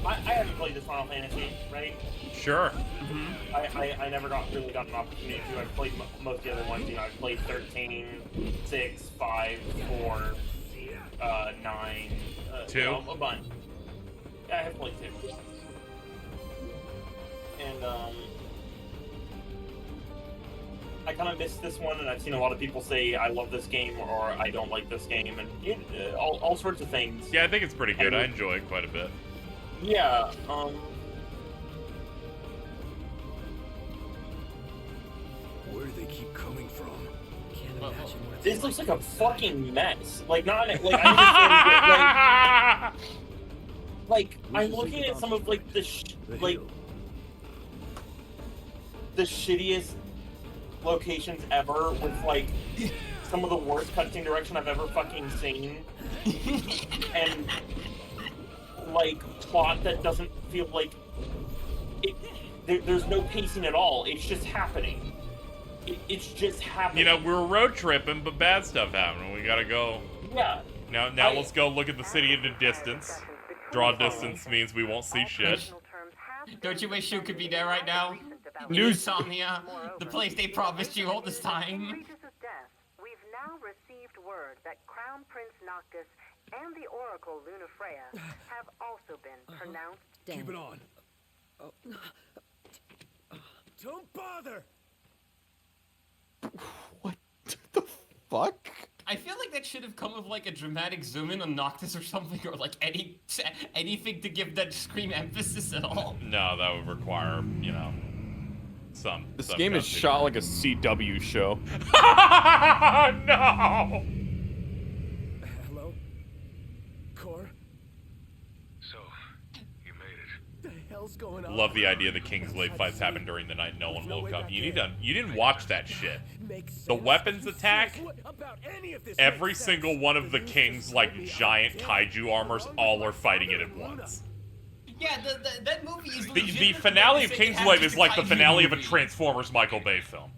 I haven't played this Final Fantasy, right? Sure. I never really got an opportunity to. I've played most of the other ones. You know, I've played 13, 6, 5, 4, 9, 2. You know, a bunch. Yeah, I have played 2. And I kind of missed this one, and I've seen a lot of people say I love this game or I don't like this game, and all sorts of things. Yeah, I think it's pretty good. I enjoy it quite a bit. Yeah, Where do they keep coming from? Can't imagine what this looks like a fucking mess. Like, not like I understand, like I'm looking at some of like the shittiest locations ever with like some of the worst cutscene direction I've ever fucking seen, and like plot that doesn't feel like it. There's no pacing at all. It's just happening. It's just happening. You know, we're road tripping, but bad stuff happened. We gotta go. Yeah. Now let's go look at the city at a distance. Draw distance means we won't see shit. Don't you wish you could be there right now? News. Insomnia, the place they promised you all this time. We've now received word that Crown Prince Noctis and the Oracle Lunafreya have also been pronounced dead. Keep it on. Don't bother. What the fuck? I feel like that should have come with like a dramatic zoom in on Noctis or something, or like anything to give that scream emphasis at all. No, that would require, you know, some. This game is shot like a CW show. No! Hello? Core? So, you made it. The hell's going on? Love the idea the Kingsglaive fights happened during the night no one woke up. You didn't watch that shit. The weapons attack, every single one of the King's like giant kaiju armors all are fighting it at once. Yeah, that movie is The finale of Kingsglaive is like the finale of a Transformers Michael Bay film.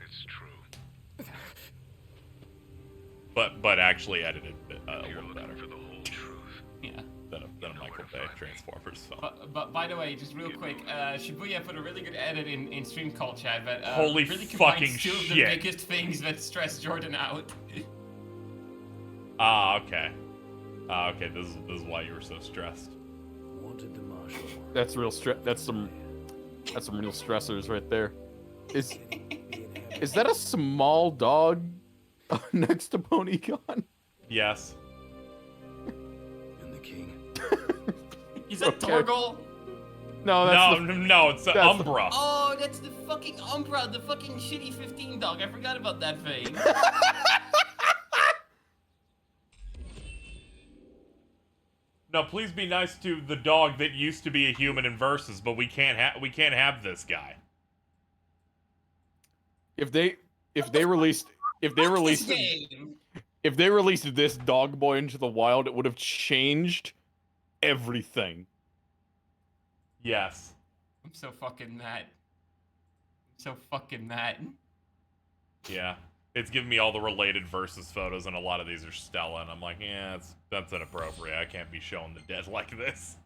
It's true. But actually edited a little better. For the whole truth. Yeah. Than a Michael Bay Transformers film. But by the way, just real quick, Shibuya put a really good edit in stream call chat, but Holy really fucking two of the shit. biggest things that stress Jordan out. Okay. Okay, this is why you were so stressed. Wanted the marshal. That's real that's some real stressors right there. Is that a small dog next to Ponygon? Yes. And the king. Is that Torgal? No, that's no, it's the Umbra. Oh, that's the fucking Umbra, the fucking shitty 15 dog. I forgot about that thing. No, please be nice to the dog that used to be a human in Versus, but we can't have this guy. If they released this dog boy into the wild, it would have changed everything. Yes. I'm so fucking mad. Yeah. It's giving me all the related Versus photos, and a lot of these are Stella, and I'm like, yeah, that's inappropriate. I can't be showing the dead like this.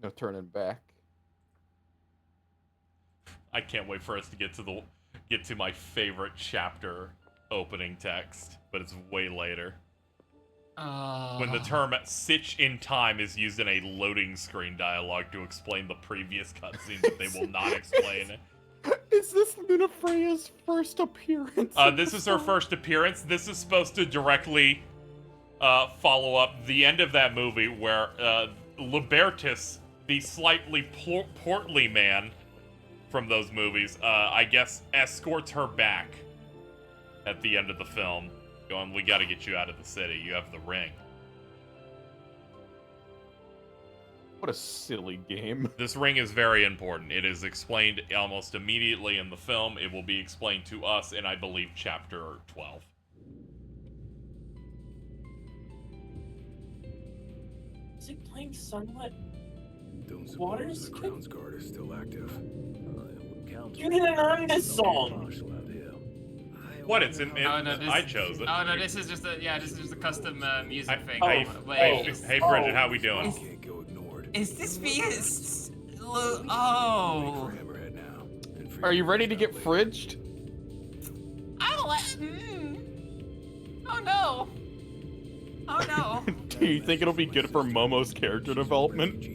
No turning back. I can't wait for us to get to my favorite chapter opening text, but it's way later. When the term "sitch in time" is used in a loading screen dialogue to explain the previous cutscene that they will not explain. Is this Lunafreya's first appearance? This is her first appearance. This is supposed to directly follow up the end of that movie where Libertus, the slightly portly man from those movies, I guess escorts her back at the end of the film, going, "We gotta get you out of the city. You have the ring." What a silly game. This ring is very important. It is explained almost immediately in the film. It will be explained to us in, I believe, chapter 12. Is it playing Sunlit Don't suppose Waters? the Crown's Guard is still active. You didn't earn this song! What? It's in. Oh, no, I chose it. Oh no, this is just a custom music thing. Hey, Bridget, how we doing? Is this because? Oh. Are you ready to get fridged? Oh no. Oh no. Do you think it'll be good for Momo's character development?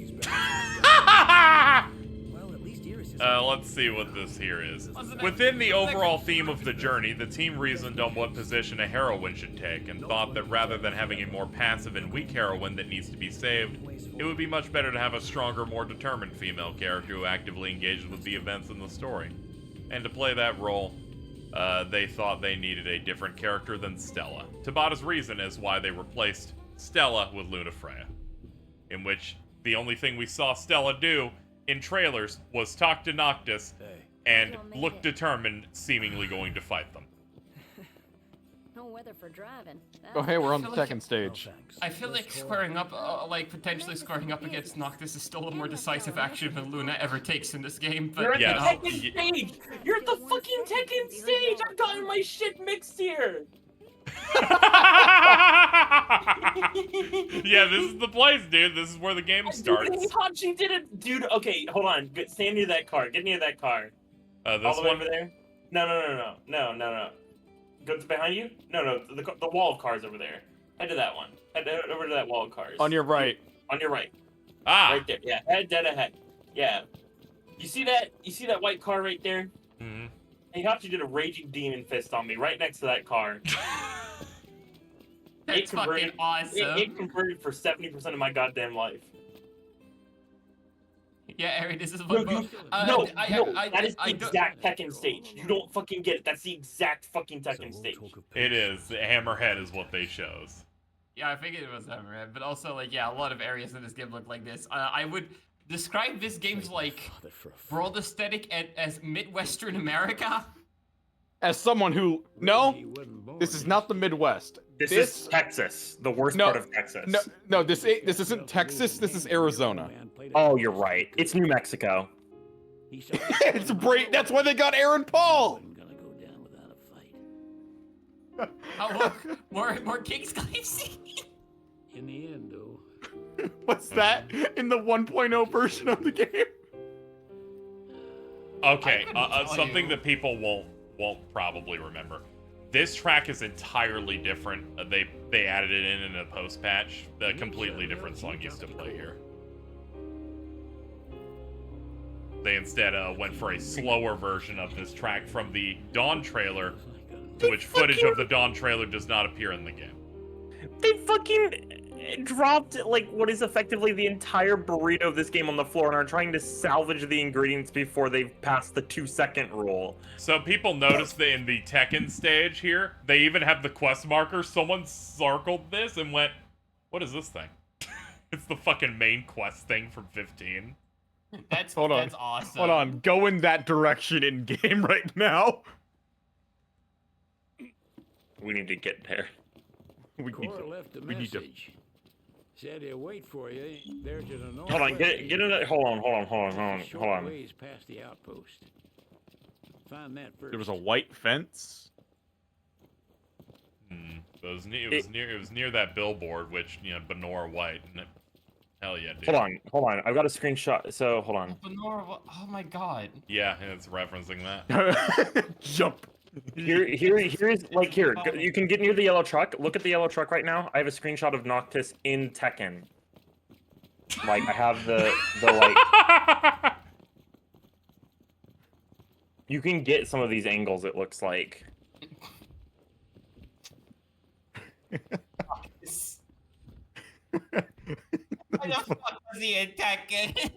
Let's see what this here is. Within the overall theme of the journey, the team reasoned on what position a heroine should take, and thought that rather than having a more passive and weak heroine that needs to be saved, it would be much better to have a stronger, more determined female character who actively engages with the events in the story. And to play that role, they thought they needed a different character than Stella. Tabata's reason is why they replaced Stella with Lunafreya, in which the only thing we saw Stella do in trailers was talk to Noctis and look determined, seemingly going to fight them. weather for driving. Oh, hey, we're on the I feel like- second stage. I feel like squaring up, like potentially squaring up against Noctis is still a more decisive action than Luna ever takes in this game. But You're at you the know. Tekken stage! You're at the fucking Tekken stage! I've gotten my shit mixed here! Yeah, this is the place, dude. This is where the game starts. Hachi did it! Dude, okay, hold on. Stand near that car. Get near that car. This All the way one? over there? No. Go behind you? No, the wall of cars over there. Head to that one. Head over to that wall of cars. On your right. On your right. Ah! Right there. Yeah, head dead ahead. Yeah. You see that? You see that white car right there? Mm-hmm. Heihachi did a raging demon fist on me right next to that car. That's fucking awesome. It converted for 70% of my goddamn life. Yeah, Ari, this is No, what. that is the exact Tekken stage. You don't fucking get it. That's the exact fucking Tekken stage. It is. Hammerhead is what they chose. Yeah, I figured it was Hammerhead, but also like a lot of areas in this game look like this. I would describe this game's like broad aesthetic as Midwestern America. As someone who this is not the Midwest. This is Texas, the worst part of Texas. No, this isn't Texas. This is Arizona. Oh, you're right. It's New Mexico. It's That's why they got Aaron Paul. Oh, look, more Kingsglaive. In the end, though. What's that in the 1.0 version of the game? Okay, something that people won't probably remember. This track is entirely different. They added it in a post patch. The completely different song used to play here. They instead went for a slower version of this track from the Dawn trailer, to which footage of the Dawn trailer does not appear in the game. They fucking dropped like what is effectively the entire burrito of this game on the floor and are trying to salvage the ingredients before they've passed the 2-second rule. So people noticed that in the Tekken stage here, they even have the quest marker. Someone circled this and went, "What is this thing?" It's the fucking main quest thing from 15. That's Hold on. That's awesome. Hold on, go in that direction in game right now. We need to get there. Cora left a message. Said he'll wait for you. There's an Hold on, get in that. Hold on. Ways past the outpost. Find that first. There was a white fence. It was near that billboard, which Benora White. And hell yeah, dude. Hold on. I've got a screenshot. So hold on. Benora, oh my god. Yeah, it's referencing that. Jump. Here's like here. You can get near the yellow truck. Look at the yellow truck right now. I have a screenshot of Noctis in Tekken. Like I have the like. You can get some of these angles. It looks like. Why the fuck was he in Tekken?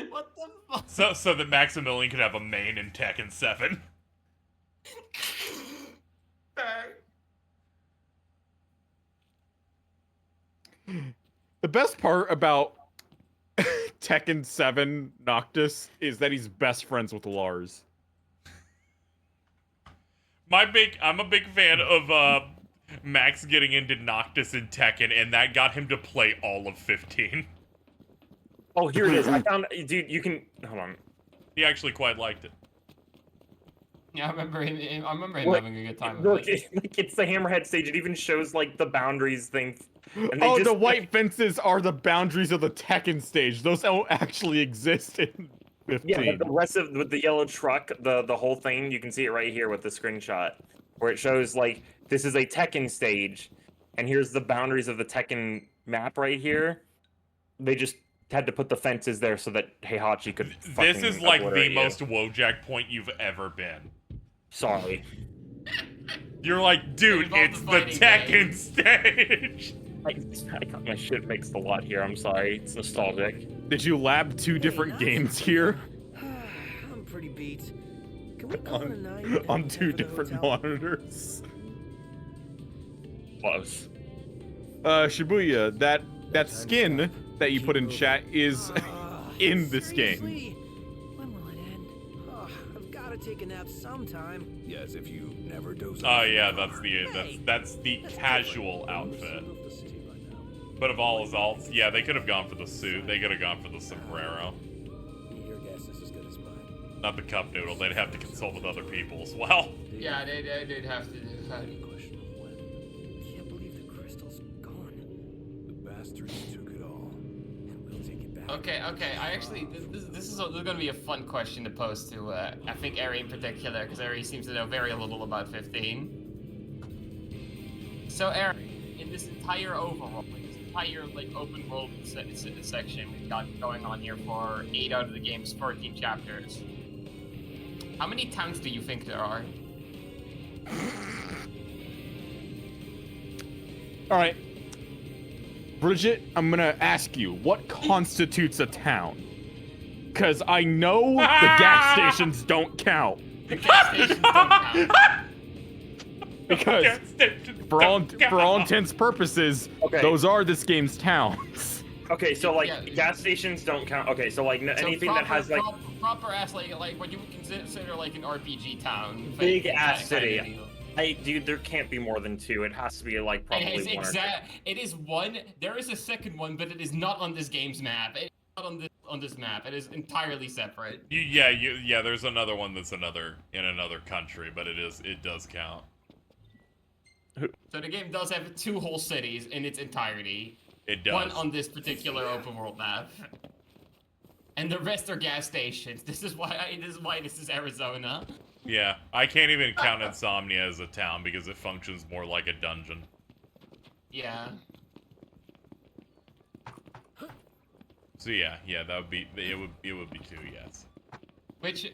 What the fuck? So that Maximilian could have a main in Tekken 7. The best part about Tekken 7 Noctis is that he's best friends with Lars. I'm a big fan of Max getting into Noctis in Tekken, and that got him to play all of 15. Oh, here it is. I found, dude. You can hold on. He actually quite liked it. Yeah, I remember him having a good time. Look, it's the Hammerhead stage. It even shows like the boundaries thing. And Oh, the white fences are the boundaries of the Tekken stage. Those don't actually exist in 15. Yeah, but the rest of with the yellow truck, the whole thing, you can see it right here with the screenshot, where it shows like this is a Tekken stage, and here's the boundaries of the Tekken map right here. They just had to put the fences there so that Heihachi could. This is like the you. most Wojak point you've ever been. Sorry. You're like, dude, it's the Tekken stage. I got my shit mixed a lot here. I'm sorry. It's nostalgic. Did you lab 2 different games here? I'm pretty beat. Can we call it a night? On 2 different monitors. Close. Shibuya, that skin that you put in chat is in this game. When will it end? Oh, I've got to take a nap sometime. Yes, if you never doze Oh off. yeah, that's the casual outfit. But of all his alts, yeah, they could have gone for the suit. They could have gone for the sombrero. Your guess is as good as mine. Not the cup noodle. They'd have to consult with other people as well. Yeah, they'd have to do that. Can't believe the crystal's gone. The bastards took it all. And we'll take it back. Okay. I actually, this is going to be a fun question to pose to, I think Ari in particular, because Ari seems to know very little about 15. So Ari, in this entire overall, entire like open world section we've got going on here for 8 out of the game's 14 chapters. How many towns do you think there are? All right, Bridget, I'm gonna ask you, what constitutes a town? Because I know the gas stations don't count. The gas stations don't count. Because for all intents purposes, those are this game's towns. Okay, so like gas stations don't count. Okay, so like anything that has like proper ass like what you would consider like an RPG town. Big ass city. Dude, there can't be more than 2. It has to be like probably one. It is one. There is a second one, but it is not on this game's map. It's not on this map. It is entirely separate. Yeah. There's another one that's in another country, but it does count. So the game does have 2 whole cities in its entirety. It does. One on this particular open world map. And the rest are gas stations. This is why this is Arizona. Yeah, I can't even count Insomnia as a town because it functions more like a dungeon. Yeah. So yeah, that would be it would be 2, yes. Which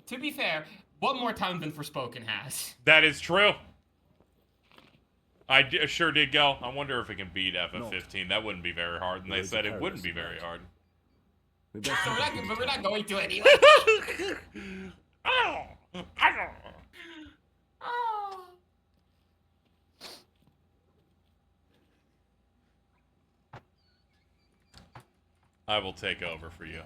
to be fair, one more town than Forspoken has. That is true. I sure did go. I wonder if it can beat FF15. That wouldn't be very hard, and they said it wouldn't be very hard. But we're not going to anyway. I will take over for you.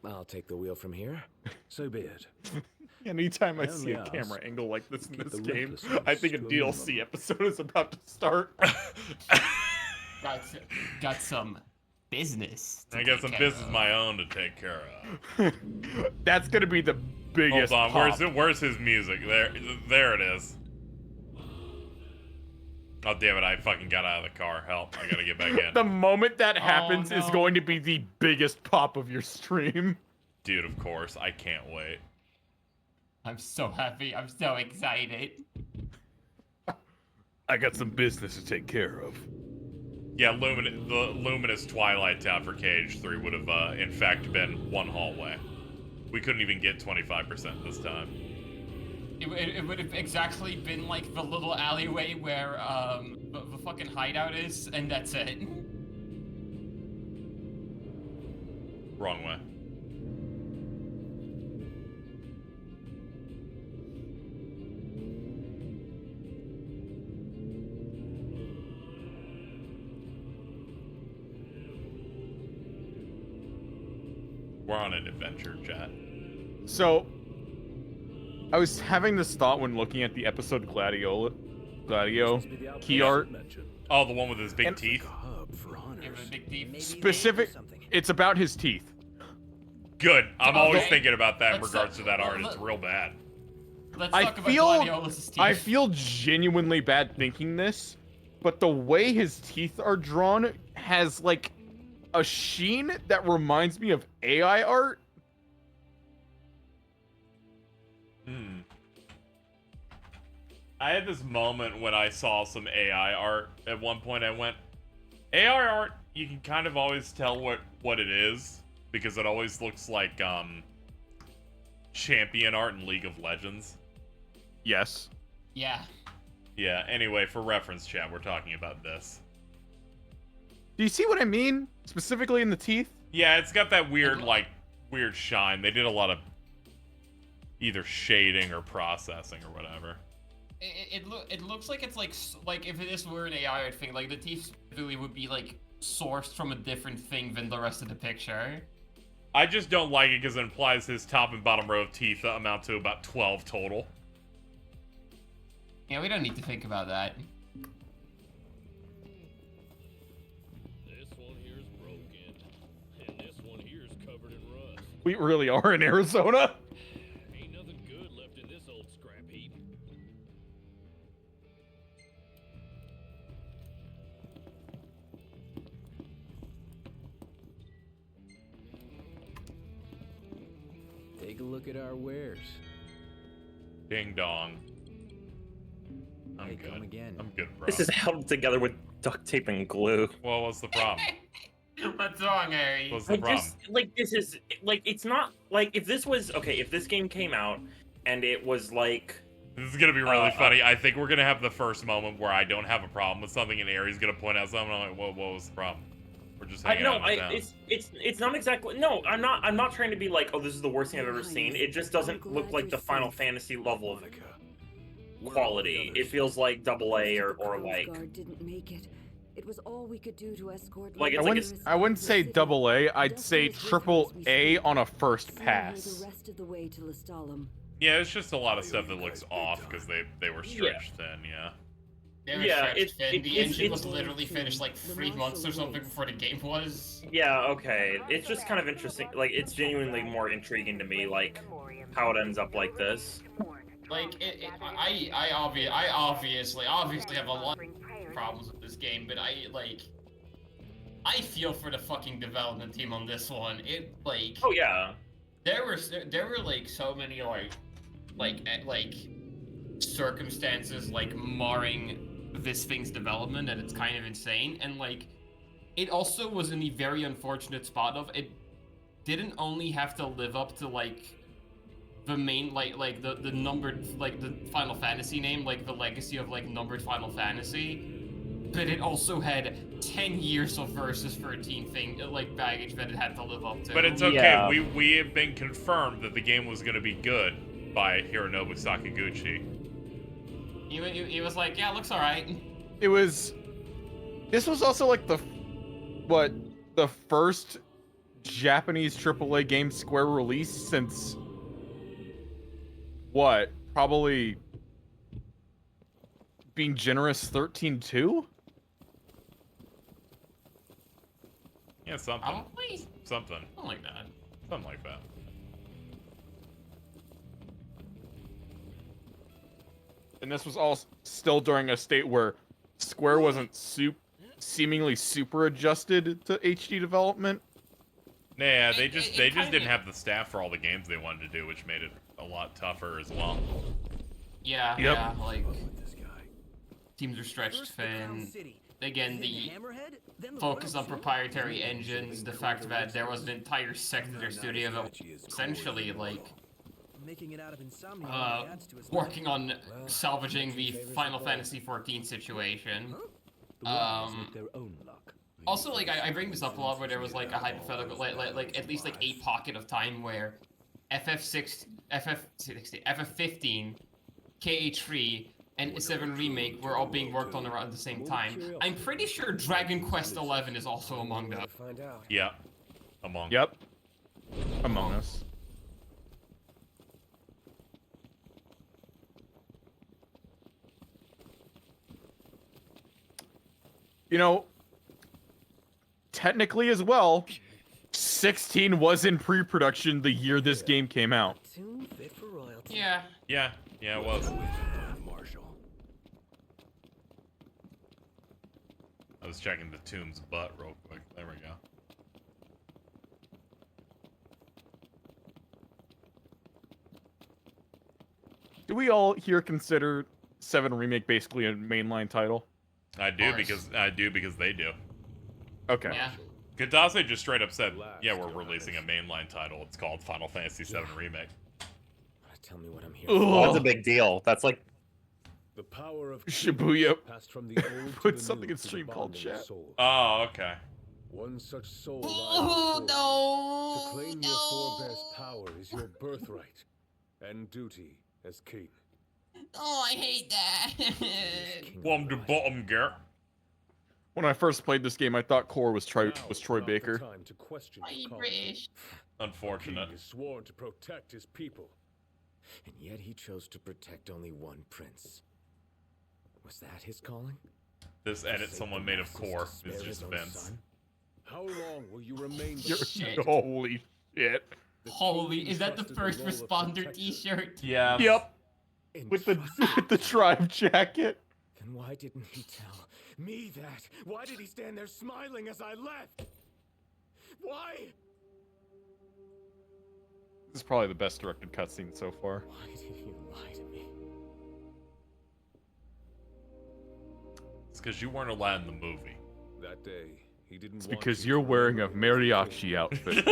I'll take the wheel from here. So be it. Anytime I see a camera angle like this in this game, I think a DLC episode is about to start. Got some business. I got some business of my own to take care of. That's gonna be the biggest. Hold on, pop. where's his music? There it is. Oh damn it! I fucking got out of the car. Help! I gotta get back in. The moment that happens is going to be the biggest pop of your stream. Dude, of course. I can't wait. I'm so happy. I'm so excited. I got some business to take care of. Yeah, the luminous Twilight Town for KH3 would have, in fact, been one hallway. We couldn't even get 25% this time. It would have exactly been like the little alleyway where the fucking hideout is, and that's it. Wrong way. We're on an adventure, chat. So, I was having this thought when looking at the episode Gladio key art. Oh, the one with his big teeth? Specific, it's about his teeth. Good. I'm always thinking about that in regards to that art. It's real bad. Let's talk about Gladiolus's teeth. I feel genuinely bad thinking this, but the way his teeth are drawn has like a sheen that reminds me of AI art. I had this moment when I saw some AI art. At one point I went, AI art, you can kind of always tell what it is, because it always looks like champion art in League of Legends. Yes. Yeah. Yeah, anyway, for reference, chat, we're talking about this. Do you see what I mean? Specifically in the teeth? Yeah, it's got that weird, weird shine. They did a lot of either shading or processing or whatever. It looks like it's like if this were an AI art thing, like the teeth really would be like sourced from a different thing than the rest of the picture. I just don't like it because it implies his top and bottom row of teeth amount to about 12 total. Yeah, we don't need to think about that. This one here's broken, and this one here's covered in rust. We really are in Arizona. Ain't nothing good left in this old scrap heap. Take a look at our wares. Ding dong. I'm Hey, good. come again. I'm good, bro. This is held together with duct tape and glue. Well, what's the problem? What's wrong, Harry? What's the problem? Just, like, this is, like, it's not, like, if this was, okay, if this game came out, and it was, like... This is gonna be really funny. I think we're gonna have the first moment where I don't have a problem with something, and Aries gonna point out something, and I'm like, what was the problem? We're just hanging out in the town. It's not exactly, no, I'm not trying to be like, oh, this is the worst thing I've ever seen. It just doesn't look like the Final Fantasy level of quality. It feels like AA or like... Didn't make it. It was all we could do to escort. Like, it's I wouldn't say double A. I'd say triple A on a first pass. The rest of the way to Lestalem. Yeah, it's just a lot of stuff that looks off because they were stretched thin, yeah. Yeah, the engine was literally finished like 3 months or something before the game was. Yeah, okay. It's just kind of interesting. Like, it's genuinely more intriguing to me, like, how it ends up like this. Like, I obviously have a lot of problems with this game, but I feel for the fucking development team on this one. It, like... Oh, yeah. There were, like, so many, like, circumstances, like, marring this thing's development that it's kind of insane, and, like, it also was in the very unfortunate spot of it didn't only have to live up to, like, the main, like the numbered, like, the Final Fantasy name, like, the legacy of, like, numbered Final Fantasy, but it also had 10 years of Versus 13 thing, like, baggage that it had to live up to. But it's okay, yeah. we have been confirmed that the game was going to be good by Hironobu Sakaguchi. He was like, yeah, it looks alright. This was also, like, the first Japanese AAA game Square release since... What? Probably being generous 13-2? Yeah, something. Probably. Something like that. Something like that. And this was all still during a state where Square wasn't seemingly super adjusted to HD development. Yeah, they just didn't have the staff for all the games they wanted to do, which made it a lot tougher as well. Yeah, yep. Yeah, like, teams are stretched thin. Again, the focus on proprietary engines, the fact that there was an entire sector of their studio that was essentially, like, making it out of Insomnia working on salvaging the Final Fantasy 14 situation. Also, like, I bring this up a lot where there was, like, a hypothetical, like at least, like, a pocket of time where FF15, KH3, and 7 Remake were all being worked on around the same time. I'm pretty sure Dragon Quest 11 is also among them. Yeah. Among. Yep. Among Us. You know, technically as well, 16 was in pre-production the year this game came out. Yeah. Yeah, it was. I was checking the Tomb's butt real quick. There we go. Do we all here consider 7 Remake basically a mainline title? I do because they do. Okay. Yeah. Kadase just straight up said, yeah, we're releasing a mainline title. It's called Final Fantasy VII Remake. Tell me what I'm hearing. Well, that's a big deal. That's like... The power of Shibuya passed from the old to put the something new in to the stream called bonding chat. soul. Oh, okay. One such soul Oh, to claim your forebear's power is your birthright and duty as king. Oh, I hate that. From the bottom, girl. When I first played this game, I thought Core was Troy Baker. Time to question Why your you calling. British? Unfortunate. King is sworn to protect his people. And yet he chose to protect only one prince. Was that his calling? This edit someone made of Core is just Vince. How long will you remain You're, Shit. holy shit. Holy, is that the first responder t-shirt? Yeah. Yep. With the tribe jacket. Then why didn't he tell me that? Why did he stand there smiling as I left? Why? This is probably the best directed cutscene so far. Why did he lie to me? It's because you weren't allowed in the movie. That day, he didn't. It's want because you you're to wearing a know mariachi outfit.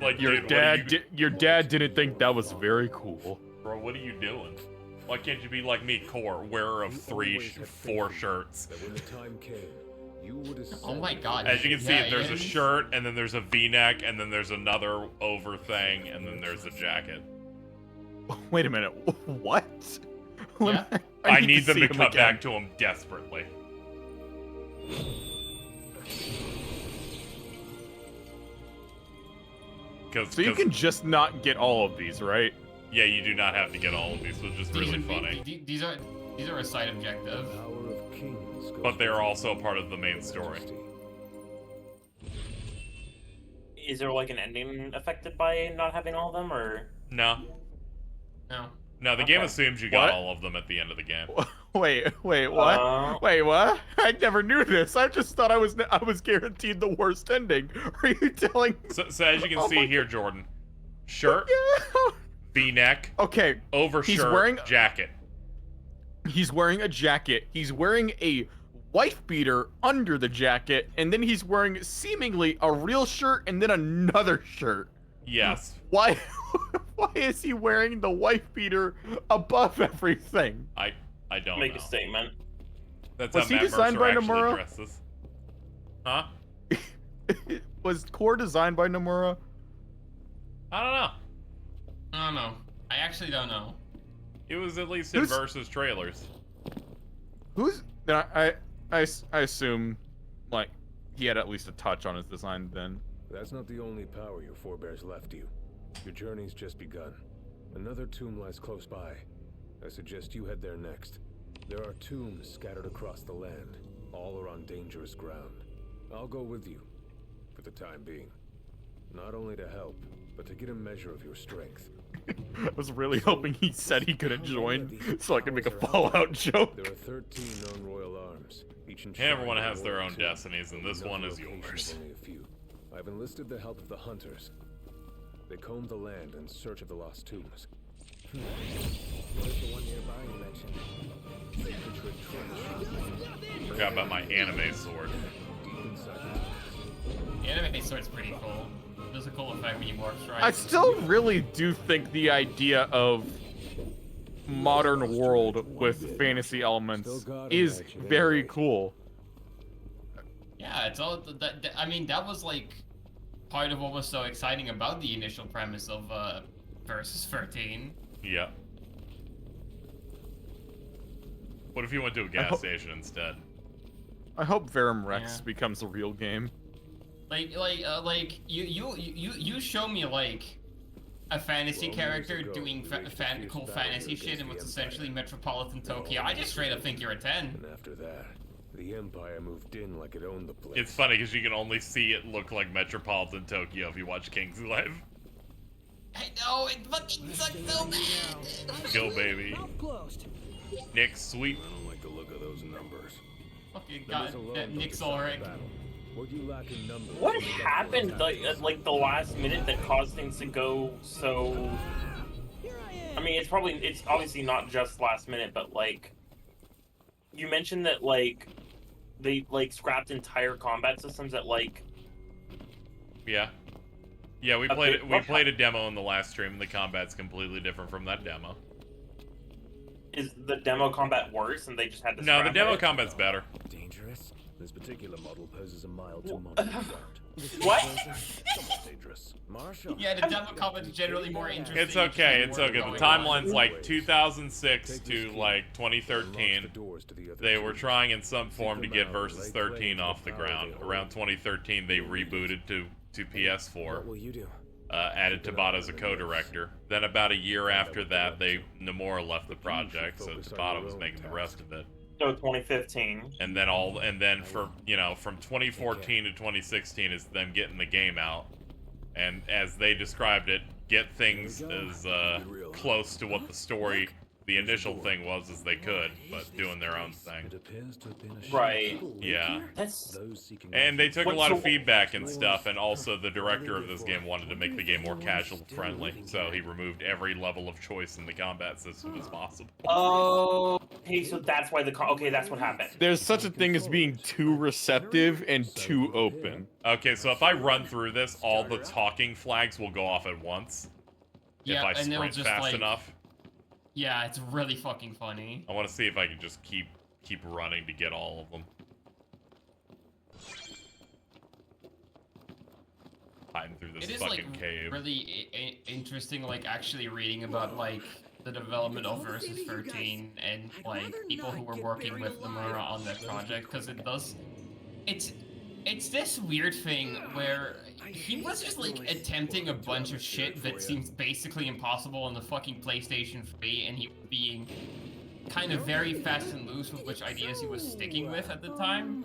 Like, Your dude, what dad, your dad didn't think that was very cool. Bro, what are you doing? Why can't you be like me, Core, wearer of four shirts? that when the time came, you would Oh my god. As you can see, Yeah, there's a it is. shirt, and then there's a V-neck, and then there's another over thing, and then there's a jacket. Wait a minute. What? Yeah. I need them see to him cut again. back to him desperately. So you can just not get all of these, right? Yeah, you do not have to get all of these, which is really funny. These are a side objective. power of kings goes But they're also part of the main story. Is there like an ending affected by not having all of them, or No. No. No, the game Okay. assumes you got What? all of them at the end of the game. Wait, what? Wait, what? I never knew this. I just thought I was guaranteed the worst ending. Are you telling me? So as you can see here, Jordan, shirt, V-neck, Okay, overshirt, he's wearing jacket. He's wearing a jacket. He's wearing a wife beater under the jacket, and then he's wearing seemingly a real shirt and then another shirt. Yes. Why? Why is he wearing the wife beater above everything? I don't make know. a statement? That's Was how he Matt designed Mercer by actually Nomura? dresses. Huh? Was Core designed by Nomura? I don't know. I don't know. I actually don't know. It was at least in Who's- versus trailers. Who's? I assume, like, he had at least a touch on his design then. That's not the only power your forebears left you. Your journey's just begun. Another tomb lies close by. I suggest you head there next. There are tombs scattered across the land. All are on dangerous ground. I'll go with you, for the time being. Not only to help, but to get a measure of your strength. I was really hoping he said he couldn't join, so I could make a Fallout joke. There are 13 known royal arms, each And enshrined everyone in a has their royal own tomb. destinies, and this No one is location yours. of only a few. I've enlisted the help of the hunters. They comb the land in search of the lost tombs. Where's the one nearby you mentioned? Secret trench. Forgot about my anime sword. Deep inside the The anime sword's pretty cool. There's a cool effect when you warp strike. I still really do think the idea of modern world with fantasy elements is very cool. Yeah, it's all I mean, that was like part of what was so exciting about the initial premise of Versus 13. Yeah. What if you went to a gas station instead? I hope Verum Rex Yeah. becomes a real game. Like you show me like a fantasy character doing cool fantasy shit in what's essentially metropolitan Tokyo. I just straight up think you're a 10. And after that, the Empire moved in like it owned the place. It's funny because you can only see it look like Metropolitan Tokyo if you watch Kingsglaive. I know, it fucking sucks so bad. Go, baby. Nick, sweet. I don't like the look of those numbers. Fucking Numbers god, alone that don't Nick's decide alright. battle. What you lack in numbers What will make up for happened in like the last minute that caused things to go so? I mean, it's obviously not just last minute, but like you mentioned that like they like scrapped entire combat systems that like. Yeah. Yeah, we played a demo in the last stream, and the combat's completely different from that demo. Is the demo combat worse, and they just had to? No, the scrap demo it? combat's better. Dangerous? This particular model poses a mild to moderate threat. What? Dangerous. Marshall. Yeah, the demo comment is generally more interesting. It's okay, it's okay. The timeline's like 2006 to like 2013. They were trying in some form to get Versus 13 off the ground. Around 2013, they rebooted to PS4. What will you do? Added Tabata as a co-director. Then about a year after that, Nomura left the project, so Tabata was making the rest of it. So 2015. And then from 2014 to 2016 is them getting the game out, and as they described it, get things as close to what the story, the initial thing was as they could, but doing their own thing. Right. Yeah. And they took a lot of feedback and stuff, and also the director of this game wanted to make the game more casual friendly, so he removed every level of choice in the combat system as possible. Oh, okay, so that's why that's what happened. There's such a thing as being too receptive and too open. Okay, so if I run through this, all the talking flags will go off at once. Yeah, if I and they'll sprint just, fast like, enough. Yeah, it's really fucking funny. I want to see if I can just keep running to get all of them. Hiding through this fucking cave. Really interesting, like, actually reading about, like, the development of Versus 13 and, like, people who were working with Nomura on that project, because it's this weird thing where he was just, like, attempting a bunch of shit that seems basically impossible on the fucking PlayStation 3, and he was being kind of very fast and loose with which ideas he was sticking with at the time.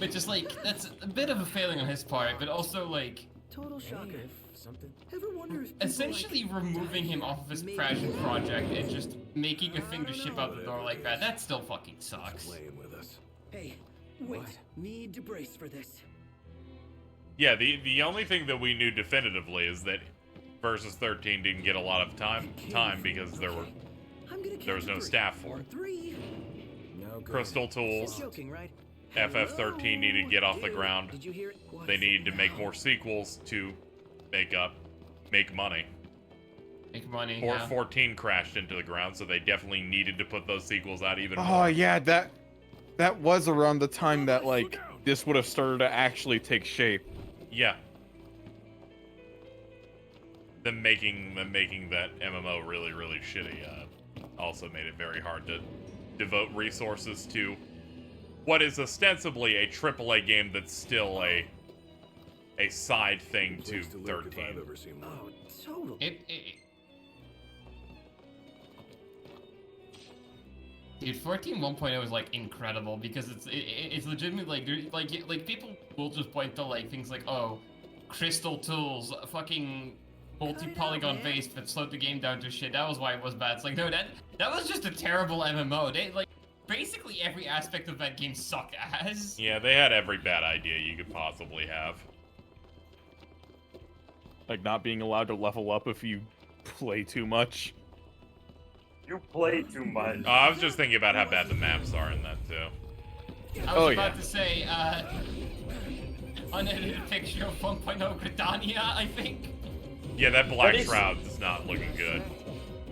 But just, like, that's a bit of a failing on his part, but also, like... Total shocker. Something. Ever wonder if essentially removing him off of his passion project and just making a thing to ship out the door like that still fucking sucks. Hey, wait. Need to brace for this. Yeah, the only thing that we knew definitively is that Versus 13 didn't get a lot of time because there was no staff for it. Crystal Tools, FF13 needed to get off the ground. They needed to make more sequels to make money. Make money. Or yeah. 14 crashed into the ground, so they definitely needed to put those sequels out even more. Oh yeah, that was around the time that like this would have started to actually take shape. Yeah. Them making that MMO really, really shitty also made it very hard to devote resources to what is ostensibly a AAA game that's still a side thing to 13. Oh, totally. Dude, 14 1.0 is like incredible because it's legitimately like people will just point to like things like, oh, Crystal Tools, fucking multi-polygon based that slowed the game down to shit. That was why it was bad. It's like, no, that was just a terrible MMO. They like basically every aspect of that game sucked ass. Yeah, they had every bad idea you could possibly have. Like not being allowed to level up if you play too much. You play too much. I was just thinking about how bad the maps are in that too. I was about to say, unedited picture of 1.0 Gridania, I think. Yeah, that Black Shroud is not looking good.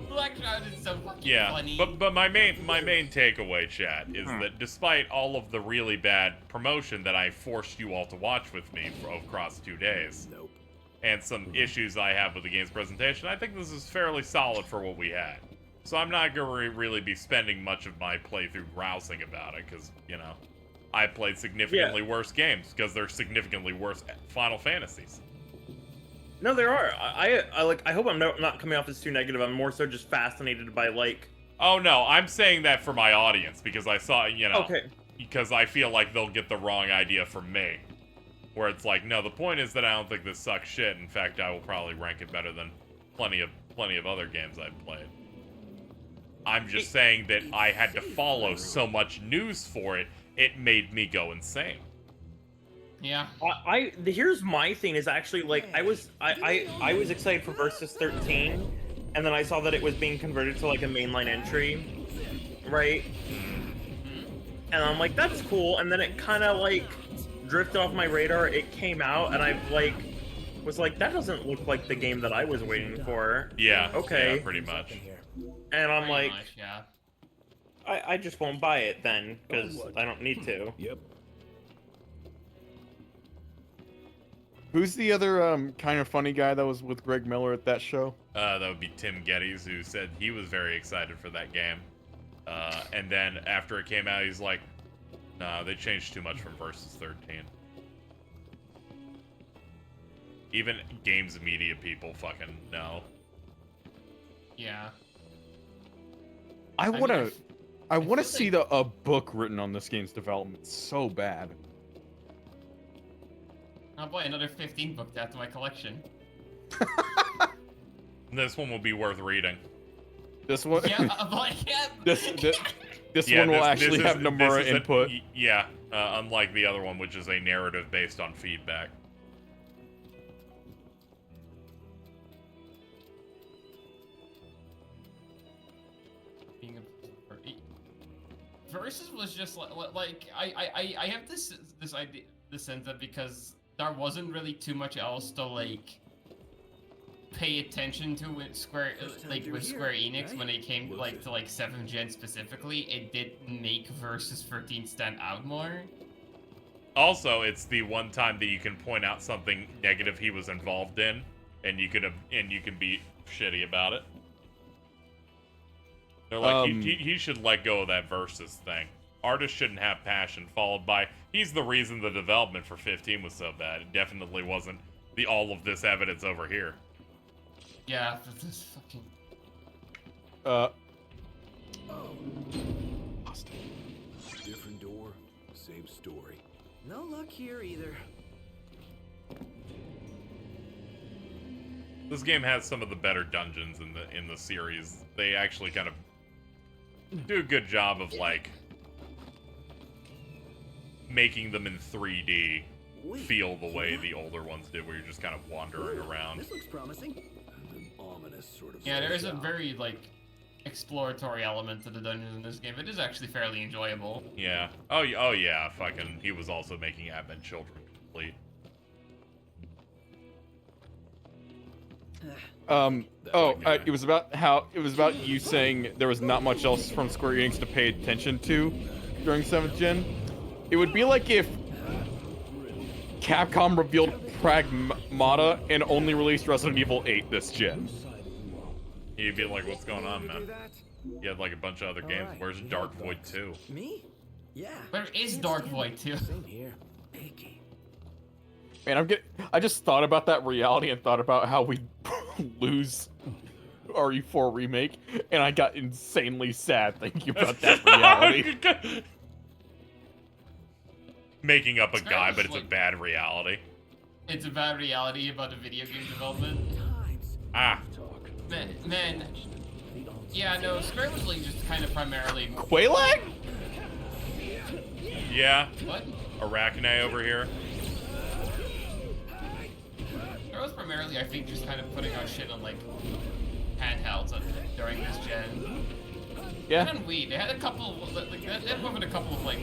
Black Shroud is so fucking funny. But my main takeaway, chat, is that despite all of the really bad promotion that I forced you all to watch with me across 2 days, and some issues I have with the game's presentation, I think this is fairly solid for what we had. So I'm not going to really be spending much of my playthrough grousing about it, because, you know, I played significantly worse games, because they're significantly worse Final Fantasies. No, there are. I hope I'm not coming off as too negative. I'm more so just fascinated by, like... Oh, no, I'm saying that for my audience, because I saw, you know... Okay. Because I feel like they'll get the wrong idea from me. Where it's like, no, the point is that I don't think this sucks shit. In fact, I will probably rank it better than plenty of other games I've played. I'm just saying that I had to follow so much news for it, it made me go insane. Yeah. Here's my thing is actually like I was excited for Versus 13, and then I saw that it was being converted to like a mainline entry, right? And I'm like, that's cool. And then it kind of like drifted off my radar. It came out, and I was like, that doesn't look like the game that I was waiting for. Yeah. Okay. Yeah, pretty much. And I'm like, I just won't buy it then, because I don't need to. Yep. Who's the other kind of funny guy that was with Greg Miller at that show? That would be Tim Geddes, who said he was very excited for that game. And then after it came out, he's like, nah, they changed too much from Versus 13. Even games media people fucking know. Yeah. I want to see a book written on this game's development so bad. Oh boy, another 15 book to add to my collection. This one will be worth reading. This one? Yeah, like, yeah. This one will actually have Nomura input. Yeah, unlike the other one, which is a narrative based on feedback. Versus was just like I have this idea, the sense that because there wasn't really too much else to like pay attention to with Square Enix when it came to 7th gen specifically, it did make Versus 13 stand out more. Also, it's the one time that you can point out something negative he was involved in, and you can be shitty about it. They're like, he should let go of that Versus thing. Artists shouldn't have passion, followed by, he's the reason the development for 15 was so bad. It definitely wasn't all of this evidence over here. Yeah, this fucking... Different door, same story. No luck here either. This game has some of the better dungeons in the series. They actually kind of do a good job of like making them in 3D feel the way the older ones did, where you're just kind of wandering around. This looks promising. An ominous sort of. Yeah, there is a very like exploratory element to the dungeons in this game. It is actually fairly enjoyable. Yeah. Oh yeah. Fucking. He was also making Advent Children complete. It was about you saying there was not much else from Square Enix to pay attention to during 7th gen. It would be like if Capcom revealed Pragmata and only released Resident Evil 8 this gen. You'd be like, what's going on, man? You had like a bunch of other games. Where's Dark Void 2? Me? Yeah. Where is Dark Void 2? Same here. Man, I just thought about that reality and thought about how we lose RE4 remake, and I got insanely sad thinking about that reality. Making up a guy, but it's a bad reality. It's a bad reality about the video game development. Ah. Man. Yeah, no, Square was like just kind of primarily... Quaylag? Yeah. What? Arachne over here. Square was primarily, I think, just kind of putting out shit on, like, handhelds during this gen. Yeah. And Wii, they had a couple, like, they had more than a couple of, like,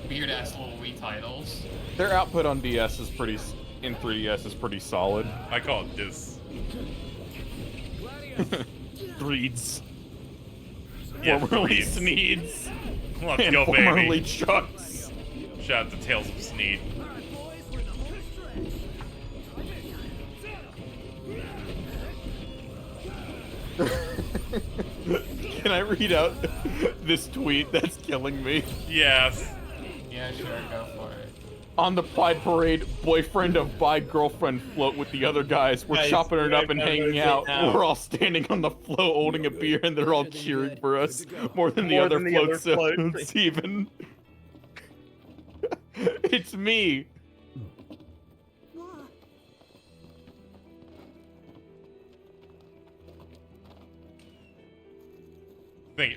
weird-ass little Wii titles. Their output on DS is in 3DS is pretty solid. I call it this. Threeds. Yeah, formerly Threeds. Sneeds. Let's and go, baby. Formerly Chucks. Shout out to Tales of Sneed. Can I read out this tweet that's killing me? Yes. Yeah, sure, go for it. On the Pride Parade, boyfriend of bi girlfriend float with the other guys. We're Guys, chopping it up and hanging out. now. We're all standing on the float holding a beer and they're all cheering for us. More than the other floats even. It's me.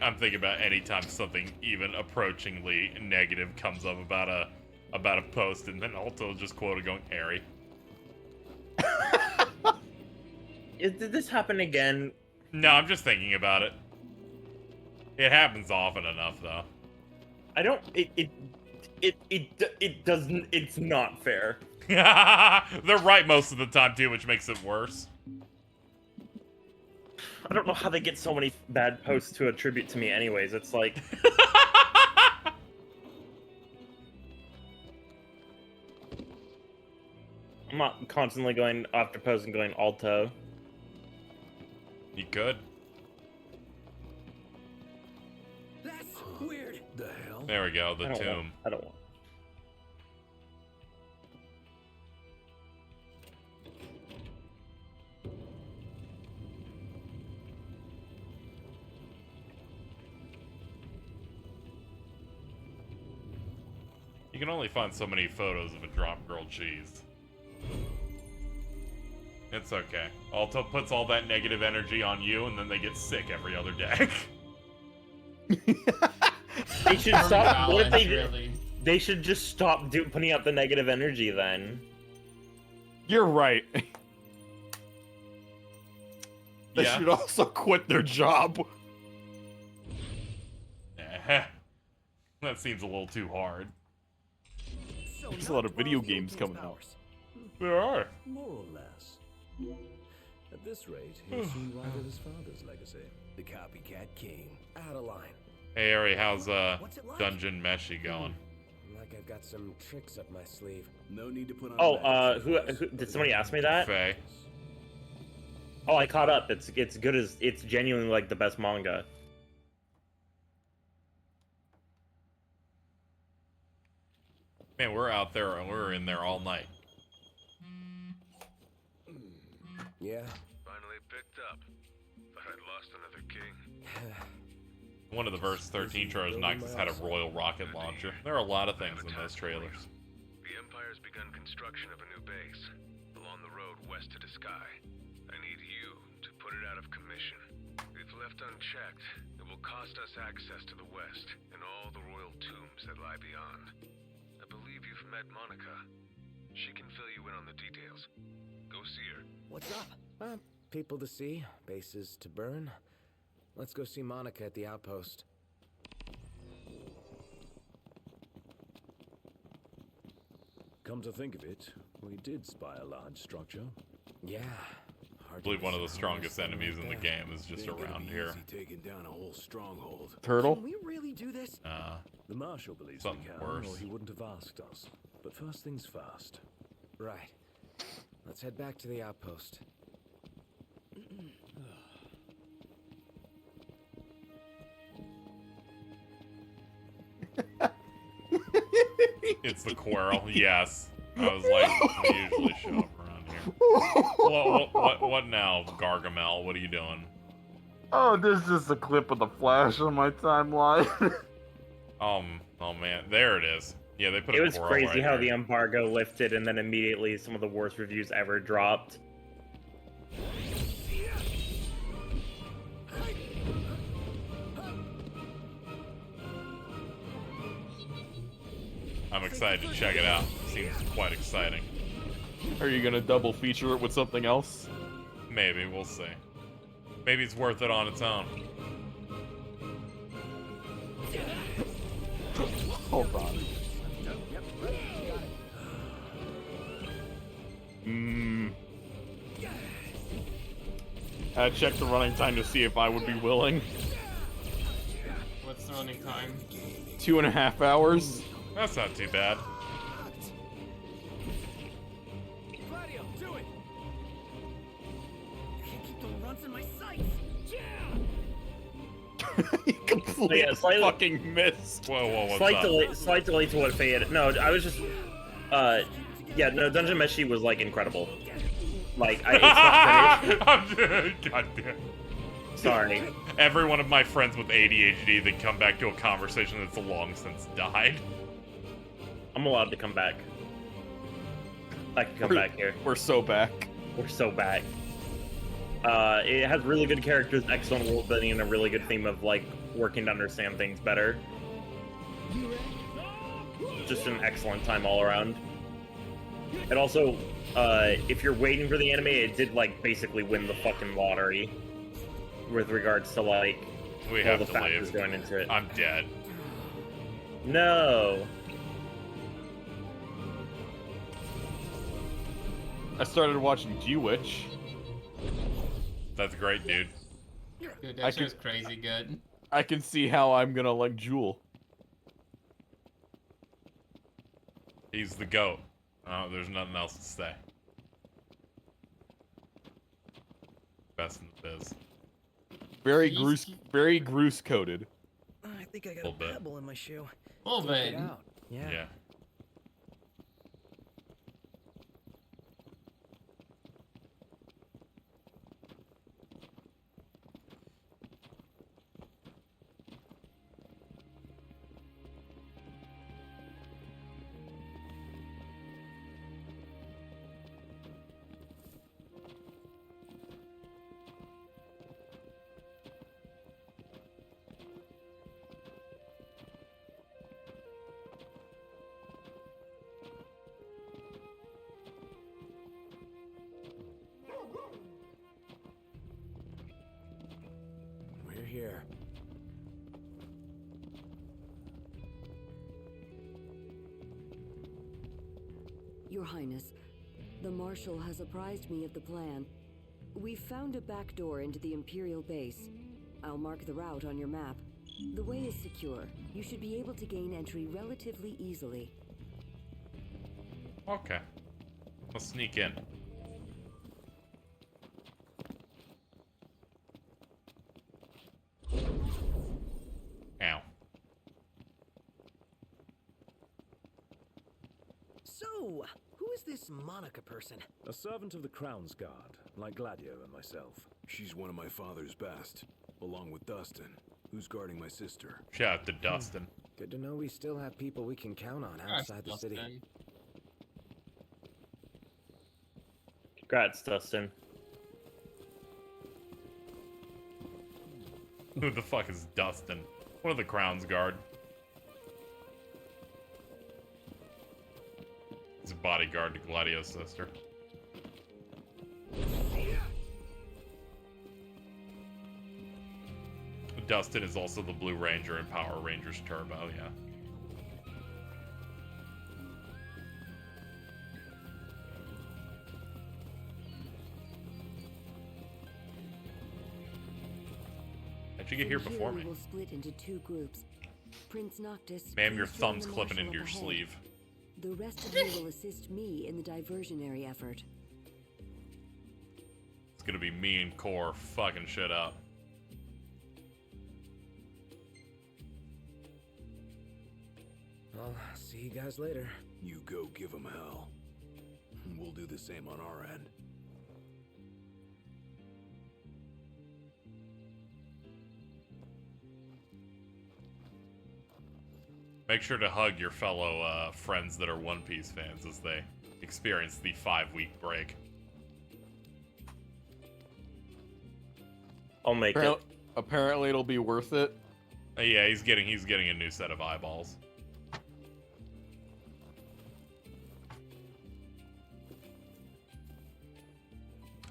I'm thinking about any time something even approachingly negative comes up about a post, and then Alto just quoted going, Harry. Did this happen again? No, I'm just thinking about it. It happens often enough, though. I don't. It doesn't. It's not fair. They're right most of the time too, which makes it worse. I don't know how they get so many bad posts to attribute to me anyways. It's like... I'm not constantly going after posts and going alto. You could. That's weird. The hell? There we go, the tomb. I don't want. You can only find so many photos of a drop grilled cheese. It's okay. Alto puts all that negative energy on you, and then they get sick every other day. They should stop. What if they? Really. They should just stop putting out the negative energy then. You're right. They Yeah. should also quit their job. That seems a little too hard. There's a lot of video games coming out. There are. More or less. At this rate, he'll soon rival his father's legacy. The copycat king. Out of line. Hey, Ari, how's What's it like? Dungeon Meshy going? Like I've got some tricks up my sleeve. No need to put on. Oh, who did somebody ask me that? Faye. Oh, I caught up. It's good as it's genuinely like the best manga. Man, we're out there and we're in there all night. Yeah. Finally picked up. Thought I'd lost another king. One of the verse 13 trailers Noctis had a royal rocket launcher. There are a lot of things in those trailers. The Empire's begun construction of a new base along the road west to the sky. I need you to put it out of commission. If left unchecked, it will cost us access to the west and all the royal tombs that lie beyond. I believe you've met Monica. She can fill you in on the details. Go see her. What's up? People to see, bases to burn. Let's go see Monica at the outpost. Come to think of it, we did spy a large structure. Yeah. I believe one of the strongest enemies in the game is just around here. Taking down a whole stronghold. Turtle? Can we really do this? The Marshal believes Something we can, worse. or he wouldn't have asked us. But first things first. Right. Let's head back to the outpost. It's the Quirrell, yes. I was like, we usually show up around here. What now, Gargamel? What are you doing? Oh, there's just a clip of the Flash on my timeline. Oh man, there it is. Yeah, they put It a was Quirrell crazy right how here. the embargo lifted and then immediately some of the worst reviews ever dropped. I'm excited to check it out. Seems quite exciting. Are you gonna double feature it with something else? Maybe, we'll see. Maybe it's worth it on its own. Hold on. I checked the running time to see if I would be willing. What's the running time? 2.5 hours. That's not too bad. Gladio, do it! I can't keep the runs in my sights! You completely slightly- fucking missed. Whoa, what's Slight delay to what Faye had. No, I was just. Yeah, no, Dungeon Meshi was like incredible. Like, it's not finished. God damn. Sorry. Every one of my friends with ADHD that come back to a conversation that's long since died. I'm allowed to come back. I can come back here. We're so back. We're so back. It has really good characters, excellent world building, and a really good theme of like working to understand things better. Just an excellent time all around. And also, if you're waiting for the anime, it did like basically win the fucking lottery with regards to like We all have the to factors leave. going into it. I'm dead. No. I started watching G-Witch. That's great, dude. Dude, that shit's crazy good. I can see how I'm gonna like Jewel. He's the GOAT. There's nothing else to say. Best in the biz. Very Groose coated. I think I got a pebble in my shoe. A little bit. Yeah. We're here. Your Highness, the Marshal has apprised me of the plan. We've found a back door into the Imperial base. I'll mark the route on your map. The way is secure. You should be able to gain entry relatively easily. Okay. Let's sneak in. Ow. So, who is this Monica person? A servant of the Crown's Guard, like Gladio and myself. She's one of my father's best, along with Dustin, who's guarding my sister. Shout out to Dustin. Good to know we still have people we can count on outside the city. Congrats, Dustin. Who the fuck is Dustin? One of the Crown's Guard. He's a bodyguard to Gladio's sister. Dustin is also the Blue Ranger in Power Rangers Turbo, yeah. How'd you get here before me? We'll split into two groups. Prince Noctis. Ma'am, your please join thumb's the clipping Marshal into your up ahead. sleeve. The rest of you will assist me in the diversionary effort. It's gonna be me and Core fucking shit up. I'll see you guys later. You go give them hell. We'll do the same on our end. Make sure to hug your fellow friends that are One Piece fans as they experience the 5-week break. I'll make it. Apparently it'll be worth it. Yeah, he's getting a new set of eyeballs.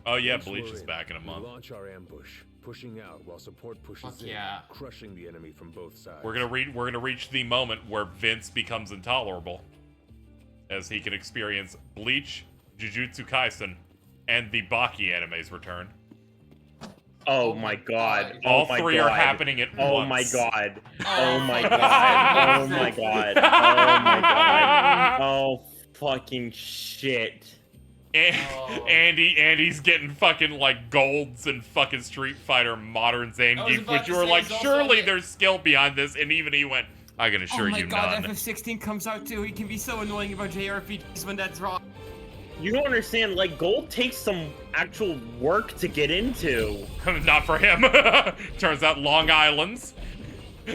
Oh yeah, Bleach is back in a month. We launch our ambush, pushing out while support pushes Fuck in, yeah. crushing the enemy from both sides. We're gonna reach the moment where Vince becomes intolerable, as he can experience Bleach, Jujutsu Kaisen, and the Baki animes return. Oh my god. All Oh my three god. are happening at Oh once. my god. Oh my god. Oh my god. Oh my god. Oh fucking shit. Andy's getting fucking like golds and fucking Street Fighter Modern Zangief, which you were like, surely there's skill behind this, and even he went, I can assure you Oh my god, none. FF16 comes out too. He can be so annoying about JRPGs when that's wrong. You don't understand, like, gold takes some actual work to get into. Not for him. Turns out Long Island's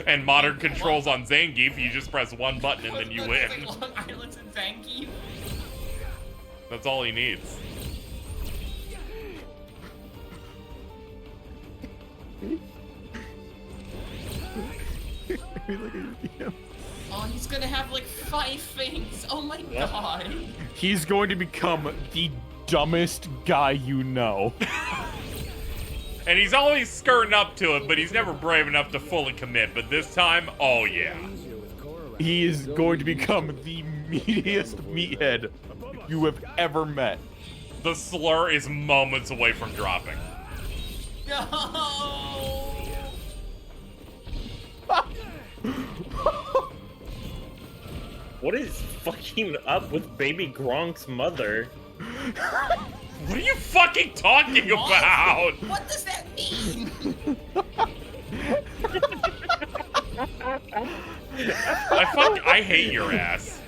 and modern controls on Zangief, you just press one button and then you win. Long Island's and Zangief. That's all he needs. Oh, he's gonna have like 5 things. Oh my god. He's going to become the dumbest guy you know. And he's always skirting up to it, but he's never brave enough to fully commit. But this time, oh yeah. He is going to become the meatiest meathead you have ever met. The slur is moments away from dropping. No! What is fucking up with baby Gronk's mother? What are you fucking talking about? What does that mean? I hate your ass.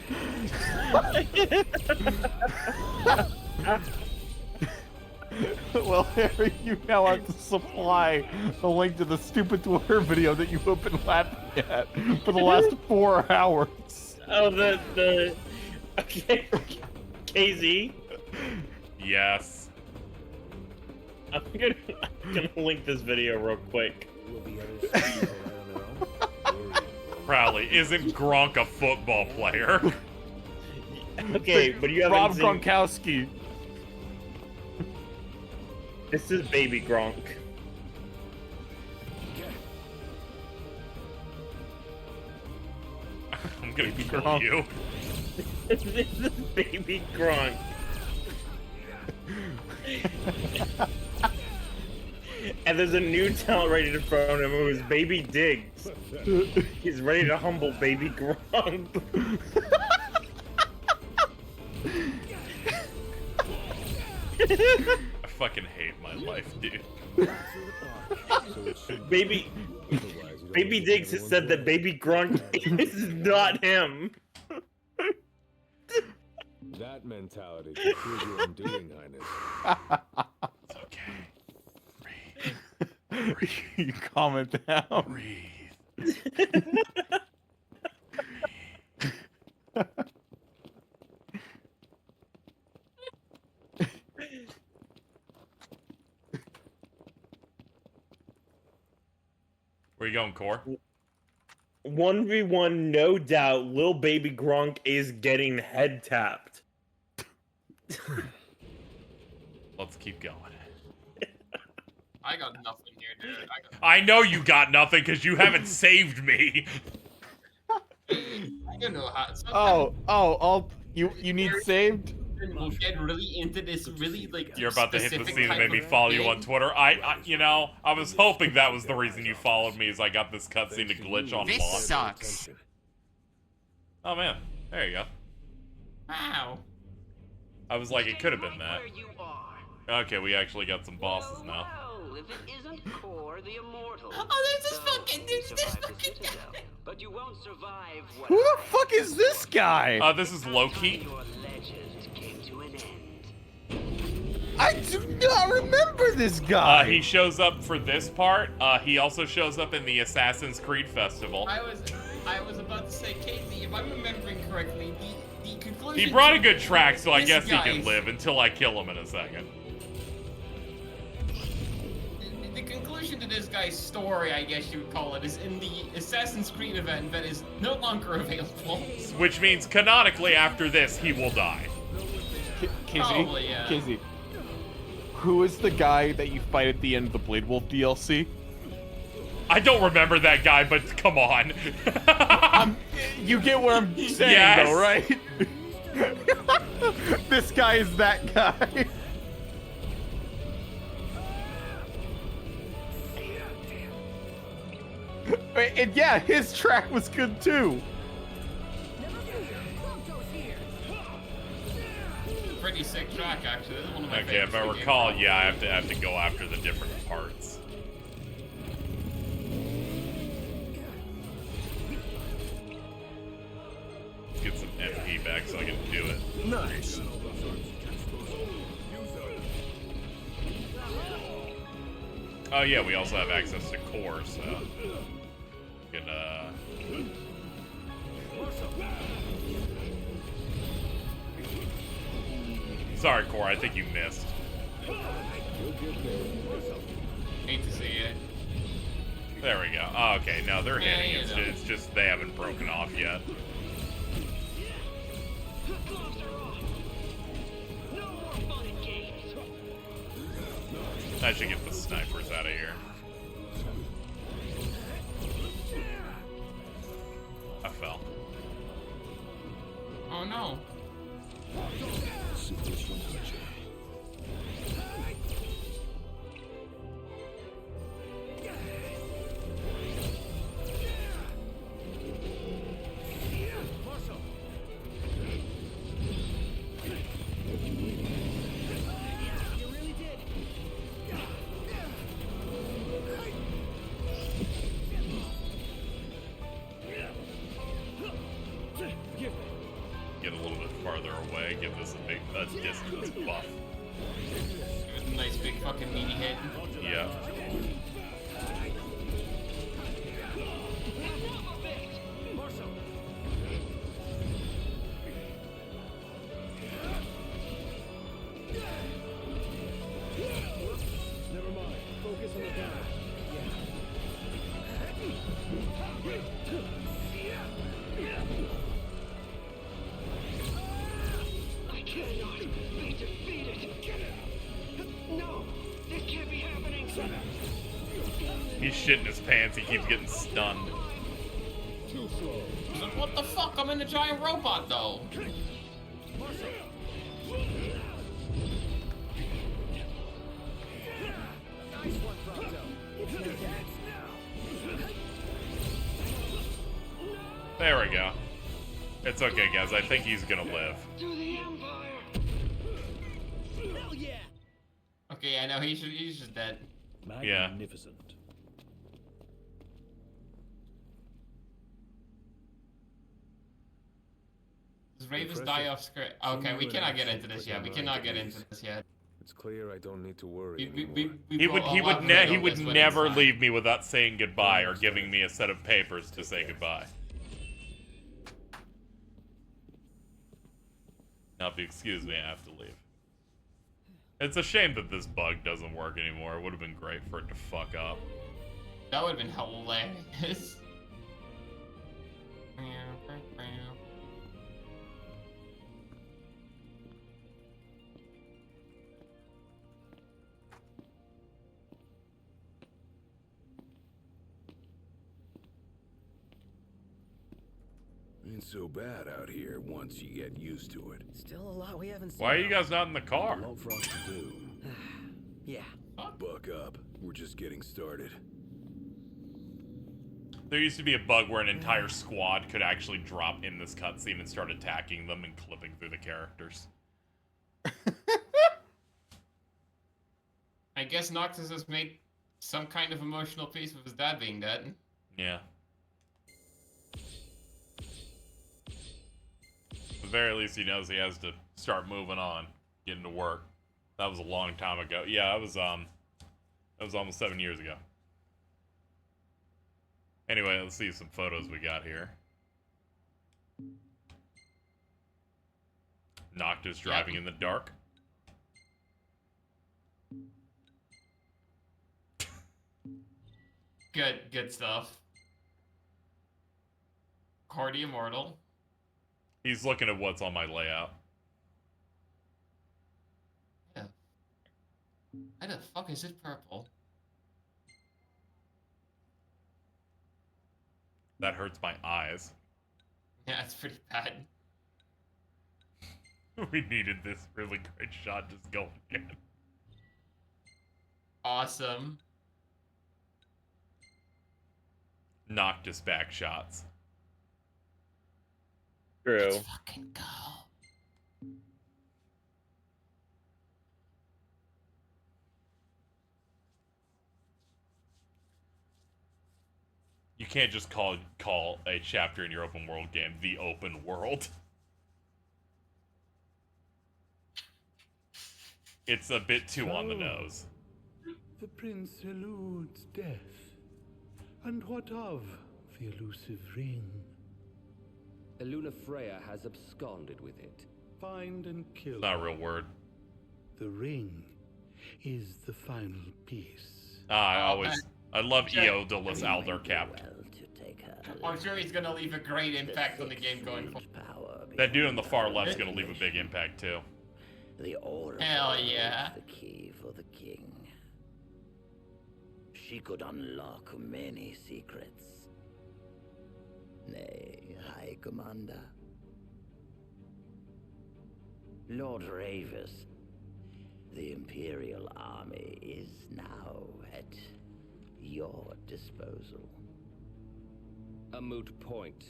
Well, Harry, you now have to supply the link to the stupid Twitter video that you have been laughing at for the last 4 hours. Oh, the okay, KZ. Yes. I'm gonna link this video real quick. Crowley, isn't Gronk a football player? Okay, but you haven't Rob seen... Gronkowski. This is baby Gronk. I'm gonna kill you. This is baby Gronk. And there's a new talent ready to throw him who is Baby Diggs. He's ready to humble baby Gronk. I fucking hate my life, dude. Baby Diggs has said that baby Gronk is not him. That mentality can prove your undoing, Highness. It's okay. Breathe. You calm it down. Breathe. Where you going, Core? 1v1, no doubt, Lil Baby Gronk is getting head tapped. Let's keep going. I got nothing here, dude. I know you got nothing because you haven't saved me. I don't know how. You need saved? We'll get really into this really like. You're about to hit the specific scene that type made me of follow you game. on Twitter. I was hoping that was the reason you followed me, is I got this cutscene to glitch on This launch. sucks. Oh man, there you go. Wow. I was like, it could have been that. Okay, we actually got some bosses now. If it isn't Core the Immortal. Oh, there's this fucking But you won't survive what Who the fuck is this guy? This is Loki. your legend came to an end. I do not remember this guy. He shows up for this part. He also shows up in the Assassin's Creed Festival. I was about to say, Casey, if I'm remembering correctly, the conclusion. He brought a good track, so I This guess he guy- can live until I kill him in a second. The conclusion to this guy's story, I guess you would call it, is in the Assassin's Creed event that is no longer available. Which means canonically after this, he will die. Probably, yeah. Kizzy, who is the guy that you fight at the end of the Blade Wolf DLC? I don't remember that guy, but come on. You get what I'm saying, Yes. though, right? This guy is that guy. And yeah, his track was good too. Pretty sick track, actually. This is one of my Okay, if I favorites in the recall, game. yeah, I have to go after the different parts. Get some MP back so I can do it. Nice. Oh yeah, we also have access to Core, so we can Sorry, Core, I think you missed. Hate to see it. There we go. Oh, okay, no, they're Yeah, hitting. you It's know. just, it's just they haven't broken off yet. I should get the snipers out of here. I fell. Oh no. give this a big distance buff. Nice big fucking meaty hit. Yeah. Never mind. Focus on the guy. I cannot be defeated. No, this can't be happening. He's shitting his pants. He keeps getting stunned. Too slow. What the fuck? I'm in a giant robot though. Nice one, Proto. There we go. It's okay, guys. I think he's gonna live. To the Empire. Hell yeah. Okay, I know he's just dead. Yeah. Magnificent. Does Ravis die off script? Okay, we cannot get into this yet. We cannot get into this yet. It's clear I don't need to worry He would never leave me without saying goodbye or giving me a set of papers to say goodbye. Now, if you excuse me, I have to leave. It's a shame that this bug doesn't work anymore. It would have been great for it to fuck up. That would have been hilarious. Ain't so bad out here once you get used to it. Still a lot we haven't seen. Why are you guys not in the car? A lot for us to do. Yeah. Buck up. We're just getting started. There used to be a bug where an entire squad could actually drop in this cutscene and start attacking them and clipping through the characters. I guess Noctis has made some kind of emotional peace with his dad being dead. Yeah. At the very least, he knows he has to start moving on, getting to work. That was a long time ago. Yeah, that was almost 7 years ago. Anyway, let's see some photos we got here. Noctis driving in the dark. Good stuff. Cordy Immortal. He's looking at what's on my layout. Yeah. Why the fuck is it purple? That hurts my eyes. Yeah, it's pretty bad. We needed this really great shot just going in. Awesome. Noctis back shots. True. Let's fucking go. You can't just call a chapter in your open world game the open world. It's a bit too on the nose. The prince eludes death. And what of the elusive ring? Eluna Freya has absconded with it. Find and kill. Not a real word. The ring is the final piece. I love Eodolus Aldercap. I'm sure he's gonna leave a great impact on the game going forward. That dude on the far left's gonna leave a big impact too. The oracle Hell yeah. is the key for the king. She could unlock many secrets. Nay, High Commander. Lord Ravis, the Imperial Army is now at your disposal. A moot point,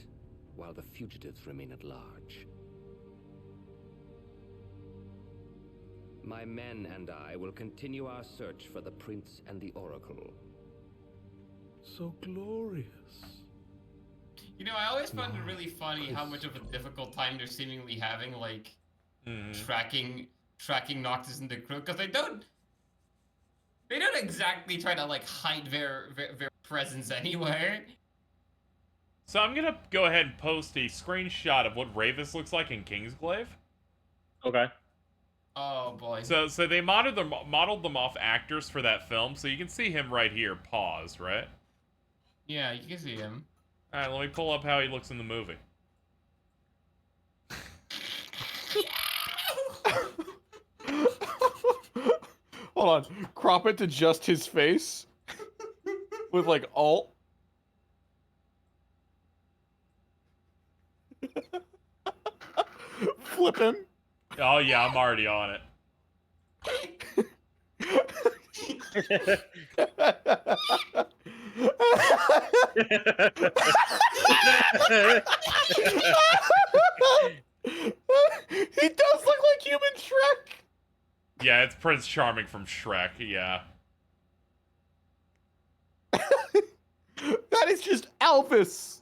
while the fugitives remain at large. My men and I will continue our search for the Prince and the Oracle. So glorious. You know, I always found it really funny how much of a difficult time they're seemingly having, like, tracking Noctis and the crew, because they don't exactly try to like hide their presence anywhere. So I'm gonna go ahead and post a screenshot of what Ravis looks like in Kingsglaive. Okay. Oh boy. So they modeled them off actors for that film, so you can see him right here, paused, right? Yeah, you can see him. All right, let me pull up how he looks in the movie. Hold on, crop it to just his face with like alt. Flip him. Oh yeah, I'm already on it. He does look like human Shrek. Yeah, it's Prince Charming from Shrek, yeah. That is just Elvis.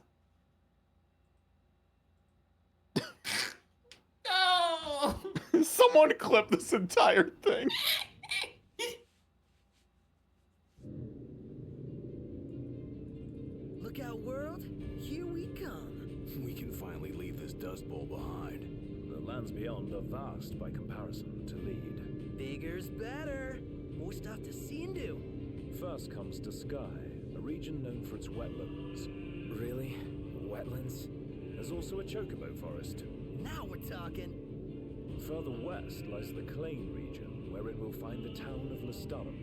No! Someone clip this entire thing. Look out, world. Here we come. We can finally leave this dust bowl behind. The lands beyond are vast by comparison to Lead. Bigger's better. More stuff to see and do. First comes Disguise, a region known for its wetlands. Really? Wetlands? There's also a chocobo forest. Now we're talking. Further west lies the Clane region, wherein we'll find the town of Lestalum.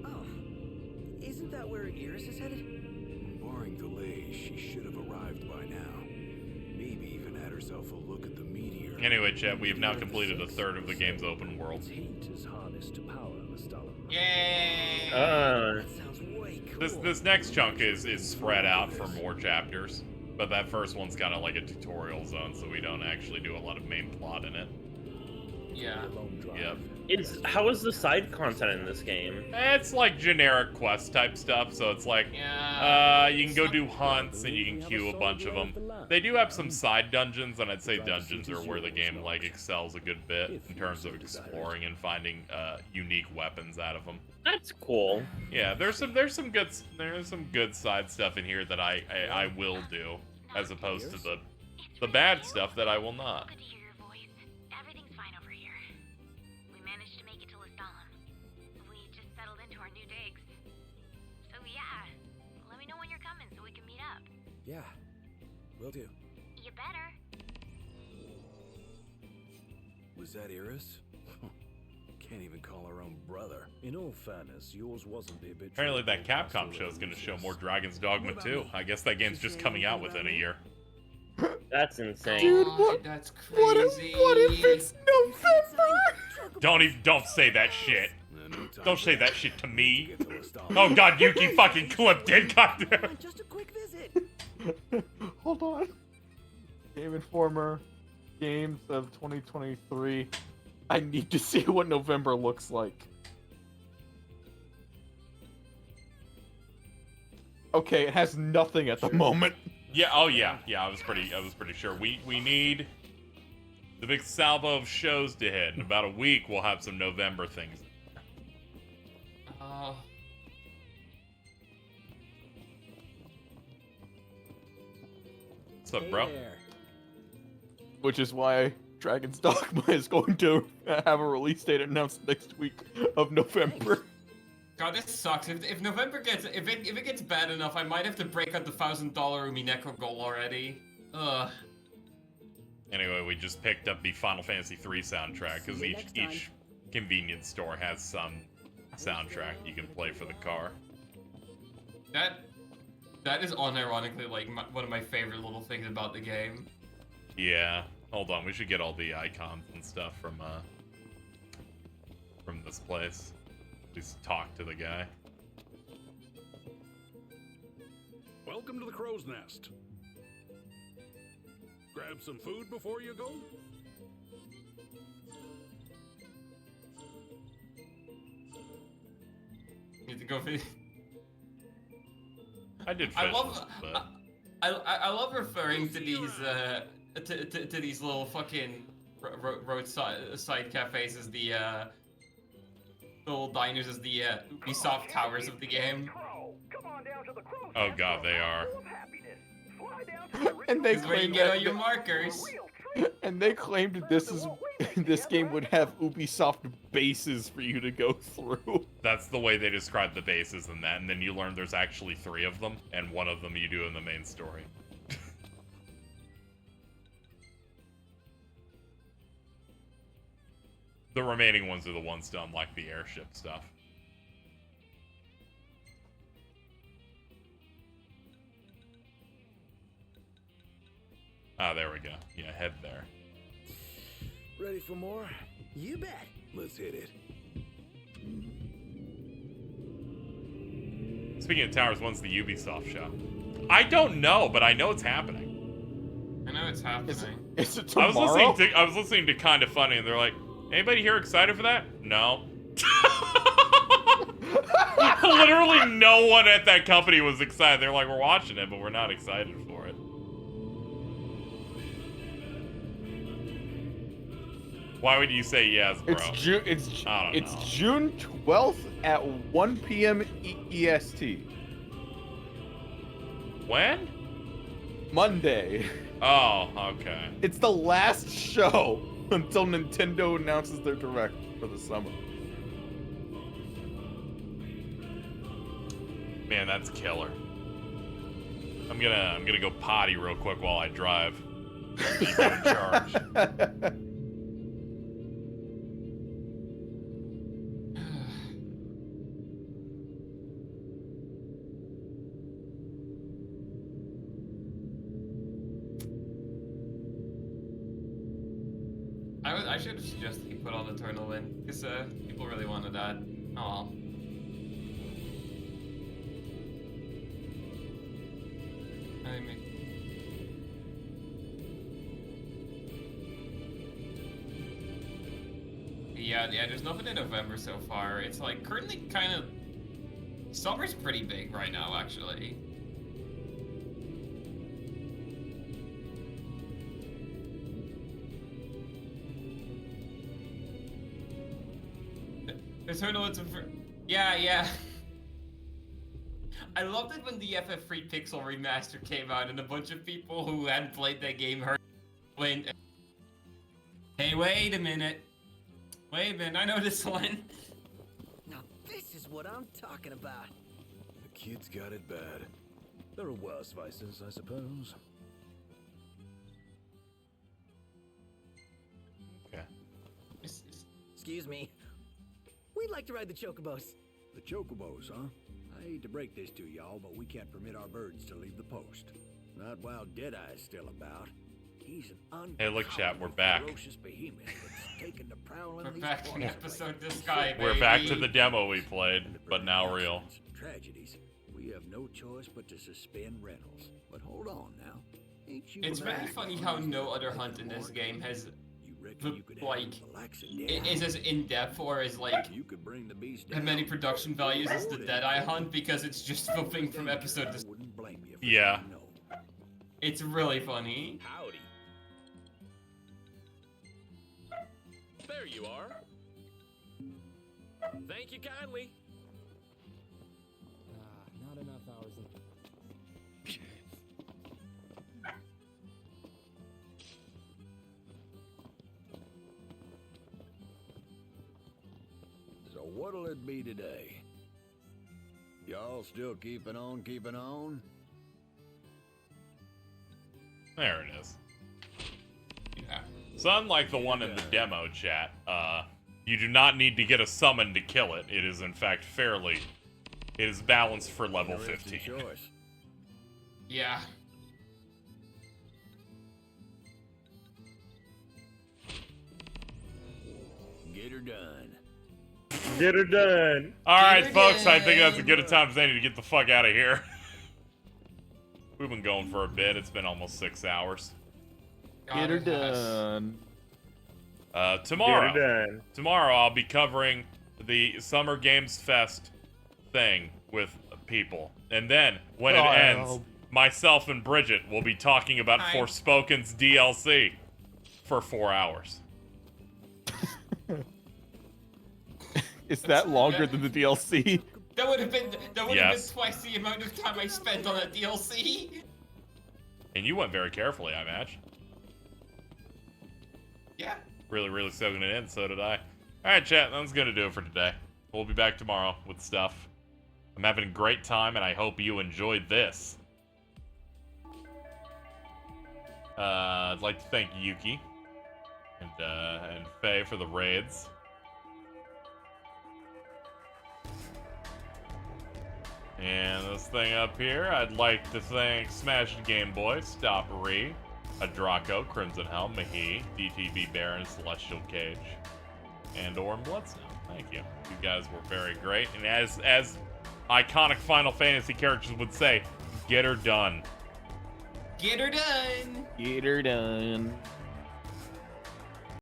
Oh. Isn't that where Iris is headed? Barring delays, she should have arrived by now. Maybe even had herself a look at the meteor. Anyway, chat, we have now completed a third of the game's open world. Heat is harnessed to power Lestalum. Yay! That sounds way cool. This next chunk is spread out for more chapters, but that first one's kind of like a tutorial zone, so we don't actually do a lot of main plot in it. Yeah. Yep. How is the side content in this game? It's like generic quest type stuff, so it's like, you can go do hunts and you can queue a bunch of them. They do have some side dungeons, and I'd say dungeons are where the game like excels a good bit in terms of exploring and finding unique weapons out of them. That's cool. Yeah, there's some good side stuff in here that I will do, as opposed to the bad stuff that I will not. Yeah, will do. You better. Was that Iris? Can't even call her own brother. In all fairness, yours wasn't the habitual. Apparently that Capcom show is going to show more Dragon's Dogma 2. I guess that game's just coming out within a year. That's insane. Dude, what? That's crazy. What if it's November? Don't say that shit. Don't say that shit to me. Oh god, Yuki fucking clipped it. God damn. Just a quick visit. Hold on. Game Informer, games of 2023. I need to see what November looks like. Okay, it has nothing at the moment. Yeah, oh yeah, I was pretty sure. We need the big salvo of shows to hit. In about a week, we'll have some November things. What's up, bro? Which is why Dragon's Dogma is going to have a release date announced next week of November. God, this sucks. If November gets if it gets bad enough, I might have to break out the $1,000 Umineko goal already. Ugh. Anyway, we just picked up the Final Fantasy III soundtrack because each convenience store has some soundtrack you can play for the car. That is unironically like one of my favorite little things about the game. Yeah. Hold on, we should get all the icons and stuff from this place. Just talk to the guy. Welcome to the Crow's Nest. Grab some food before you go? Need to go for. I did. I love referring to these to these little fucking roadside cafes as the little diners as the Ubisoft towers of the game. Oh god, they are. And they This is where you claimed get all that your markers. and they claimed this game would have Ubisoft bases for you to go through. That's the way they describe the bases in that, and then you learn there's actually 3 of them, and one of them you do in the main story. The remaining ones are the ones done like the airship stuff. Ah, there we go. Yeah, head there. Ready for more? You bet. Let's hit it. Speaking of towers, when's the Ubisoft show? I don't know, but I know it's happening. I know it's happening. Is it tomorrow? I was listening to Kinda Funny, and they're like, anybody here excited for that? No. Literally no one at that company was excited. They're like, we're watching it, but we're not excited for it. Why would you say yes, bro? It's June 12th at 1 p.m. EST. When? Monday. Oh, okay. It's the last show until Nintendo announces their Direct for the summer. Man, that's killer. I'm gonna go potty real quick while I drive. Keep you in charge. I should have suggested you put on the Eternal in, because people really wanted that. Oh. I mean, yeah, there's nothing in November so far. It's like currently kind of summer's pretty big right now, actually. Eternal, yeah. I loved it when the FF3 Pixel remaster came out and a bunch of people who hadn't played that game heard when. Hey, wait a minute, I know this one. Now this is what I'm talking about. The kid's got it bad. There are worse vices, I suppose. Okay. Excuse me. We'd like to ride the chocobos. The chocobos, huh? I hate to break this to y'all, but we can't permit our birds to leave the post. Not while Deadeye's still about. He's an Hey, look, chat, we're back. ferocious behemoth that's taken to prowling We're these back in forests episode lately. this guy, We're baby. back to the demo we played, but now real. Tragedies. We have no choice but to suspend rentals. But hold on now. Ain't you It's very relaxed? funny how no other hunt in this game has like it is as in depth or as like you could bring the beast have many production values as the Deadeye hunt because it's just flipping from episode to. Yeah. It's really funny. Howdy. There you are. Thank you kindly. Not enough hours. So what'll it be today? Y'all still keeping on, keeping on? There it is. Yeah. So unlike the one in the demo chat, you do not need to get a summon to kill it. It is in fact it is balanced for level 15. Yeah. Get her done. Get her done. Alright, folks, I think that's as good a time as any to get the fuck out of here. We've been going for a bit. It's been almost 6 hours. Get her done. Tomorrow. Get her done. Tomorrow I'll be covering the Summer Games Fest thing with people. And then, when it ends, myself and Bridget will be talking about Hi. Forspoken's DLC for 4 hours. Is that longer than the DLC? That would have been Yes. twice the amount of time I spent on a DLC. And you went very carefully, I imagine. Yeah. Really soaking it in, so did I. Alright, chat, that's gonna do it for today. We'll be back tomorrow with stuff. I'm having a great time, and I hope you enjoyed this. I'd like to thank Yuki and Faye for the raids. And this thing up here, I'd like to thank Smash the Game Boy, Stoppery, Adraco, Crimson Helm, Mahi, DTV Baron, Celestial Cage, and Orin Bloodstone. Thank you. You guys were very great. And as iconic Final Fantasy characters would say, get her done. Get her done. Get her done.